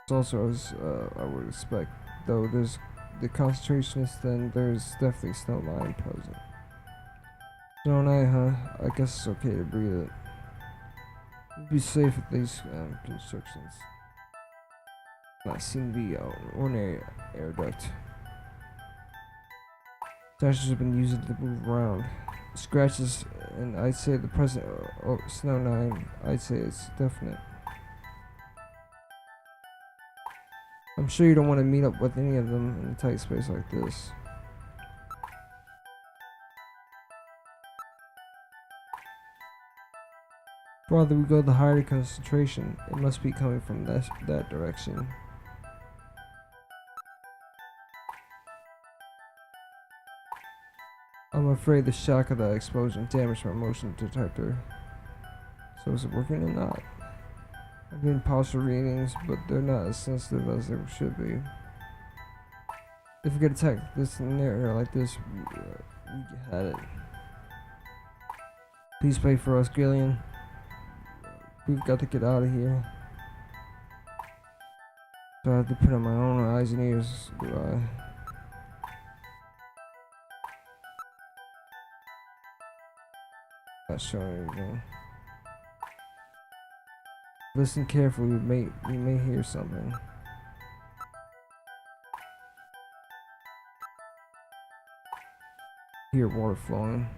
H: it's also as I would expect. Though there's the concentration is thin, there's definitely snow line present. Snow night, huh? I guess it's okay to breathe it. You'd be safe with these constructions. Not seem to be an ordinary air duct. Snatchers have been used to move around. Scratches, and I'd say the present Snow 9, I'd say it's definite. I'm sure you don't want to meet up with any of them in a tight space like this. The farther we go, the higher the concentration. It must be coming from that direction. I'm afraid the shock of that explosion damaged my motion detector. So is it working or not? I've been partial readings, but they're not as sensitive as they should be. If we get attacked this in an area like this, we had it. Please pray for us, Gillian. We've got to get out of here. So I have to put on my own eyes and ears, do I? Not showing anything. Listen carefully, we may hear something. Hear water flowing.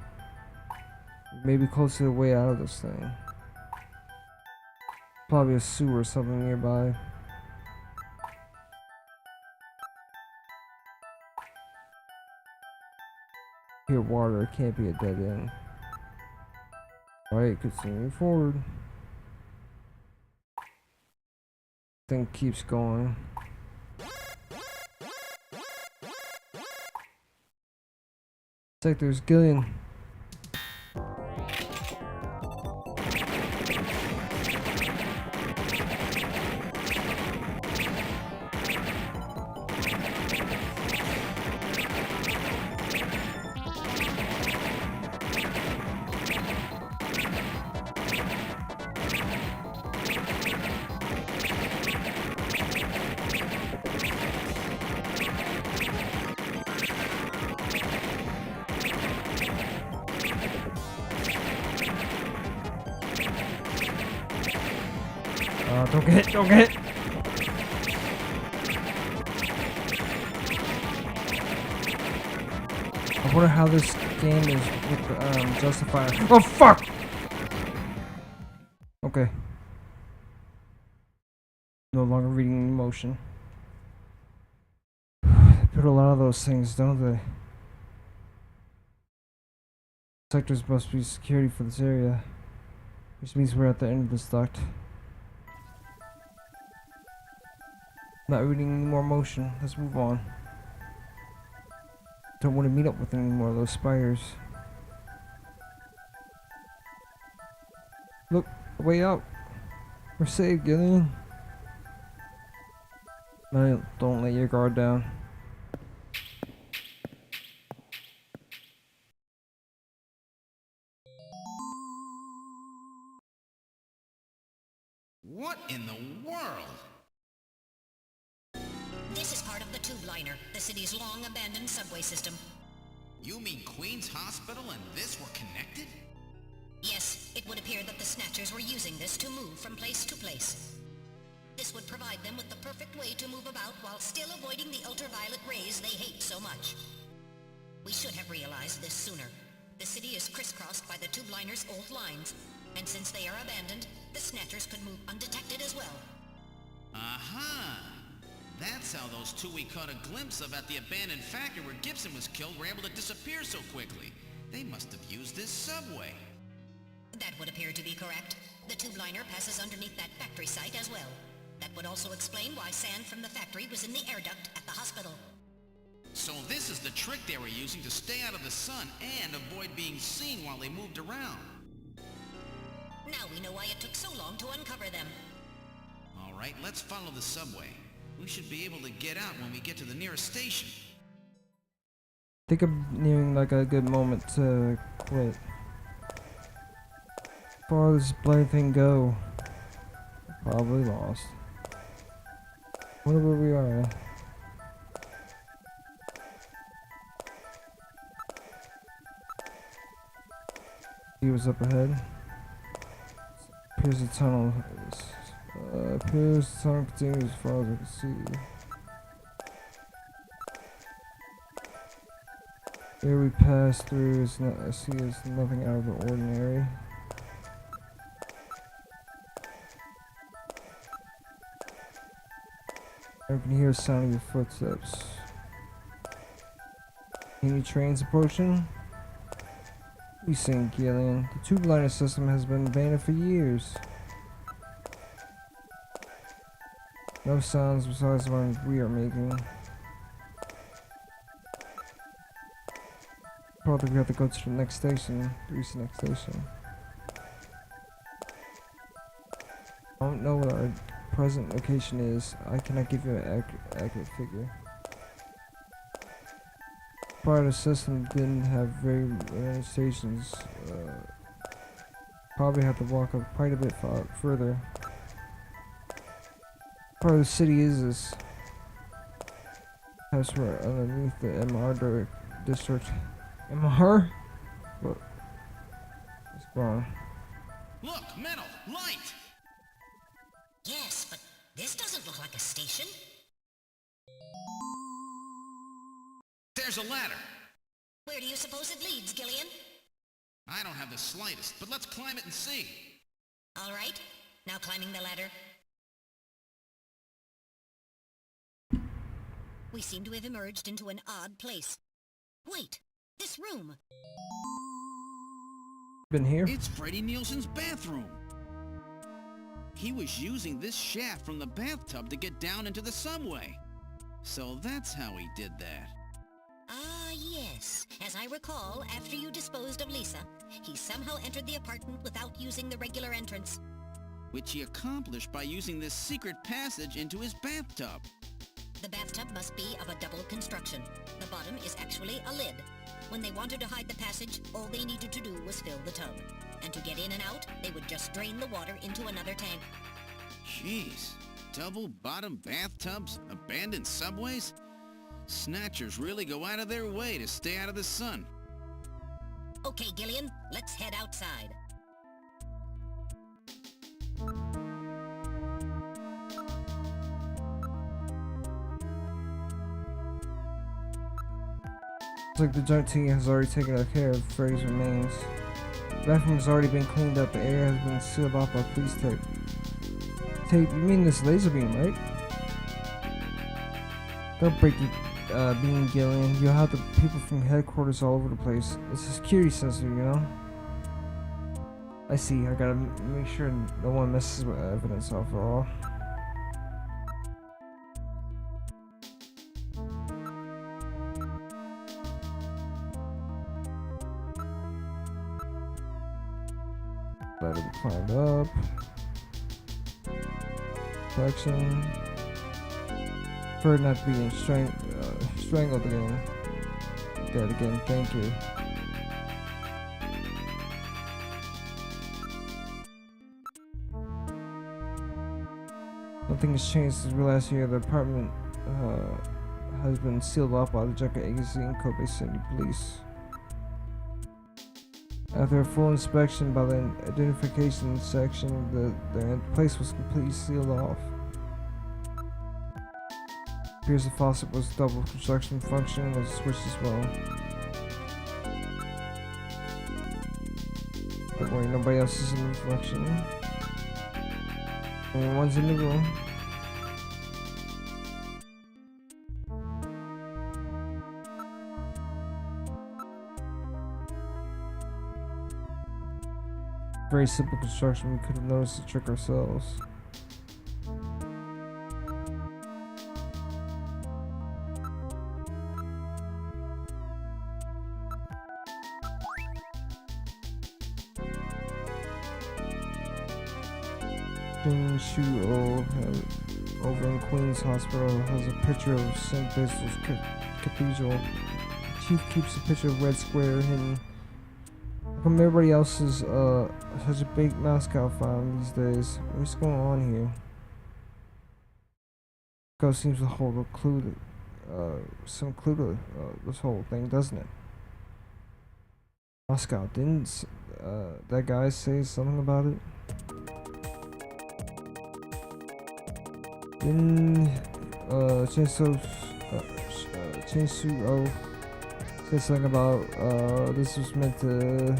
H: We may be close to the way out of this thing. Probably a sewer or something nearby. Hear water, it can't be a dead end. Alright, continue forward. Thing keeps going. Sectors, Gillian. Don't get hit, don't get hit. I wonder how this game is with Justifier. Oh fuck! Okay. No longer reading emotion. They put a lot of those things, don't they? Sectors must be security for this area. Which means we're at the end of this duct. Not reading any more motion. Let's move on. Don't want to meet up with any more of those spiders. Look, way out. We're safe, Gillian. No, don't let your guard down.
C: What in the world?
B: This is part of the tube liner, the city's long-abandoned subway system.
C: You mean Queen's Hospital and this were connected?
B: Yes, it would appear that the Snatchers were using this to move from place to place. This would provide them with the perfect way to move about while still avoiding the ultraviolet rays they hate so much. We should have realized this sooner. The city is crisscrossed by the tube liners' old lines, and since they are abandoned, the Snatchers could move undetected as well.
C: Aha! That's how those two we caught a glimpse of at the abandoned factory where Gibson was killed were able to disappear so quickly. They must have used this subway.
B: That would appear to be correct. The tube liner passes underneath that factory site as well. That would also explain why sand from the factory was in the air duct at the hospital.
C: So this is the trick they were using to stay out of the sun and avoid being seen while they moved around.
B: Now we know why it took so long to uncover them.
C: All right, let's follow the subway. We should be able to get out when we get to the nearest station.
H: I think I'm nearing like a good moment to quit. How far does this bloody thing go? Probably lost. Wonder where we are. See what's up ahead. Appears the tunnel. Appears the tunnel continues as far as I can see. Here we pass through. I see it's nothing out of the ordinary. I can hear the sound of your footsteps. Any trains approaching? We sing, Gillian. The tube liner system has been abandoned for years. No sounds besides the ones we are making. Probably we have to go to the next station. Reach the next station. I don't know what our present location is. I cannot give you an accurate figure. Prior the system didn't have very many stations. Probably have to walk up quite a bit further. Part of the city is this. That's right underneath the MR district. MR? What? It's gone.
C: Look, metal, light!
B: Yes, but this doesn't look like a station.
C: There's a ladder.
B: Where do you suppose it leads, Gillian?
C: I don't have the slightest, but let's climb it and see.
B: All right, now climbing the ladder. We seem to have emerged into an odd place. Wait, this room.
H: Been here?
C: It's Freddie Nielsen's bathroom. He was using this shaft from the bathtub to get down into the subway. So that's how he did that.
B: Ah, yes. As I recall, after you disposed of Lisa, he somehow entered the apartment without using the regular entrance.
C: Which he accomplished by using this secret passage into his bathtub.
B: The bathtub must be of a double construction. The bottom is actually a lid. When they wanted to hide the passage, all they needed to do was fill the tub. And to get in and out, they would just drain the water into another tank.
C: Jeez. Double-bottom bathtubs? Abandoned subways? Snatchers really go out of their way to stay out of the sun.
B: Okay, Gillian, let's head outside.
H: Looks like the joint team has already taken care of Freddy's remains. The bathroom has already been cleaned up. The area has been sealed off by police tape. Tape? You mean this laser beam, right? Don't break your beam, Gillian. You'll have the people from headquarters all over the place. It's a security sensor, you know? I see. I gotta make sure no one messes with evidence overall. Ladder to climb up. Protection. Prefer not to be strangled again. Dead again, thank you. Nothing has changed since we last year. The apartment has been sealed off by the Junker Agency and Kobe City Police. After a full inspection by the identification section, the place was completely sealed off. Appears the faucet was double construction function was switched as well. Don't worry, nobody else is in the reflection. Only one's in the room. Very simple construction, we could have noticed the trick ourselves. Shu over in Queens Hospital has a picture of St. Basil's Cathedral. Chief keeps a picture of Red Square hidden. How come everybody else is such a big mascot fan these days? What's going on here? Ghost seems to hold a clue to, some clue to this whole thing, doesn't it? Moscow, didn't that guy say something about it? Didn't Chinsu said something about this was meant to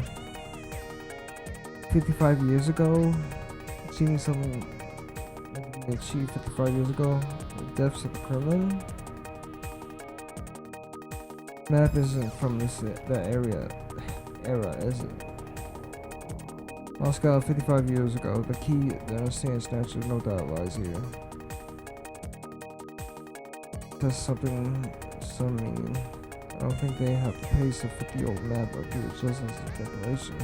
H: 55 years ago? Achieving something meant to be achieved 55 years ago? The deaths of the Kremlin? Map isn't from that era, is it? Moscow 55 years ago. The key to understand Snatcher no doubt lies here. That's something, some meaning. I don't think they have to paste a 50-year-old map up here just as a decoration.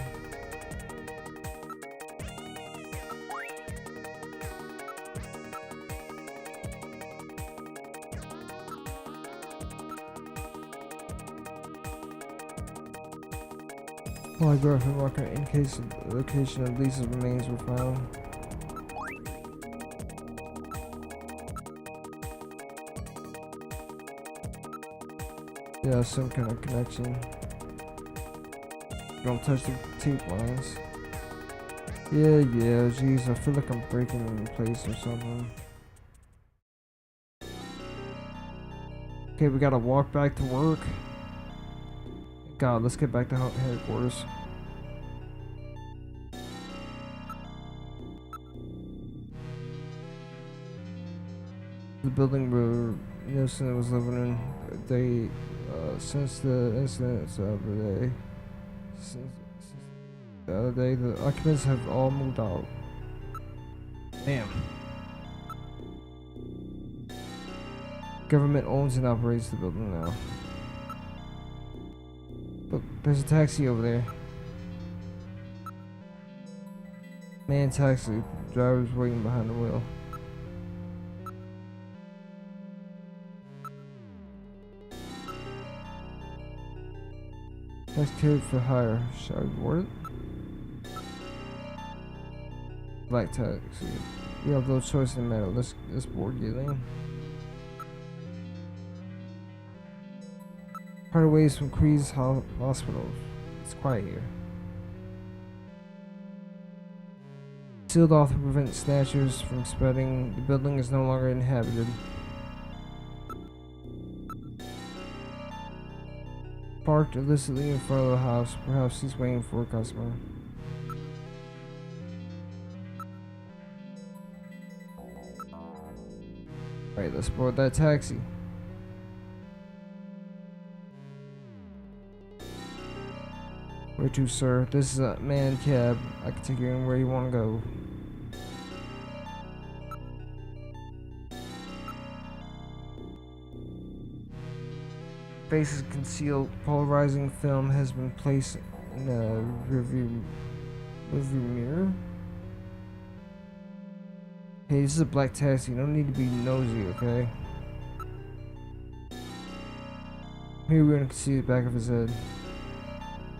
H: Polygraphic marker in case the location of Lisa's remains were found. Yeah, some kind of connection. Don't touch the tape lines. Yeah, jeez, I feel like I'm breaking in place or something. Okay, we gotta walk back to work. God, let's get back to headquarters. The building where Nielsen was living in, since the incidents of the day. Since the other day, the occupants have all moved out. Damn. Government owns and operates the building now. Look, there's a taxi over there. Man taxi. Driver's waiting behind the wheel. Next kid for hire. Shall I reward it? Black taxi. We have no choice in the matter. Let's board Gillian. Parted ways from Queens Hospital. It's quiet here. Sealed off to prevent snatchers from spreading. The building is no longer inhabited. Parked illicitly in front of the house. Perhaps he's waiting for a customer. Alright, let's board that taxi. Where to, sir? This is a man cab. I can take you anywhere you want to go. Face is concealed. Polarizing film has been placed in a review mirror. Hey, this is a black taxi. You don't need to be nosy, okay? Here we're gonna see the back of his head.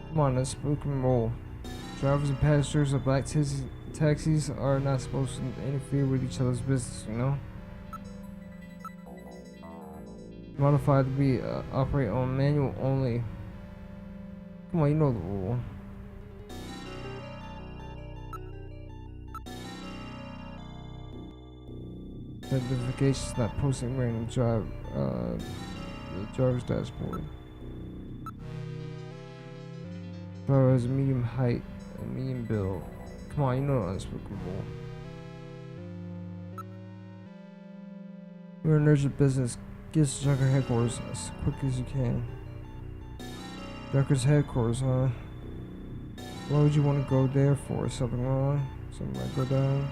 H: Come on, let's spook and roll. Drivers and passengers of black taxis are not supposed to interfere with each other's business, you know? Modified to be operate on manual only. Come on, you know the rule. identification's not posting random the driver's dashboard. Driver has a medium height and medium build. Come on, you know unspeakable. We're an urgent business. Get to Junker headquarters as quick as you can. Junker's headquarters, huh? Why would you want to go there for? Something wrong? Something might go down?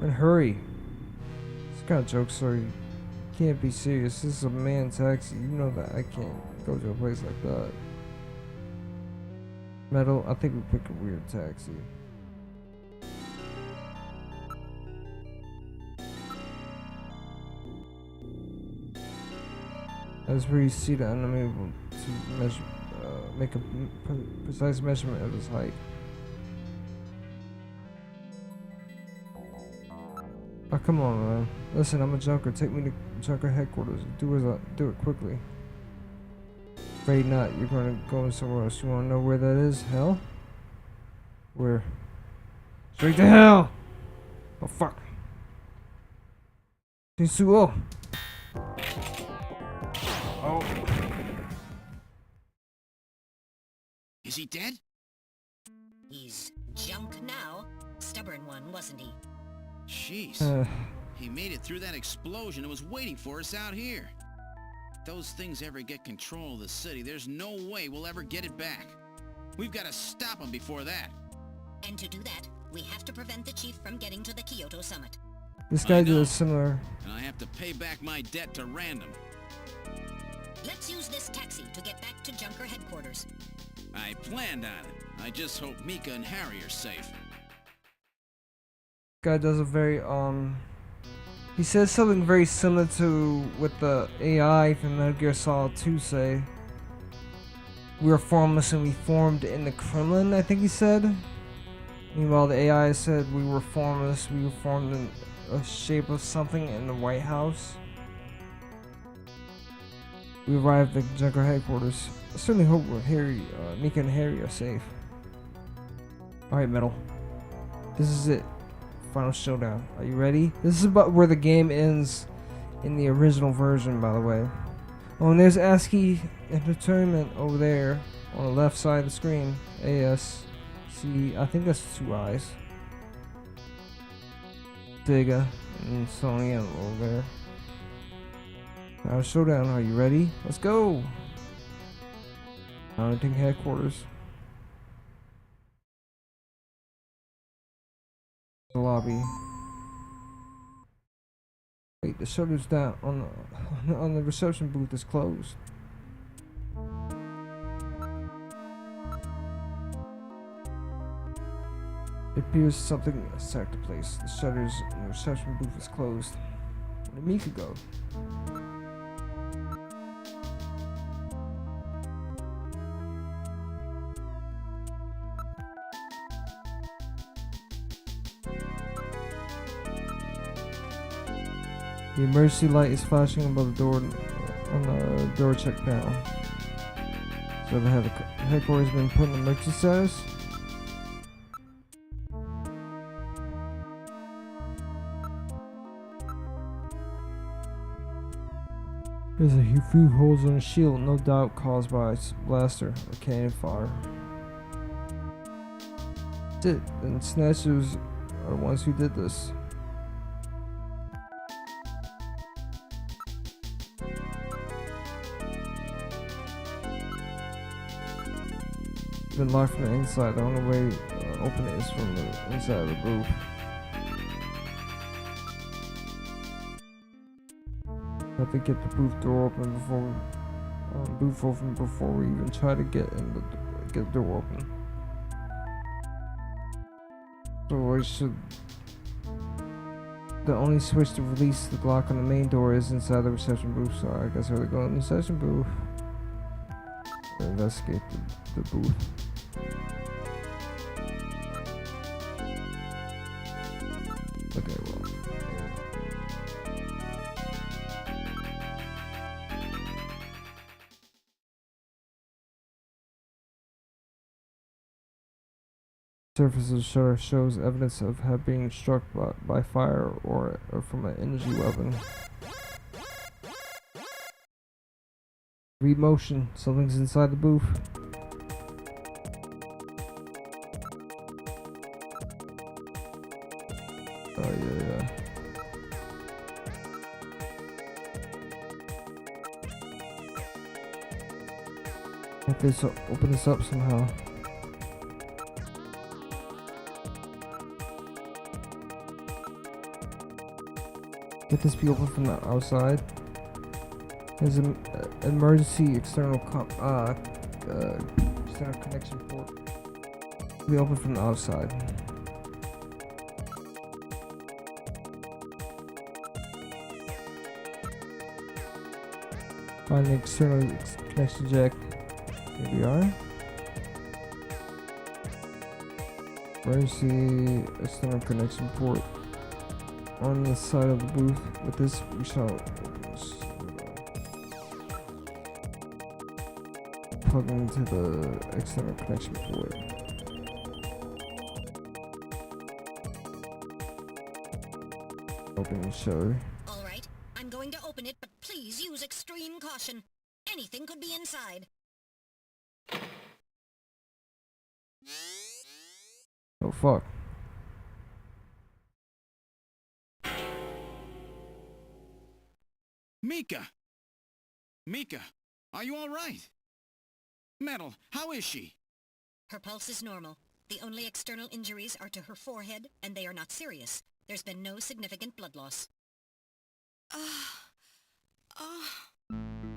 H: And hurry! It's kind of joke, so you can't be serious. This is a manned taxi. You know that I can't go to a place like that. Metal, I think we picked a weird taxi. That's where you see that I'm unable to measure, make a precise measurement of his height. Oh, come on, man. Listen, I'm a Junker. Take me to Junker headquarters. Do it quickly. Afraid not. You're gonna go somewhere else. You wanna know where that is? Hell? Where? Straight to hell! Oh, fuck. Oh. Oh.
C: Is he dead?
B: He's junk now. Stubborn one, wasn't he?
C: Jeez. He made it through that explosion and was waiting for us out here. If those things ever get control of the city, there's no way we'll ever get it back. We've got to stop them before that.
B: And to do that, we have to prevent the chief from getting to the Kyoto summit.
H: This guy did a similar.
C: And I have to pay back my debt to Random.
B: Let's use this taxi to get back to Junker headquarters.
C: I planned on it. I just hope Mika and Harry are safe.
H: Guy does a very he says something very similar to what the AI from Metal Gear Solid 2 say. We were formless and we formed in the Kremlin, I think he said. Meanwhile, the AI said we were formless, we were formed in a shape of something in the White House. We arrived at Junker headquarters. I certainly hope Harry, Mika and Harry are safe. Alright, Metal. This is it. Final showdown. Are you ready? This is about where the game ends in the original version, by the way. Oh, and there's ASCII Entertainment over there on the left side of the screen. ASC. I think that's 2 eyes. Sega and Sony over there. Now showdown. Are you ready? Let's go. Mounting headquarters. The lobby. Wait, the shutter's down on the reception booth is closed. It appears something attacked the place. The shutters in the reception booth is closed. Where did Mika go? The emergency light is flashing above the door on the door check panel. So the headquarters has been put in emergency status. There's a few holes on the shield, no doubt caused by blaster or cannon fire. That's it. And Snatchers are the ones who did this. Been locked from the inside. The only way to open it is from the inside of the booth. Have to get the booth door open before we even try to get the door open. So I should. The only switch to release the lock on the main door is inside the reception booth. So I guess I gotta go in the reception booth and investigate the booth. Okay, well. Surface of the shutter shows evidence of have being struck by fire or from an energy weapon. Read motion. Something's inside the booth. Oh yeah. If this open this up somehow. Get this be open from the outside. There's an emergency external external connection port. Be open from the outside. Find the external connection jack. Here we are. Emergency external connection port on the side of the booth. With this, we shall plug into the external connection port. Open the shutter.
B: All right, I'm going to open it, but please use extreme caution. Anything could be inside.
H: Oh fuck.
C: Mika! Mika, are you all right? Metal, how is she?
B: Her pulse is normal. The only external injuries are to her forehead, and they are not serious. There's been no significant blood loss.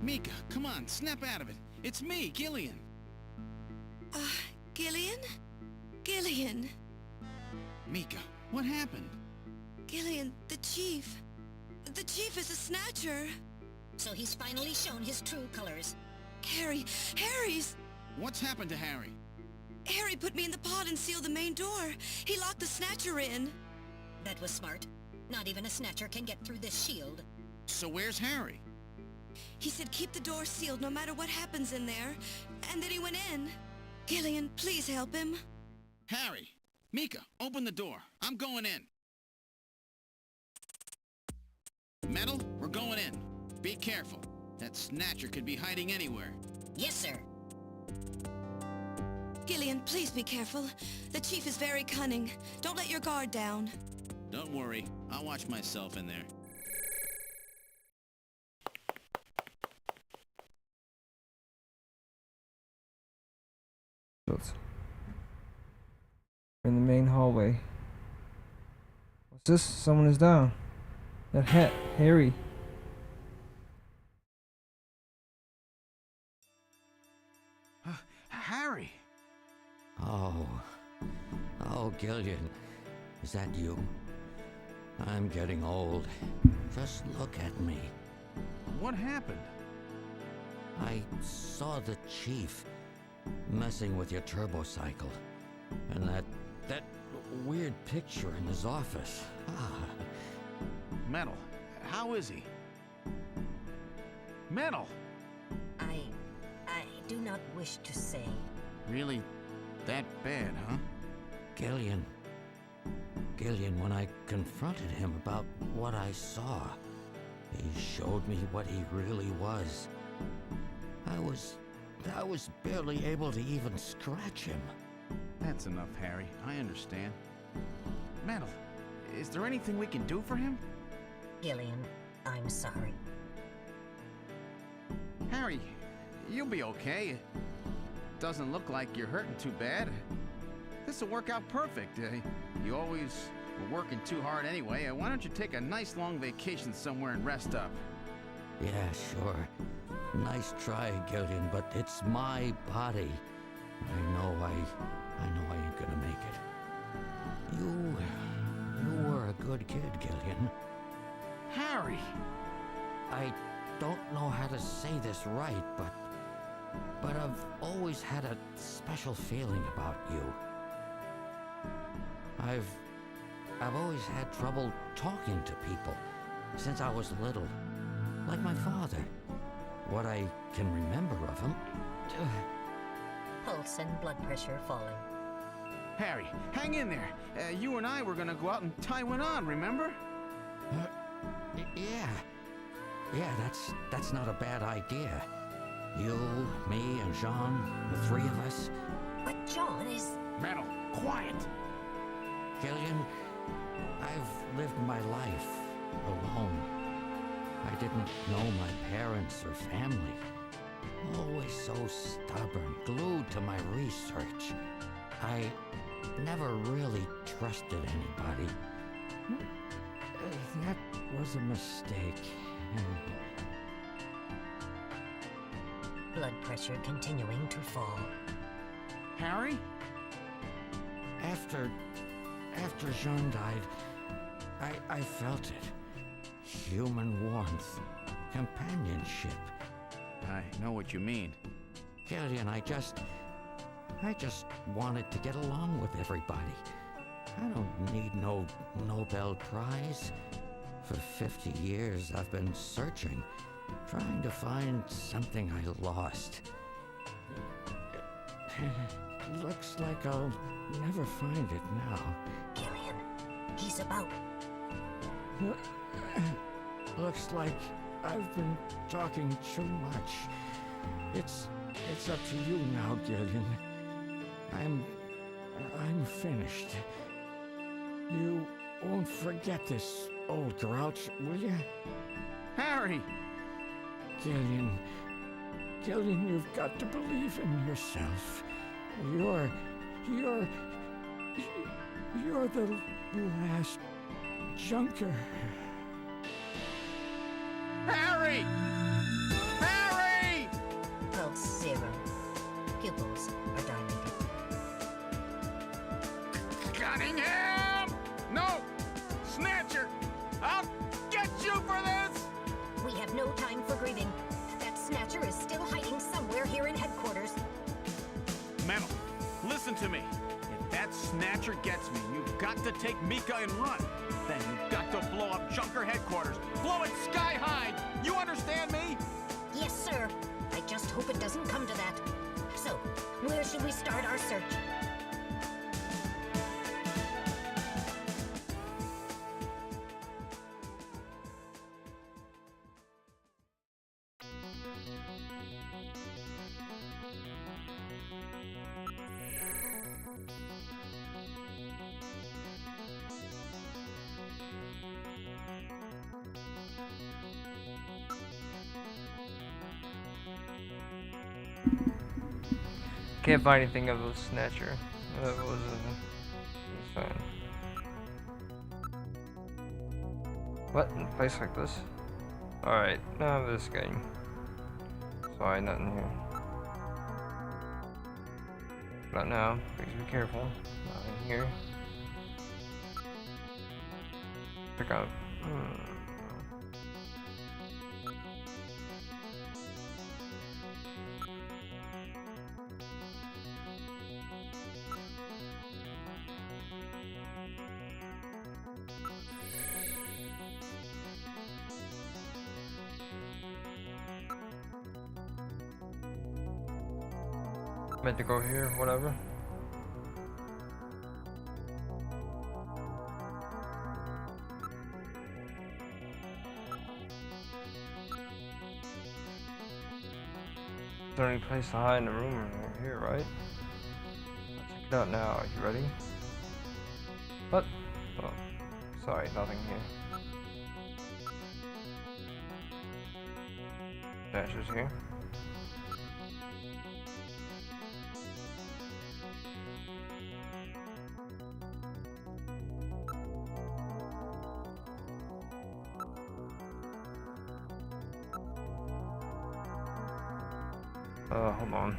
C: Mika, come on, snap out of it. It's me, Gillian.
F: Gillian? Gillian.
C: Mika, what happened?
F: Gillian, the chief. The chief is a snatcher.
B: So he's finally shown his true colors.
F: Harry's...
C: What's happened to Harry?
F: Harry put me in the pod and sealed the main door. He locked the snatcher in.
B: That was smart. Not even a snatcher can get through this shield.
C: So where's Harry?
F: He said keep the door sealed no matter what happens in there. And then he went in. Gillian, please help him.
C: Harry! Mika, open the door. I'm going in. Metal, we're going in. Be careful. That snatcher could be hiding anywhere.
B: Yes, sir.
F: Gillian, please be careful. The chief is very cunning. Don't let your guard down.
C: Don't worry. I'll watch myself in there.
H: In the main hallway. What's this? Someone is down. That hat, Harry.
K: Harry!
M: Oh, Gillian. Is that you? I'm getting old. Just look at me.
K: What happened?
M: I saw the chief messing with your turbocycle. And that weird picture in his office.
K: Metal, how is he? Metal!
B: I do not wish to say.
C: Really that bad, huh?
M: Gillian, when I confronted him about what I saw, he showed me what he really was. I was barely able to even scratch him.
K: That's enough, Harry. I understand. Metal, is there anything we can do for him?
B: Gillian, I'm sorry.
K: Harry, you'll be okay. Doesn't look like you're hurting too bad. This'll work out perfect. You always were working too hard anyway. Why don't you take a nice long vacation somewhere and rest up?
M: Yeah, sure. Nice try, Gillian, but it's my body. I know I ain't gonna make it. You were a good kid, Gillian.
K: Harry!
M: I don't know how to say this right, but I've always had a special feeling about you. I've always had trouble talking to people since I was little, like my father. What I can remember of him.
B: Pulse and blood pressure falling.
C: Harry, hang in there. You and I were gonna go out and tie one on, remember?
M: Yeah. Yeah, that's not a bad idea. You, me, and Jean, the three of us.
B: But John is...
C: Metal, quiet!
M: Gillian, I've lived my life alone. I didn't know my parents or family. Always so stubborn, glued to my research. I never really trusted anybody. That was a mistake.
B: Blood pressure continuing to fall.
C: Harry?
M: After Jean died, I felt it. Human warmth, companionship.
C: I know what you mean.
M: Gillian, I just wanted to get along with everybody. I don't need no Nobel Prize. For 50 years, I've been searching, trying to find something I lost. Looks like I'll never find it now.
B: Gillian, he's about...
M: Looks like I've been talking too much. It's up to you now, Gillian. I'm finished. You won't forget this, old grouch, will you?
C: Harry!
M: Gillian, you've got to believe in yourself. You're the last Junker.
C: Harry! Harry!
B: Pulse 0. Pupils are dilated.
C: Cunningham! No! Snatcher! I'll get you for this!
B: We have no time for grieving. That Snatcher is still hiding somewhere here in headquarters.
C: Metal, listen to me. If that Snatcher gets me, you've got to take Mika and run. Then you've got to blow up Junker headquarters. Blow it sky high! You understand me?
B: Yes, sir. I just hope it doesn't come to that. So, where should we start our search?
A: Can't find anything of the Snatcher. That was fine. What? In a place like this? Alright, now this game. Sorry, nothing here. Not now. Please be careful. Not in here. Pick up. Meant to go here, whatever. Is there any place to hide in the room right here, right? Let's check it out now. Are you ready? What? Oh, sorry, nothing here. Dashes here. Hold on.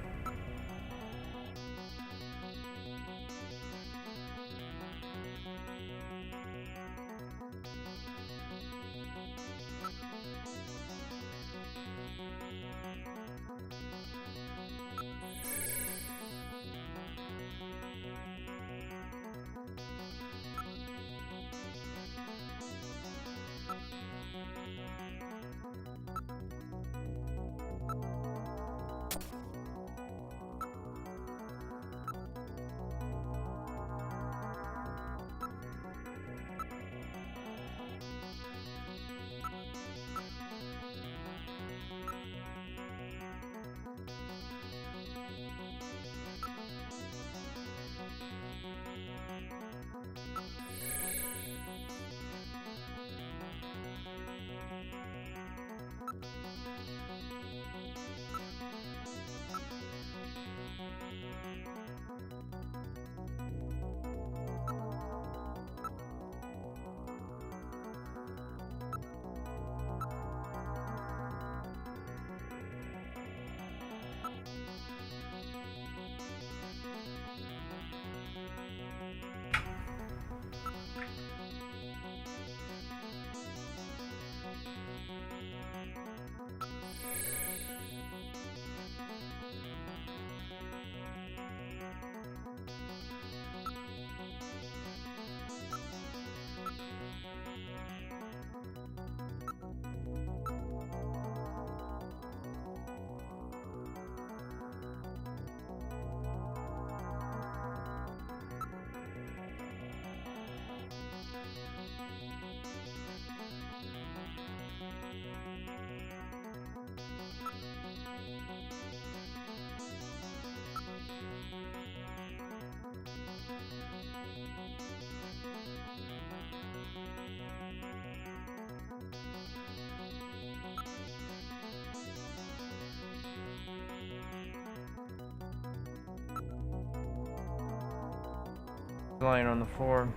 A: lying on the floor.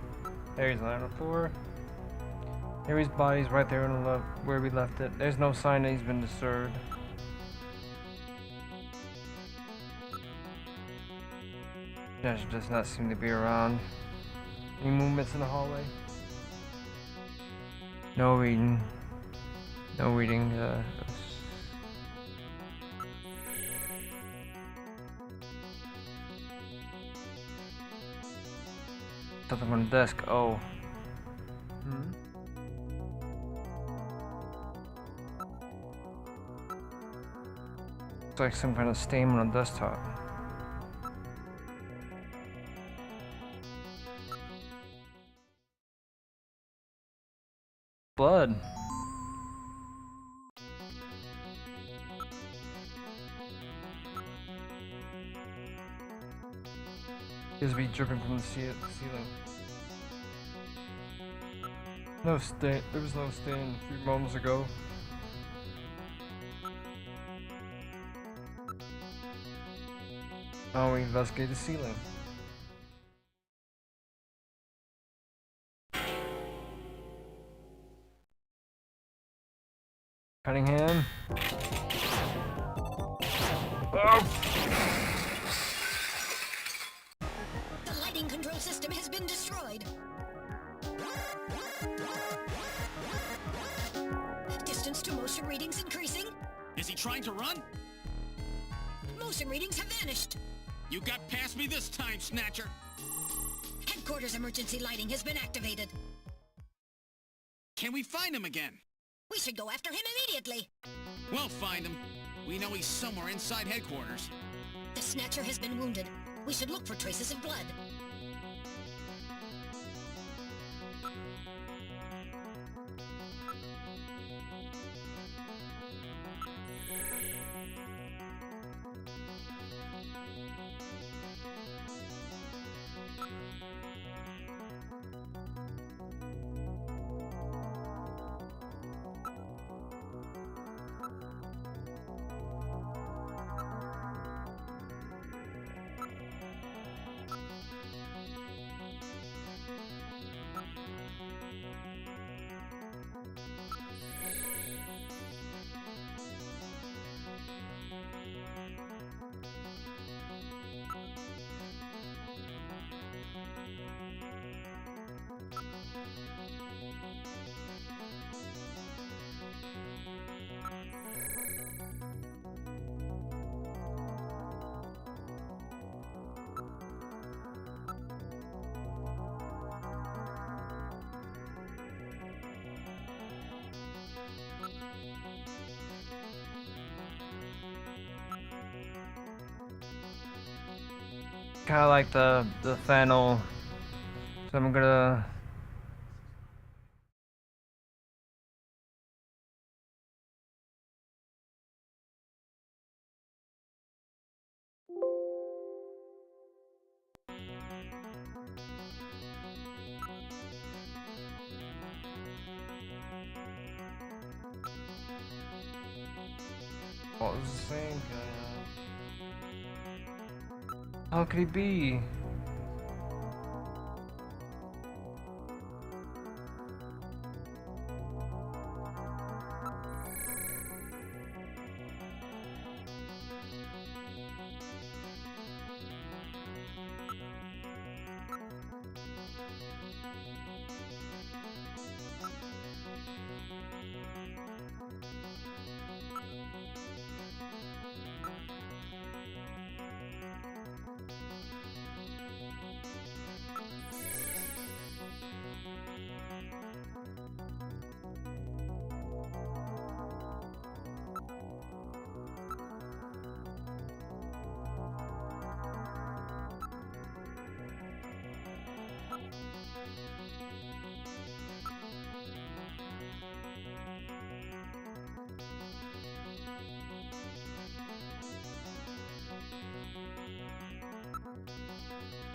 A: There he's lying on the floor. Harry's body's right there on the left where we left it. There's no sign that he's been disturbed. Dash does not seem to be around. Any movements in the hallway? No reading. No reading. Something on the desk. Oh. It's like some kind of stain on the desktop. Blood. Appears to be dripping from the ceiling. No stain. There was no stain a few moments ago. Now we investigate the ceiling. Cunningham. Oh.
B: The lighting control system has been destroyed. Distance to motion readings increasing.
C: Is he trying to run?
B: Motion readings have vanished.
C: You got past me this time, Snatcher.
B: Headquarters emergency lighting has been activated.
C: Can we find him again?
B: We should go after him immediately.
C: We'll find him. We know he's somewhere inside headquarters.
B: The Snatcher has been wounded. We should look for traces of blood.
A: Kind of like the fennel, so I'm gonna. What was the same guy? How could he be?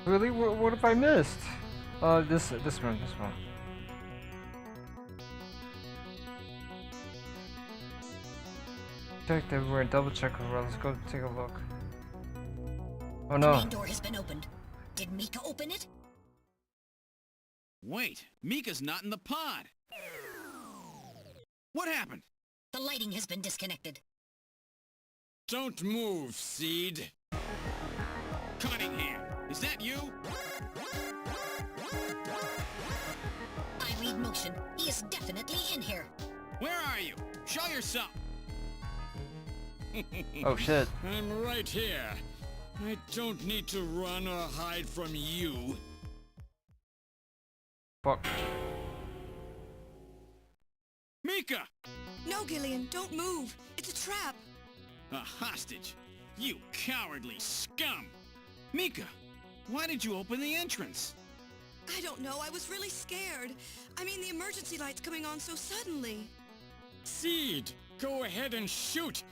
A: Really? What have I missed? This one. Checked everywhere. Double check everywhere. Let's go take a look. Oh no.
B: The main door has been opened. Did Mika open it?
C: Wait, Mika's not in the pod. What happened?
B: The lighting has been disconnected.
L: Don't move, Seed.
C: Cunningham, is that you?
B: I read motion. He is definitely in here.
C: Where are you? Show yourself.
A: Oh shit.
L: I'm right here. I don't need to run or hide from you.
A: Fuck.
C: Mika!
F: No, Gillian, don't move. It's a trap.
C: A hostage? You cowardly scum! Mika, why did you open the entrance?
F: I don't know. I was really scared. I mean, the emergency light's coming on so suddenly.
L: Seed, go ahead and shoot.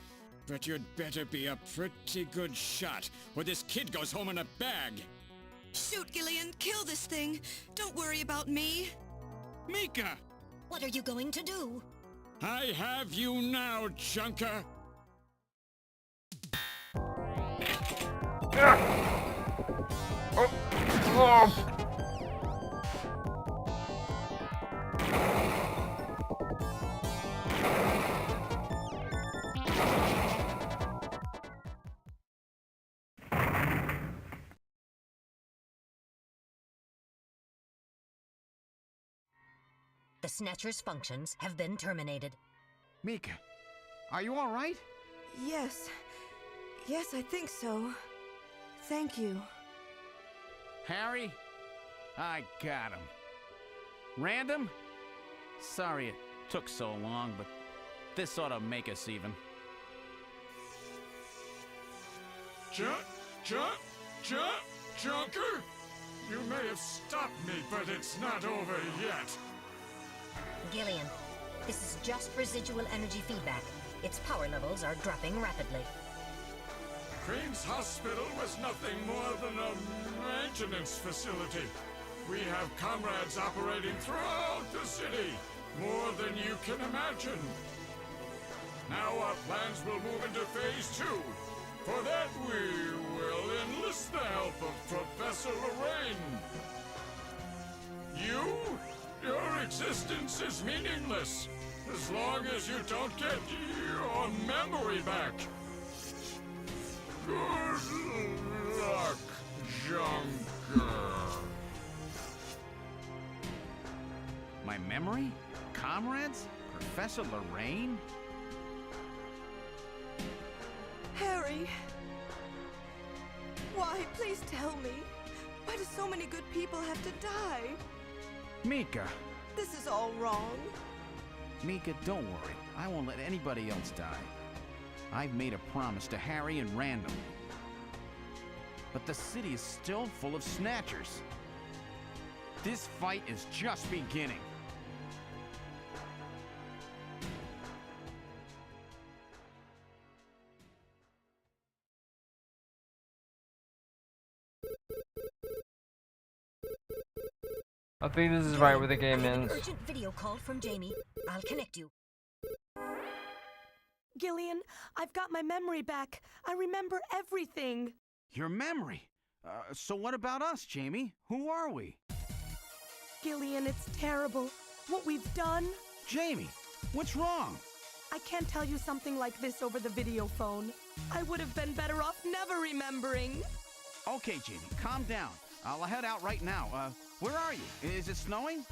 L: But you'd better be a pretty good shot, or this kid goes home in a bag.
F: Shoot, Gillian. Kill this thing. Don't worry about me.
C: Mika!
B: What are you going to do?
L: I have you now, Junker.
B: The Snatcher's functions have been terminated.
C: Mika, are you all right?
F: Yes. Yes, I think so. Thank you.
C: Harry? I got him. Random? Sorry it took so long, but this ought to make us even.
L: Junker? You may have stopped me, but it's not over yet.
B: Gillian, this is just residual energy feedback. Its power levels are dropping rapidly.
L: Queen's Hospital was nothing more than a maintenance facility. We have comrades operating throughout the city, more than you can imagine. Now our plans will move into Phase 2. For that, we will enlist the help of Professor Lorraine. Your existence is meaningless, as long as you don't get your memory back. Good luck, Junker.
C: My memory? Comrades? Professor Lorraine?
F: Harry. Why? Please tell me. Why do so many good people have to die?
C: Mika.
F: This is all wrong.
C: Mika, don't worry. I won't let anybody else die. I've made a promise to Harry and Random. But the city is still full of Snatchers. This fight is just beginning.
A: I think this is right where the game
B: I have an
A: ends.
B: urgent video call from Jamie. I'll connect you.
I: Gillian, I've got my memory back. I remember everything.
C: Your memory? So what about us, Jamie? Who are we?
I: Gillian, it's terrible. What we've done.
C: Jamie, what's wrong?
I: I can't tell you something like this over the video phone. I would have been better off never remembering.
C: Okay, Jamie, calm down. I'll head out right now. Where are you? Is it snowing?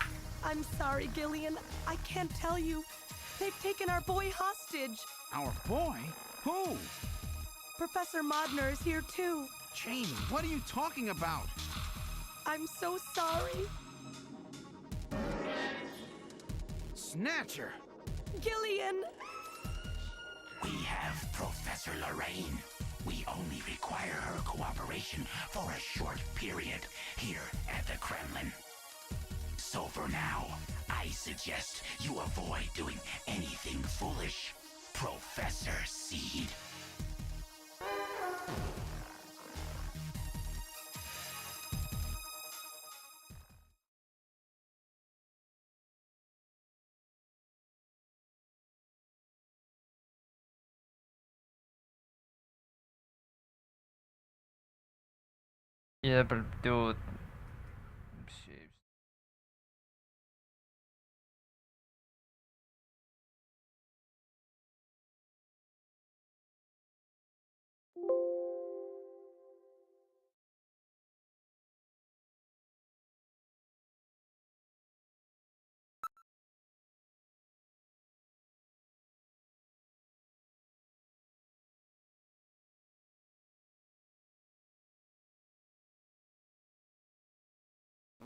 I: I'm sorry, Gillian. I can't tell you. They've taken our boy hostage.
C: Our boy? Who?
I: Professor Modner is here too.
C: Jamie, what are you talking about?
I: I'm so sorry.
C: Snatcher!
I: Gillian!
K: We have Professor Lorraine. We only require her cooperation for a short period here at the Kremlin. So for now, I suggest you avoid doing anything foolish, Professor Seed.
A: Yeah, but dude.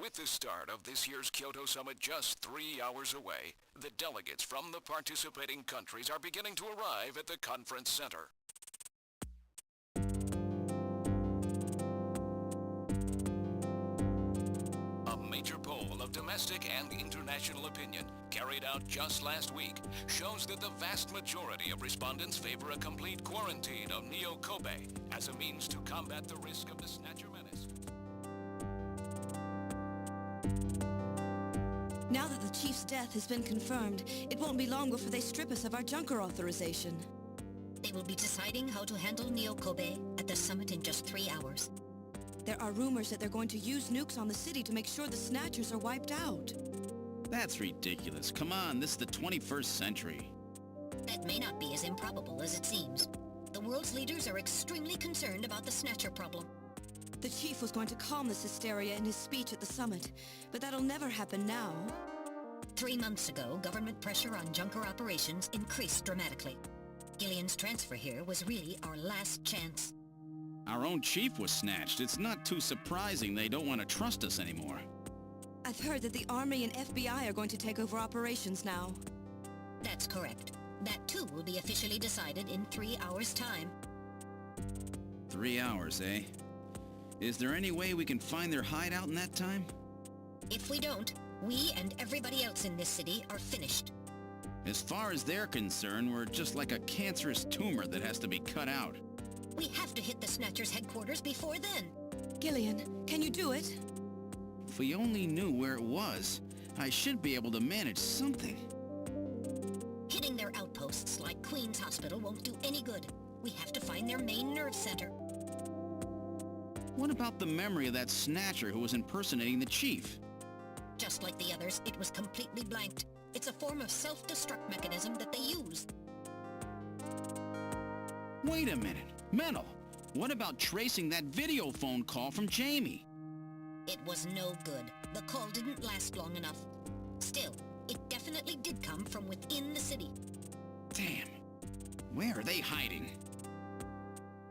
J: With the start of this year's Kyoto Summit just 3 hours away, the delegates from the participating countries are beginning to arrive at the conference center. A major poll of domestic and international opinion carried out just last week shows that the vast majority of respondents favor a complete quarantine of Neo Kobe as a means to combat the risk of the Snatcher menace.
F: Now that the Chief's death has been confirmed, it won't be long before they strip us of our Junker authorization.
B: They will be deciding how to handle Neo Kobe at the summit in just 3 hours.
F: There are rumors that they're going to use nukes on the city to make sure the Snatchers are wiped out.
C: That's ridiculous. Come on, this is the 21st century.
B: That may not be as improbable as it seems. The world's leaders are extremely concerned about the Snatcher problem.
F: The Chief was going to calm this hysteria in his speech at the summit, but that'll never happen now.
B: 3 months ago, government pressure on Junker operations increased dramatically. Gillian's transfer here was really our last chance.
C: Our own chief was snatched. It's not too surprising they don't want to trust us anymore.
F: I've heard that the Army and FBI are going to take over operations now.
B: That's correct. That too will be officially decided in 3 hours' time.
C: 3 hours, eh? Is there any way we can find their hideout in that time?
B: If we don't, we and everybody else in this city are finished.
C: As far as they're concerned, we're just like a cancerous tumor that has to be cut out.
B: We have to hit the Snatchers' headquarters before then.
F: Gillian, can you do it?
C: If we only knew where it was, I should be able to manage something.
B: Hitting their outposts like Queen's Hospital won't do any good. We have to find their main nerve center.
C: What about the memory of that Snatcher who was impersonating the chief?
B: Just like the others, it was completely blanked. It's a form of self-destruct mechanism that they use.
C: Wait a minute. Metal, what about tracing that video phone call from Jamie?
B: It was no good. The call didn't last long enough. Still, it definitely did come from within the city.
C: Damn. Where are they hiding?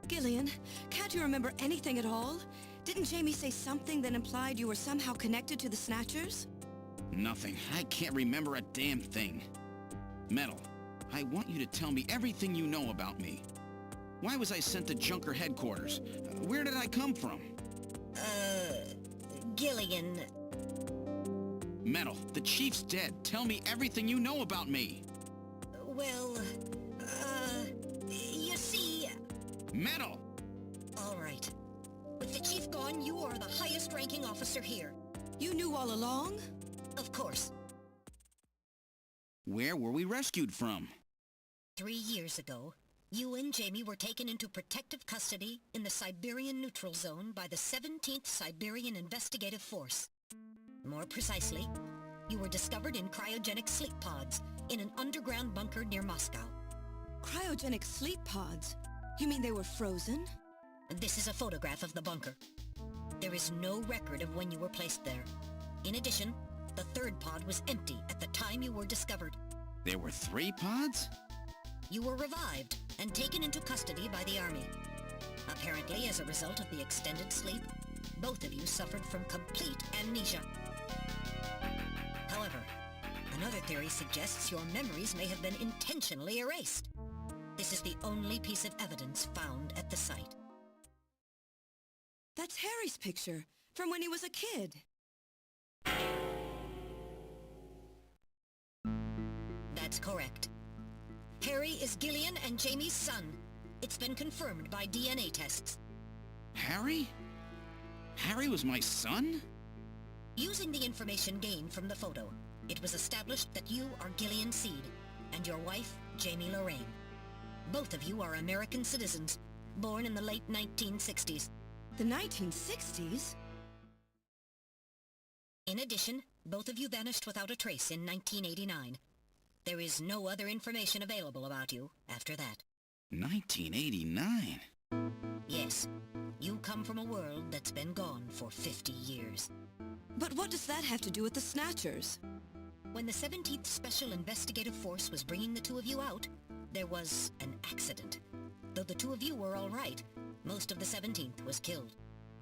F: Gillian, can't you remember anything at all? Didn't Jamie say something that implied you were somehow connected to the Snatchers?
C: Nothing. I can't remember a damn thing. Metal, I want you to tell me everything you know about me. Why was I sent to Junker headquarters? Where did I come from?
B: Gillian...
C: Metal, the chief's dead. Tell me everything you know about me.
B: Well, you see...
C: Metal!
B: All right. With the chief gone, you are the highest-ranking officer here.
F: You knew all along?
B: Of course.
C: Where were we rescued from?
B: 3 years ago, you and Jamie were taken into protective custody in the Siberian Neutral Zone by the 17th Siberian Investigative Force. More precisely, you were discovered in cryogenic sleep pods in an underground bunker near Moscow.
F: Cryogenic sleep pods? You mean they were frozen?
B: This is a photograph of the bunker. There is no record of when you were placed there. In addition, the third pod was empty at the time you were discovered.
C: There were 3 pods?
B: You were revived and taken into custody by the Army. Apparently, as a result of the extended sleep, both of you suffered from complete amnesia. However, another theory suggests your memories may have been intentionally erased. This is the only piece of evidence found at the site.
F: That's Harry's picture, from when he was a kid.
B: That's correct. Harry is Gillian and Jamie's son. It's been confirmed by DNA tests.
C: Harry? Harry was my son?
B: Using the information gained from the photo, it was established that you are Gillian Seed, and your wife, Jamie Lorraine. Both of you are American citizens, born in the late 1960s.
F: The 1960s?
B: In addition, both of you vanished without a trace in 1989. There is no other information available about you after that.
C: 1989?
B: Yes, you come from a world that's been gone for 50 years.
F: But what does that have to do with the Snatchers?
B: When the 17th Special Investigative Force was bringing the two of you out, there was an accident. Though the two of you were all right, most of the 17th was killed.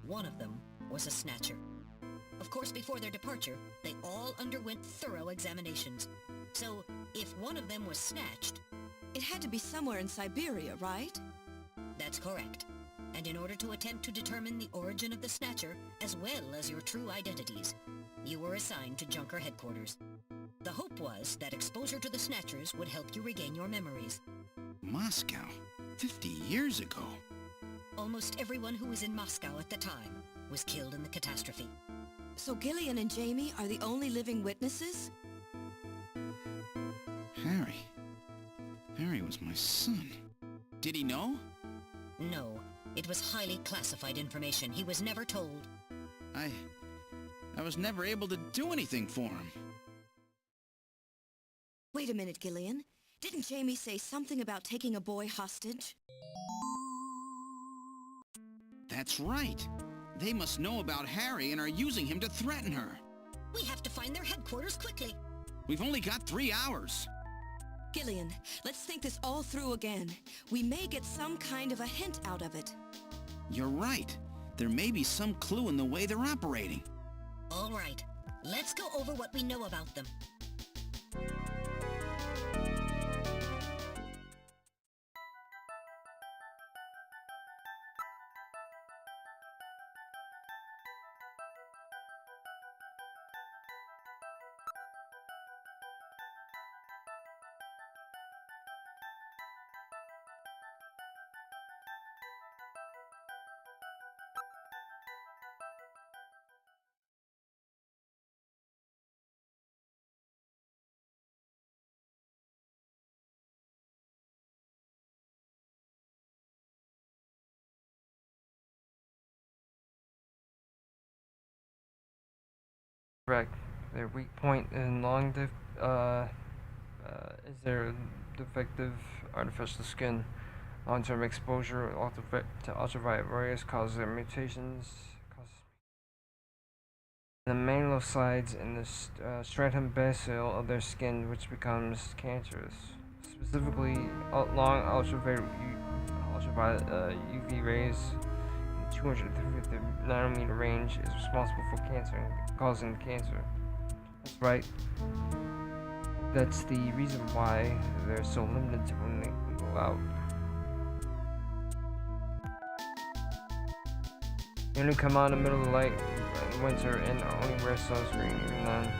B: One of them was a Snatcher. Of course, before their departure, they all underwent thorough examinations. So, if one of them was snatched...
F: It had to be somewhere in Siberia, right?
B: That's correct. And in order to attempt to determine the origin of the snatcher, as well as your true identities, you were assigned to Junker headquarters. The hope was that exposure to the snatchers would help you regain your memories.
C: Moscow? 50 years ago?
B: Almost everyone who was in Moscow at the time was killed in the catastrophe.
F: So Gillian and Jamie are the only living witnesses?
C: Harry. Harry was my son. Did he know?
B: No. It was highly classified information. He was never told.
C: I was never able to do anything for him.
F: Wait a minute, Gillian. Didn't Jamie say something about taking a boy hostage?
C: That's right. They must know about Harry and are using him to threaten her.
B: We have to find their headquarters quickly.
C: We've only got 3 hours.
F: Gillian, let's think this all through again. We may get some kind of a hint out of it.
C: You're right. There may be some clue in the way they're operating.
B: All right. Let's go over what we know about them.
H: Correct. Their weak point in is their defective artificial skin. Long-term exposure to ultraviolet rays causes their mutations. The mammalocytes in the stratum basal of their skin, which becomes cancerous. Specifically, long ultraviolet UV rays in the 250 nanometer range is responsible for causing cancer. That's right. That's the reason why they're so limited when they go out. They only come out in the middle of the night in winter and only wear sunscreen even then.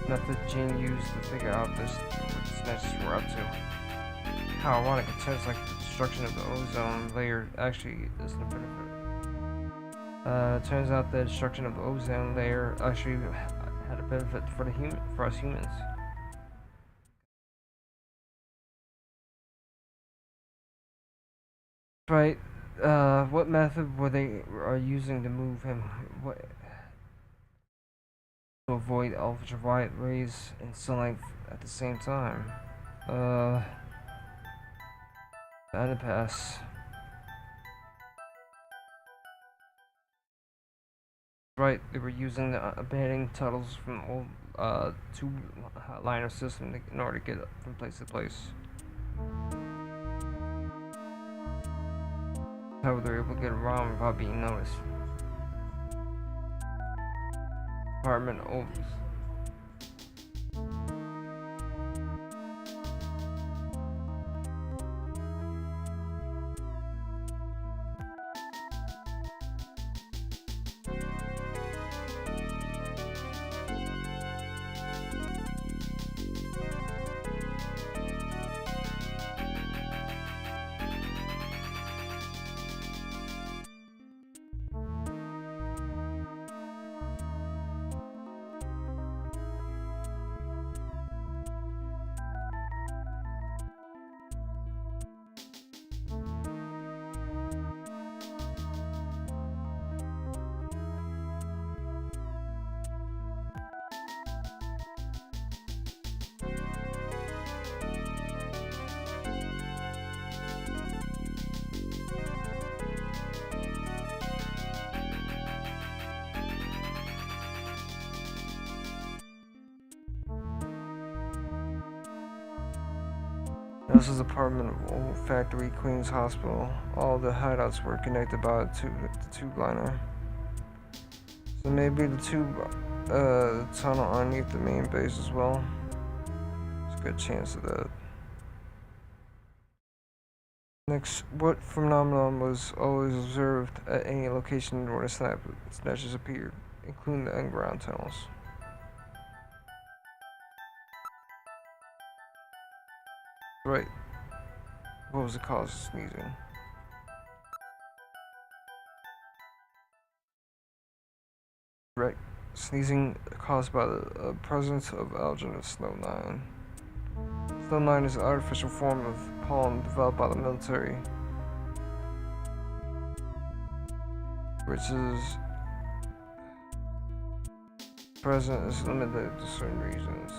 H: Method Jane used to figure out what the snatchers were up to. How ironic, it turns like the destruction of the ozone layer actually isn't a benefit. It turns out the destruction of the ozone layer actually had a benefit for us humans. Right. What method were they using to move him? To avoid ultraviolet rays and sunlight at the same time. Underpass. Right, they were using the abandoned tunnels from the old two-liner system in order to get from place to place. How they were able to get around without being noticed. Apartment over. This is apartment of Old Factory, Queens Hospital. All the hideouts were connected by the tube liner.
A: So maybe the tube tunnel underneath the main base as well. There's a good chance of that. Next, what phenomenon was always observed at any location where the snatchers appeared, including the underground tunnels? Right. What was the cause of sneezing? Right. Sneezing caused by the presence of alginous Snow 9. Snow 9 is an artificial form of pollen developed by the military, which is present is limited to certain regions.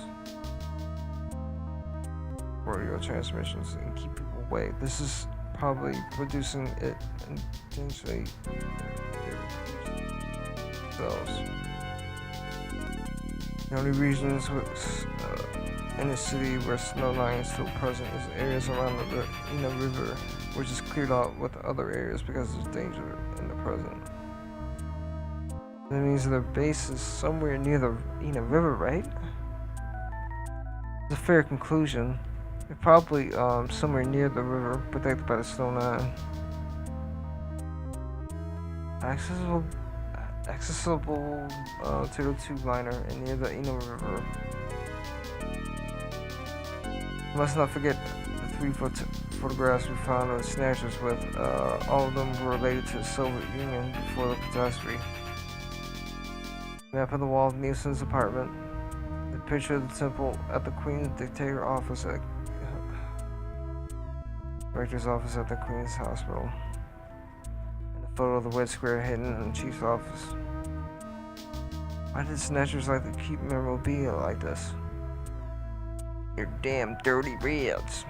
A: Radio transmissions and keep people away. This is probably producing it intentionally themselves. The only regions in the city where Snow 9 is still present is areas around the Ina River, which is cleared out with other areas because there's danger in the present. That means their base is somewhere near the Ina River, right? It's a fair conclusion. They're probably somewhere near the river, protected by the Snow 9. Accessible to the tube liner and near the Ina River. Let's not forget the 3 photographs we found of the snatchers with, all of them were related to the Soviet Union before the catastrophe. Map of the wall of Nielsen's apartment. The picture of the temple at the Queen's Dictator office at Rector's office at the Queen's Hospital. And a photo of the Red Square hidden in the Chief's office. Why did snatchers like to keep memorabilia like this? You're damn dirty Reds.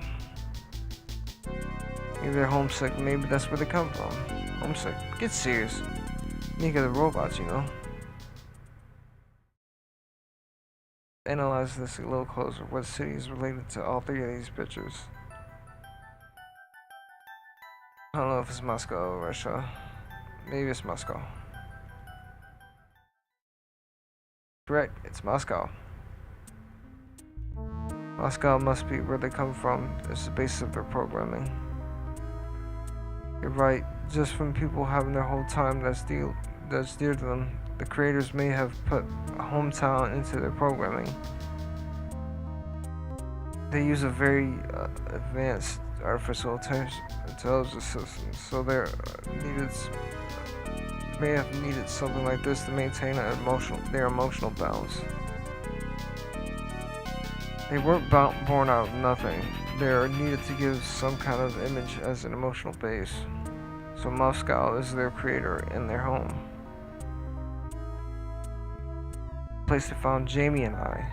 A: Maybe they're homesick, maybe that's where they come from. Homesick. Get serious. You got the robots, you know. Analyze this a little closer. What city is related to all 3 of these pictures? I don't know if it's Moscow or Russia. Maybe it's Moscow. Correct, it's Moscow. Moscow must be where they come from. It's the basis of their programming. You're right. Just from people having their whole time that's dear to them, the creators may have put a hometown into their programming. They use a very advanced artificial intelligence system, so they may have needed something like this to maintain their emotional balance. They weren't born out of nothing. They are needed to give some kind of image as an emotional base. So Moscow is their creator and their home. The place they found Jamie and I.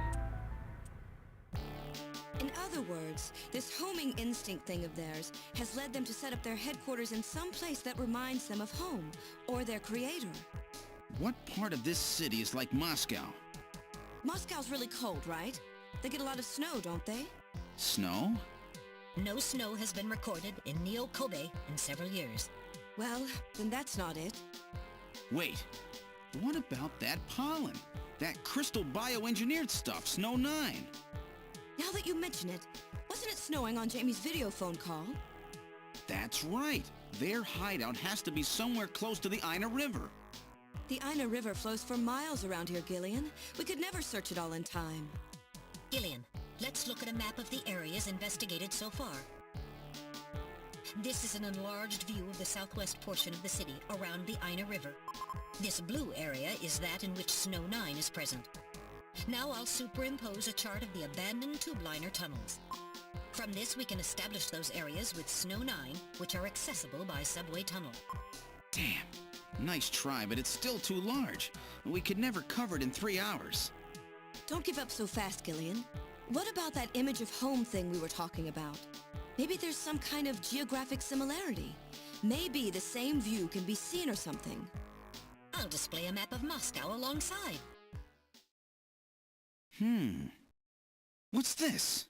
F: In other words, this homing instinct thing of theirs has led them to set up their headquarters in some place that reminds them of home, or their creator.
C: What part of this city is like Moscow?
F: Moscow's really cold, right? They get a lot of snow, don't they?
C: Snow?
B: No snow has been recorded in Neo-Kobe in several years.
F: Well, then that's not it.
C: Wait, what about that pollen? That crystal bioengineered stuff, Snow 9?
F: Now that you mention it, wasn't it snowing on Jamie's video phone call?
C: That's right. Their hideout has to be somewhere close to the Ina River.
F: The Ina River flows for miles around here, Gillian. We could never search it all in time.
B: Gillian, let's look at a map of the areas investigated so far. This is an enlarged view of the southwest portion of the city around the Ina River. This blue area is that in which Snow 9 is present. Now I'll superimpose a chart of the abandoned tube liner tunnels. From this we can establish those areas with Snow 9, which are accessible by subway tunnel.
C: Damn. Nice try, but it's still too large. We could never cover it in 3 hours.
F: Don't give up so fast, Gillian. What about that image of home thing we were talking about? Maybe there's some kind of geographic similarity. Maybe the same view can be seen or something.
B: I'll display a map of Moscow alongside.
C: What's this?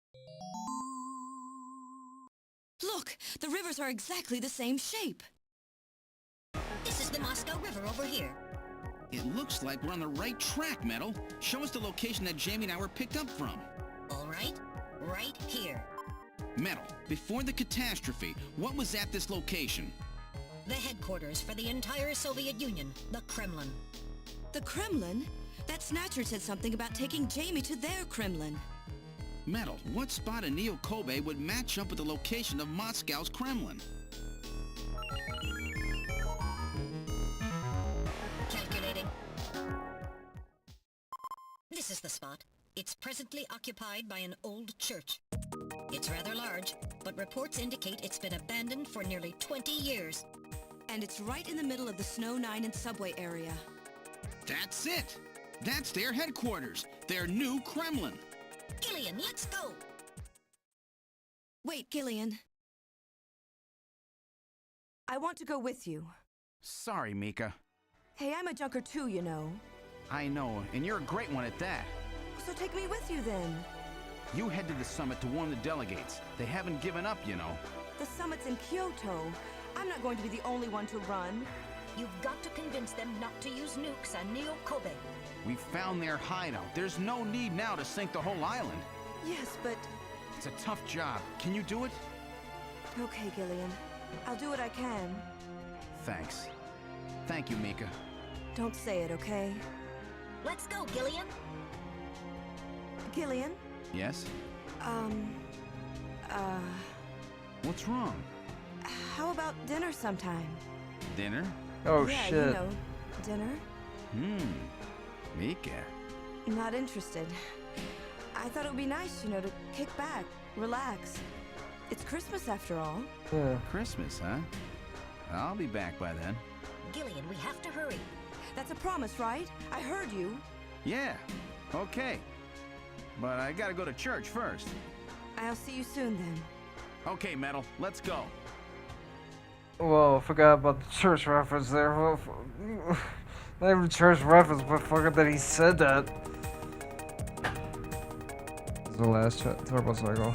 F: Look! The rivers are exactly the same shape!
B: This is the Moscow River over here.
C: It looks like we're on the right track, Metal. Show us the location that Jamie and I were picked up from.
B: All right, right here.
C: Metal, before the catastrophe, what was at this location?
B: The headquarters for the entire Soviet Union, the Kremlin.
F: The Kremlin? That Snatcher said something about taking Jamie to their Kremlin.
C: Metal, what spot in Neo Kobe would match up with the location of Moscow's Kremlin?
B: Calculating. This is the spot. It's presently occupied by an old church. It's rather large, but reports indicate it's been abandoned for nearly 20 years.
F: And it's right in the middle of the Snow 9 and subway area.
C: That's it! That's their headquarters, their new Kremlin.
B: Gillian, let's go!
F: Wait, Gillian. I want to go with you.
C: Sorry, Mika.
F: Hey, I'm a junker too, you know.
C: I know, and you're a great one at that.
F: So take me with you then.
C: You head to the summit to warn the delegates. They haven't given up, you know.
F: The summit's in Kyoto. I'm not going to be the only one to run.
B: You've got to convince them not to use nukes on Neo Kobe.
C: We found their hideout. There's no need now to sink the whole island.
F: Yes, but...
C: It's a tough job. Can you do it?
F: Okay, Gillian. I'll do what I can.
C: Thanks. Thank you, Mika.
F: Don't say it, okay?
B: Let's go, Gillian!
F: Gillian?
C: Yes? What's wrong?
F: How about dinner sometime?
C: Dinner?
A: Oh,
F: yeah,
A: shit.
F: You know, dinner.
C: Mika.
F: Not interested. I thought it would be nice, you know, to kick back, relax. It's Christmas after all.
A: Yeah.
C: Christmas, huh? I'll be back by then.
B: Gillian, we have to hurry.
F: That's a promise, right? I heard you.
C: Yeah, okay. But I gotta go to church first.
F: I'll see you soon then.
C: Okay, Metal, let's go.
A: Whoa, I forgot about the church reference there. Not even church reference, but forgot that he said that. This is the last turbo cycle.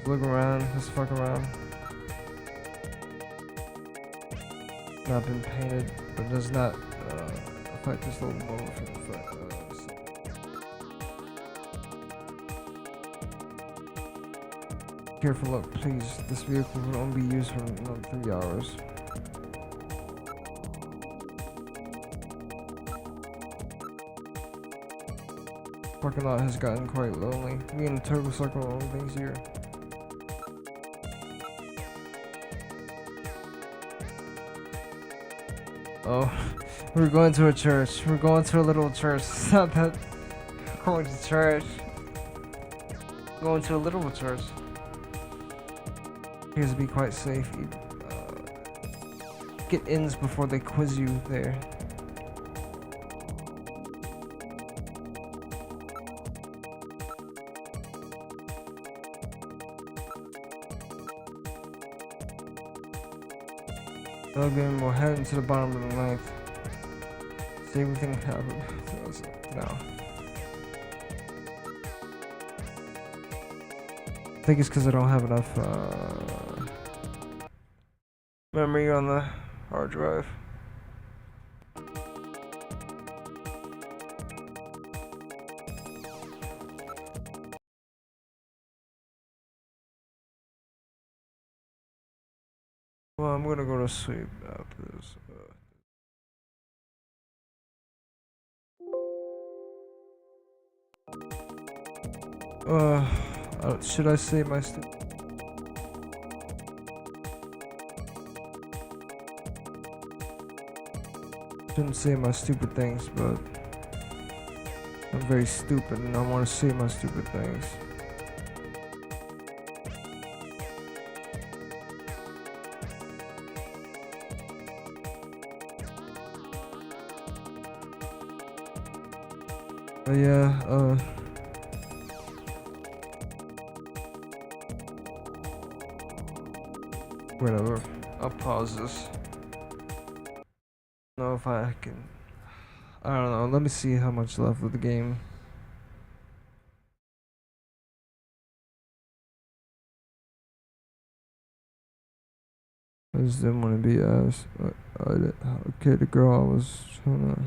A: Look around, just fuck around. Not been painted, but does not affect this little bubble effect. Careful look, please. This vehicle will only be used for another 3 hours. Parking lot has gotten quite lonely. Me and the turbo cycle are only things here. Oh, we're going to a church. We're going to a little church. It's not that we're going to church. We're going to a little church. Appears to be quite safe. Get ins before they quiz you there. Again, we're heading to the bottom of the ninth. See everything happen. No. I think it's because I don't have enough memory on the hard drive. Well, I'm gonna go to sleep after this. Should I say my shouldn't say my stupid things, but I'm very stupid and I want to say my stupid things. But yeah, whatever. I'll pause this. I don't know if I can. I don't know. Let me see how much left of the game.
H: I just didn't want to be asked. Okay, the girl I was trying to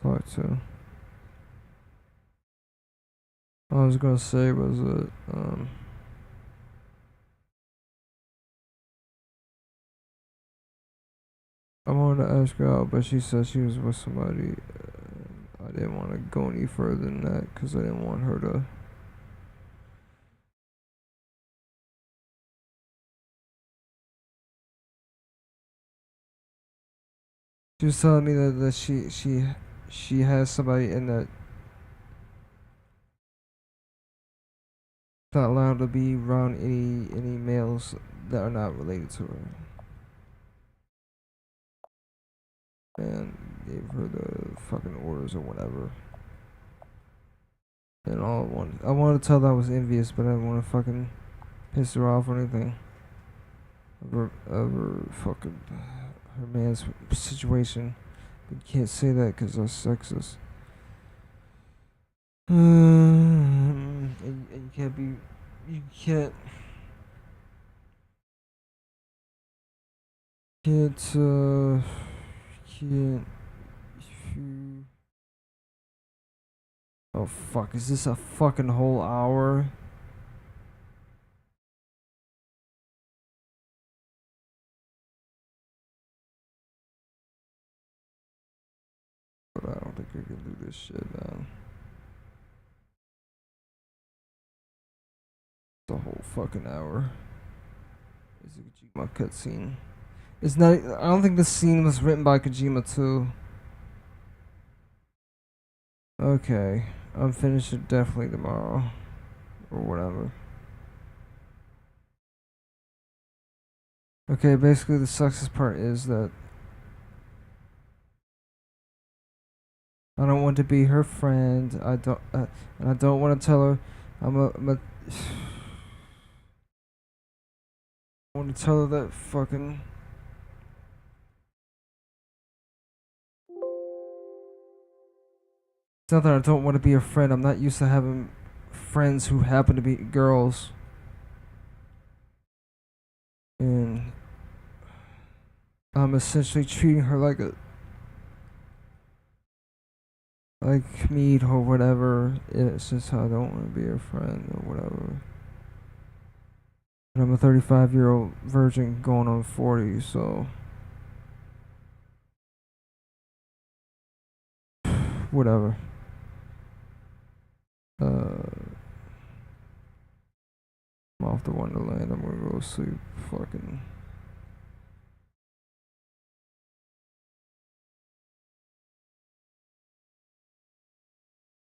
H: talk to. All I was gonna say was that I wanted to ask her out, but she said she was with somebody. I didn't want to go any further than that because I didn't want her to. She was telling me that she has somebody in that not allowed to be around any males that are not related to her. And gave her the fucking orders or whatever. And I wanted to tell her I was envious, but I didn't want to fucking piss her off or anything. Of her fucking her man's situation. But you can't say that because that's sexist. And you can't be. You can't. Can't. Oh fuck, is this a fucking whole hour? But I don't think I can do this shit, man. It's a whole fucking hour. It's a Kojima cutscene. It's not. I don't think this scene was written by Kojima too. Okay, I'm finished it definitely tomorrow, or whatever. Okay, basically the success part is that I don't want to be her friend. I don't want to tell her I want to tell her that fucking. It's not that I don't want to be her friend. I'm not used to having friends who happen to be girls. And I'm essentially treating her like meat or whatever. It's just how I don't want to be her friend or whatever. And I'm a 35-year-old virgin going on 40, so whatever. I'm off to Wonderland. I'm gonna go sleep. Fucking.